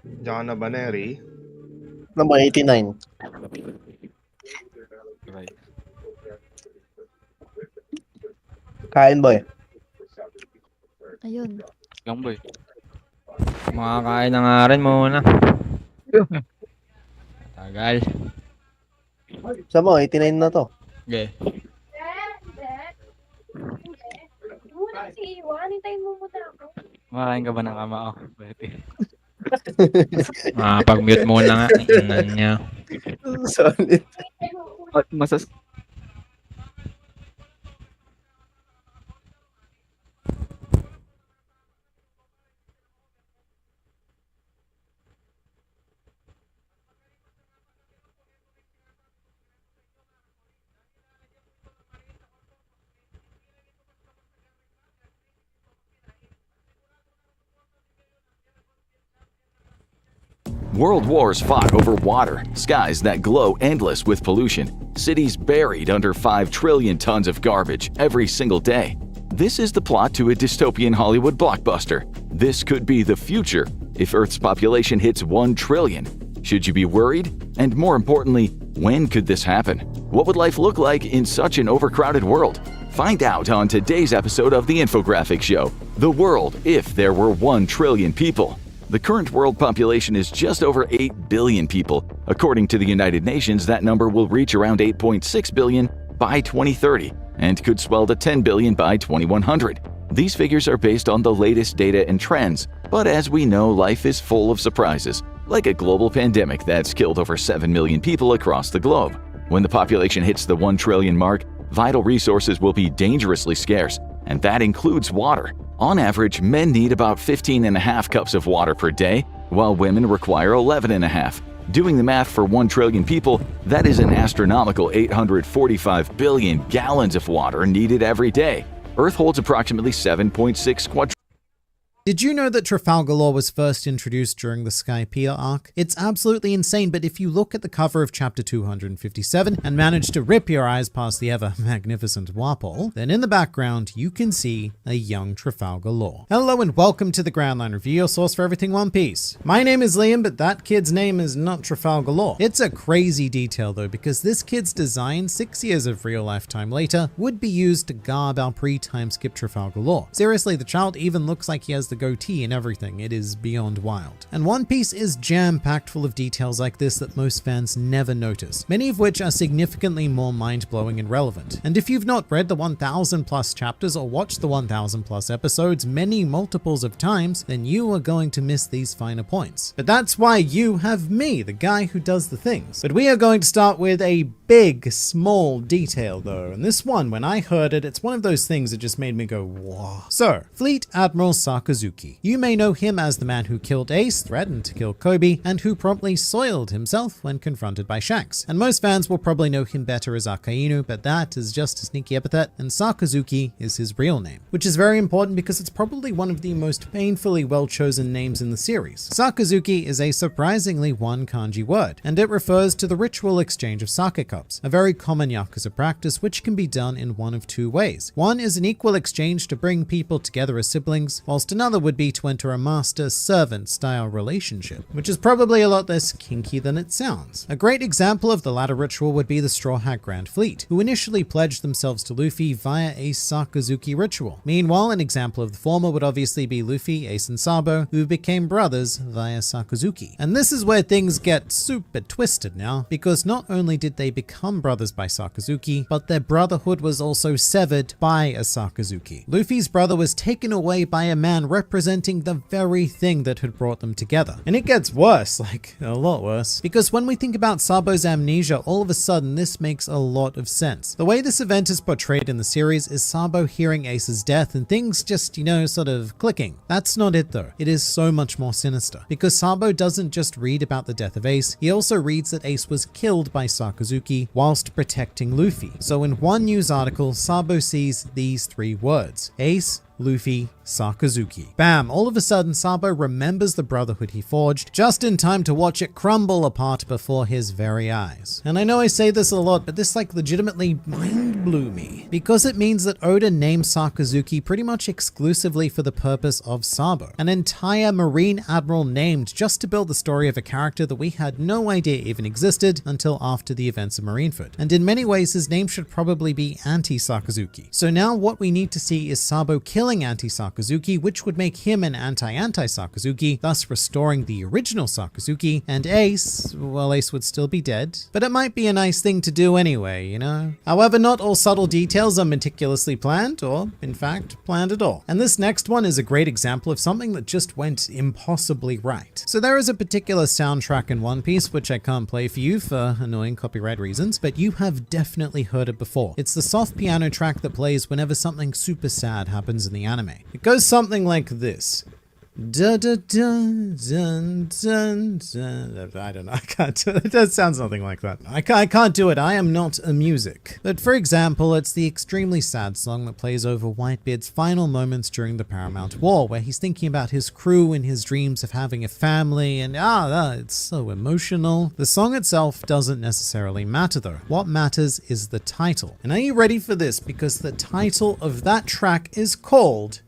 Diyan ka na ba, Neri? Number 89. Kain, boy. Ayun. Lang, boy. Makakain na nga rin muna. Tagal. Sa mo, 89 na to. Okay. Makain ka ba ng kama ko? Betty? Pag-mute muna nga. Inan niya. Solid. Masas... World wars fought over water, skies that glow endless with pollution, cities buried under 5 trillion tons of garbage every single day. This is the plot to a dystopian Hollywood blockbuster. This could be the future if Earth's population hits 1 trillion. Should you be worried? And more importantly, when could this happen? What would life look like in such an overcrowded world? Find out on today's episode of the Infographic Show, The World If There Were 1 Trillion People. The current world population is just over 8 billion people. According to the United Nations, that number will reach around 8.6 billion by 2030 and could swell to 10 billion by 2100. These figures are based on the latest data and trends, but as we know, life is full of surprises, like a global pandemic that's killed over 7 million people across the globe. When the population hits the 1 trillion mark, vital resources will be dangerously scarce, and that includes water. On average, men need about 15.5 cups of water per day, while women require 11.5. Doing the math for 1 trillion people, that is an astronomical 845 billion gallons of water needed every day. Earth holds approximately 7.6 Did you know that Trafalgar Law was first introduced during the Skypiea arc? It's absolutely insane, but if you look at the cover of chapter 257 and manage to rip your eyes past the ever magnificent Warpole, then in the background you can see a young Trafalgar Law. Hello and welcome to the Grand Line Review, your source for everything One Piece. My name is Liam, but that kid's name is not Trafalgar Law. It's a crazy detail though, because this kid's design 6 years of real life time later would be used to garb our pre-time skip Trafalgar Law. Seriously, the child even looks like he has the goatee and everything. It is beyond wild. And One Piece is jam-packed full of details like this that most fans never notice, many of which are significantly more mind-blowing and relevant. And if you've not read the 1000 plus chapters or watched the 1000 plus episodes many multiples of times, then you are going to miss these finer points. But that's why you have me, the guy who does the things. But we are going to start with a big, small detail though, and this one, when I heard it, it's one of those things that just made me go, whoa. So, Fleet Admiral Sakazuki. You may know him as the man who killed Ace, threatened to kill Kobe, and who promptly soiled himself when confronted by Shanks. And most fans will probably know him better as Akainu, but that is just a sneaky epithet, and Sakazuki is his real name, which is very important because it's probably one of the most painfully well-chosen names in the series. Sakazuki is a surprisingly one kanji word, and it refers to the ritual exchange of sake cups, a very common Yakuza practice which can be done in one of two ways. One is an equal exchange to bring people together as siblings, whilst another would be to enter a master-servant style relationship, which is probably a lot less kinky than it sounds. A great example of the latter ritual would be the Straw Hat Grand Fleet, who initially pledged themselves to Luffy via a Sakazuki ritual. Meanwhile, an example of the former would obviously be Luffy, Ace, and Sabo, who became brothers via Sakazuki. And this is where things get super twisted now, because not only did they become brothers by Sakazuki, but their brotherhood was also severed by a Sakazuki. Luffy's brother was taken away by a man representing the very thing that had brought them together. And it gets worse, like a lot worse, because when we think about Sabo's amnesia, all of a sudden this makes a lot of sense. The way this event is portrayed in the series is Sabo hearing Ace's death and things just, sort of clicking. That's not it though. It is so much more sinister, because Sabo doesn't just read about the death of Ace, he also reads that Ace was killed by Sakazuki whilst protecting Luffy. So in one news article, Sabo sees these three words: Ace, Luffy, Sakazuki. Bam! All of a sudden, Sabo remembers the brotherhood he forged, just in time to watch it crumble apart before his very eyes. And I know I say this a lot, but this legitimately mind blew me, because it means that Oda named Sakazuki pretty much exclusively for the purpose of Sabo. An entire Marine Admiral named just to build the story of a character that we had no idea even existed until after the events of Marineford. And in many ways, his name should probably be anti-Sakazuki. So now what we need to see is Sabo killing anti-Sakazuki, which would make him an anti-Sakazuki, thus restoring the original Sakazuki, and Ace, well, Ace would still be dead, but it might be a nice thing to do anyway, However, not all subtle details are meticulously planned, or, in fact, planned at all. And this next one is a great example of something that just went impossibly right. So there is a particular soundtrack in One Piece, which I can't play for you for annoying copyright reasons, but you have definitely heard it before. It's the soft piano track that plays whenever something super sad happens in the anime. It goes something like this. Da da da dun dun dun. I don't know. I can't do it. It does sound something like that. I can't do it. I am not a music. But for example, it's the extremely sad song that plays over Whitebeard's final moments during the Paramount War, where he's thinking about his crew and his dreams of having a family, and it's so emotional. The song itself doesn't necessarily matter though. What matters is the title. And are you ready for this? Because the title of that track is called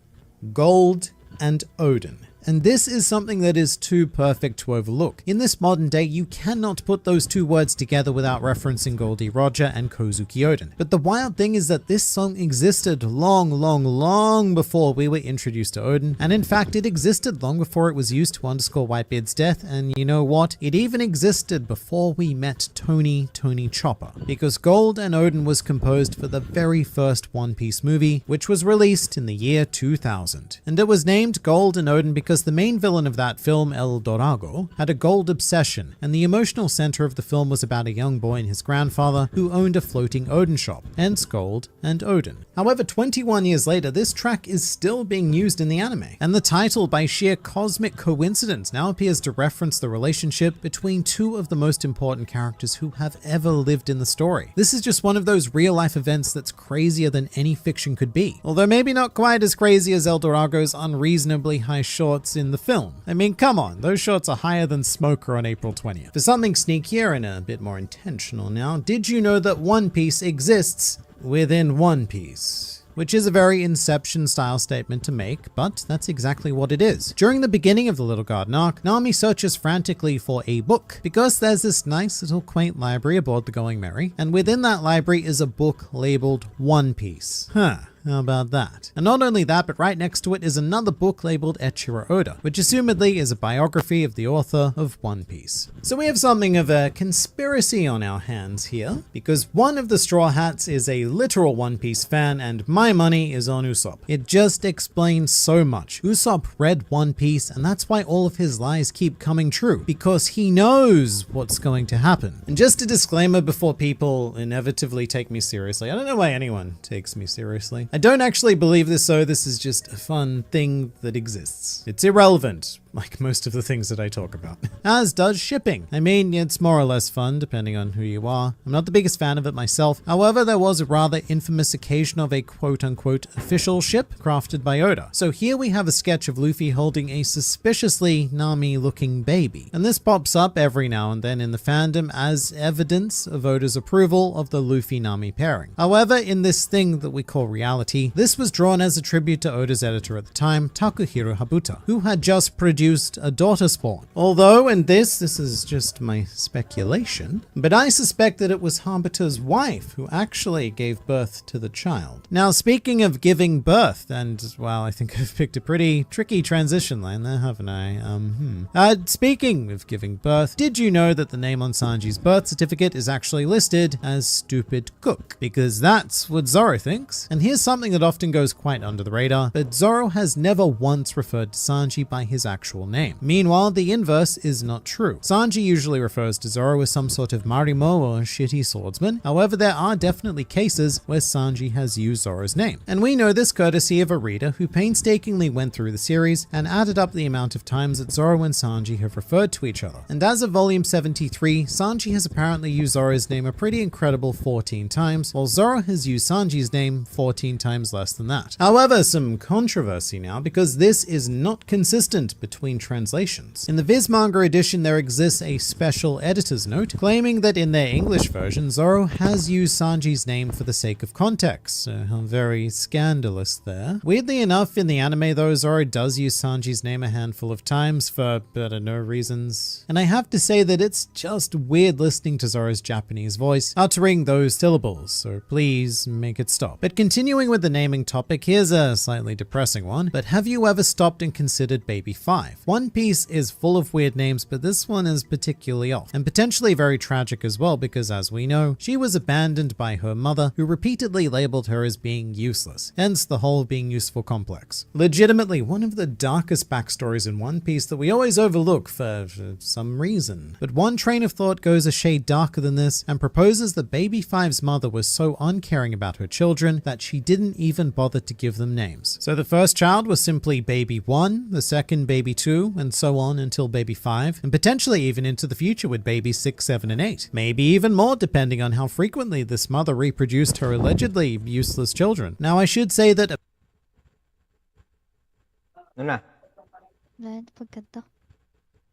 Gold and Odin. And this is something that is too perfect to overlook. In this modern day, you cannot put those two words together without referencing Goldie Roger and Kozuki Odin. But the wild thing is that this song existed long before we were introduced to Odin. And in fact, it existed long before it was used to underscore Whitebeard's death. And you know what? It even existed before we met Tony Chopper. Because Gold and Odin was composed for the very first One Piece movie, which was released in the year 2000. And it was named Gold and Odin because because the main villain of that film, El Dorado, had a gold obsession, and the emotional center of the film was about a young boy and his grandfather who owned a floating Odin shop, hence gold and Odin. However, 21 years later, this track is still being used in the anime, and the title, by sheer cosmic coincidence, now appears to reference the relationship between two of the most important characters who have ever lived in the story. This is just one of those real-life events that's crazier than any fiction could be, although maybe not quite as crazy as El Dorado's unreasonably high shorts in the film. I mean, come on, those shorts are higher than Smoker on April 20th. For something sneakier and a bit more intentional now, did you know that One Piece exists within One Piece? Which is a very Inception-style statement to make, but that's exactly what it is. During the beginning of the Little Garden arc, Nami searches frantically for a book, because there's this nice little quaint library aboard the Going Merry, and within that library is a book labeled One Piece. How about that? And not only that, but right next to it is another book labeled Echiro Oda, which assumedly is a biography of the author of One Piece. So we have something of a conspiracy on our hands here, because one of the Straw Hats is a literal One Piece fan, and my money is on Usopp. It just explains so much. Usopp read One Piece, and that's why all of his lies keep coming true, because he knows what's going to happen. And just a disclaimer before people inevitably take me seriously. I don't know why anyone takes me seriously. I don't actually believe this, so this is just a fun thing that exists. It's irrelevant, like most of the things that I talk about. As does shipping. I mean, it's more or less fun, depending on who you are. I'm not the biggest fan of it myself. However, there was a rather infamous occasion of a quote-unquote official ship crafted by Oda. So here we have a sketch of Luffy holding a suspiciously Nami-looking baby. And this pops up every now and then in the fandom as evidence of Oda's approval of the Luffy-Nami pairing. However, in this thing that we call reality, this was drawn as a tribute to Oda's editor at the time, Takuhiro Habuta, who had just produced a daughter spawn. Although, and this is just my speculation, but I suspect that it was Habuta's wife who actually gave birth to the child. Now, speaking of giving birth, and well, I think I've picked a pretty tricky transition line there, haven't I? Speaking of giving birth, did you know that the name on Sanji's birth certificate is actually listed as Stupid Cook? Because that's what Zoro thinks. And here's something that often goes quite under the radar, but Zoro has never once referred to Sanji by his actual name. Meanwhile, the inverse is not true. Sanji usually refers to Zoro as some sort of Marimo or shitty swordsman. However, there are definitely cases where Sanji has used Zoro's name. And we know this courtesy of a reader who painstakingly went through the series and added up the amount of times that Zoro and Sanji have referred to each other. And as of volume 73, Sanji has apparently used Zoro's name a pretty incredible 14 times, while Zoro has used Sanji's name 14 times less than that. However, some controversy now, because this is not consistent between translations. In the Viz Manga edition, there exists a special editor's note claiming that in their English version, Zoro has used Sanji's name for the sake of context. So how very scandalous there. Weirdly enough, in the anime though, Zoro does use Sanji's name a handful of times for better no reasons. And I have to say that it's just weird listening to Zoro's Japanese voice uttering those syllables, so please make it stop. But continuing with the naming topic, here's a slightly depressing one, but have you ever stopped and considered Baby 5? One Piece is full of weird names, but this one is particularly off, and potentially very tragic as well, because as we know, she was abandoned by her mother, who repeatedly labeled her as being useless, hence the whole being useful complex. Legitimately one of the darkest backstories in One Piece that we always overlook for some reason. But one train of thought goes a shade darker than this and proposes that Baby 5's mother was so uncaring about her children that she didn't even bother to give them names. So the first child was simply Baby 1, the second Baby 2, and so on until Baby 5, and potentially even into the future with Baby 6, 7, and 8. Maybe even more depending on how frequently this mother reproduced her allegedly useless children. Now I should say that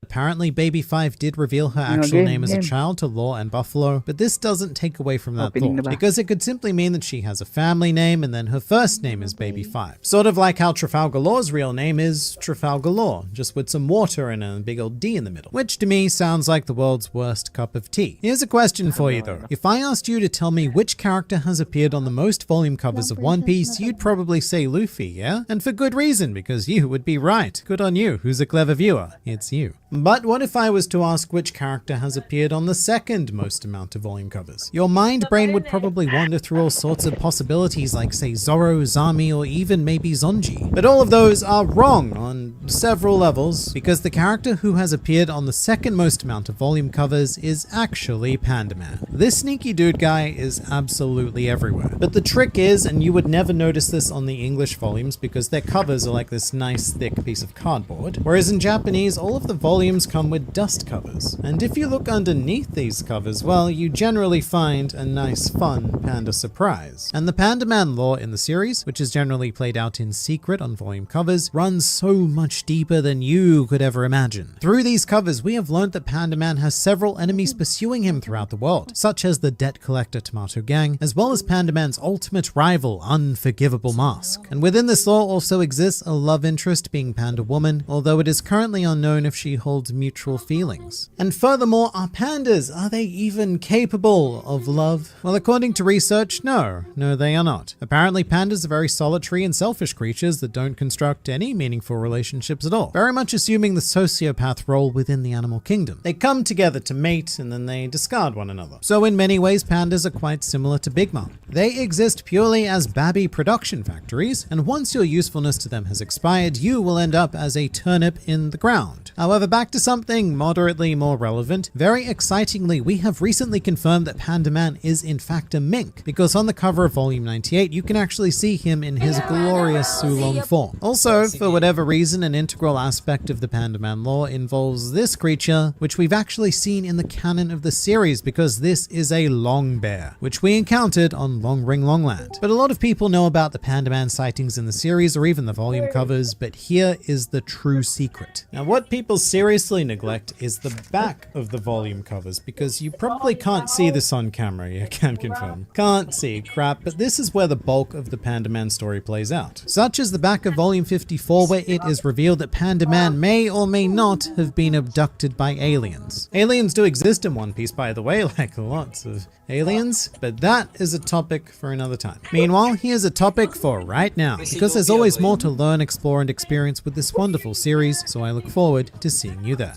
apparently, Baby 5 did reveal her actual name as a child to Law and Buffalo, but this doesn't take away from that thought, because it could simply mean that she has a family name and then her first name is Baby 5. Sort of like how Trafalgar Law's real name is Trafalgar Law, just with some water and a big old D in the middle, which to me sounds like the world's worst cup of tea. Here's a question for you though. If I asked you to tell me which character has appeared on the most volume covers of One Piece, you'd probably say Luffy, yeah? And for good reason, because you would be right. Good on you. Who's a clever viewer? It's you. But what if I was to ask which character has appeared on the second most amount of volume covers? Your mind brain would probably wander through all sorts of possibilities like, say, Zoro, Zami, or even maybe Zonji. But all of those are wrong on several levels, because the character who has appeared on the second most amount of volume covers is actually Panda Man. This sneaky dude guy is absolutely everywhere. But the trick is, and you would never notice this on the English volumes because their covers are like this nice thick piece of cardboard, whereas in Japanese all of the volumes come with dust covers. And if you look underneath these covers, well, you generally find a nice fun panda surprise. And the Panda Man lore in the series, which is generally played out in secret on volume covers, runs so much deeper than you could ever imagine. Through these covers, we have learned that Panda Man has several enemies pursuing him throughout the world, such as the debt collector Tomato Gang, as well as Panda Man's ultimate rival, Unforgivable Mask. And within this lore also exists a love interest being Panda Woman, although it is currently unknown if she holds mutual feelings. And furthermore, are pandas, are they even capable of love? Well, according to research, no, they are not. Apparently pandas are very solitary and selfish creatures that don't construct any meaningful relationships at all, very much assuming the sociopath role within the animal kingdom. They come together to mate and then they discard one another. So in many ways, pandas are quite similar to Big Mom. They exist purely as babby production factories, and once your usefulness to them has expired, you will end up as a turnip in the ground. However, back to something moderately more relevant. Very excitingly, we have recently confirmed that Panda Man is in fact a mink, because on the cover of volume 98, you can actually see him in his glorious Sulong form. Also, for whatever reason, an integral aspect of the Panda Man lore involves this creature, which we've actually seen in the canon of the series, because this is a long bear, which we encountered on Long Ring Longland. But a lot of people know about the Panda Man sightings in the series or even the volume covers, but here is the true secret. Now, what people seriously neglect is the back of the volume covers, because you probably can't see this on camera. You can confirm. Can't see crap, but this is where the bulk of the Panda Man story plays out. Such as the back of volume 54, where it is revealed that Panda Man may or may not have been abducted by aliens. Aliens do exist in One Piece, by the way, like lots of aliens, but that is a topic for another time. Meanwhile, here's a topic for right now, because there's always more to learn, explore, and experience with this wonderful series, so I look forward to seeing you there.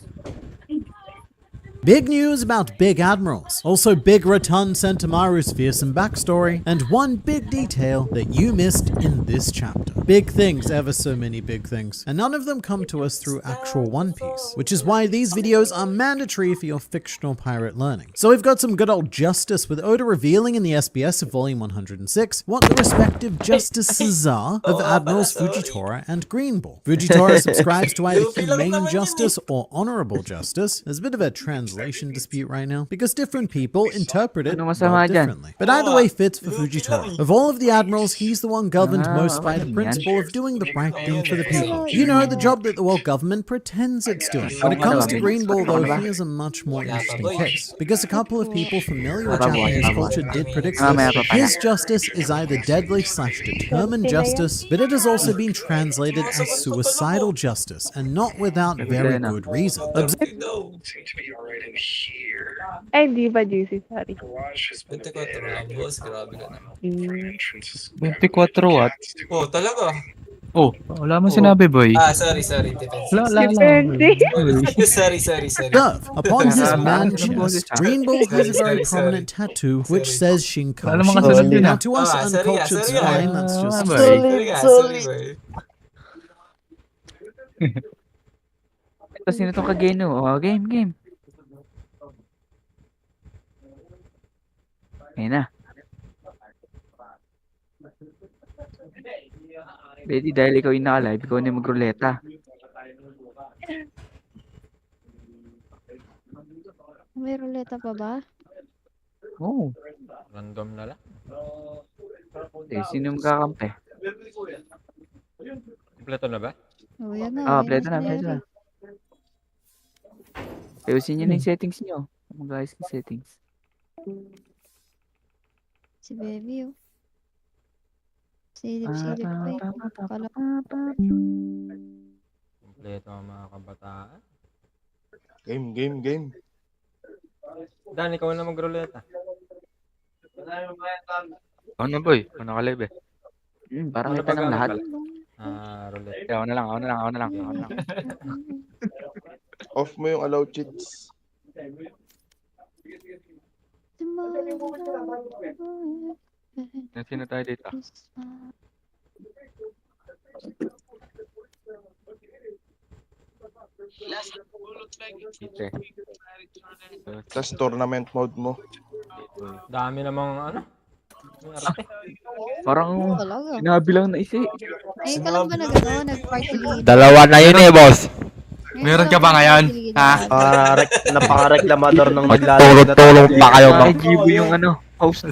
Big news about Big Admirals, also Big Rotund Sentomaru's fearsome backstory, and one big detail that you missed in this chapter. Big things, ever so many big things, and none of them come to us through actual One Piece, which is why these videos are mandatory for your fictional pirate learning. So we've got some good old justice, with Oda revealing in the SBS of volume 106 what the respective justices are of Admirals Fujitora and Greenbull. Fujitora subscribes to either humane justice or honorable justice. There's a bit of a translation dispute right now, because different people interpret it differently. But either way fits for Fujitora. Of all of the admirals, he's the one governed most by the principle of doing the right thing for the people. You know, the job that the world government pretends it's doing. When it comes to Greenbull, though, he is a much more interesting case, because a couple of people familiar with Japanese culture did predict this. His justice is either deadly / determined justice, but it has also been translated as suicidal justice, and not without very good reason. Ay, di ba juicy? Sorry. 24 boss, grabe ka naman. 24 what? Oh, talaga? Oh, wala mo sinabi, boy. Sorry. Defensive. Sorry. Dove, upon his man chest, Greenbull has a very prominent tattoo which says Shinkashi. Now to us uncultured swine, that's just... Sorry. Ito, sino itong kageno? Oh, game. Ayun na. Betty, dahil ikaw yung naka-live, ikaw na mag-ruleta. May ruleta pa ba? Oo. Random na lang. Sino magkakampi? Kompleto na ba? Oo, yan na. Kompleto na. Ayusin nyo na yung settings nyo. Mag-ayos yung settings. Si baby, oh. Silip-silip pa eh. Kompleto ang mga kabataan. Game. Dan, ikaw na mag-ruleta. Ano boy? Ano ka live eh? Parang kita ng lahat. Ruleta. Ako na lang. Off mo yung allow cheats. Sino tayo dito? Tapos tournament mode mo. Dami namang ano. Parang Talaga. sinabi lang na isi. Ngayon ka lang ba nag-party leader? Dalawa na yun eh, boss. Meron ka ba ngayon? Ha? Napaka-reklamador ng Tulong pa kayo, Ay, Gibo yung ano, host.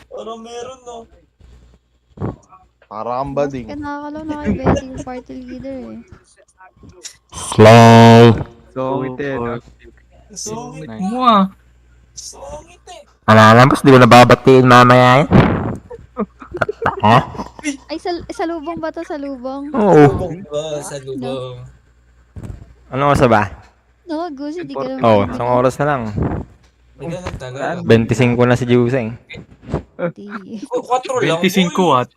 Parang meron, no? Para kang bading. Kaya nakakalaw na kayo betting party leader eh. Slow. Songit eh. Songit. Mo ah. Songit eh. Alam, boss, di ko nababatiin mamaya eh. Ay, sa lubong ba to? Sa lubong? Oo. Sa lubong. Ano oras na ba? No, Gusi, di ka naman. Oo, isang oras na lang. Hindi ka nagtagal. 25 na si Juseng. 4 lang. 25 at.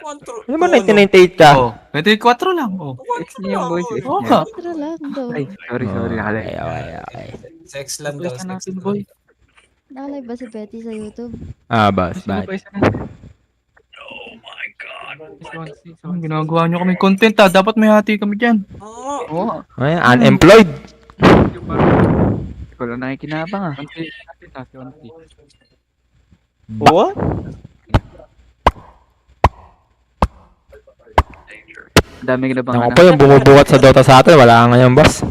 4. Ano ba 1998 ka? Oh, 24 lang. Oh. Ex niya yung boys. Ex Oo niya. ka. Tara lang daw. Ay, sorry. Okay. Sex lang daw. Basta Sex natin, lang. boy. Nakalive ba si Betty sa YouTube? Boss, Sino bye. ba isa na? Ang ginagawa nyo kami content ah. Dapat may hati kami dyan. Oo. Ay, unemployed. Hindi ko lang nakikinabang ah. What? Dami kinabang Ako pa yung bumubuhat sa Dota sa atin. Wala ka ngayon, boss.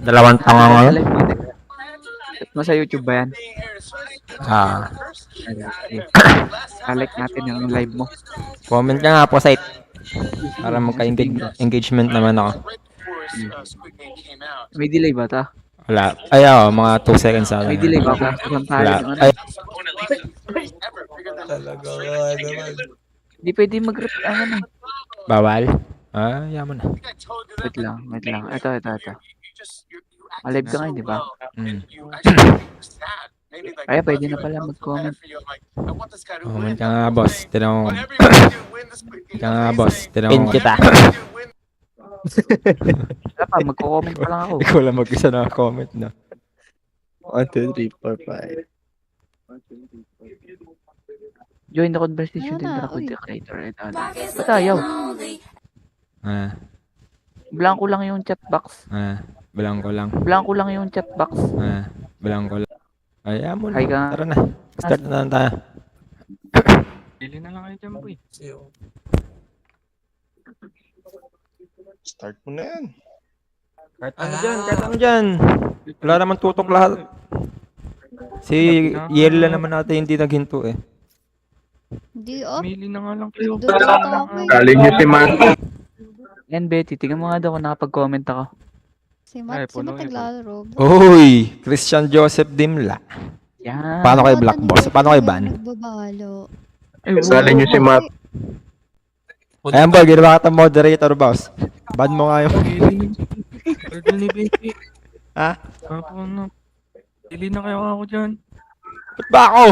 2 tanga ngayon. Mo sa YouTube ba yan? Like natin yung live mo. Comment ka nga po site. Para magka-engagement naman ako. May delay ba ta? Wala. Ay, mga 2 seconds ako. May delay ba ta? Wala. Ay, Talaga naman. Hindi pwede mag-rep ano. bawal. Yaman na. Wait lang. Ito. Alive ka ngayon, di ba? Kaya pwede na pala mag-comment. Comment ka nga, boss. Tinanong Pin kita. Wala pa, magko-comment pa lang ako. Ikaw lang mag-isa na comment na. 1, 2, 3, 4, 5. Join the conversation din para with the creator. Ba't ayaw? Blanco lang yung chat box. Blanco lang. Blanco lang yung chat box. Blanco lang. Ay, mo na. Hi ka. Tara na. Start na lang tayo. Pili na lang kayo dyan, boy. Start mo na yan. Kahit ano dyan. Wala naman tutok lahat. Si Yel lang naman natin hindi naghinto eh. Hindi oh. Pili na nga lang kayo. Galing niyo si Matt. Yan, Betty. Tingnan mo nga daw kung nakapag-comment ako. Si Matt naglalaro. Uy! Christian Joseph Dimla. Yan. Paano kay Black Boss? Paano kay Ban? Nagbabalo. Galing niyo si Matt. Ayan boy, ginawa ka moderator, boss. Ban mo nga yung... Pili ni Betty. Ha? Pili na kayo ako dyan. Ba't ba ako?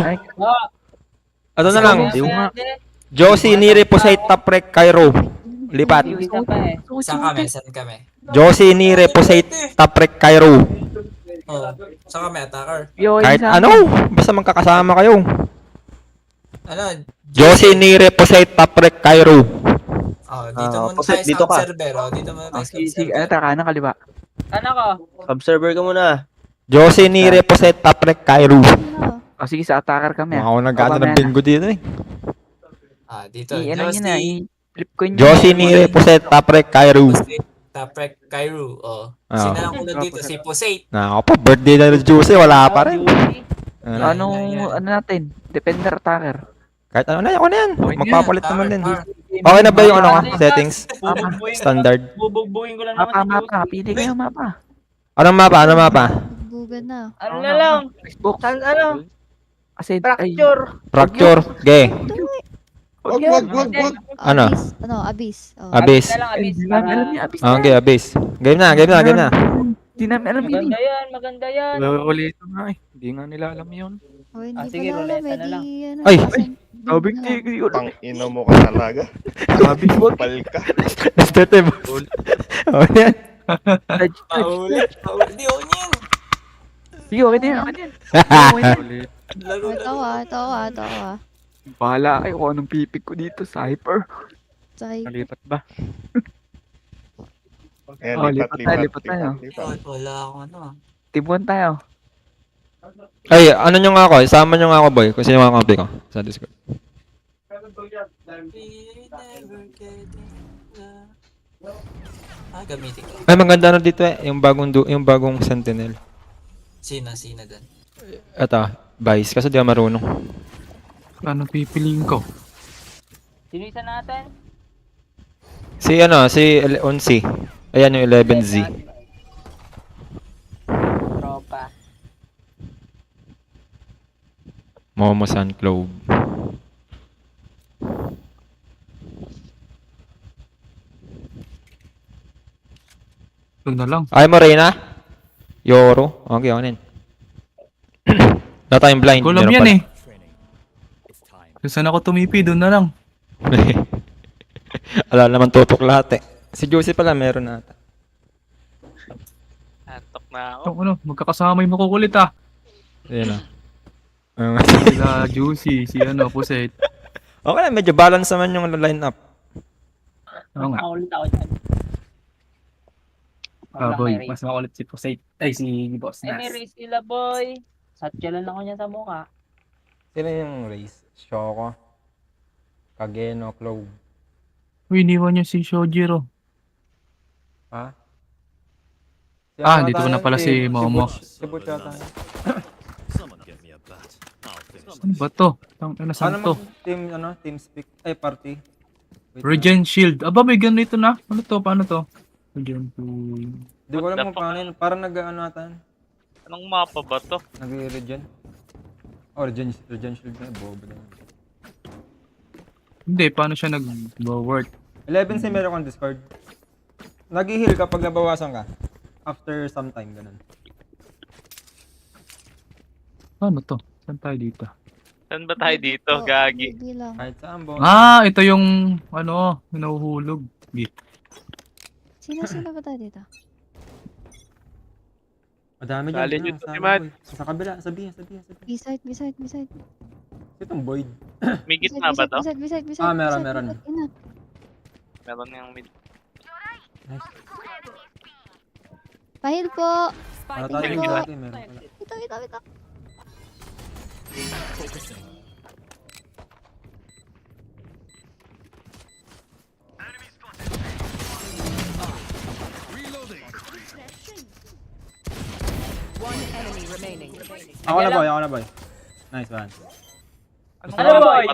Ano na lang? Josie Nire Posay Taprek Cairo. Lipat. Saan kami? Josie Nire Posay Taprek Cairo. Saan kami, attacker? Kahit ano, basta magkakasama kayo. Ano? Josie Nire Posay Taprek Cairo. Dito muna tayo sa observer. Dito muna tayo sa observer. Ano, kanan, kaliba. Ano ko? Observer ka muna. Josie Nire Posay Taprek Cairo. Sige, sa attacker kami. Ako nag-ano ng bingo dito eh. Dito. Flip ko yun. Josie Nire Posay Taprek Cairo. Taprek Cairo. Sino lang ko dito? Si Posay. Ako pa, birthday na ng Josie, wala pa rin. Ano natin? Defender attacker. Kahit ano na, ako na yan. Magpapalit naman din. Okay na ba yung settings? Standard. Bubugbuhin ko lang naman. Mapa. Pili kayo mapa. Anong mapa? Bugan na. Ano na lang? Saan ano? Kasi Fracture. Gay. Wag. Ano? Abyss. Abyss. Okay, Abyss. Game na. Hindi namin alam yun. Maganda yan. Ulit na eh. Hindi nga nila alam yun. Sige, ruleta na lang. Ay! Sabing tigil. Tang ina mo ka talaga. Pal ka. Start mo. Oh, yan. Paulit. Hindi, okay na yan. Sige, okay na yan, okay na yan. Ulit. Laro, Ito laro. ako ah. Bahala kayo kung anong pipig ko dito, Cypher. Nalipat ba? Lipat tayo. Wala akong ano ah. Team 1 tayo. Ay, ano nyo nga ako, isama nyo nga ako boy, kung sino mga kampi ko sa Discord. Gamitin ko. Ay, maganda na dito yung bagong Sentinel. Sina dun. Ito, Vice, kasi di ako marunong. Ano pipiliin ko? Sino isa natin? Si Onsi. Ayan yung 11Z. Tropa. Momo Sun Clove. Ito na lang. Ay mo Reyna? Yoro. Okay, ako nin. Wala tayong blind. Kulam yan eh. Kung saan ako tumipi, doon na lang. Ala naman tutok lahat eh. Si Josie pala meron na ata. Antok na ako. Ito ano, magkakasama yung makukulit ah. Ayan na. Sila Juicy, si ano, Puset. Okay lang, medyo balance naman yung line-up. Oo nga. Makulit ako dyan. Boy, mas makulit si Puset. Ay, si Boss Eh, may Nas. race sila, boy. Satchalan ako niya sa mukha. Sino yung race? Shoko? Kageno, Clove? Uy, iniwan niya si Shojiro. Ha? Dito ko na pala si Momo. Si Butch yata. Ano ba to? Saan to? Team speak, party. Regen Shield. Aba, may ganito na. Ano to? Paano to? Regen Di ko alam kung paano yun. Parang nag-ano ata. Anong mapa ba to? Nag-regen. Oh, regen shield na. Bobo na. Hindi, paano siya nag-work? 11 si meron kong Discord. Nag-heal kapag nabawasan ka. After some time, ganun. Paano to? Saan tayo dito? Saan ba tayo dito, Gagi? Kahit saan, boss. Ito yung, nahuhulog. Sino ba tayo dito? Madami Dali dyan. nyo to, Timad. Sa kabila, sabihin. Beside. Itong Void. May gitna ba to? Beside. Meron. Meron yung mid. Nice. Pahil po. Para Thank tayo you po. lagi, meron pala. Ito. One enemy remaining. Ako na boy. Nice one. Ano boy?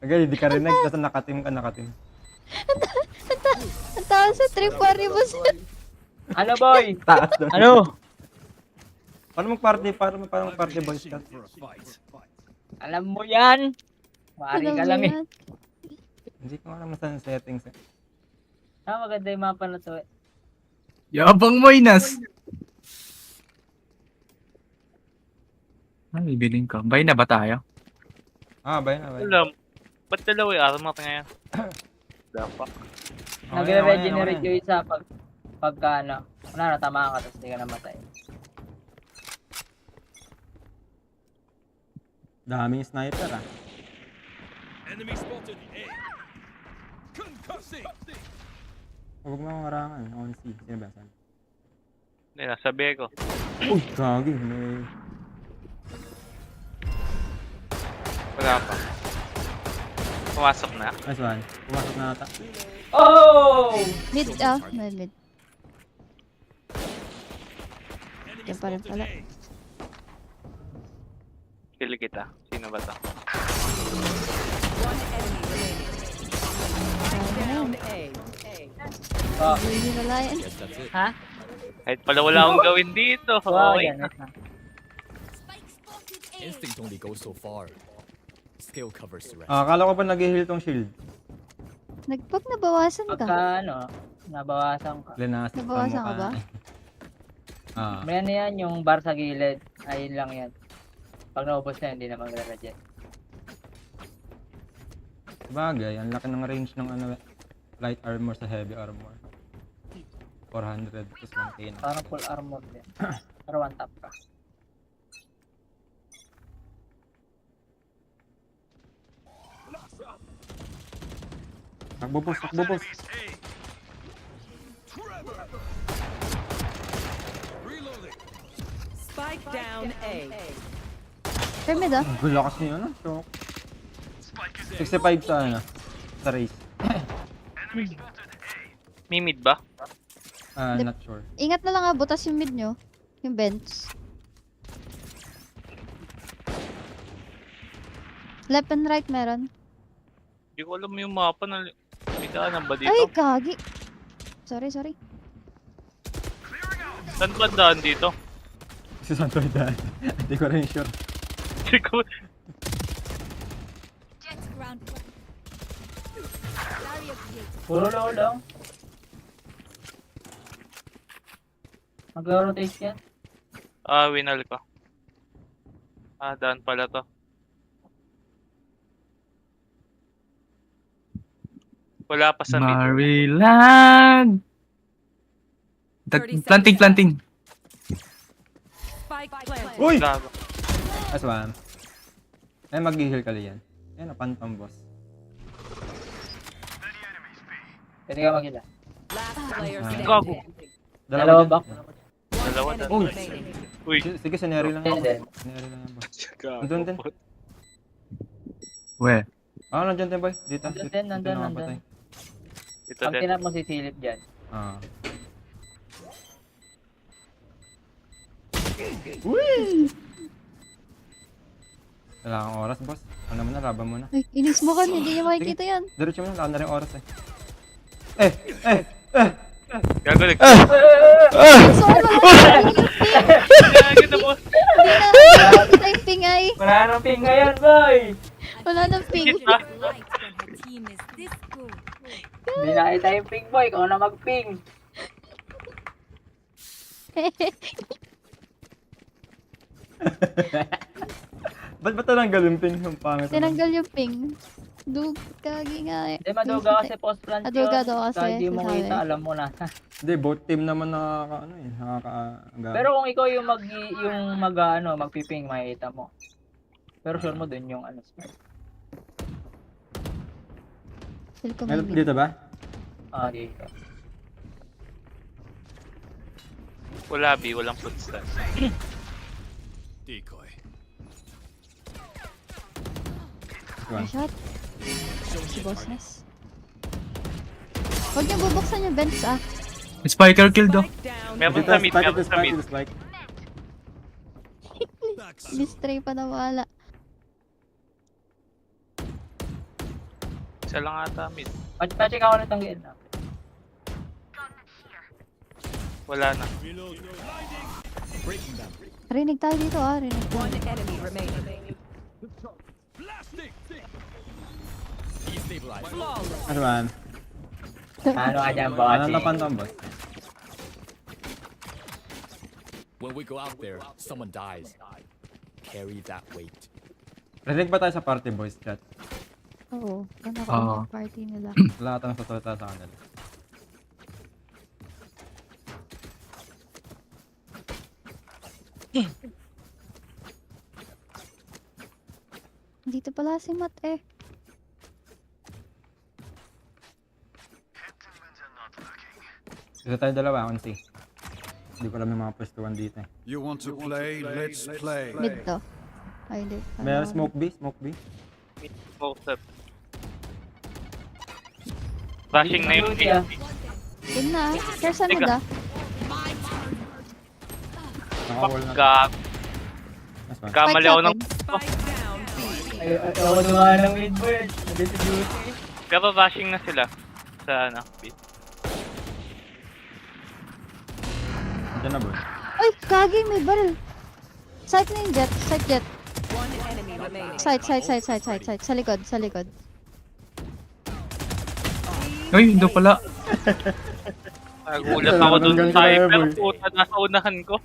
Okay, hindi ka rin tapos nakatim ka. Ang taas sa trip party mo sir. Ano boy? Taas doon. Ano? Paano mag-party boys ka? Alam mo yan. Maaari ka lang eh. Hindi ko alam saan settings eh. Maganda yung mapa na to eh. Yabang mo, Inas! Ay, biling ka. Bay na ba tayo? Bay na. Alam. Ba't dalawa yung armor ngayon? Dapat. Nagre-regenerate yung isa pagka natamaan ka tapos hindi ka namatay. Daming sniper ah. Enemy spotted A. Concussing. Huwag mo akong harangan. On C. Sino ba yan? Hindi, nasabi ko. Uy, gagi. May... Wala pa. Pumasok na. Nice one. Pumasok na ata. Oh! Mid, mid. Yan pa rin pala. Kill kita. Sino ba to? One enemy remaining. Down A. Hindi wala yan. Ha? Kahit pala wala akong gawin dito. Wow, Okay. yan. Instinct only goes so far. Skill covers the rest. Akala ko pa nag-heal tong shield. Pag nabawasan ka. Pagka nabawasan ka. Linasip Nabawasan ka ba? May yan yung bar sa gilid. Ayun lang yan. Pag naubos na, hindi na magre-regen. Bagay, ang laki ng range ng light armor sa heavy armor. 400 plus 1k na. Parang full armor din. Pero one tap ka. Takbo boss, takbo boss. Spike down A. Pyramid ah. Ang lakas niyo na. So, 65 sa ano, sa race. May mid ba? Not sure. Ingat na lang ah, butas yung mid nyo. Yung bench. Left and right meron. Hindi ko alam yung mapa na may daanan ba dito? Ay, kagi. Sorry. Saan ba daan dito? Si Santo daan. Hindi ko rin sure. Hindi ko... Puro low lang. Mag-rotate yan. Winal ko. Daan pala to. Wala pa sa mid. Maryland! Planting. Spike planted. Uy! Gago. Aswan. Ay, mag-heal ka yan. Yan, pantam boss. Pwede ka mag-hila. Last player Gago. standing. Dalawa back. Dalawa. Uy! Uy. Sige, sineri lang yan. Then. Sineri lang yan boss. Gago. Nandun din. Where? Nandyan din boy. Dito. Nandun. nakapatay. Ito Pag din. tinap mo si Silip dyan. Wala kang oras boss. Ano mo na, laban mo na. Ay, inis mo kan, hindi niya makikita yan. Diretso mo na, wala na rin oras eh. Gago nag... Gago na po. Hindi na ping ay. Wala nang ping ngayon, boy! Wala nang ping. Hindi nakita yung ping, boy. Ikaw na mag-ping. Ba't ba tinanggal yung ping? Yung pangit. Tinanggal yung ping. Kagi nga eh. Hindi, maduga kasi post-plant yun. Maduga daw kasi. Kahit di mo sabi. kita, alam mo na. Hindi, both team naman Pero kung ikaw yung magpiping, makikita mo. Pero sure mo dun yung ano. Feel ko Help maybe. dito ba? Dito. Wala B, walang footsteps. Decoy. One shot. Si Bossness. Huwag niyo bubuksan yung vents ah. Spiker kill do. Meron sa mid, meron sa mid. Mistray pa na wala. Isa lang ata mid. Pa-check ako na itong game na. Wala na. Rinig tayo dito ah. Rinig tayo. One enemy remaining. Ano man? Ano ka dyan, boss? Ano na pantam boss? When we go out there, someone dies. Carry that weight. Rinig ba tayo sa party boys chat? Oo. Ganda ko ang party nila. Wala ka nang sa kanila. Dito pala si Matt eh. Dito tayo dalawa, konti. Hindi ko alam yung mga pwestuhan dito eh. You want to play? Let's play. Mid to. Ay, hindi. May smoke B? Smoke step. Flashing na yung Beauty, ah. Yun na ah. Kaya sa mid ah. Nakawall na. Gag. Kamali ako ng... Ako naman ng mid-bird. Nandito si Beauty. Pero rushing na sila. Sa ano, B. Diyan na boy. Ay, kagi may barrel. Sight na yung jet. Sight jet. One enemy remaining. Sight. Sa likod. Uy, hindi pala. Nagulat ako dun sa hyper. Puta, nasa unahan ko.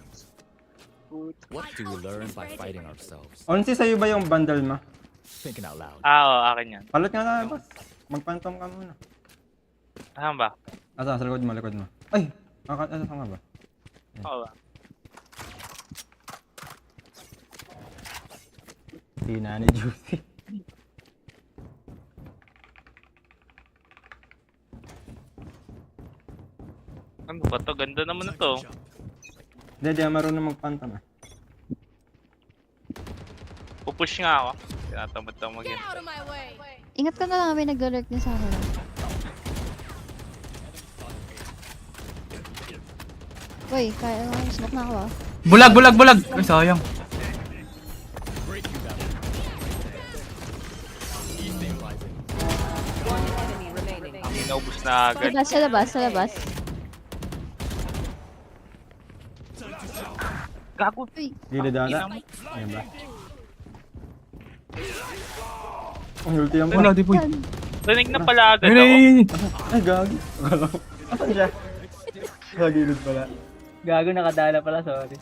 What do we learn by fighting ourselves? Onsi, sa'yo ba yung bundle mo? Thinking out loud. Oo, akin yan. Palit nga na boss. Magpantom ka muna. Saan ba? Asa, sa likod mo. Ay! Ano nga ba? Oo ba? Hindi na ni Juicy. Ano ba to? Ganda naman na to. Hindi marunong magpantam eh. Pupush nga ako. Tinatamad-tamad yun. Ingat ka na lang, may nag-lurk din sa akin. Uy, kaya smoke na ako ah. Bulag, bulag, bulag! Ay, sayang. Naubos na agad. Sa labas, sa labas. Gago. Gilid ata. Ayun ba? Ang ulti yan ba? Wala, di boy. Rinig na pala agad ako. Ay, gagi. Asan siya? Sa gilid pala. Gago, nakadala pala, sorry.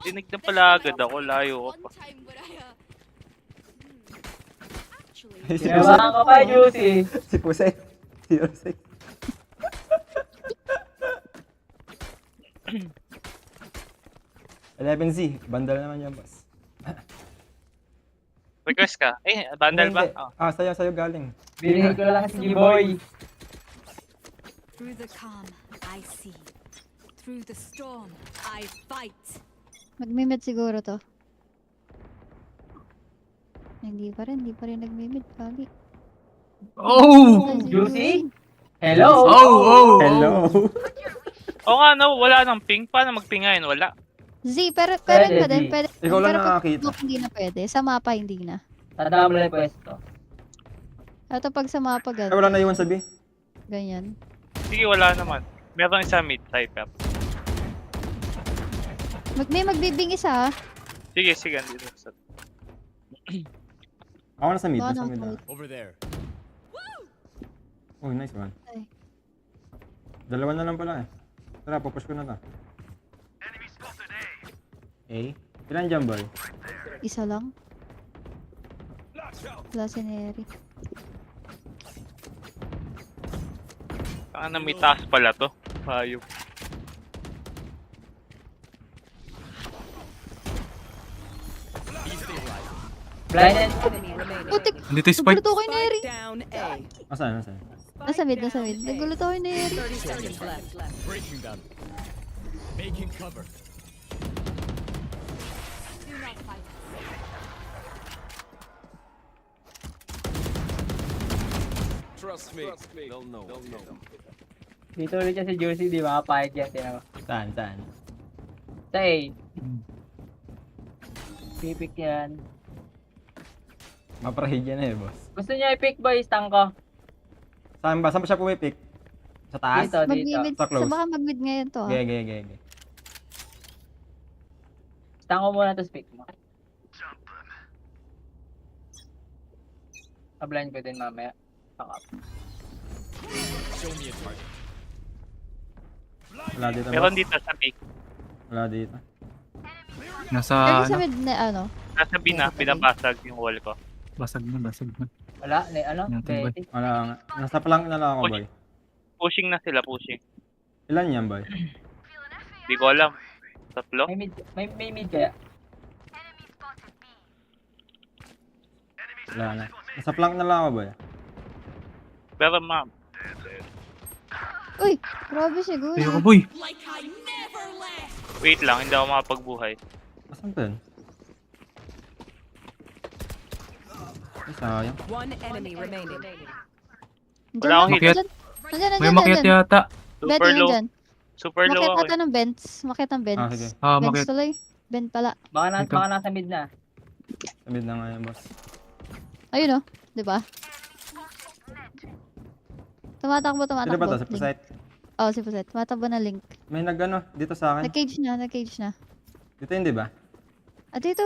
Rinig na pala agad ako. Layo ko pa. Kinabahan ka pa, Juicy. Si Pusay. 06. C, bandal naman yan, boss. Request ka? Bandal ba? Oh. Sa'yo galing. Bilhin ko lang si Boy. Through the calm, I see. Through the storm, I fight. Magmimid siguro to. Hindi pa rin nagmimid, pagi. Oh! Juicy? Hello? Hello. Oo nga, no. Wala nang ping. Paano mag-ping ngayon? Wala. Z, pero pa din, pwede. Ikaw lang pero nakakita. pag hindi na pwede. Sa mapa, hindi na. Tandaan mo lang yung pwesto. Ito pag sa mapa, Ay, ganyan. wala na iwan sabi. Ganyan. Sige, wala naman. Meron isa mid-typer. May magbibing isa ha. Sige, andito. Ako na sa mid. Baka Nasa mid naka- ako. Over there. Oh, nice one. Ay. Dalawa na lang pala eh. Tara, pupush ko na to. Ilan dyan, boy? Isa lang. Wala si Neri. Saan na may taas pala to? Hayop. Blinded. Putik! Dito yung spike. Nagulat ako kay Neri. Down A. Asan? Nasa mid. Nagulat ako kay Neri. 30 seconds left. Breaking them. Making cover. Trust me. They'll know. Dito ulit siya si Juicy, di ba? Kapayag yan, tinan mo. Saan? Sa A. Pipik yan. Maprahid yan eh, boss. Gusto niya i-pick ba yung stang ko? Saan ba siya pumipik? Sa taas? Dito. Mag-mid. Sa close. Sa baka mag-mid ngayon to ha. Ge. Stang ko muna to pick mo. Blind ko din mamaya. Pakap. Show me a target. Wala dito, Meron boss. dito sa pick. Wala dito. Nasa, Pero sa mid na ano. Nasa B na, pinabasag yung wall ko. basag na. Wala, Yan, tibay. Betty. Wala nga. Nasa plank na lang ako, boy. Pushing na sila, pushing. Ilan yan, boy? Di ko alam. Tatlo? May mid kaya? Wala na. Nasa plank na lang ako, boy. Pero ma'am. Uy! Grabe siguro. Ayoko, boy. Wait lang, hindi ako makapagbuhay. Asan to yun? Ay, sayang. One enemy remaining. Wala akong hit. May makiat yata. Super low. Super low Makit ako. ata ng vents. Makit ng vents. sige. Ah, Vents makiat. tuloy. Vent pala. Baka nasa mid na. Sabid na nga yan, boss. Ayun oh. Diba? Tumatakbo. Sino ba to? Sa Link. site? Oo, si Puset. Tumatakbo na link. May nag-ano dito sa akin. Nag-cage na. Dito yun, di ba? Ah, dito.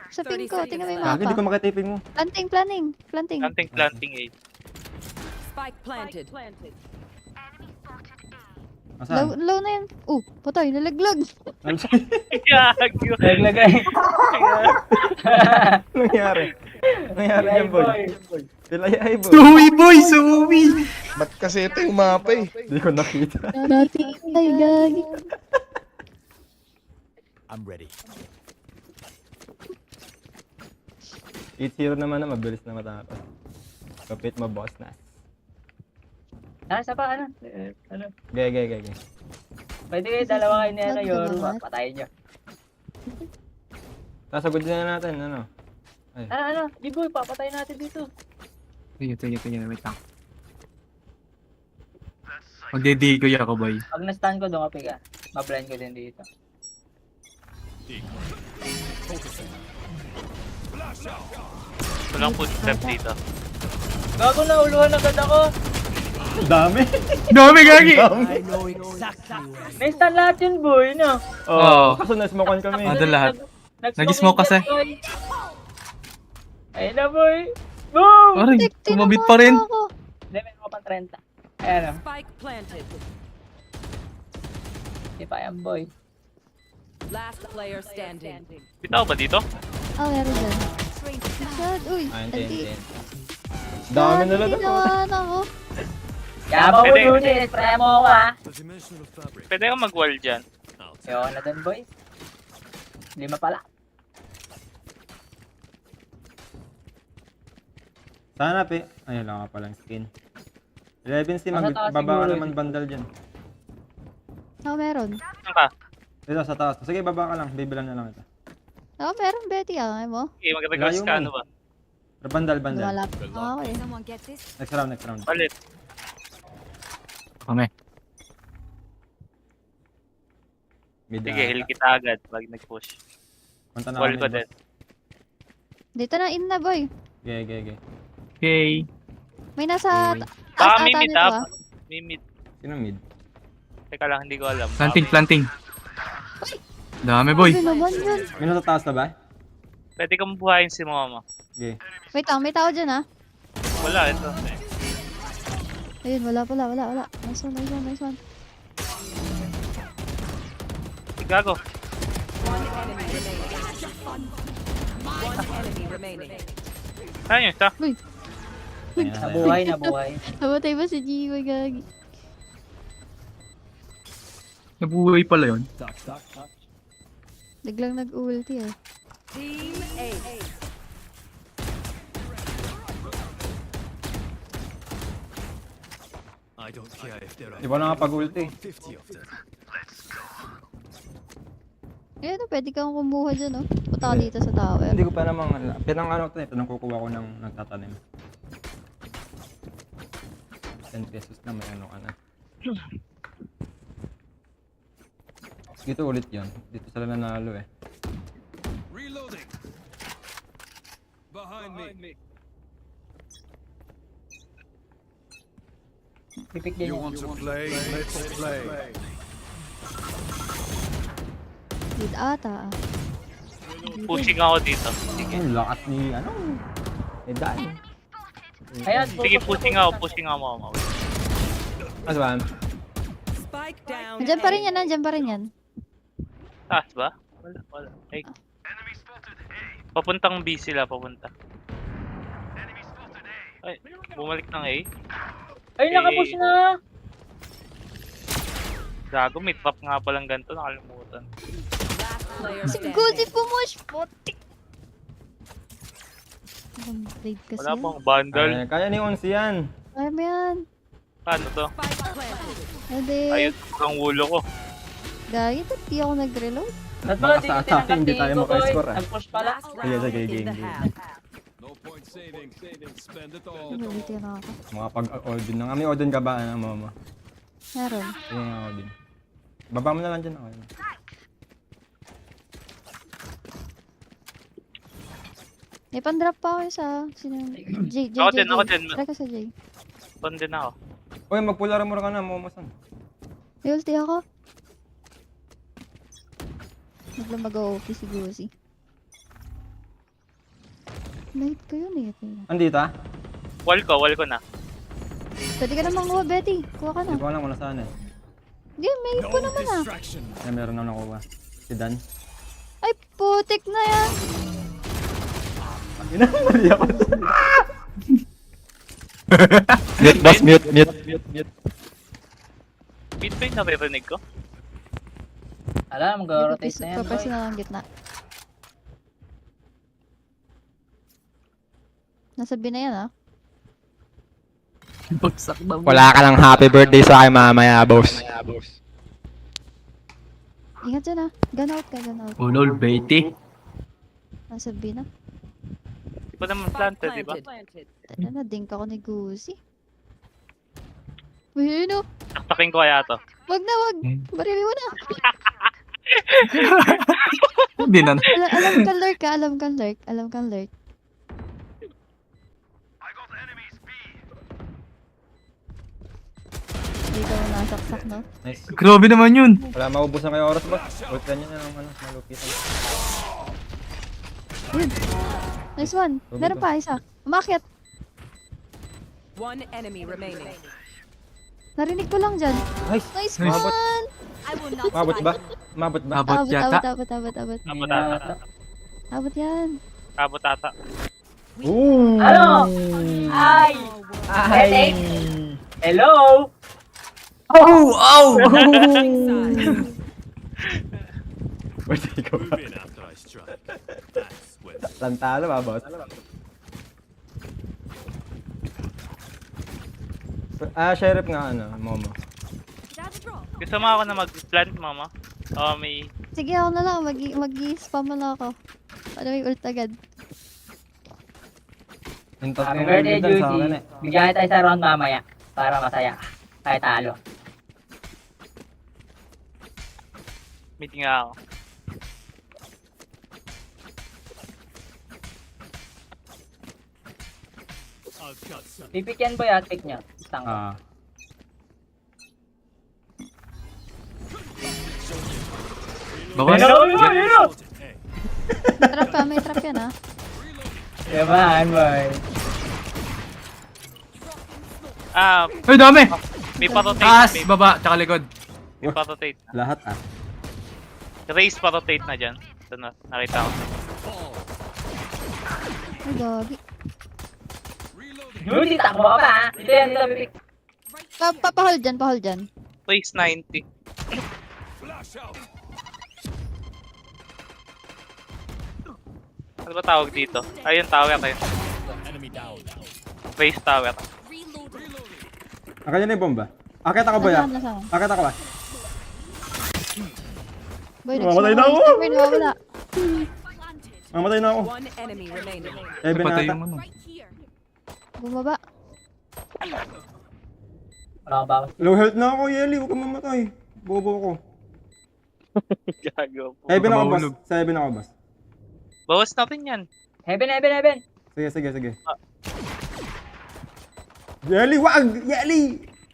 Sa pin ko. Tingnan mo yung Lagi, di ko mapa. makitipin mo. Planting. Planting A. Spike planted. Asan? Low na yan. Patay. Nalaglag. Gagyo. Naglagay. Nangyari dyan, boy? Sila ay boy. Suwi boy, suwi! Ba't kasi ito yung mapa eh? Hindi ko nakita. Dati ay gagi. I'm ready. 8-0 naman na, mabilis na matapos. Kapit mo, boss na. Sa pa, ano? Gay. Pwede kayo dalawa kayo na Yoru, patayin nyo. Sasagod na natin, ano? Ay. Biboy, papatayin natin dito. Sige, wait lang. Magdedecoy ako, boy. Pag na-stun ko, doon ka piga. Ma-blind ko din dito. Walang footstep dito. Gago na, uluhan agad ako. Dami. Dami, gagi! May stun lahat yun, boy, no? Oo. Kaso na-smokean kami. Ada lahat. Nag-smoke kasi. Ayun na, boy. Boom! Aray, tumabit pa rin. Hindi, meron ko pang 30. Ayan o. Spike planted. Hindi pa yan, boy. Last player standing. Bitaw ba dito? Oh, meron dyan. Sad, uy. Ayun. Dami nila doon. Ginawa ko. Yaba mo yun eh, spray mo ako ah. Pwede ka mag-wall dyan. Ayaw na dun, boy. 5 pala. Sana pe. Ayun lang nga palang skin. 11C, magbaba ka naman bandal dyan. Oh, meron. Saan ka? Dito sa taas. Sige, baba ka lang. Bibilan na lang ito. Oh, meron, Betty. Ayaw mo? Okay, mag-regards ka, ano ba? Bandal. Lumalap. Okay. Next round. Palit. Kami. Sige, heal kita agad pag nag-push. Punta na Wall kami, ko boss. din. Dito na, in na, boy. Okay. Okay. May nasa taas Baka ata may mid nito up. May mid. Sino mid? Teka lang, hindi ko alam. Planting. Dami, boy. Ano naman yun? May nasa taas na ba? Pwede kang buhayin si mama. Okay. Wait lang, may tao dyan ah. Wala, ito. Ayun, wala. Nice one. Gago. One enemy remaining. Saan yun? Sa? Uy. Nabuhay. Namatay ba si G? May gagi. Nabuhay pala yun. Biglang nag-ulti eh. Team A. I don't care if there are Iba na nga pag-ulti. 50 of them. Eh, pwede kang kumuha dyan, oh. Punta ka dito sa tower. Hindi ko pa namang, pinang kukuha ko ng nagtatanim. 10 pesos na may ano ka na. Dito ulit yun. Dito sila nanalo eh. Reloading. Behind me. You want to play? Let's play. Good ata ah. Pushing ako dito. Sige. Ang lakas ni Dan. Ayan, Sige, pushing ako mama. Aswan. Spike down. Nandiyan pa rin yan. Taas ba? Wala. Ay. Papuntang B sila, papunta. Ay, bumalik ng A. Ay, nakapush na! Gago, may trap nga palang ganito, nakalimutan. Si Gozi pumush! Putik! Blade kasi Wala yan. pang bundle. Kaya ni Onsi yan. Kaya mo yan. Paano to? Ade. Ayun, ang ulo ko. Gagi, di ako nag-reload. Baka sa akin, hindi tayo maka-score ah. Nag-push pala. Sige, game. No point saving. Spend it all. Naliti na ako. Mga pag-Odin na nga. May Odin ka ba? Mama? Meron. Sige nga Odin. Baba mo na lang dyan ako. May pan-drop pa ako sa... J. Ako din. Try ka sa J. Pon din ako. Uy, magpulara mo ka na. Momosan. May ulti ako. Biglang mag-o-OP si Gozi. Night ko yun eh. Andito ah? Wall ko na. Pwede ka namang kuha, Betty. Kuha ka na. Hindi ko alam kung nasaan eh. Hindi, may ko naman ah. Ay, meron na nakuha. Si Dan. Ay, putik na yan. Inamali ako. Mute, boss, mute. Mid ba yung naririnig ko? Alam, mag-rotate na yan, Papers boy. na lang gitna. Nasa B na yan, ah. Bagsak na. Wala ka ng happy birthday sa akin mamaya, boss. Ingat dyan, ah. Gun out ka, gun out. Ulol, Betty. Nasa B na. Di ba naman planted, di ba? Tala na, dink ako ni Gucci. Uy, yun, oh. Taktakin ko kaya to. Wag na, wag. Barili mo na. Hindi na. Alam kang lurk ka, alam kang lurk. Alam kang lurk. Dito ako nasaksak, no? Nice. Grabe naman yun. Wala, maubusan kayo oras, boss. Ult ganyan na ng malupitan. Yun. Nice one. Meron pa, isa. Umakyat. One enemy remaining. Narinig ko lang dyan. Nice. Nice Nice. one. Mabot ba? Mabot ba? Abot yata. Abot. Abot ata. Abot yan. Abot ata. Ooh. Ano? Ay! Ay! Hello? Oh! Oh! Pwede ikaw ba? Lantalo ba, boss? Sheriff nga, Momo. Gusto mo ako na mag-plant, mama? O may... Sige, ako na lang. Mag-i-spam mo na ako. Para may ult agad. Happy birthday, Juicy. Bigyan tayo sa round mamaya. Para masaya. Tayo talo. Meeting nga ako. Pipik yan boy at pick nyo. Tanga. Bakos? Trap ka, may trap yan, ah. Yaman, boy. Ay, dami! May pa-rotate. Taas, baba, tsaka likod. May pa-rotate. Lahat, Race pa-rotate na dyan. Ito na, nakita ko. Ay, gagi. Juicy, takbo ka pa, ha? Dito yan, dito, pipik. Pahol dyan. Race 90. Ano ba tawag dito? Ayun, tower eh. Race tower. Akin na yung bomba. Akit ako ba ya? Akit ako ba? Boy, Mamatay na ako! Nawawala. Mamatay na ako. One enemy remaining. Napatay Benata. yung ano. Bumaba. Wala ka ba? Low health na ako, Yeli. Huwag kang mamatay. Bobo ako. Gago po. Heaven ako, boss. Sa heaven ako, boss. Bawas natin yan. Heaven. Sige. Yeli, wag! Yeli!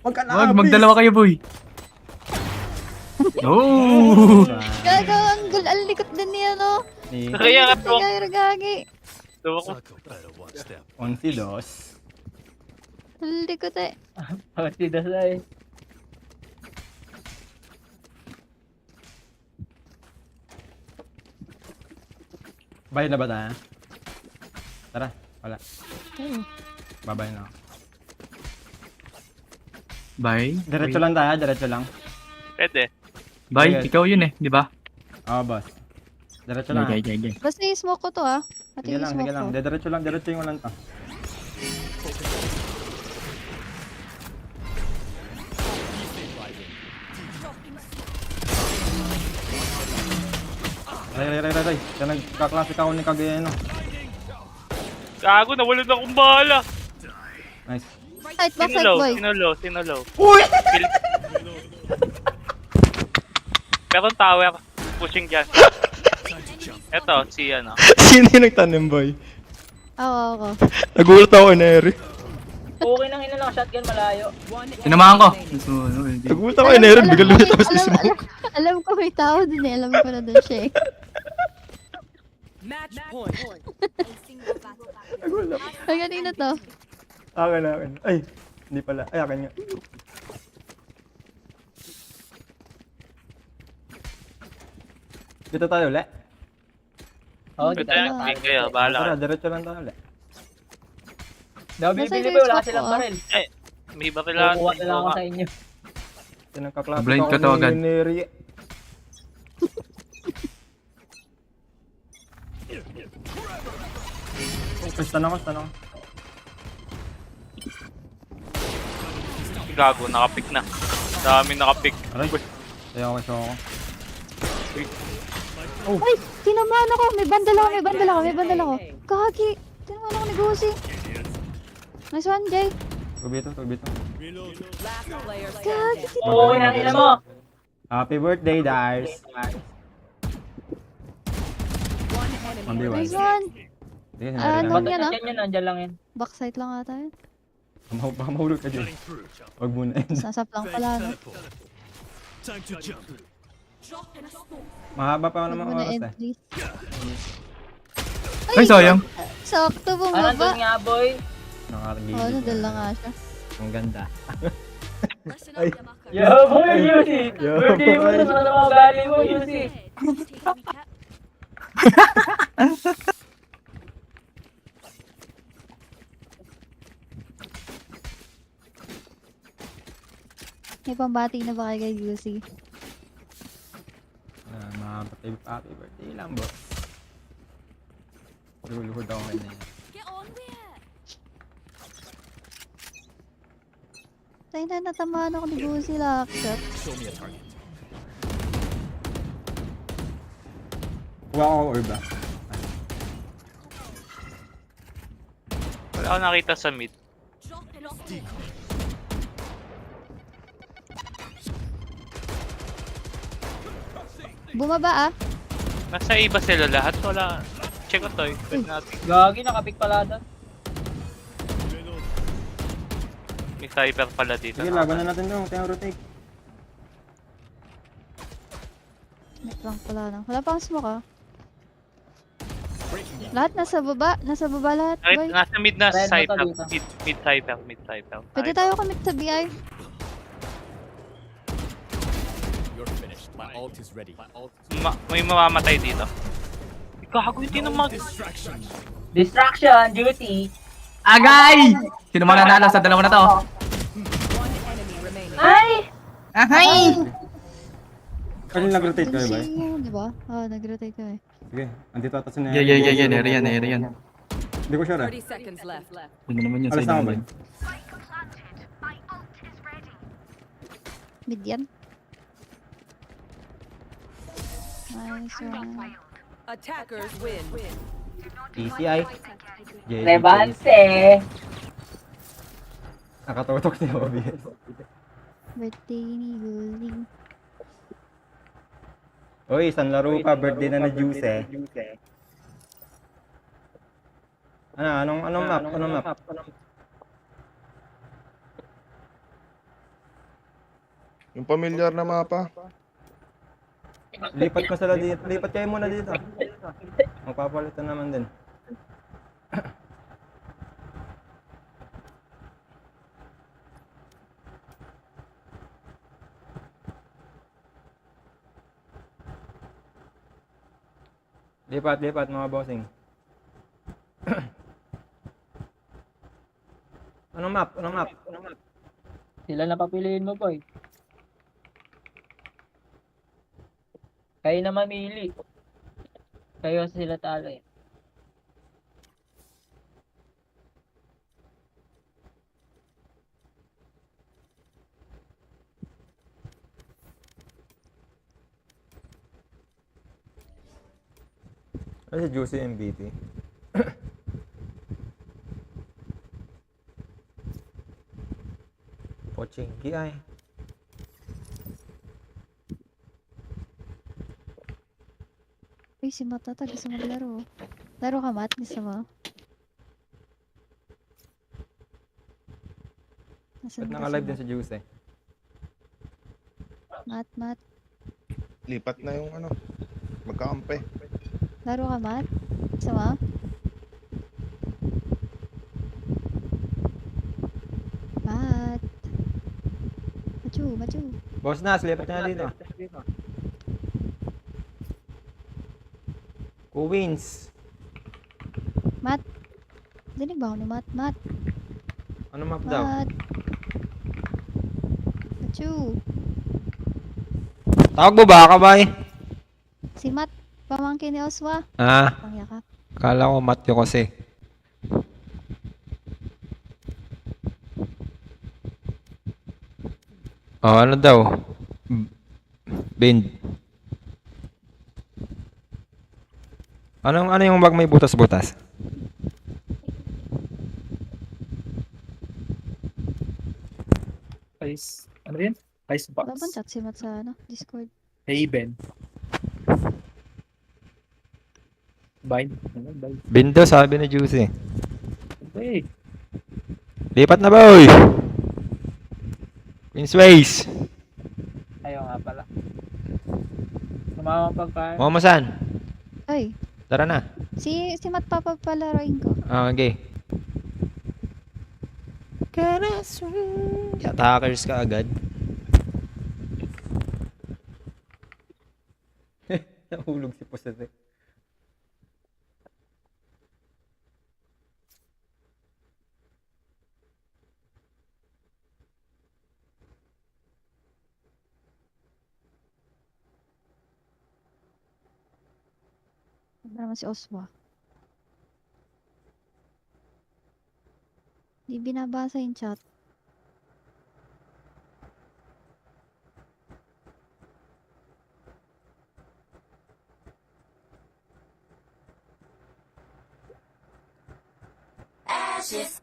Wag ka na, Wag, magdalawa kayo, boy. Oh! Gago, ang likot din niya, no? Kaya nga to. Gagi. Onsi dos. Ang likot eh. Onsi dos ay. Bayad na ba tayo? Tara, wala. Hmm. Babay na ako. Bye. Diretso lang tayo, diretso lang. Pwede. Bye, ikaw yun eh, di ba? Oo, boss. Diretso lang. Okay. Basta i-smoke ko to, ah. Pati Sige lang, i-smoke sige lang. ko. Diretso yung ulan to. Ray. Yan nagka-classic ako ni Kageno. Gago, nawalad akong bala. Nice. Backside, boy. Sino low? Uy! Meron tower. Pushing dyan. Eto, si ano. Sino yung nagtanim, boy? Ako. Nagulat ako kay Neri. Okay nang lang shotgun malayo. Sinamahan ko. Nagulat ako kay Neri. Bigla lumit ako sa smoke. Alam ko may tao din eh. Alam ko na doon siya eh. Match point. Ay, kanina to. Akin. Ay, hindi pala. Ay, akin nga. Dito tayo ulit. Oo, Pwede yan, kayo. Bahala ka. Tara, diretso lang tayo ulit. Dami Nasa bili search wala ko silang po, baril. May barilan. Kukuha na lang ako sa inyo. Pinagkaklase Blind ako ka to agad. ni Neri. Stun ako. Gago, nakapick na. Dami nakapick. Aray. Sayo ako. Ay, tinamaan ako. May bandal ako. Kagi. Tinamaan ako ni Gusi. Nice one, Jay. Tubito. Last player Kagi, standing. Oo, ina mo. Happy birthday, Dars. One enemy. Nice one. Sige, Ano Ba't yan ah? yan, nandyan lang yan. Backside lang ata yun. Baka mahulog ka dyan. Huwag muna yun. Sasap lang pala, no? Mahaba pa Huwag naman mo na oras entry. Ay, sayang. Sakto Ano bumaba. doon nga, boy? Nakakagigil. Oo, nadal lang nga siya. Ang ganda. Ay. Yo, boy, Yusi! Birthday mo na sa mga ugali mo, Yusi! May pambati na ba kay Yusi? Happy birthday lang, boss. Luluhod ako ngayon. Tayo na natamaan ako ni Yusi Lakshot. Show me a target. Kuha ako or ba? Wala ako nakita sa mid. Bumaba ah. Nasa iba sila lahat. Wala. Check ko to. Gagi, nakapick pala doon. May cyber pala dito. Sige, laban na natin doon. Kaya rotate. Net lang pala lang. Wala pang smoke ah. Lahat nasa baba. Nasa baba lahat, boy. Nasa mid na Red cyber. mo to Mid cyber. Pwede tayo commit sa BI. You're finished. My ult is ready. May mamamatay dito. Gago, hindi na mag... Distraction, duty. Agay! Sino man nanalo sa dalawa na to? One enemy remaining. Ay! Ahay! Kanina nag-rotate kayo ba? Di ba? Nag-rotate ka eh. Sige, andito ata si Yeah. Neri yan. Hindi ko sure 30 seconds left. Ano naman yun sa Alas na ako ba? ilalim? Mid yan. Nice one. Attackers win. PCI. Levante! Nakatutok si OBS. Birthday ni Gusi. Uy, isang laro pa. Birthday na Juice. Anong map? Yung pamilyar na mapa. Lipat ko sila dito. Lipat kayo muna dito. Magpapalitan naman din. Lipat mga bossing. Anong map? Sila na papiliin mo, boy. Kayo na mamili. Kayo sila talo eh. Ano si Juicy MVP? Pochinki ay. Uy, si Matt ata gusto maglaro. Laro ka, Matt? Gusto mo? Ba't naka-live din si Juicy? Matt. Lipat na yung ano. Magkakampi. Laro ka, Matt? Gusto mo? Matt. Machu. Boss Nas, lipat na dito. Who wins? Matt. Dinig ba ako ni Matt? Matt. Ano map daw? Mat. Achoo. Tawag mo ba, kabay? Si Mat, pamangkin ni Oswa. Ah, Pangyakap. kala ko mat yun kasi. Oh, ano daw? Bend. Ano yung bag may butas-butas? Ice, ano yun? Ice box. Babang chat si Mat sa Discord. Haven. Bind. Ano, bind. Bindo, sabi ni Juicy. Okay. Lipat na, boy! Queensways! Ayaw nga pala. Sumama pagkain. Mo saan? Ay, Tara na. si Mat papapalaroin ko. Ah, okay. Attackers ka agad. Nahulog si Posete. Ano naman si Oswa? Di binabasa yung chat. Ashes.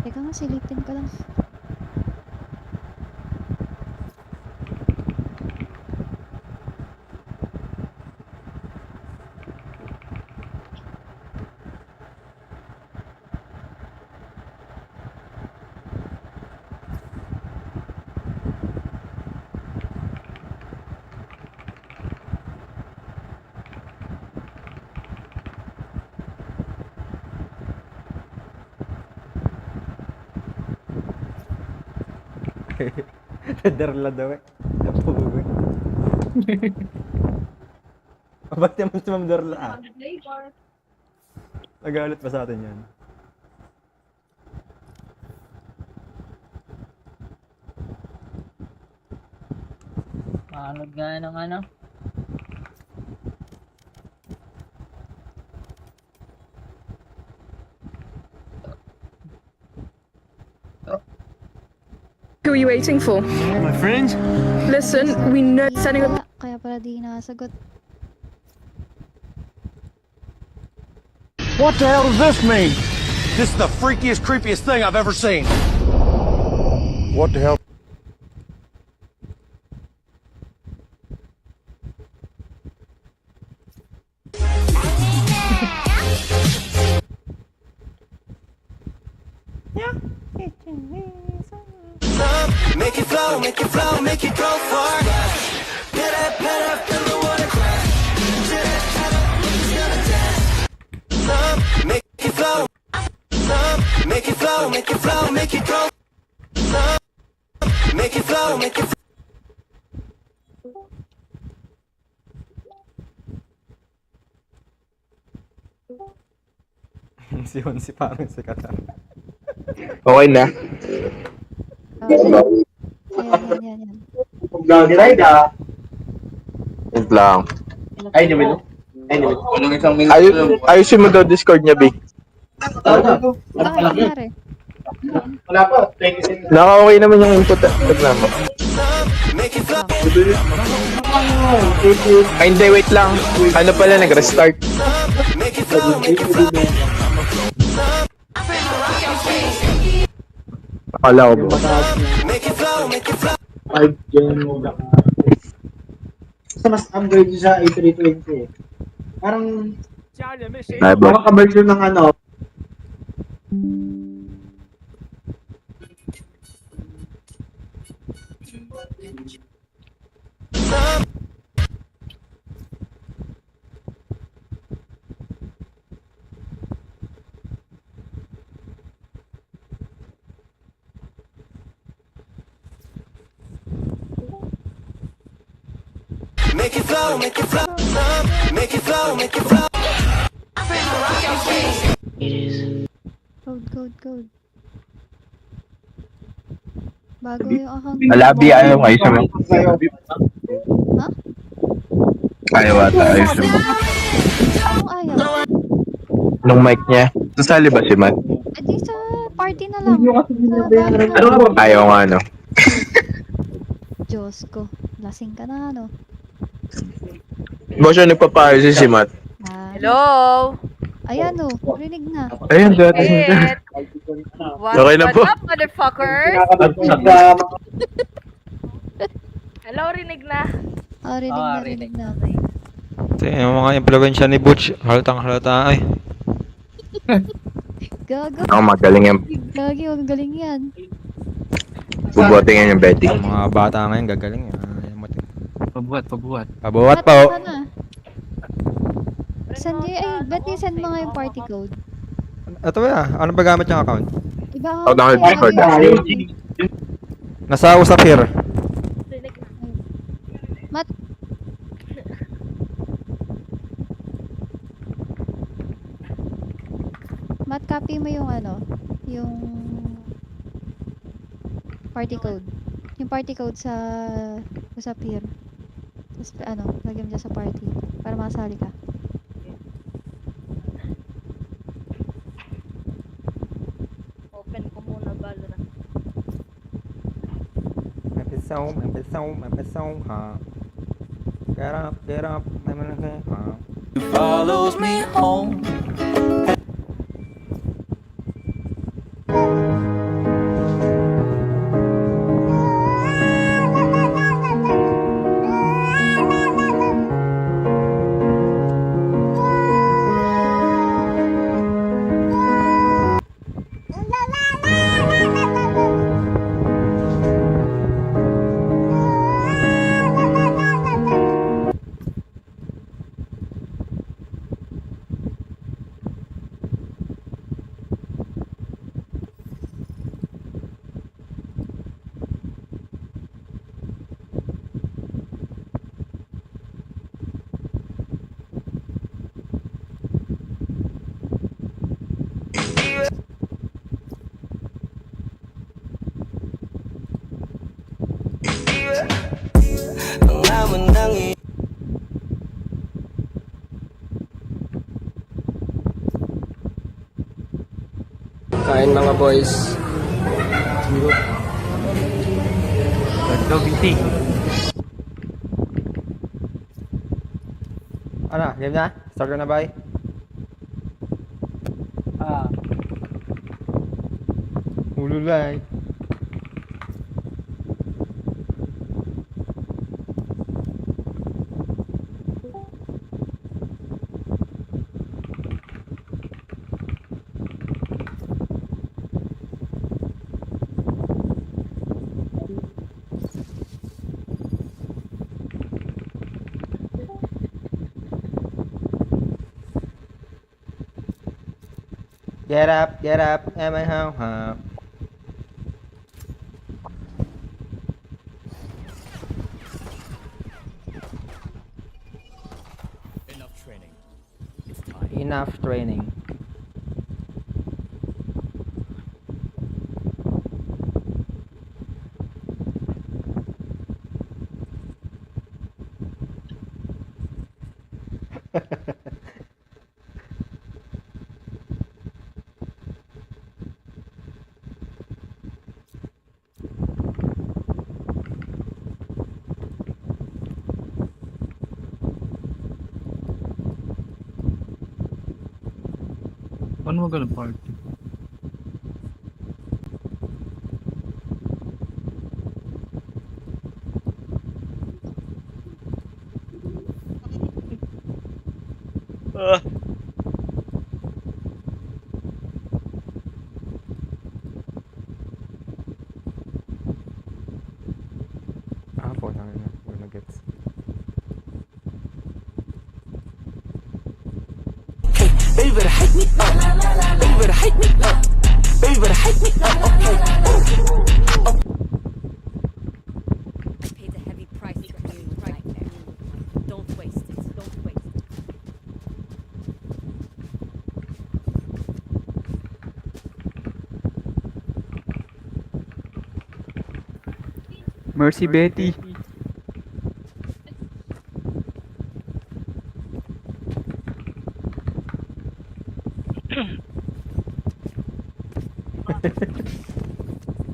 Teka nga, silipin ko lang. Derla daw eh. Pugoy. Ba't naman si Ma'am Derla ah? Nagalit pa sa atin yan. Maanod nga ng ano. Who are you waiting for? My friend? Listen, we know setting up. Kaya pala di nakasagot. What the hell does this mean? This is the freakiest, creepiest thing I've ever seen. What the hell? Make it flow, make it flow, make it go far. Better, better, feel the water crash. Make it flow, make it flow, make it flow, make it go. Make it flow, make it. Si parang si Katar. Okay na. Yan. Vlog ride ah. Wait lang. Ay, naman. Ayusin mo daw Discord niya, Big. Bakit nangyari? Wala pa. Naka-okay naman yung input. Tignan mo. Ay, hindi. Wait lang. Ano pala, nag-restart. Akala ko ba? 5 gen. Kasi mas upgrade sa A320 eh. Parang baka ka-version ng ano. make it flow, make it flow, make it flow, make it flow. Code. Bago yung account. Alabi, ayaw nga isa mo. Ha? Ayaw ata, ayos mo. Anong ayaw? Nung mic niya. Sasali ba si Matt? Di sa party na lang. Sa bago na. Ayaw nga, no? Diyos ko. Lasing ka na, ano? Ba siya nagpapayo si Matt? Hello? Ayan, oh. Rinig na. Ayun, dati. Okay na po. What's up, motherfuckers? Hello, rinig na. Rinig na. Yung mga impluwensya ni Butch, halata ay. Gago. Ako magaling yan. Galing yan. Bubuhatin yan yung Betty. Mga bata ngayon gagaling. Pabuhat. Pabuhat pa oh. Ba't send mo nga yung party code? Ito ba? Ano ba gamit yung account? Iba Ako naka-Discord. Nasa usap here. Matt, copy mo yung yung party code. Yung party code sa usap here. Tapos lagyan mo dyan sa party para makasali ka. Open ko muna Valorant. Episode, ha. Get up, ha. Follows me home. Kain mga boys. Let's go, BT. Ano, game na? Start na ba? Hululay. Get up, am I home? Enough training. It's time. Enough training. Paano maganda party? Po na gets. Baby better hype me up. Baby better hype me up. Baby better hype me up. Okay. I paid a heavy price to create a nightmare. Mercy Betty.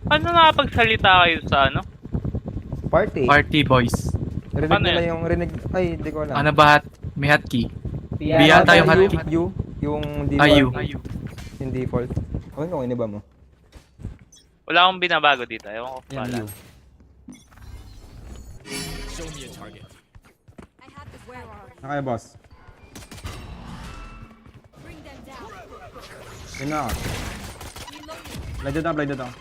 Ano nakapagsalita kayo sa ano? Party. Party boys. Rinig Paano nila yan? yung rinig. Ay, hindi ko alam. Ano ba? May hotkey. Biyata yung hotkey. U. Yung Ayu. default. Yung default. Okay, kung iniba mo. Wala akong binabago dito. Ewan ko Yan, pala. U. Show me a target. Okay, boss. Yun na ako. Blade down, blade down.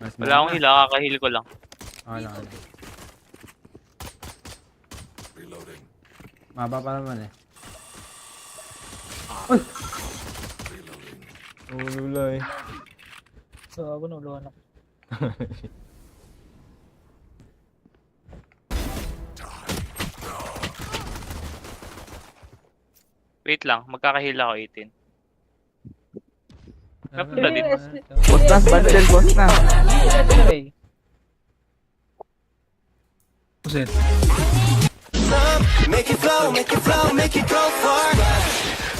Nice, Wala akong hila, kakahil ko lang. Okay. Maba pa naman eh. Uy! Ululay. Ako nuluhan ako. Wait lang, magkakahila ako 18. Napunta din. Boss na, bundle, boss na. Puset. Make it flow, make it flow, make it go far.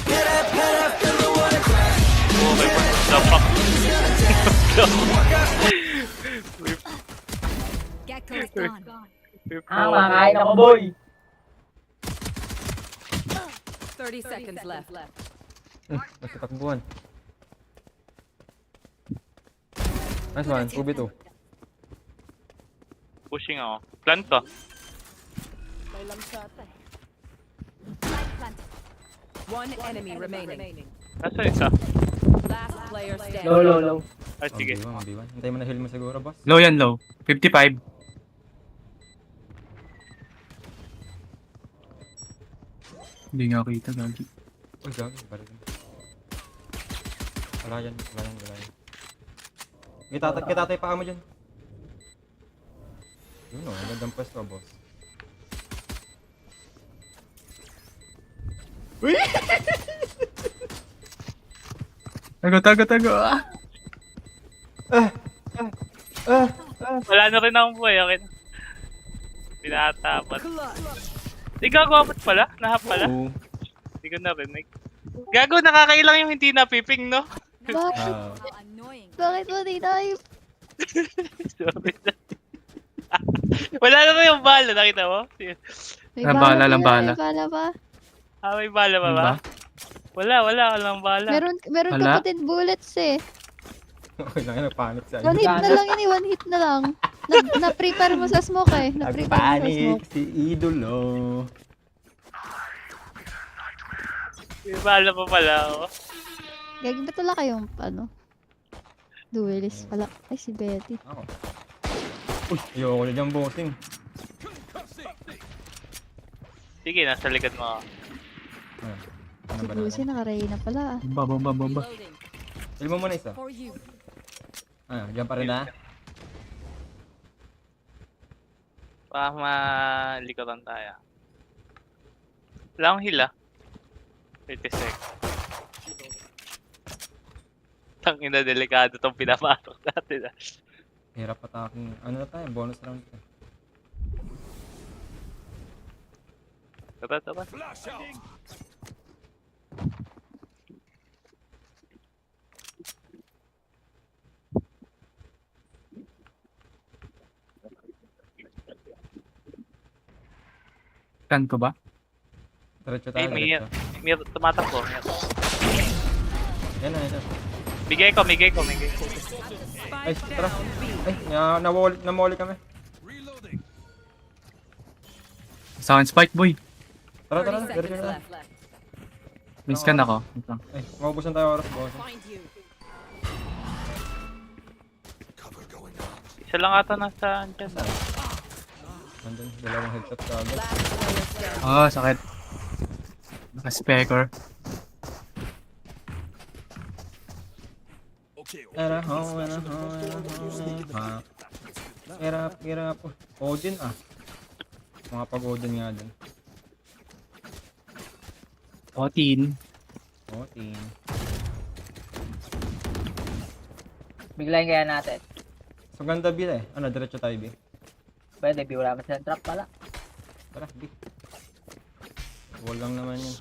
Get up, feel the water crash. Okay, the fuck? Gecko's gone. Makain ako, boy. 30 seconds left. Basta takbuhan. Nice one, 2v2. Pushing ako. Plant to. One enemy remaining. Nasaan isa? Last player standing. Low. Ah, sige. 1v1. Hintay mo na heal mo siguro, boss. Low yan, low. 55. Hindi nga kita, gagi. Uy, gagi. Balik mo. Wala yan. Kita paa mo dyan. Yun o, magandang pwesto, boss. Uy! Tago. Wala na rin akong buhay. Okay. Tinatapat. Gagawa pala? Nahap pala? Hindi ko narinig. Gago, nakakailang yung hindi napiping, no? Bakit mo di tayo? Sorry na. Wala na ba yung bala? Nakita mo? May Bala lang, May bala. bala pa. Ah, may bala pa ba? Wala. Walang bala. Meron Wala? ka pa din bullets eh. Okay lang yan, nagpanic sa One hit na lang yun eh, one hit na lang. Na-prepare mo sa smoke eh. Na-prepare mo sa Nagpanic smoke. si Idolo. May bala pa pala ako. Gagi, ba't wala kayong duelist pala? Ay, si Betty. Ako. Uy, ayoko na dyan, bossing. Sige, nasa likod mo ako. Ano Si ba Lucy naka-Reyna pala ah. Baba. Heal mo muna isa. Dyan pa rin na. Baka malikotan tayo. Wala akong hila. 30 seconds. Tangina, delikado tong pinapasok natin. Hirap ataking. Ano na tayo? Bonus round tayo. Tara. Kan ko ba? Diretso Ay, tayo. may tumatakbo. Yan na. Bigay ko. Ay, tara. Ay, namoli kami. Sa akin, Spike, boy. Tara. 30 Diretso seconds na. left. May scan ako. Ay, maubusan tayo oras, boss. Isa lang ata nasa andyan. Nandun, dalawang headshot ka agad. Sakit. Naka-specker. Hirap. Odin ah. Mga pag-Odin nga dun. Otin. Biglayin kaya natin. So ganda B eh. Ano, diretso tayo B. Pwede, B, wala masyadong trap pala. Tara, B. Wall lang naman yun.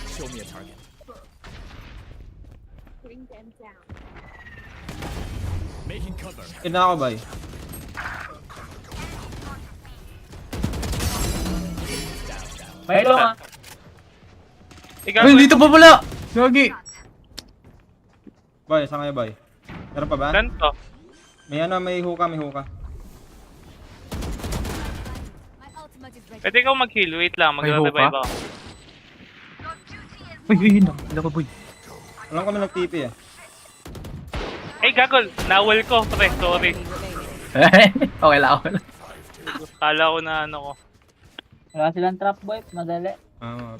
Show me a target. Bring them down. Making cover. Ina ako ba? May long ah. Ikaw, Uy, dito pa pala! Gagi! Bay, saan kayo bay? Meron pa ba? ganito. May ano, may hookah, may hookah. My ultimate is ready. Pwede ikaw mag-heal. Wait lang, May mag-revive hopa? ako. Uy, nakakila ko, boy. Alam kami nag-TP eh. Ay, gagol. Nawal ko, pre. Sorry. Okay lang, okay lang. Kala ko na ano ko. Wala silang trap boy, madali.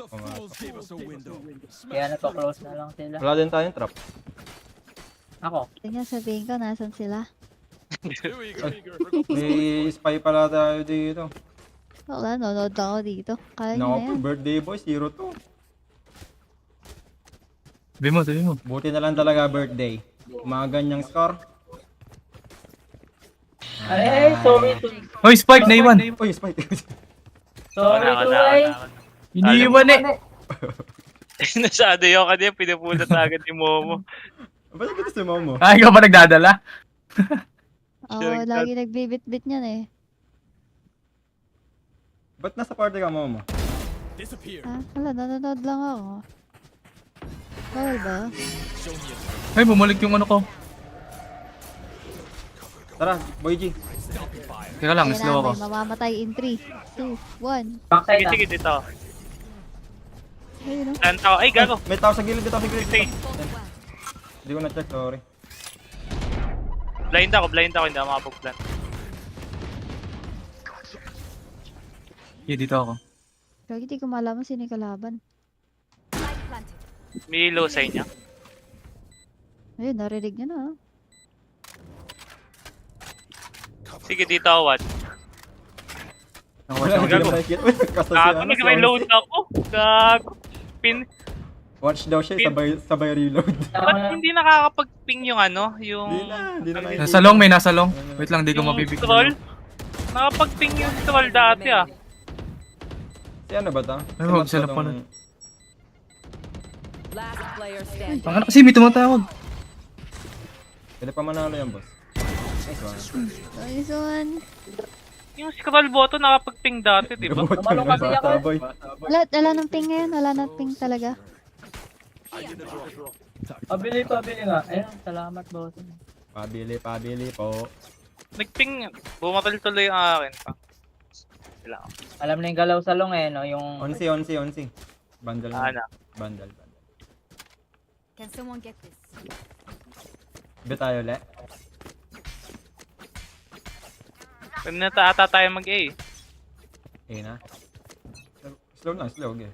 Pumasok. Gave us a window. Kaya nagko-close na lang sila. Wala din tayong trap. Ako. Tingnan sabihin ko, nasan sila? May spy pala tayo dito. Wala, nanonood ako dito. Kaya nyo na Naku, yan. birthday boy, 0-2. Sabi mo. Buti na lang talaga birthday. Mga ganyang score. Ay, sorry to. Hoy, Spike, naiwan. Uy, spike. Sorry to ay. Iniiwan eh. Nasado yung kanina, pinupulot na agad ni Momo. Ba't ito si Momo? Ay, ikaw ba nagdadala? Oo, lagi nagbibit-bit niyan eh. Ba't nasa party ka, Momo? Disappear. Wala, nanonood lang ako. Bawal ba? Show me a target. Ay, bumalik yung ano ko. Tara, Boy G. Teka lang, Kaya slow ako. may mamamatay in 3, 2, 1. Sige, sige, dito. Ayun o. Saan tao? Ay, gago. May tao sa gilid, may tao sa gilid. Sige. Hindi ko na-check, sorry. Blind ako, hindi ako makapag-plan. Okay, dito ako. Kaya hindi ko malaman sino yung kalaban. May low sa inyo. Ayun, narinig niya na. Sige, dito ako, what? Wala, hindi Gago. ko nakikita. Uy, kasta siya, Gago, ano, nag-reload ako. Gago. Pin. Watch daw siya, sabay reload. Ba't hindi nakakapag-ping yung ano? Yung... Hindi na nakikita. Nasa long, may nasa long. Wait lang, di ko Yung mapipig. scroll? Nakapag-ping yung scroll dati ah. Si ano ba ta? Ay, huwag sila pala. Last player standing. Ang anak kasi may tumatawag. Pwede pa manalo yan, boss. Nice one. Nice one. Yung scroll button nakapag-ping dati, di ba? Tumalong kasi ako. Wala ng ping ngayon. Wala ng ping talaga. Pabili nga. Ayun, salamat boss. Pabili po. Nag-ping, bumatal tuloy yung akin pa. Kailangan. Alam na yung galaw sa long eh, no? Yung... Onsi. Bundle Ano? Bundle. Can someone get this? Iba tayo ulit. Pwede na ata tayo mag-A. Eh na. Slow na, slow. Okay.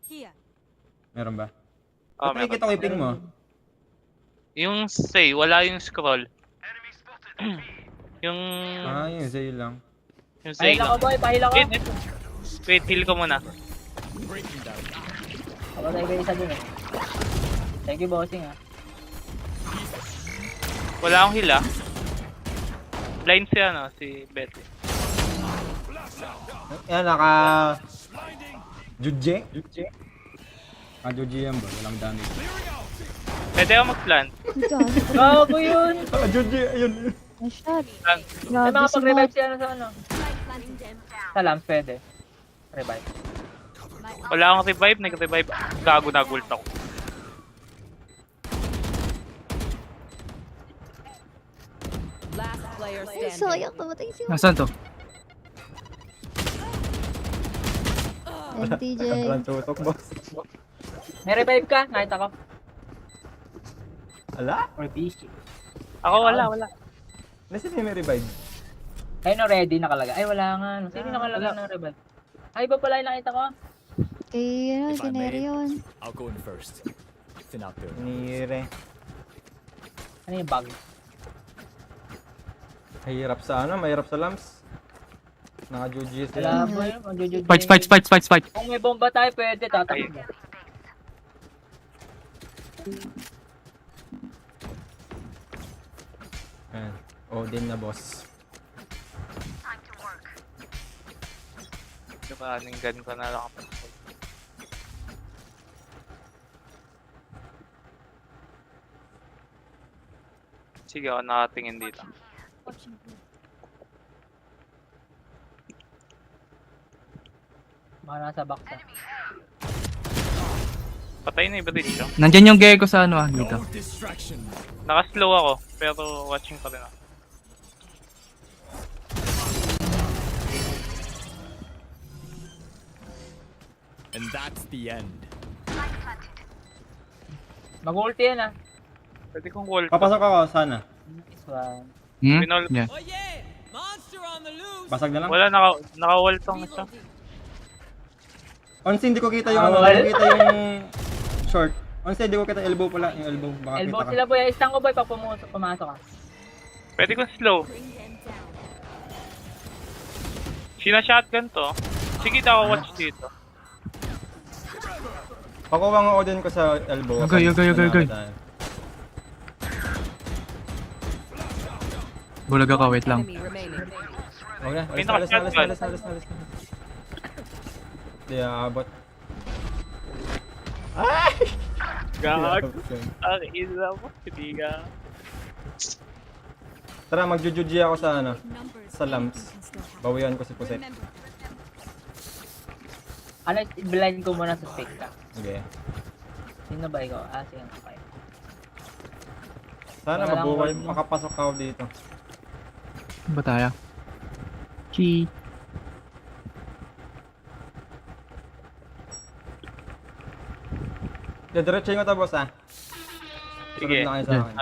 Here. Meron ba? Oh, Ba't nakikita ko yung ping mo? Yung say, wala yung scroll. yung... Yung Zay lang. Yung say Pahila ko boy, pahila ko. Wait, heal ko muna. Kapatay ko isa din eh. Thank you bossing ah. Wala akong heal ah. Blind si ano, si Betty. Yan, naka... Jujje? Jujje yan ba? Walang damage. Pwede ako mag-plant. Gago yun! Jujje, ayun. Nice shot. Ay, Grabe si makapag-revive Mod. siya sa ano. Sa lamps pwede. Revive. Wala akong revive, nag-revive. Gago na gult ako. Last player Ay, standing. sayang. Namatay si Mod. Nasaan to? MTJ. Walang tutok, boss. May revive ka? Nakita ko. Ala? Or busy. Ako wala. Nasa may revive. Ayun no, ready nakalagay. Ay wala nga. No. Sino nakalagay ng revive? Ay, iba pala yung nakita ko. Kay, If I kineri may, yun. I'll go in first. Thin out there. Nire. Ano yung bug? Mahirap sa ano, mahirap sa lamps. Naka-juji Wala sila. boy, magjujuj. Spike. Kung may bomba tayo, pwede tatakbo mo. Ayan. Odin na boss. Running gun ko na lang. Sige, ako nakatingin dito. Mga nasa box ah. Patay na iba din siya. Nandyan yung gecko sa ano dito. Naka-slow ako, pero watching pa rin ako. And that's the end. Mag-ulti yan ah. Pwede kong wall. Papasok ako sana. Nice one. Pinol. Yeah. Basag na lang. Wala, naka-wall tong isa. Onsi, hindi ko kita yung ano, hindi ko kita yung short. Onsi, hindi ko kita elbow pala, yung elbow. Baka Elbow kita ka. sila boy, isang ko boy pag pumasok ka. Pwede kong slow. Sina-shotgun to. Sige, ako watch dito. Pakuha nga Odin ko sa elbow. Okay. Bulaga ka, wait lang. Okay, alis. Hindi aabot. Ay! Gag! Ang ina mo, hindi ka. Tara, magjujuji ako sa ano, sa lamps. Bawian ko si Puset. Ano, blind ko muna sa fake ka. Okay. Sino ba ikaw? Ah, sige. Okay. Sana Wala mabuhay, lang, makapasok ako dito. Ba tayo? Chi. Diretso yung ito, boss ah. Sige, Sunod na kayo sa akin.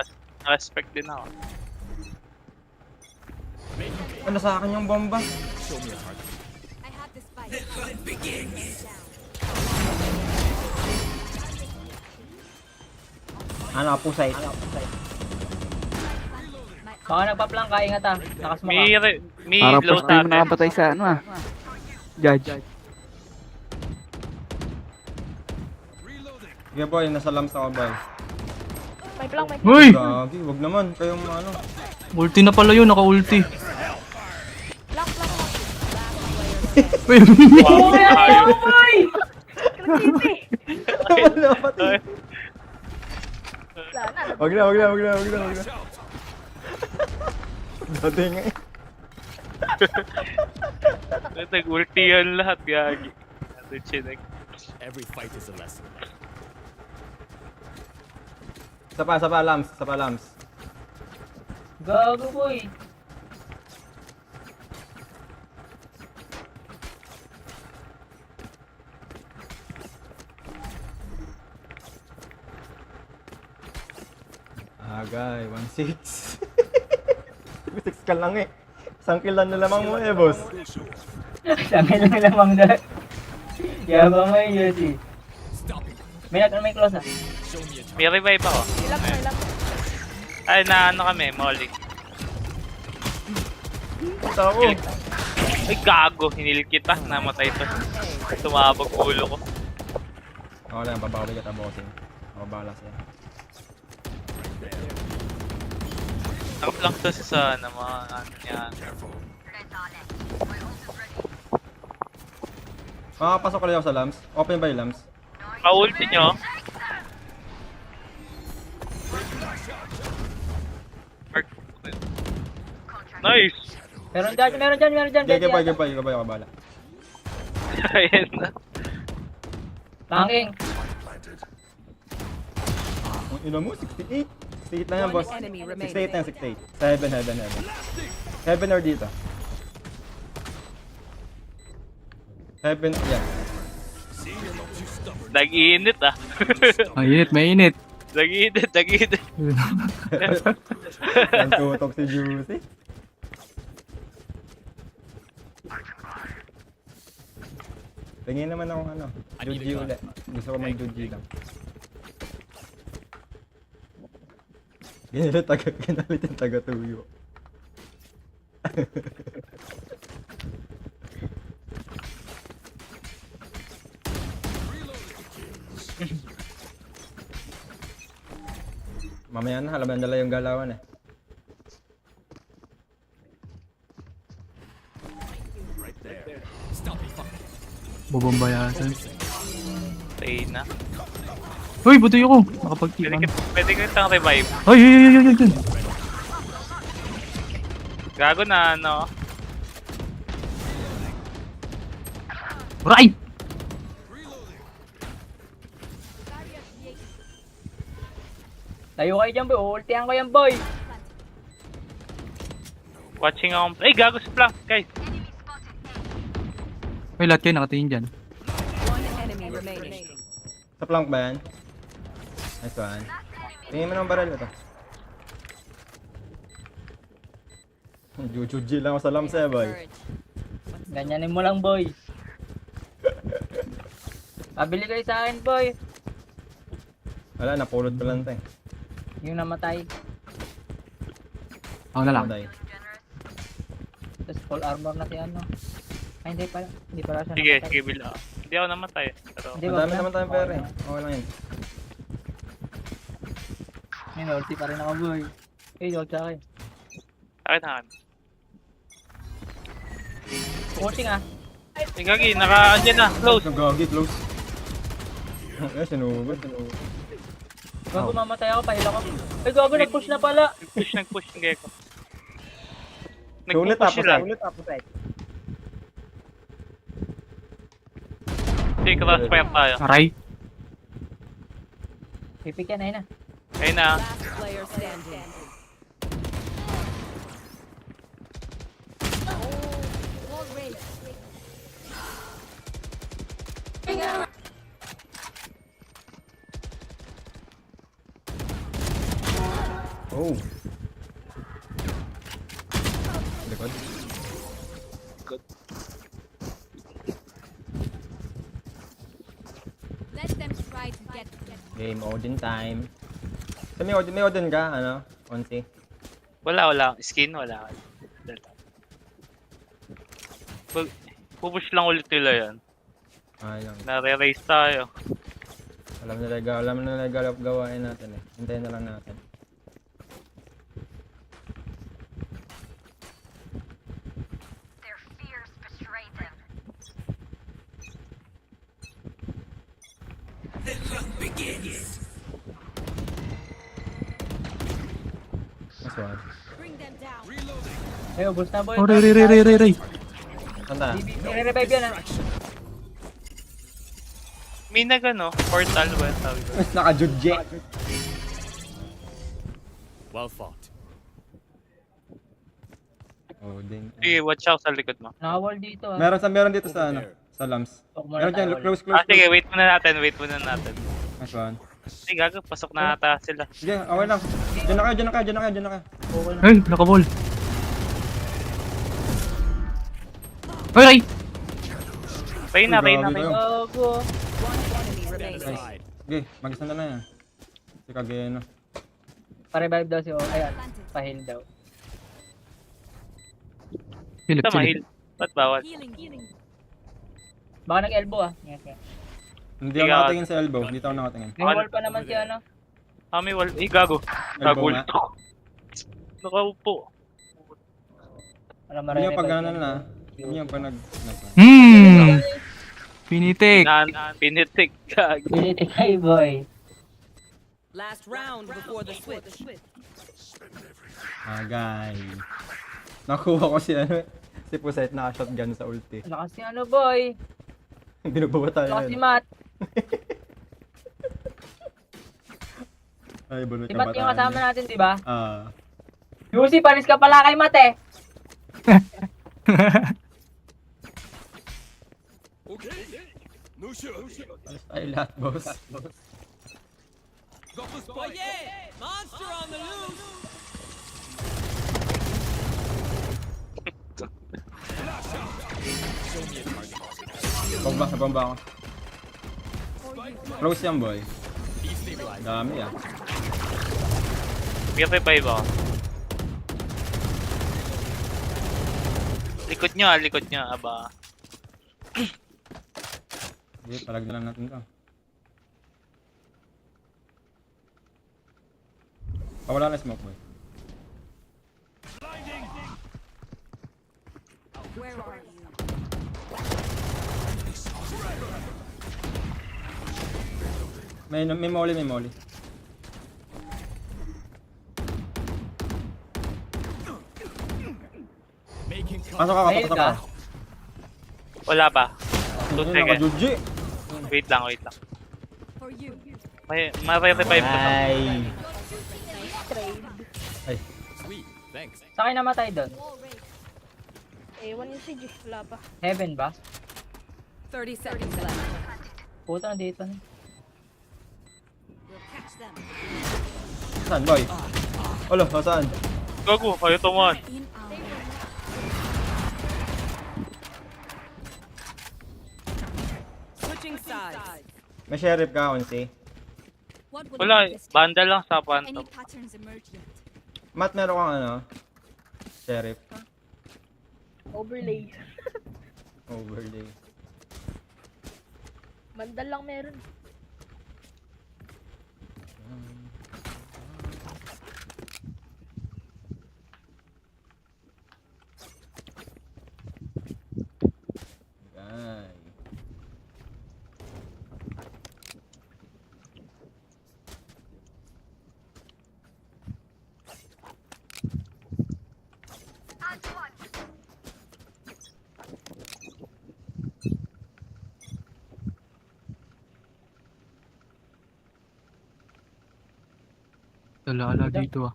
respect din ako. Ano sa akin yung bomba? Ano, pusay. Baka nagpa-plank ka, ingat ah. Nakasmoke May ka. low sa akin. nakapatay sa ano ah. Judge. Okay boy, nasa lamps ako boy. May plank, may Uy! Gagi, wag naman. Kayong ano. Ulti na pala yun, naka-ulti. plank. Uy! Wala pati. Wala na. Wag na. Dati nga eh. Nag-ulti yan lahat, gagi. Every fight is a lesson. Sapa lamps. Gago boy. Agay, 1-6. 6 ka lang eh. Isang kill na lamang mo eh, boss. Sabi lang lamang doon. Yabang mo yung Yossi. May close ah. May revive ako. Ay, na ano kami, Molly. Ako. Ay, gago. Hinil kita. Namatay to. Tumabog ulo ko. Ako lang, babawali kita, bossing. Ako bahala sa'yo. Nakaplank to si Sana, mga ano niya. Makapasok ko lang ako sa lamps. Open ba yung lamps? Pa-ulti nyo. Nice! Meron dyan. Gagabay ako bahala. Ayan na. Planking. Ang ina mo, 68. 68 lang yan, boss. 68 lang, 68. Sa heaven. Heaven or dito? Heaven, yeah. Nag-iinit ah. Mainit. Nag-iinit. Ang tutok si Juicy. Tingin naman ako ano, Juji ulit. Gusto ko mag-Juji lang. Ginalit yung taga-tuyo. Mamaya na, halaman nila yung galawan eh. Bobomba yata. Tay na. Uy, butoy ako. Pwede Nakapag-tipan. pwede ko itang revive. Ay, ay, ay, ay, ay, ay. Gago na ano. Right! Tayo kayo dyan, boy. Ultihan ko yan, boy. Watching akong... Ay, gago sa flank, guys. Uy, lahat kayo nakatingin dyan. One enemy remaining. Sa plank ba yan? Nice one. Tingin mo ng baril ito. Jujuji lang ako sa lamsa boy. Ganyanin mo lang, boy. Pabili kayo sa akin, boy. Wala, napulot ko lang ito eh. Yung namatay. Ako na lang. Namatay. Tapos full armor na si ano. Ay, hindi pala. Hindi pala siya Sige, namatay. sige, bila. Hindi ako namatay. Pero... Hindi, Ang wag dami na. naman tayong pera eh. Okay lang yun. May ulti pa rin ako, boy. Eh, huwag sa akin. Akin, akin. Pushing ah. Ay, gagi, naka-andyan na. Close. Gagi, close. Eh, sinugod. Gago, mamatay ako, pahila ko. Ay, gago, nag-push na pala. Nag-push yung gecko. Sulit Nag-push sila. Sige, crossfire tayo. Aray. Pipik yan, ayun na. Ayun na. Last player standing. Oh. Likod. Let them try to get Game Odin time. So, may Odin ka, ano? Onsi. Wala. Skin, wala. Pupush lang ulit nila yan. Ay lang. Nare-raise tayo. Alam na gawain natin eh. Hintayin na lang natin. Nice one. bring them down. Ay, ubos na, boy. Oh, ray. Santa. Nire-revive yan ah. May nagano, portal ba yung tawag ko? Naka-judge. Well fought. Odin. Sige, watch out sa likod mo. Nakawall dito ah. Meron dito sa ano, sa lamps. Meron dyan, close. Sige, wait muna natin. Nice one. Sige, gago, pasok na ata sila. Sige, okay lang. Diyan na kayo. Ay, nakaball. Ay, ay! Reyna. Gago. One enemy remaining. Nice. Sige, mag-isa na yan. Si Kageno. Pa-revive daw si O. Ayan, pa-heal daw. Silip. Mahil. Ba't bawal? Baka nag-elbow ah. Okay. Hindi ako nakatingin sa elbow. Dito ako nakatingin. May wall pa naman si ano. May wall. Gago. Elbow nga. Nakaupo. Wala Hindi yung pag gano'n na. Hindi yung pag Pinitik. Pinitik. Gago. Pinitik ay boy. Last round before the switch. Agay. Nakuha ko si Puset naka-shotgun sa ulti. Lakas si ano boy. Binubuwa tayo Lakas si yun. Matt. Ay, bulot Si ka Matt ba yung tayo? kasama natin, di ba? Yusi, panis ka pala kay Matt eh. No shit. Ay, lahat, boss. Got the spike. Monster on the loose. Bomba ako. Close yan, boy. Dami ah. May revive ako. Likod nyo, aba. Sige, palag na lang natin to. Wala na smoke boy. Where are you? May molly. Pasok ka. Wala pa. 2 Ayun, seconds. naka-Juji. Wait lang. For you. May-revive ko to. Ay. Sweet, thanks. Sa akin namatay doon. Ewan yung si Jish, wala pa. Heaven ba? 30 seconds left. Puta, nandito na. We'll catch them. Saan boy? Olo, saan? Gago, kayo tumahan. In our Switching sides. May sheriff ka, Onsi. What will Wala, it be? banda lang sa Any Phantom. patterns emerge yet? Matt, meron kang ano? Sheriff. Overlay. Overlay. Mandal lang meron. Ay. Ala dito ah.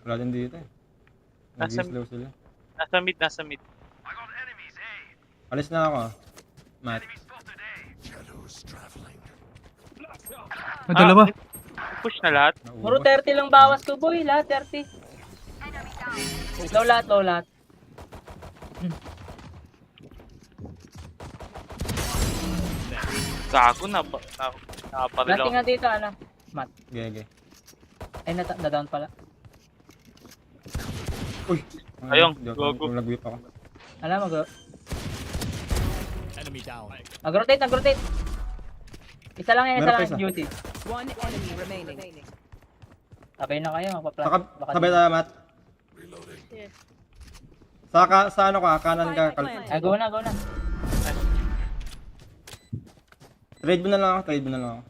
Wala din dito eh. Nag-slow sila. Nasa mid. Alis na ako. Matt. Dalawa. Push na lahat. Puro 30 lang bawas ko, boy. Lahat 30. Low lahat. Gago na naparil Planting ako. nga dito, ano? Mat. Gege. Ay, na-down pala. Uy! Ayong, Gogo. gogo. Nag-whip ako. Alam, Enemy down. mag-rotate. Isa lang yan, Meron pa isa lang isa. duty. One enemy remaining. Sabay na kayo, magpa-plant. Sabay tayo, Matt. Yes. Sa ano ka? Kanan ka. Ay, go na. Trade mo na lang ako.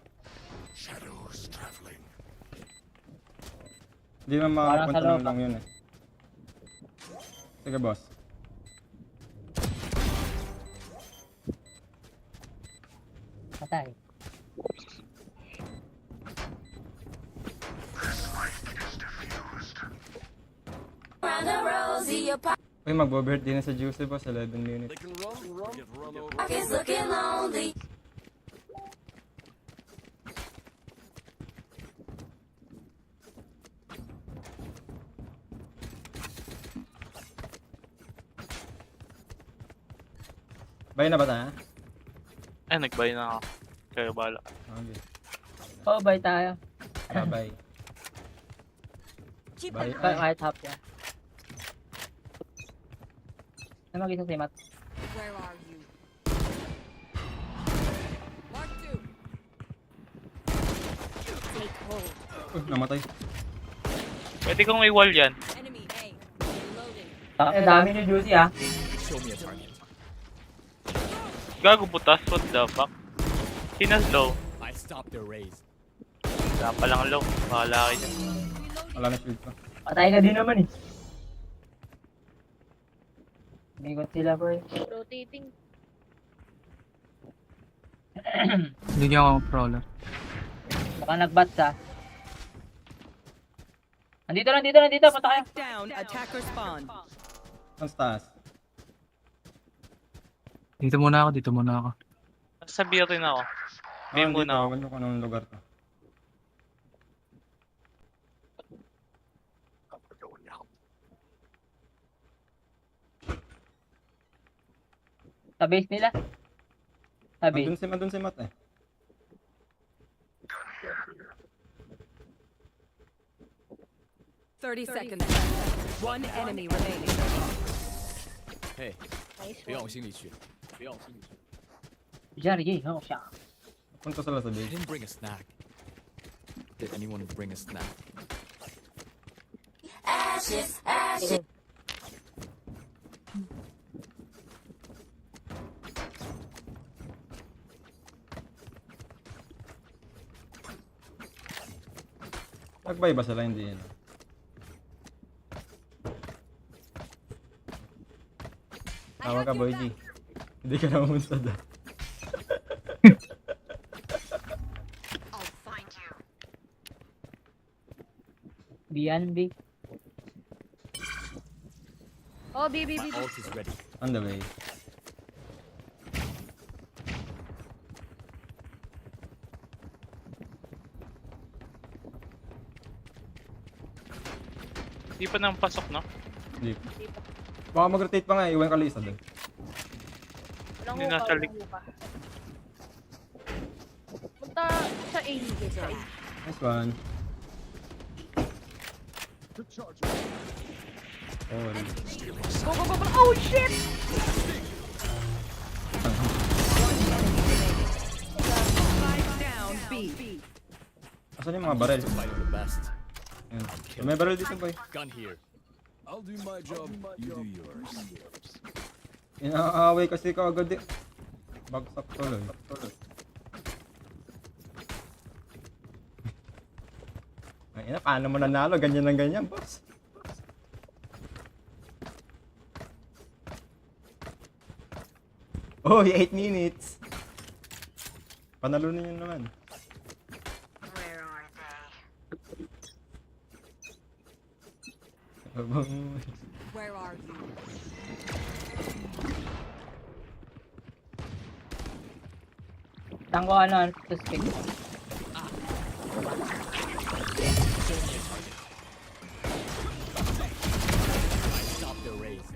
Hindi na makapunta Parang sa lang yun eh. Sige, boss. Patay. Uy, magbo-birthday na sa Juicy, boss. 11 minutes. They can run or get run over. Bay na ba tayo? Ay, nag-buy na ako. Kaya bala. Okay. Oh, bye tayo. Bye. Bye. Kahit half yan. Na mag-isa si Matt. Where are you? Mark 2. Take hold. Namatay. Pwede kong i-wall yan. Enemy A. Reloading. Ang dami ni Juicy ah. Show me a target. Gago butas, what the fuck? Sinas low. I stopped their raise. Wala pa lang low. Bahala kayo dyan. Wala na shield pa. Patay ka din naman eh. Bigot sila bro. Rotating. Bigyan ko ng prowler. Baka nag-bats ah. Nandito. Punta kayo. Down, attacker spawn. Ang taas. Dito muna ako. Sa beer rin ako. Beer muna ako. Wala ko anong lugar to. Sa base nila. Sa base. Andun si Matt eh. Seconds left. One enemy remaining. Hey, Nice 别往 one. 心里去，别往心里去。 Punta sila sa I base. didn't bring a snack. Did anyone bring a snack? Ashes, ashes. Nagbay ba sila? Hindi yun. Tawag ka, Boy G. Hindi ka na umunsad ah. Bian, B. Oh, B, B, My B, B. ult is ready. On the way. Di pa nang pasok, no? Hindi. Baka mag-rotate pa nga, iwan ka lang isa doon. Walang Hindi hook, nasa walang lik- hook. Punta sa A. Sa A. Nice one. Oh, Go, go, go, go. Oh, shit! Spike down B. asan yung mga barel? Fight the best. Yan. May barel dito, boy. Gun here. I'll do my job, you do yours. Inaaway kasi ka agad eh. Bagsak tuloy. Ay, ina, paano mo nanalo? Ganyan lang ganyan, boss. Oh, 8 minutes. Panalunin yun naman. Where are you? Tango ano, to speak. Stop the race.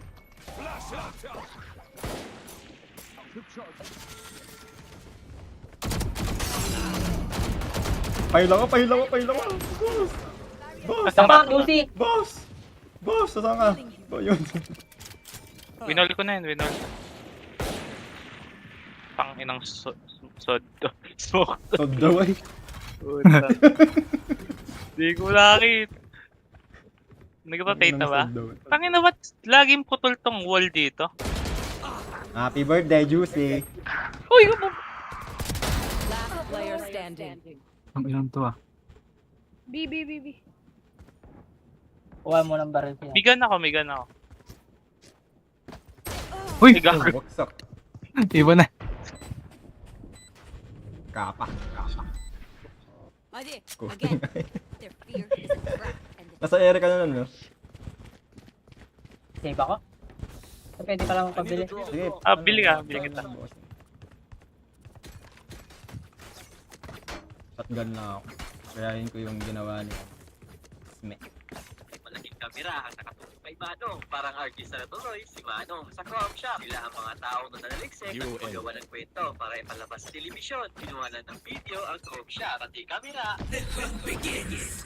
Pahilang ka, pahilang ka, pahilang ka. Boss! Boss! Tama, Lucy! Boss! Boss, saan ka? Oh, yun. Winol ko na yun, winol. Tanginang sod. Smoke. Sod daw ay. Puta. Di ko nakakit. Nag-rotate na ba? Tangina ba't laging putol tong wall dito? Happy birthday, Juicy. Uy, Last player standing. Ang ilan to ah. B, B, B, B. Kuha mo ng baril siya. Bigan ako, bigan ako. Uy! Gago. Waksak. Iba na. Kapa. Again, Cool. their fear is a trap, and the Nasa ere ka na nun, no? Save ako? Pwede ka lang pabili. Sige. Bili ka, bili kita. Shotgun na ako. Kaya yun ko yung ginawa niya. Sme. Malaking kamera at nakatulong Manong. Parang artista na tuloy si Manong sa com shop. Sila ang mga taong nanaliksik at magawa ng kwento para ipalabas sa telebisyon. Kinuha na ng video ang com shop pati kamera. The hunt begins!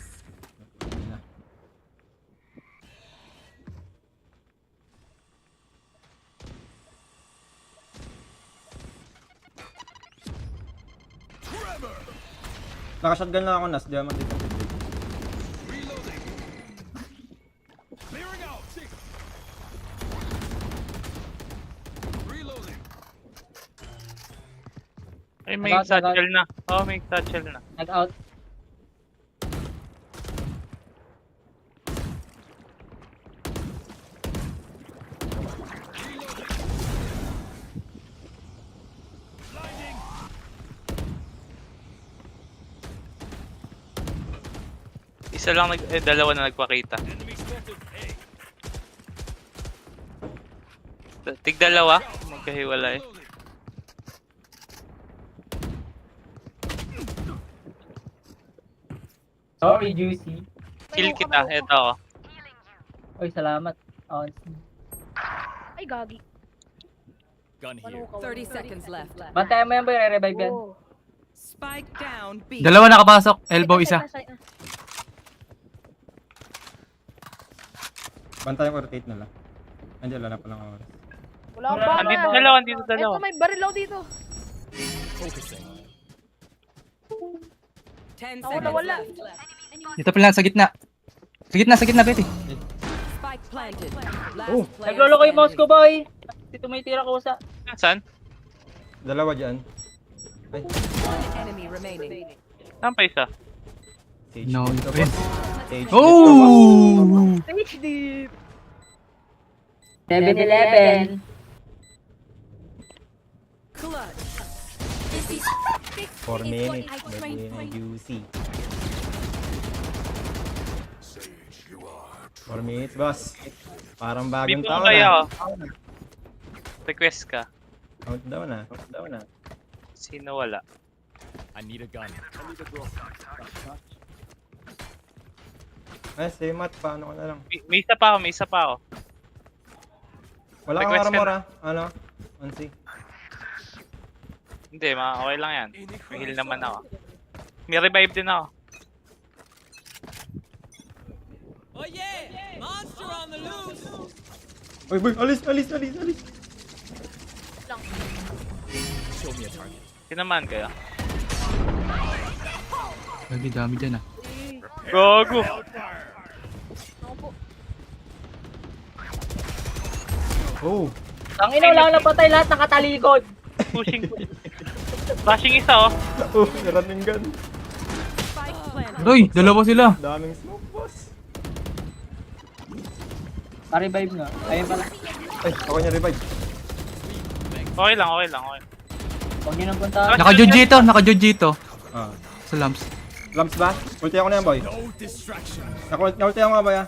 Naka-shotgun lang ako, Nas. Diamond dito. Clearing out. Reloading. Ay, may satchel na. Oh, may satchel na. Nag-out. Isa lang, dalawa na nagpakita. Tig-dalawa, magkahiwalay. Sorry, Juicy. Kill kita, eto ako. Oy, salamat. Ay, gagi. Gun here. 30 seconds left. Bantayan mo yan, boy. Re-revive yan. Oh. Spike down B. Dalawa nakapasok. Elbow isa. Bantayan ko, rotate na lang. Andiyan, wala pa lang oras. Wala akong bala. Andito dalawa, andito dalawa. Ito, may baril ako dito. Focusing. 10 Nawala. Dito pala, sa gitna. Sa gitna, Betty. Spike planted. Oh. Last player Naglolo ko yung mouse ko, boy. Dito may tira ko sa. Saan? Dalawa dyan. Ay, One enemy remaining. Saan pa isa? stage. No, Ito ito po. Stage. Oh! Stage deep. 7-11. Clutch. 4 minutes. Medyo na juicy. 4 minutes, boss. Parang bagong Bibig taon mo kaya na. ako. Request ka. Countdown na. Countdown na. Sino wala? I need a gun. Ay, si Matt, paano ko na lang? May isa pa ako, may isa pa ako. Wala kang Request ka armor na. ah. Ano? Ansi. Hindi, okay lang yan. May heal naman ako. May revive din ako. Oh yeah! Monster on the loose! Uy, boy, alis, alis, alis, alis. Show me a target. Sinaman kaya? Lagi dami dyan ah. Gago! Oh. Ang ina, wala na patay lahat nakatalikod. Pushing. Flashing isa oh. Oh, running gun. Spike planted. Uy, dalawa sila. Daming smoke, boss. Pa-revive nga. Ayun pala. Ay, ako niya revive. Okay lang, okay lang, okay. Huwag nyo nang puntahan. Naka-Joji ito. Ah. Sa lamps. Lamps ba? Ulti ako na yan, boy. No distraction. Nakulti ako nga, boy ah.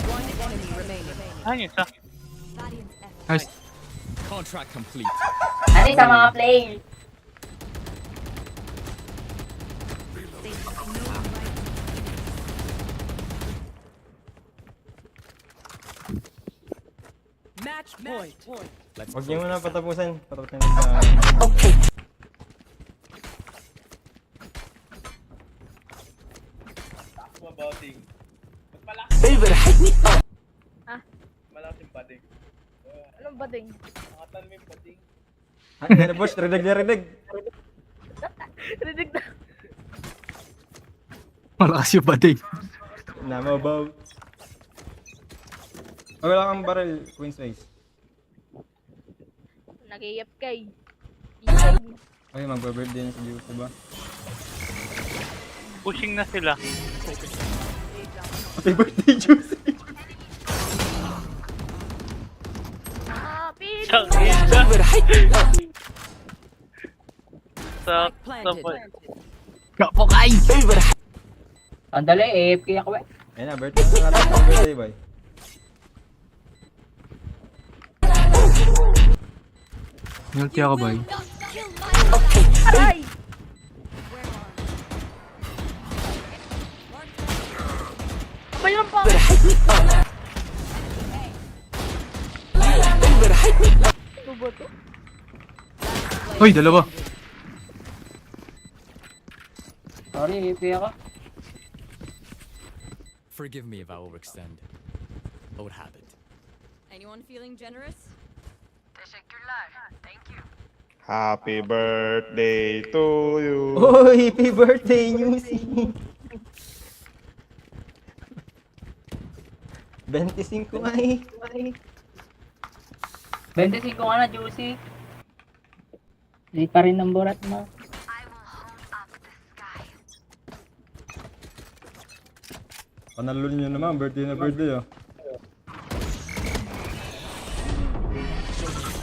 One enemy remaining. Ayun isa. Nice. Contract complete. Ano sa mga play? Match point. Let's Huwag niyo muna patapusin. Patapusin na Favorite hype me up. Anong bading? Ay, na boss, rinig na rinig. Rinig na. Malakas yung bading. Namabaw. Oh, wala kang barrel, Queen's Face. Nag-iip kay. Ay, magbe-birthday na si Juice, diba? Pushing na sila. Happy birthday, Juice! Favorite hype me up. Sa Kapokay! Favorite hype. Andali, AFK ako eh. Ayun na, birthday na natin. Happy birthday, boy. Nulti ako, boy. Aray! Bayang pa! Favorite hype me up. Favorite hype me up. Tubo to. Uy, dalawa. Sorry, AFK ako. Forgive me if I overextend. Old habit. Anyone feeling generous? Happy birthday to you. Uy, happy birthday, Newsy! 25 ay. 25 ka na, Juicy. Di pa rin ng burat mo. Panalo niyo naman, birthday na birthday oh.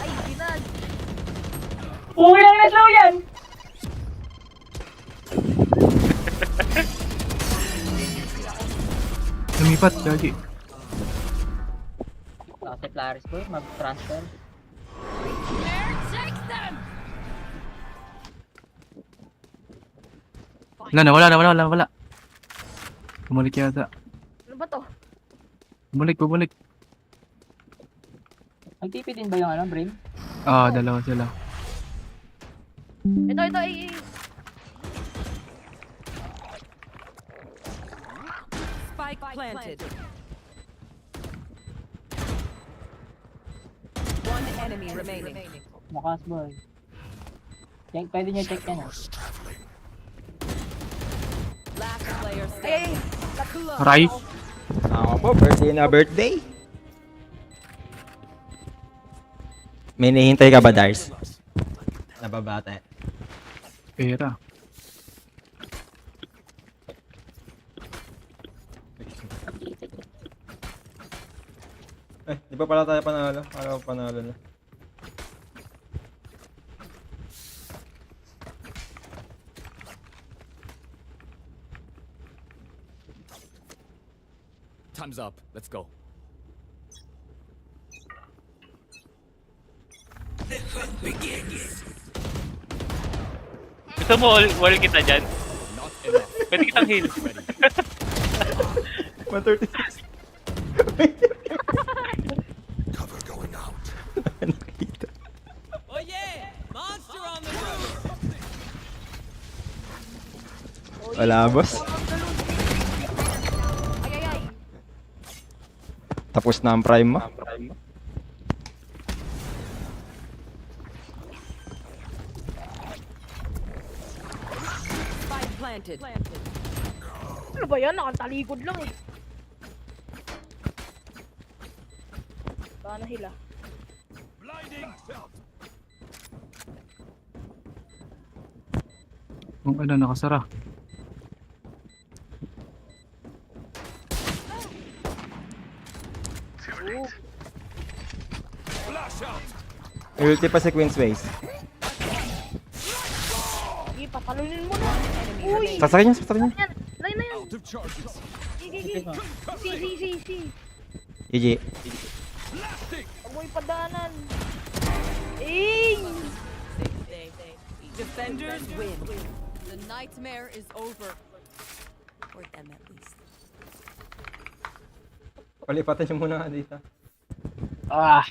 Ay, ginag! Uy, lang na slow yan! Lumipat, Gagi. Kasi Claris boy, mag-transfer. Wala. Bumalik yata. Ano ba to? Bumalik. Nagtipi din ba yung ano, Brim? Ah, dalawa sila. Ito, ay. Spike planted. One enemy remaining. Nakas boy. Check, pwede nyo check yan. Last player standing. Aray. Ako po, birthday na birthday. May nahihintay ka ba, Dars? Nababate. Pera. Di ba pala tayo panalo? Para panalo na. Time's up. Let's go. Gusto mo wall kita dyan? Not enough. Pwede kitang heal. 136. Cover going out. Nakita. Oh yeah! Monster on the roof! Wala, boss. Tapos na ang prime mo. Spike planted. Ano ba yan? Nakatalikod lang eh. Baka nahila. Kung ano, nakasara. Ulti pa si Queen's Ways. Sige, patalunin mo na. Uy! Sasakin niya, sasakin niya. Lain na yan. Sige. Si. GG. Huwag mo ipadaanan. Eh! Defenders win. The nightmare is over. For them at least. Palipatan niyo muna nga dito. Ah!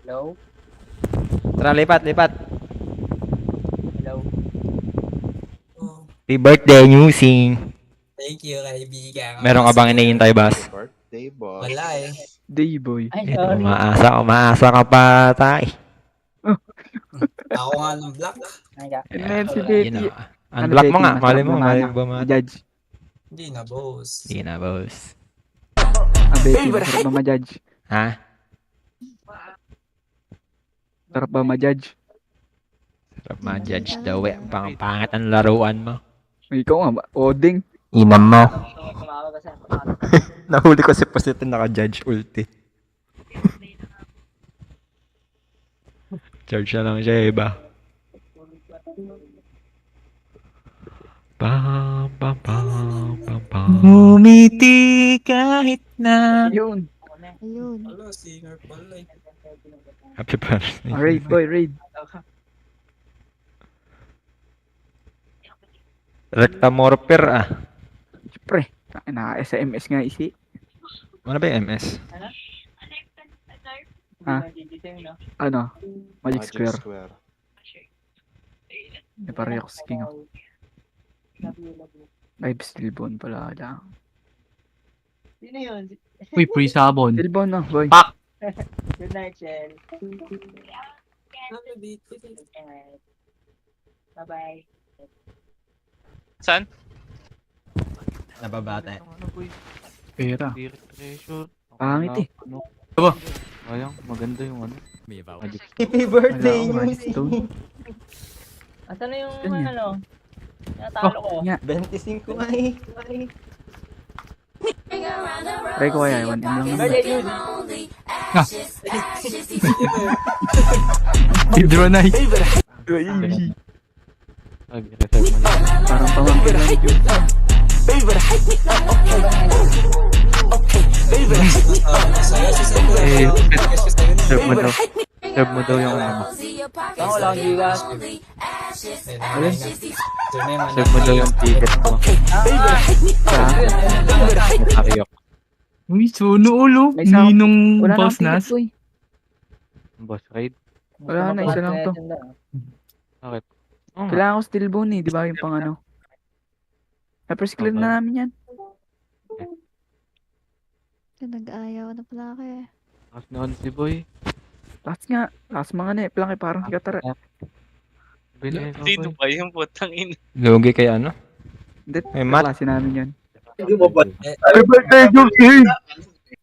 Hello? Tara, lipat. Hello? Happy birthday, Newsing. Thank you, kaibigan. Meron ka bang inihintay, boss? Birthday boss. Wala eh. Day boy. Ay, sorry. Umaasa ka pa, tay. Ako nga ng black. Ano si Betty? Unblock mo nga, mali mo ba ma-judge? Hindi na, boss. Hindi na, boss. Betty, masarap ba ma-judge? Ha? Sarap ba ma-judge? Sarap ma-judge daw eh. Pangit ang laruan mo. Ikaw nga ba? Oding. Inam mo. Nahuli ko si Positin naka-judge ulti. Charge na lang siya iba. Ngumiti kahit na. Yun. Ayun. Wala, singer pala eh. Happy birthday. Raid boy, raid. Rectamorper ah. Siyempre. Naka-SMS nga isi. Ano ba yung MS? Ha? Ano? Magic Square. May pareho ko si King of. Live Stillbone pala lang. Sino yun? Uy, pre-sabon. Stillbone na, boy. Pak! Good night, Shell. Bye-bye. Saan? Nababate. Pera. Treasure. Pangit eh. Diba? Ayang, maganda yung ano. Magic. Happy birthday, Stone. Asan na yung Yan. ano? Natalo ko. 25 ay. Try ko kaya, 1M lang naman. Birthday, dude. Hydro Knight. Reserve mo lang. Parang pamangkin lang yun. Eh, serve mo daw. Serve mo daw yung ano. Ako lang, gigas. Ayun. Serve mo daw yung ticket mo. Ariok. Uy, suno ulo. May sound. Ninong Wala na boss akong nas. ticket, boy. Boss raid. Wala na, isa lang to. Bakit? Kailangan ko steel bone di ba yung pang ano? Tapos clear na namin yan. Nag-ayaw na pala kayo eh. Tapos noon si Boy. Tapos nga, tapos mga lang parang si Katara. Sino ba yung putang ina? Lugi kay ano? Hindi, Mat. klase namin yan. Happy birthday, Josie! Ay,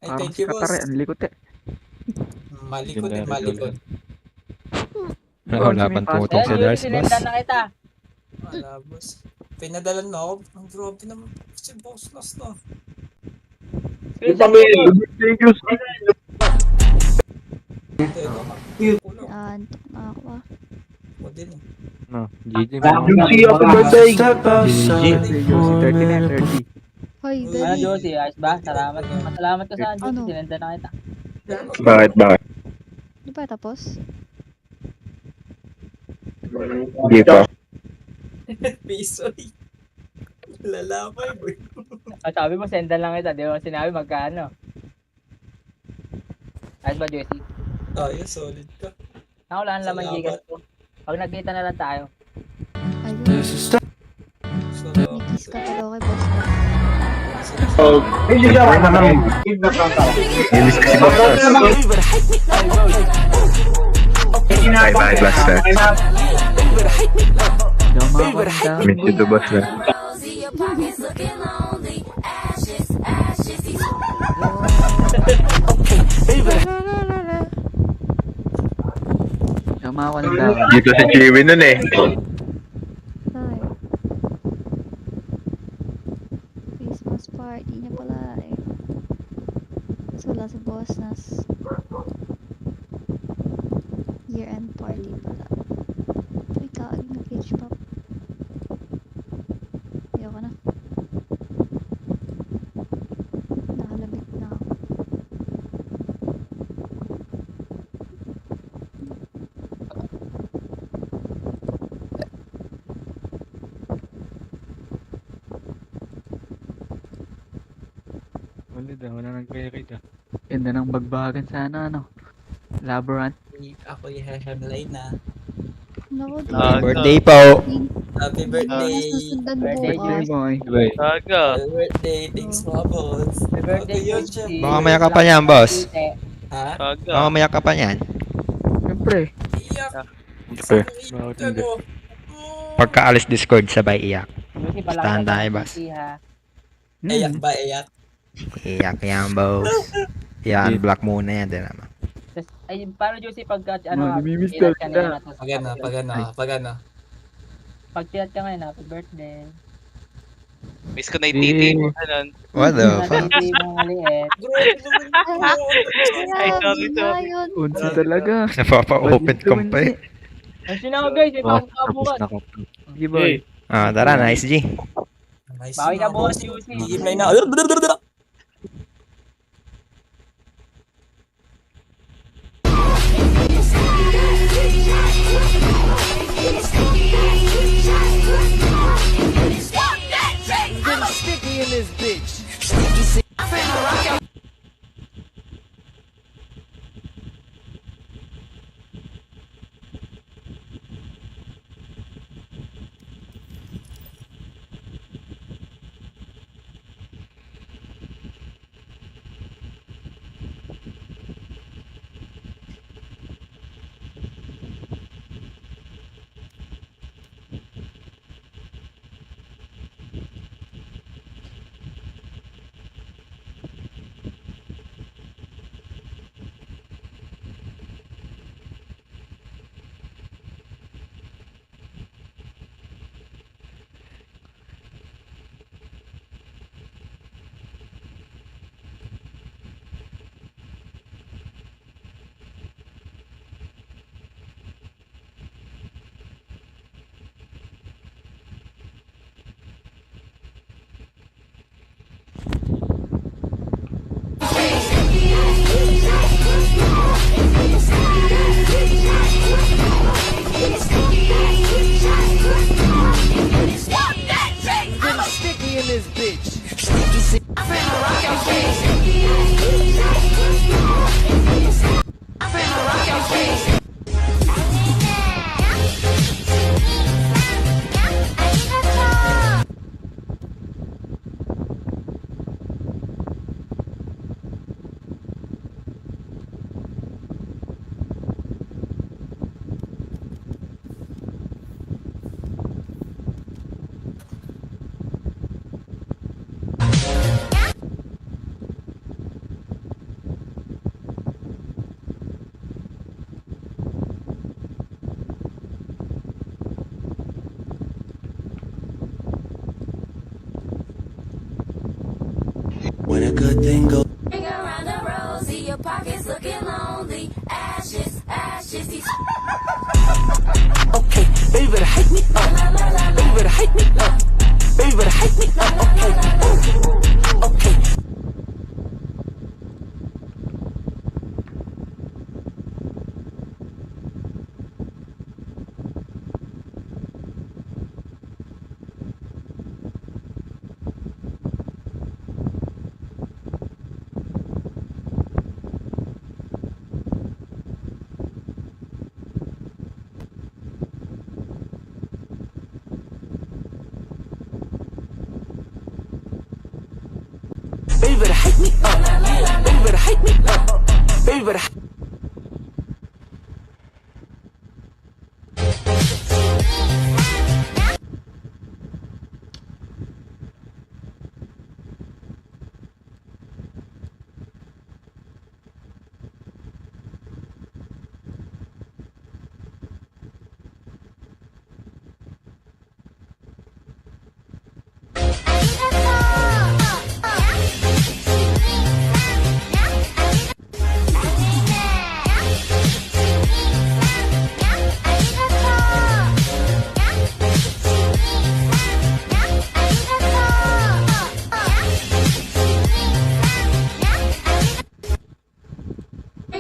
Parang thank si you, boss. Katara, ang likot eh. Malikot eh, malikot. Wala pang tutong si Lars, boss. na kita. Wala, boss. Pinadalan mo ako. Ang grabe naman si boss Nas, no? Yung pamilya, birthday, Josie! Antok na ako ah. Ako din eh. No, GG. Josie, happy birthday! Josie, 30 na 30. Hoy, Ano, dali. Josie? Ayos ba? Salamat. Salamat ka sa Josie. Sinenda na kita. Bakit? Di ba tapos? Hindi pa. Piso eh. Lalamay, boy. Sabi mo, sendan lang kita. Di ba sinabi magkano? Ayos ba, Josie? Ayos, solid ka. Ako wala laman Salamat. gigas ko. Pag nagkita na lang tayo. Ayun. Salamat. Kiss ka pa daw kay boss. Hindi siya naman. Inis kasi boss. Bye-bye, Blaster. Miss you to boss na. Tama ako ng daw. Dito si Chewy nun eh. Ay. Christmas party niya pala eh. So wala si boss nas. Year-end party pala. Ay, kaag na cage pop. Ayoko na. Nakalamit na ako. Wala nang kaya-kita. Ganda ng bagbagan sana ano. Labyrinth. Ako yung hehemlay na. Naku, di. Birthday po. Happy birthday! Nasusundan Birthday, bukas. boy. Saga. Happy birthday! Thanks mga boss. Happy birthday, Okay, yun siya. Josie. Baka mayak ka pa niyan, boss. Ha? Saga. Baka mayak ka pa niyan. Siyempre. Iyak! Bakit Ka hindi? mo. Pagka-alis Discord, sabay iyak. Josie, palaki Stand ka tayo, ng boss. Josie, ha? Iyak ba, iyak? Iyak yan, boss. Yan, block muna yan, din naman. Tas, ay, paano Josie pagka, namimiss ilat ka talaga. na yan, tapos Pag ano. pag tilat ka ngayon, happy birthday. Miss ko na yung titi. Ganun. What the fuck? Happy mga maliit. Grabe naman po. Ay, sorry, sorry. Yun. Unsi talaga. Napapa-open ka pa eh. Ayun na ako guys, may Tapos pasok ka bukas. na ako. Sige boy. Ah, tara, nice G. Nice Bawi ka mga bukas, boss. Josie. I-imply na. Okay, baby better hit me up. Baby better hit me up. Baby better hit me up. Okay. Baby better hit me up. Baby better hit me up. Baby better.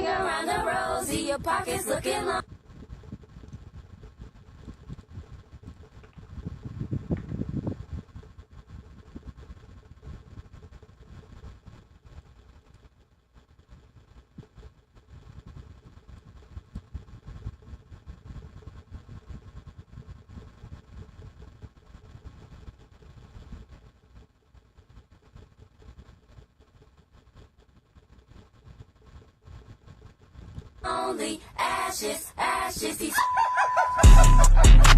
Around the rosy, your pockets looking long. Only ashes, ashes.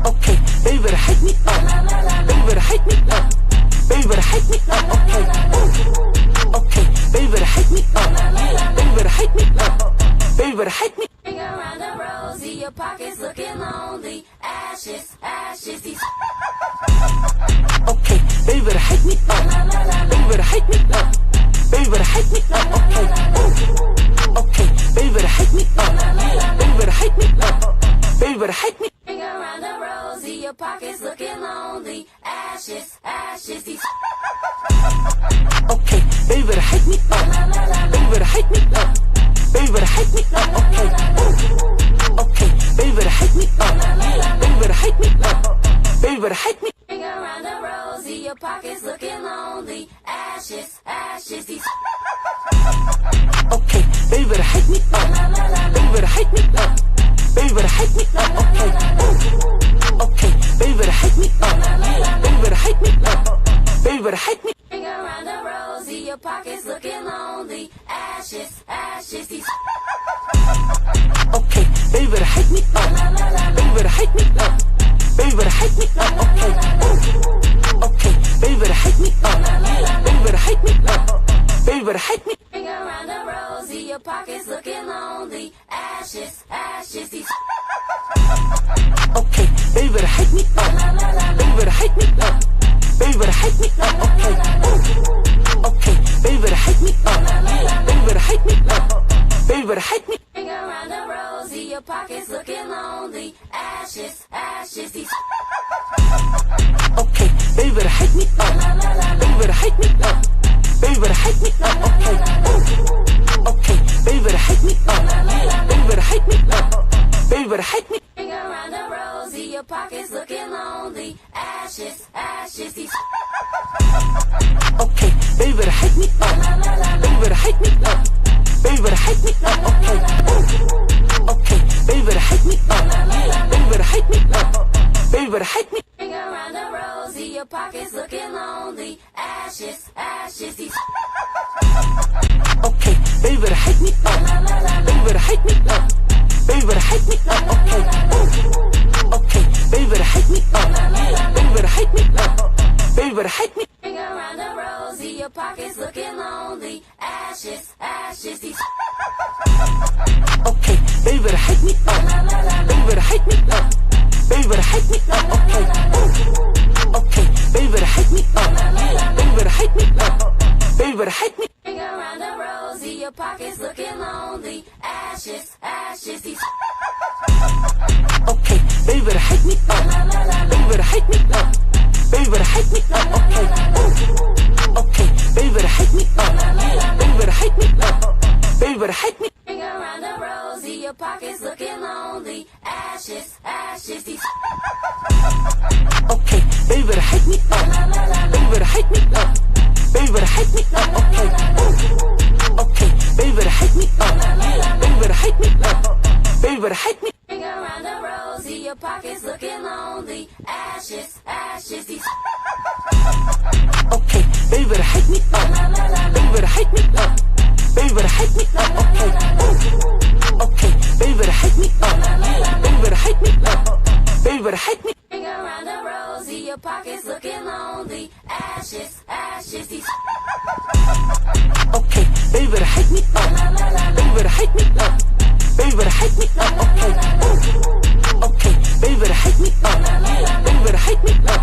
Okay, baby better hit me up. Baby better hit me up. Baby better hit me up. Okay, baby better hit me up. Baby better hit me up. Baby better hit me. Around the rosy, your pockets looking lonely. Ashes, ashes. Okay, baby better hit me up. Baby better hit me up. Baby better hit me up. Okay, baby better hit me up. Baby better hit me up. Baby better hit me. Around the rosy, your pockets looking lonely. Ashes, ashes. Okay, baby better hit me up. Baby better hit me up. Baby better hit me up. Okay, baby better hit me up. Baby better hit me up. Baby better hit me. Around the rosy, your pockets looking lonely. Ashes, ashes. Okay, baby better hit me up. Baby better hit me up. Baby better hit me up. Okay, baby better hit me up. Baby better hit me up. Baby better hit me. Around the rosy, your pockets looking lonely. Ashes, ashes. Okay, baby better hit me up. Baby better hit me up. Baby better hit me up. Okay, baby better hit me up. Baby better hit me up. Baby better hit me. Around the rosy, your pockets looking lonely. Ashes, ashes. Okay, baby better hit me up. Baby better hit me up. Baby better hit me up. Okay, baby better hit me up. Baby better hit me up. Baby better hit me. Around the rosy, your pockets looking lonely. Ashes, ashes. Okay, baby better hit me up. Baby better hit me up. Baby better hit me up. Okay, baby better hit me up. Baby better hit me up. Baby better hit me. Around the rosy, your pockets looking lonely. Ashes, ashes. Okay, baby better hit me up. Baby better hit me up. Baby better hit me up. Okay, baby better hit me up. Baby better hit me up. Baby better hit me. Around the rosy, your pockets looking lonely. Ashes, ashes. Okay, baby better hit me up. Baby better hit me up. Baby better hit me up. Okay, baby better hit me up. Baby better hit me up. Baby better hit me. Around the rosy, your pockets looking lonely. Ashes, ashes. Okay, baby better hit me up. Baby better hit me up. Baby better hit me up. Okay, baby better hit me up. Baby better hit me up. Baby better hit me. Around the rosy, your pockets looking lonely. Ashes, ashes. better hype me up. Baby better hype me up. Baby better hype me up. Okay. Okay. Baby better hype me up. Baby better hype me up. Baby better hype me. Ring around the rosy, your pockets looking lonely. Ashes, ashes, these. Okay. Baby better hype me up. Baby better hype me up. Baby better hype me up. Okay. Okay. Baby better hype me up. Baby better hype me up. Baby better hype me. Ring around the rosy, your pockets looking lonely. Ashes, ashes, these. Okay. Baby better hype me up. Baby better hype me up. Baby better hype me up. Okay. Okay. Baby better hype me up. Baby better hype me up. Baby better hype me. Ring around the rosy, your pockets looking lonely. Ashes, ashes, these. Okay. Baby better hype me up. Baby better hype me up. Baby better hype me up. Okay. Okay. Baby better hype me up. Baby better hype me up.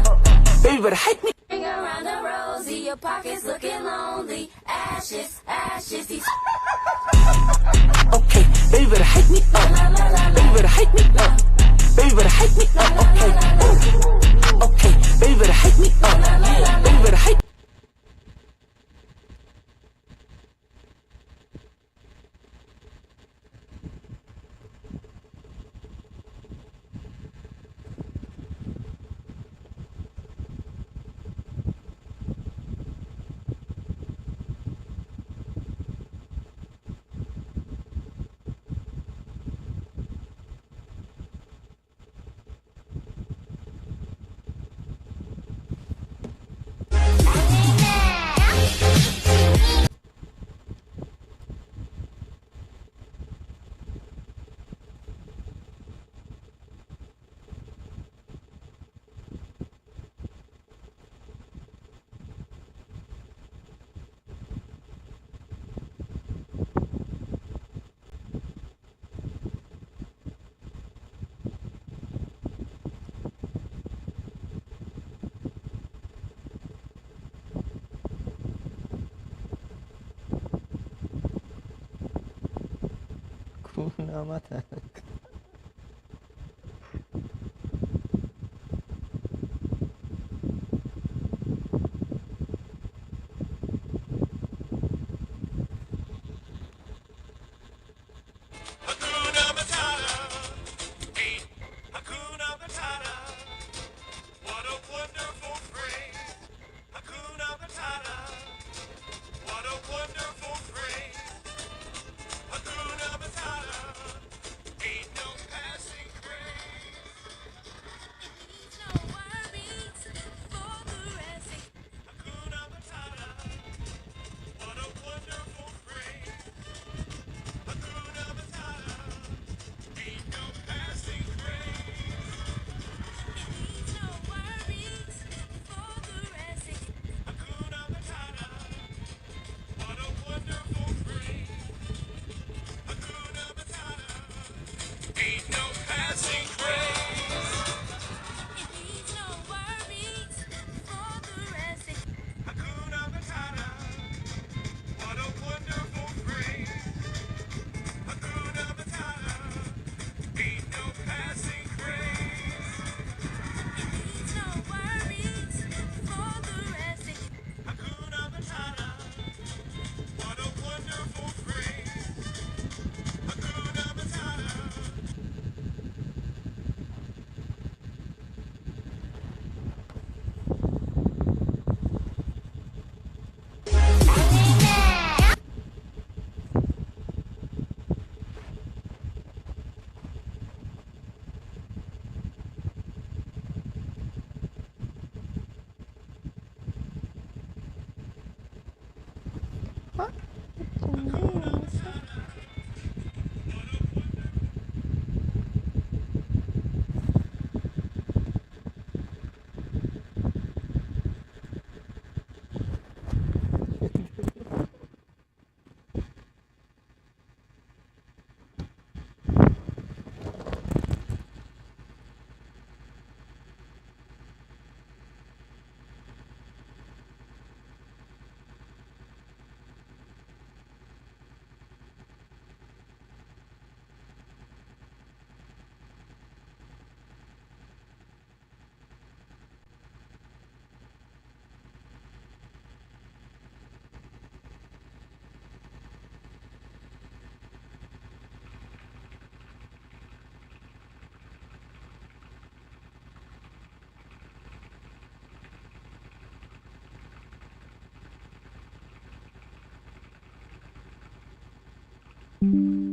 Baby better hype me. Ring around the rosy, your pockets looking lonely. Ashes, ashes, these. Okay. Baby better hype me up. Baby better hype me up. Baby better hype me up. Okay. Okay. Baby better hype me up. Baby better hype. Kuna Matata. Ain't Bye.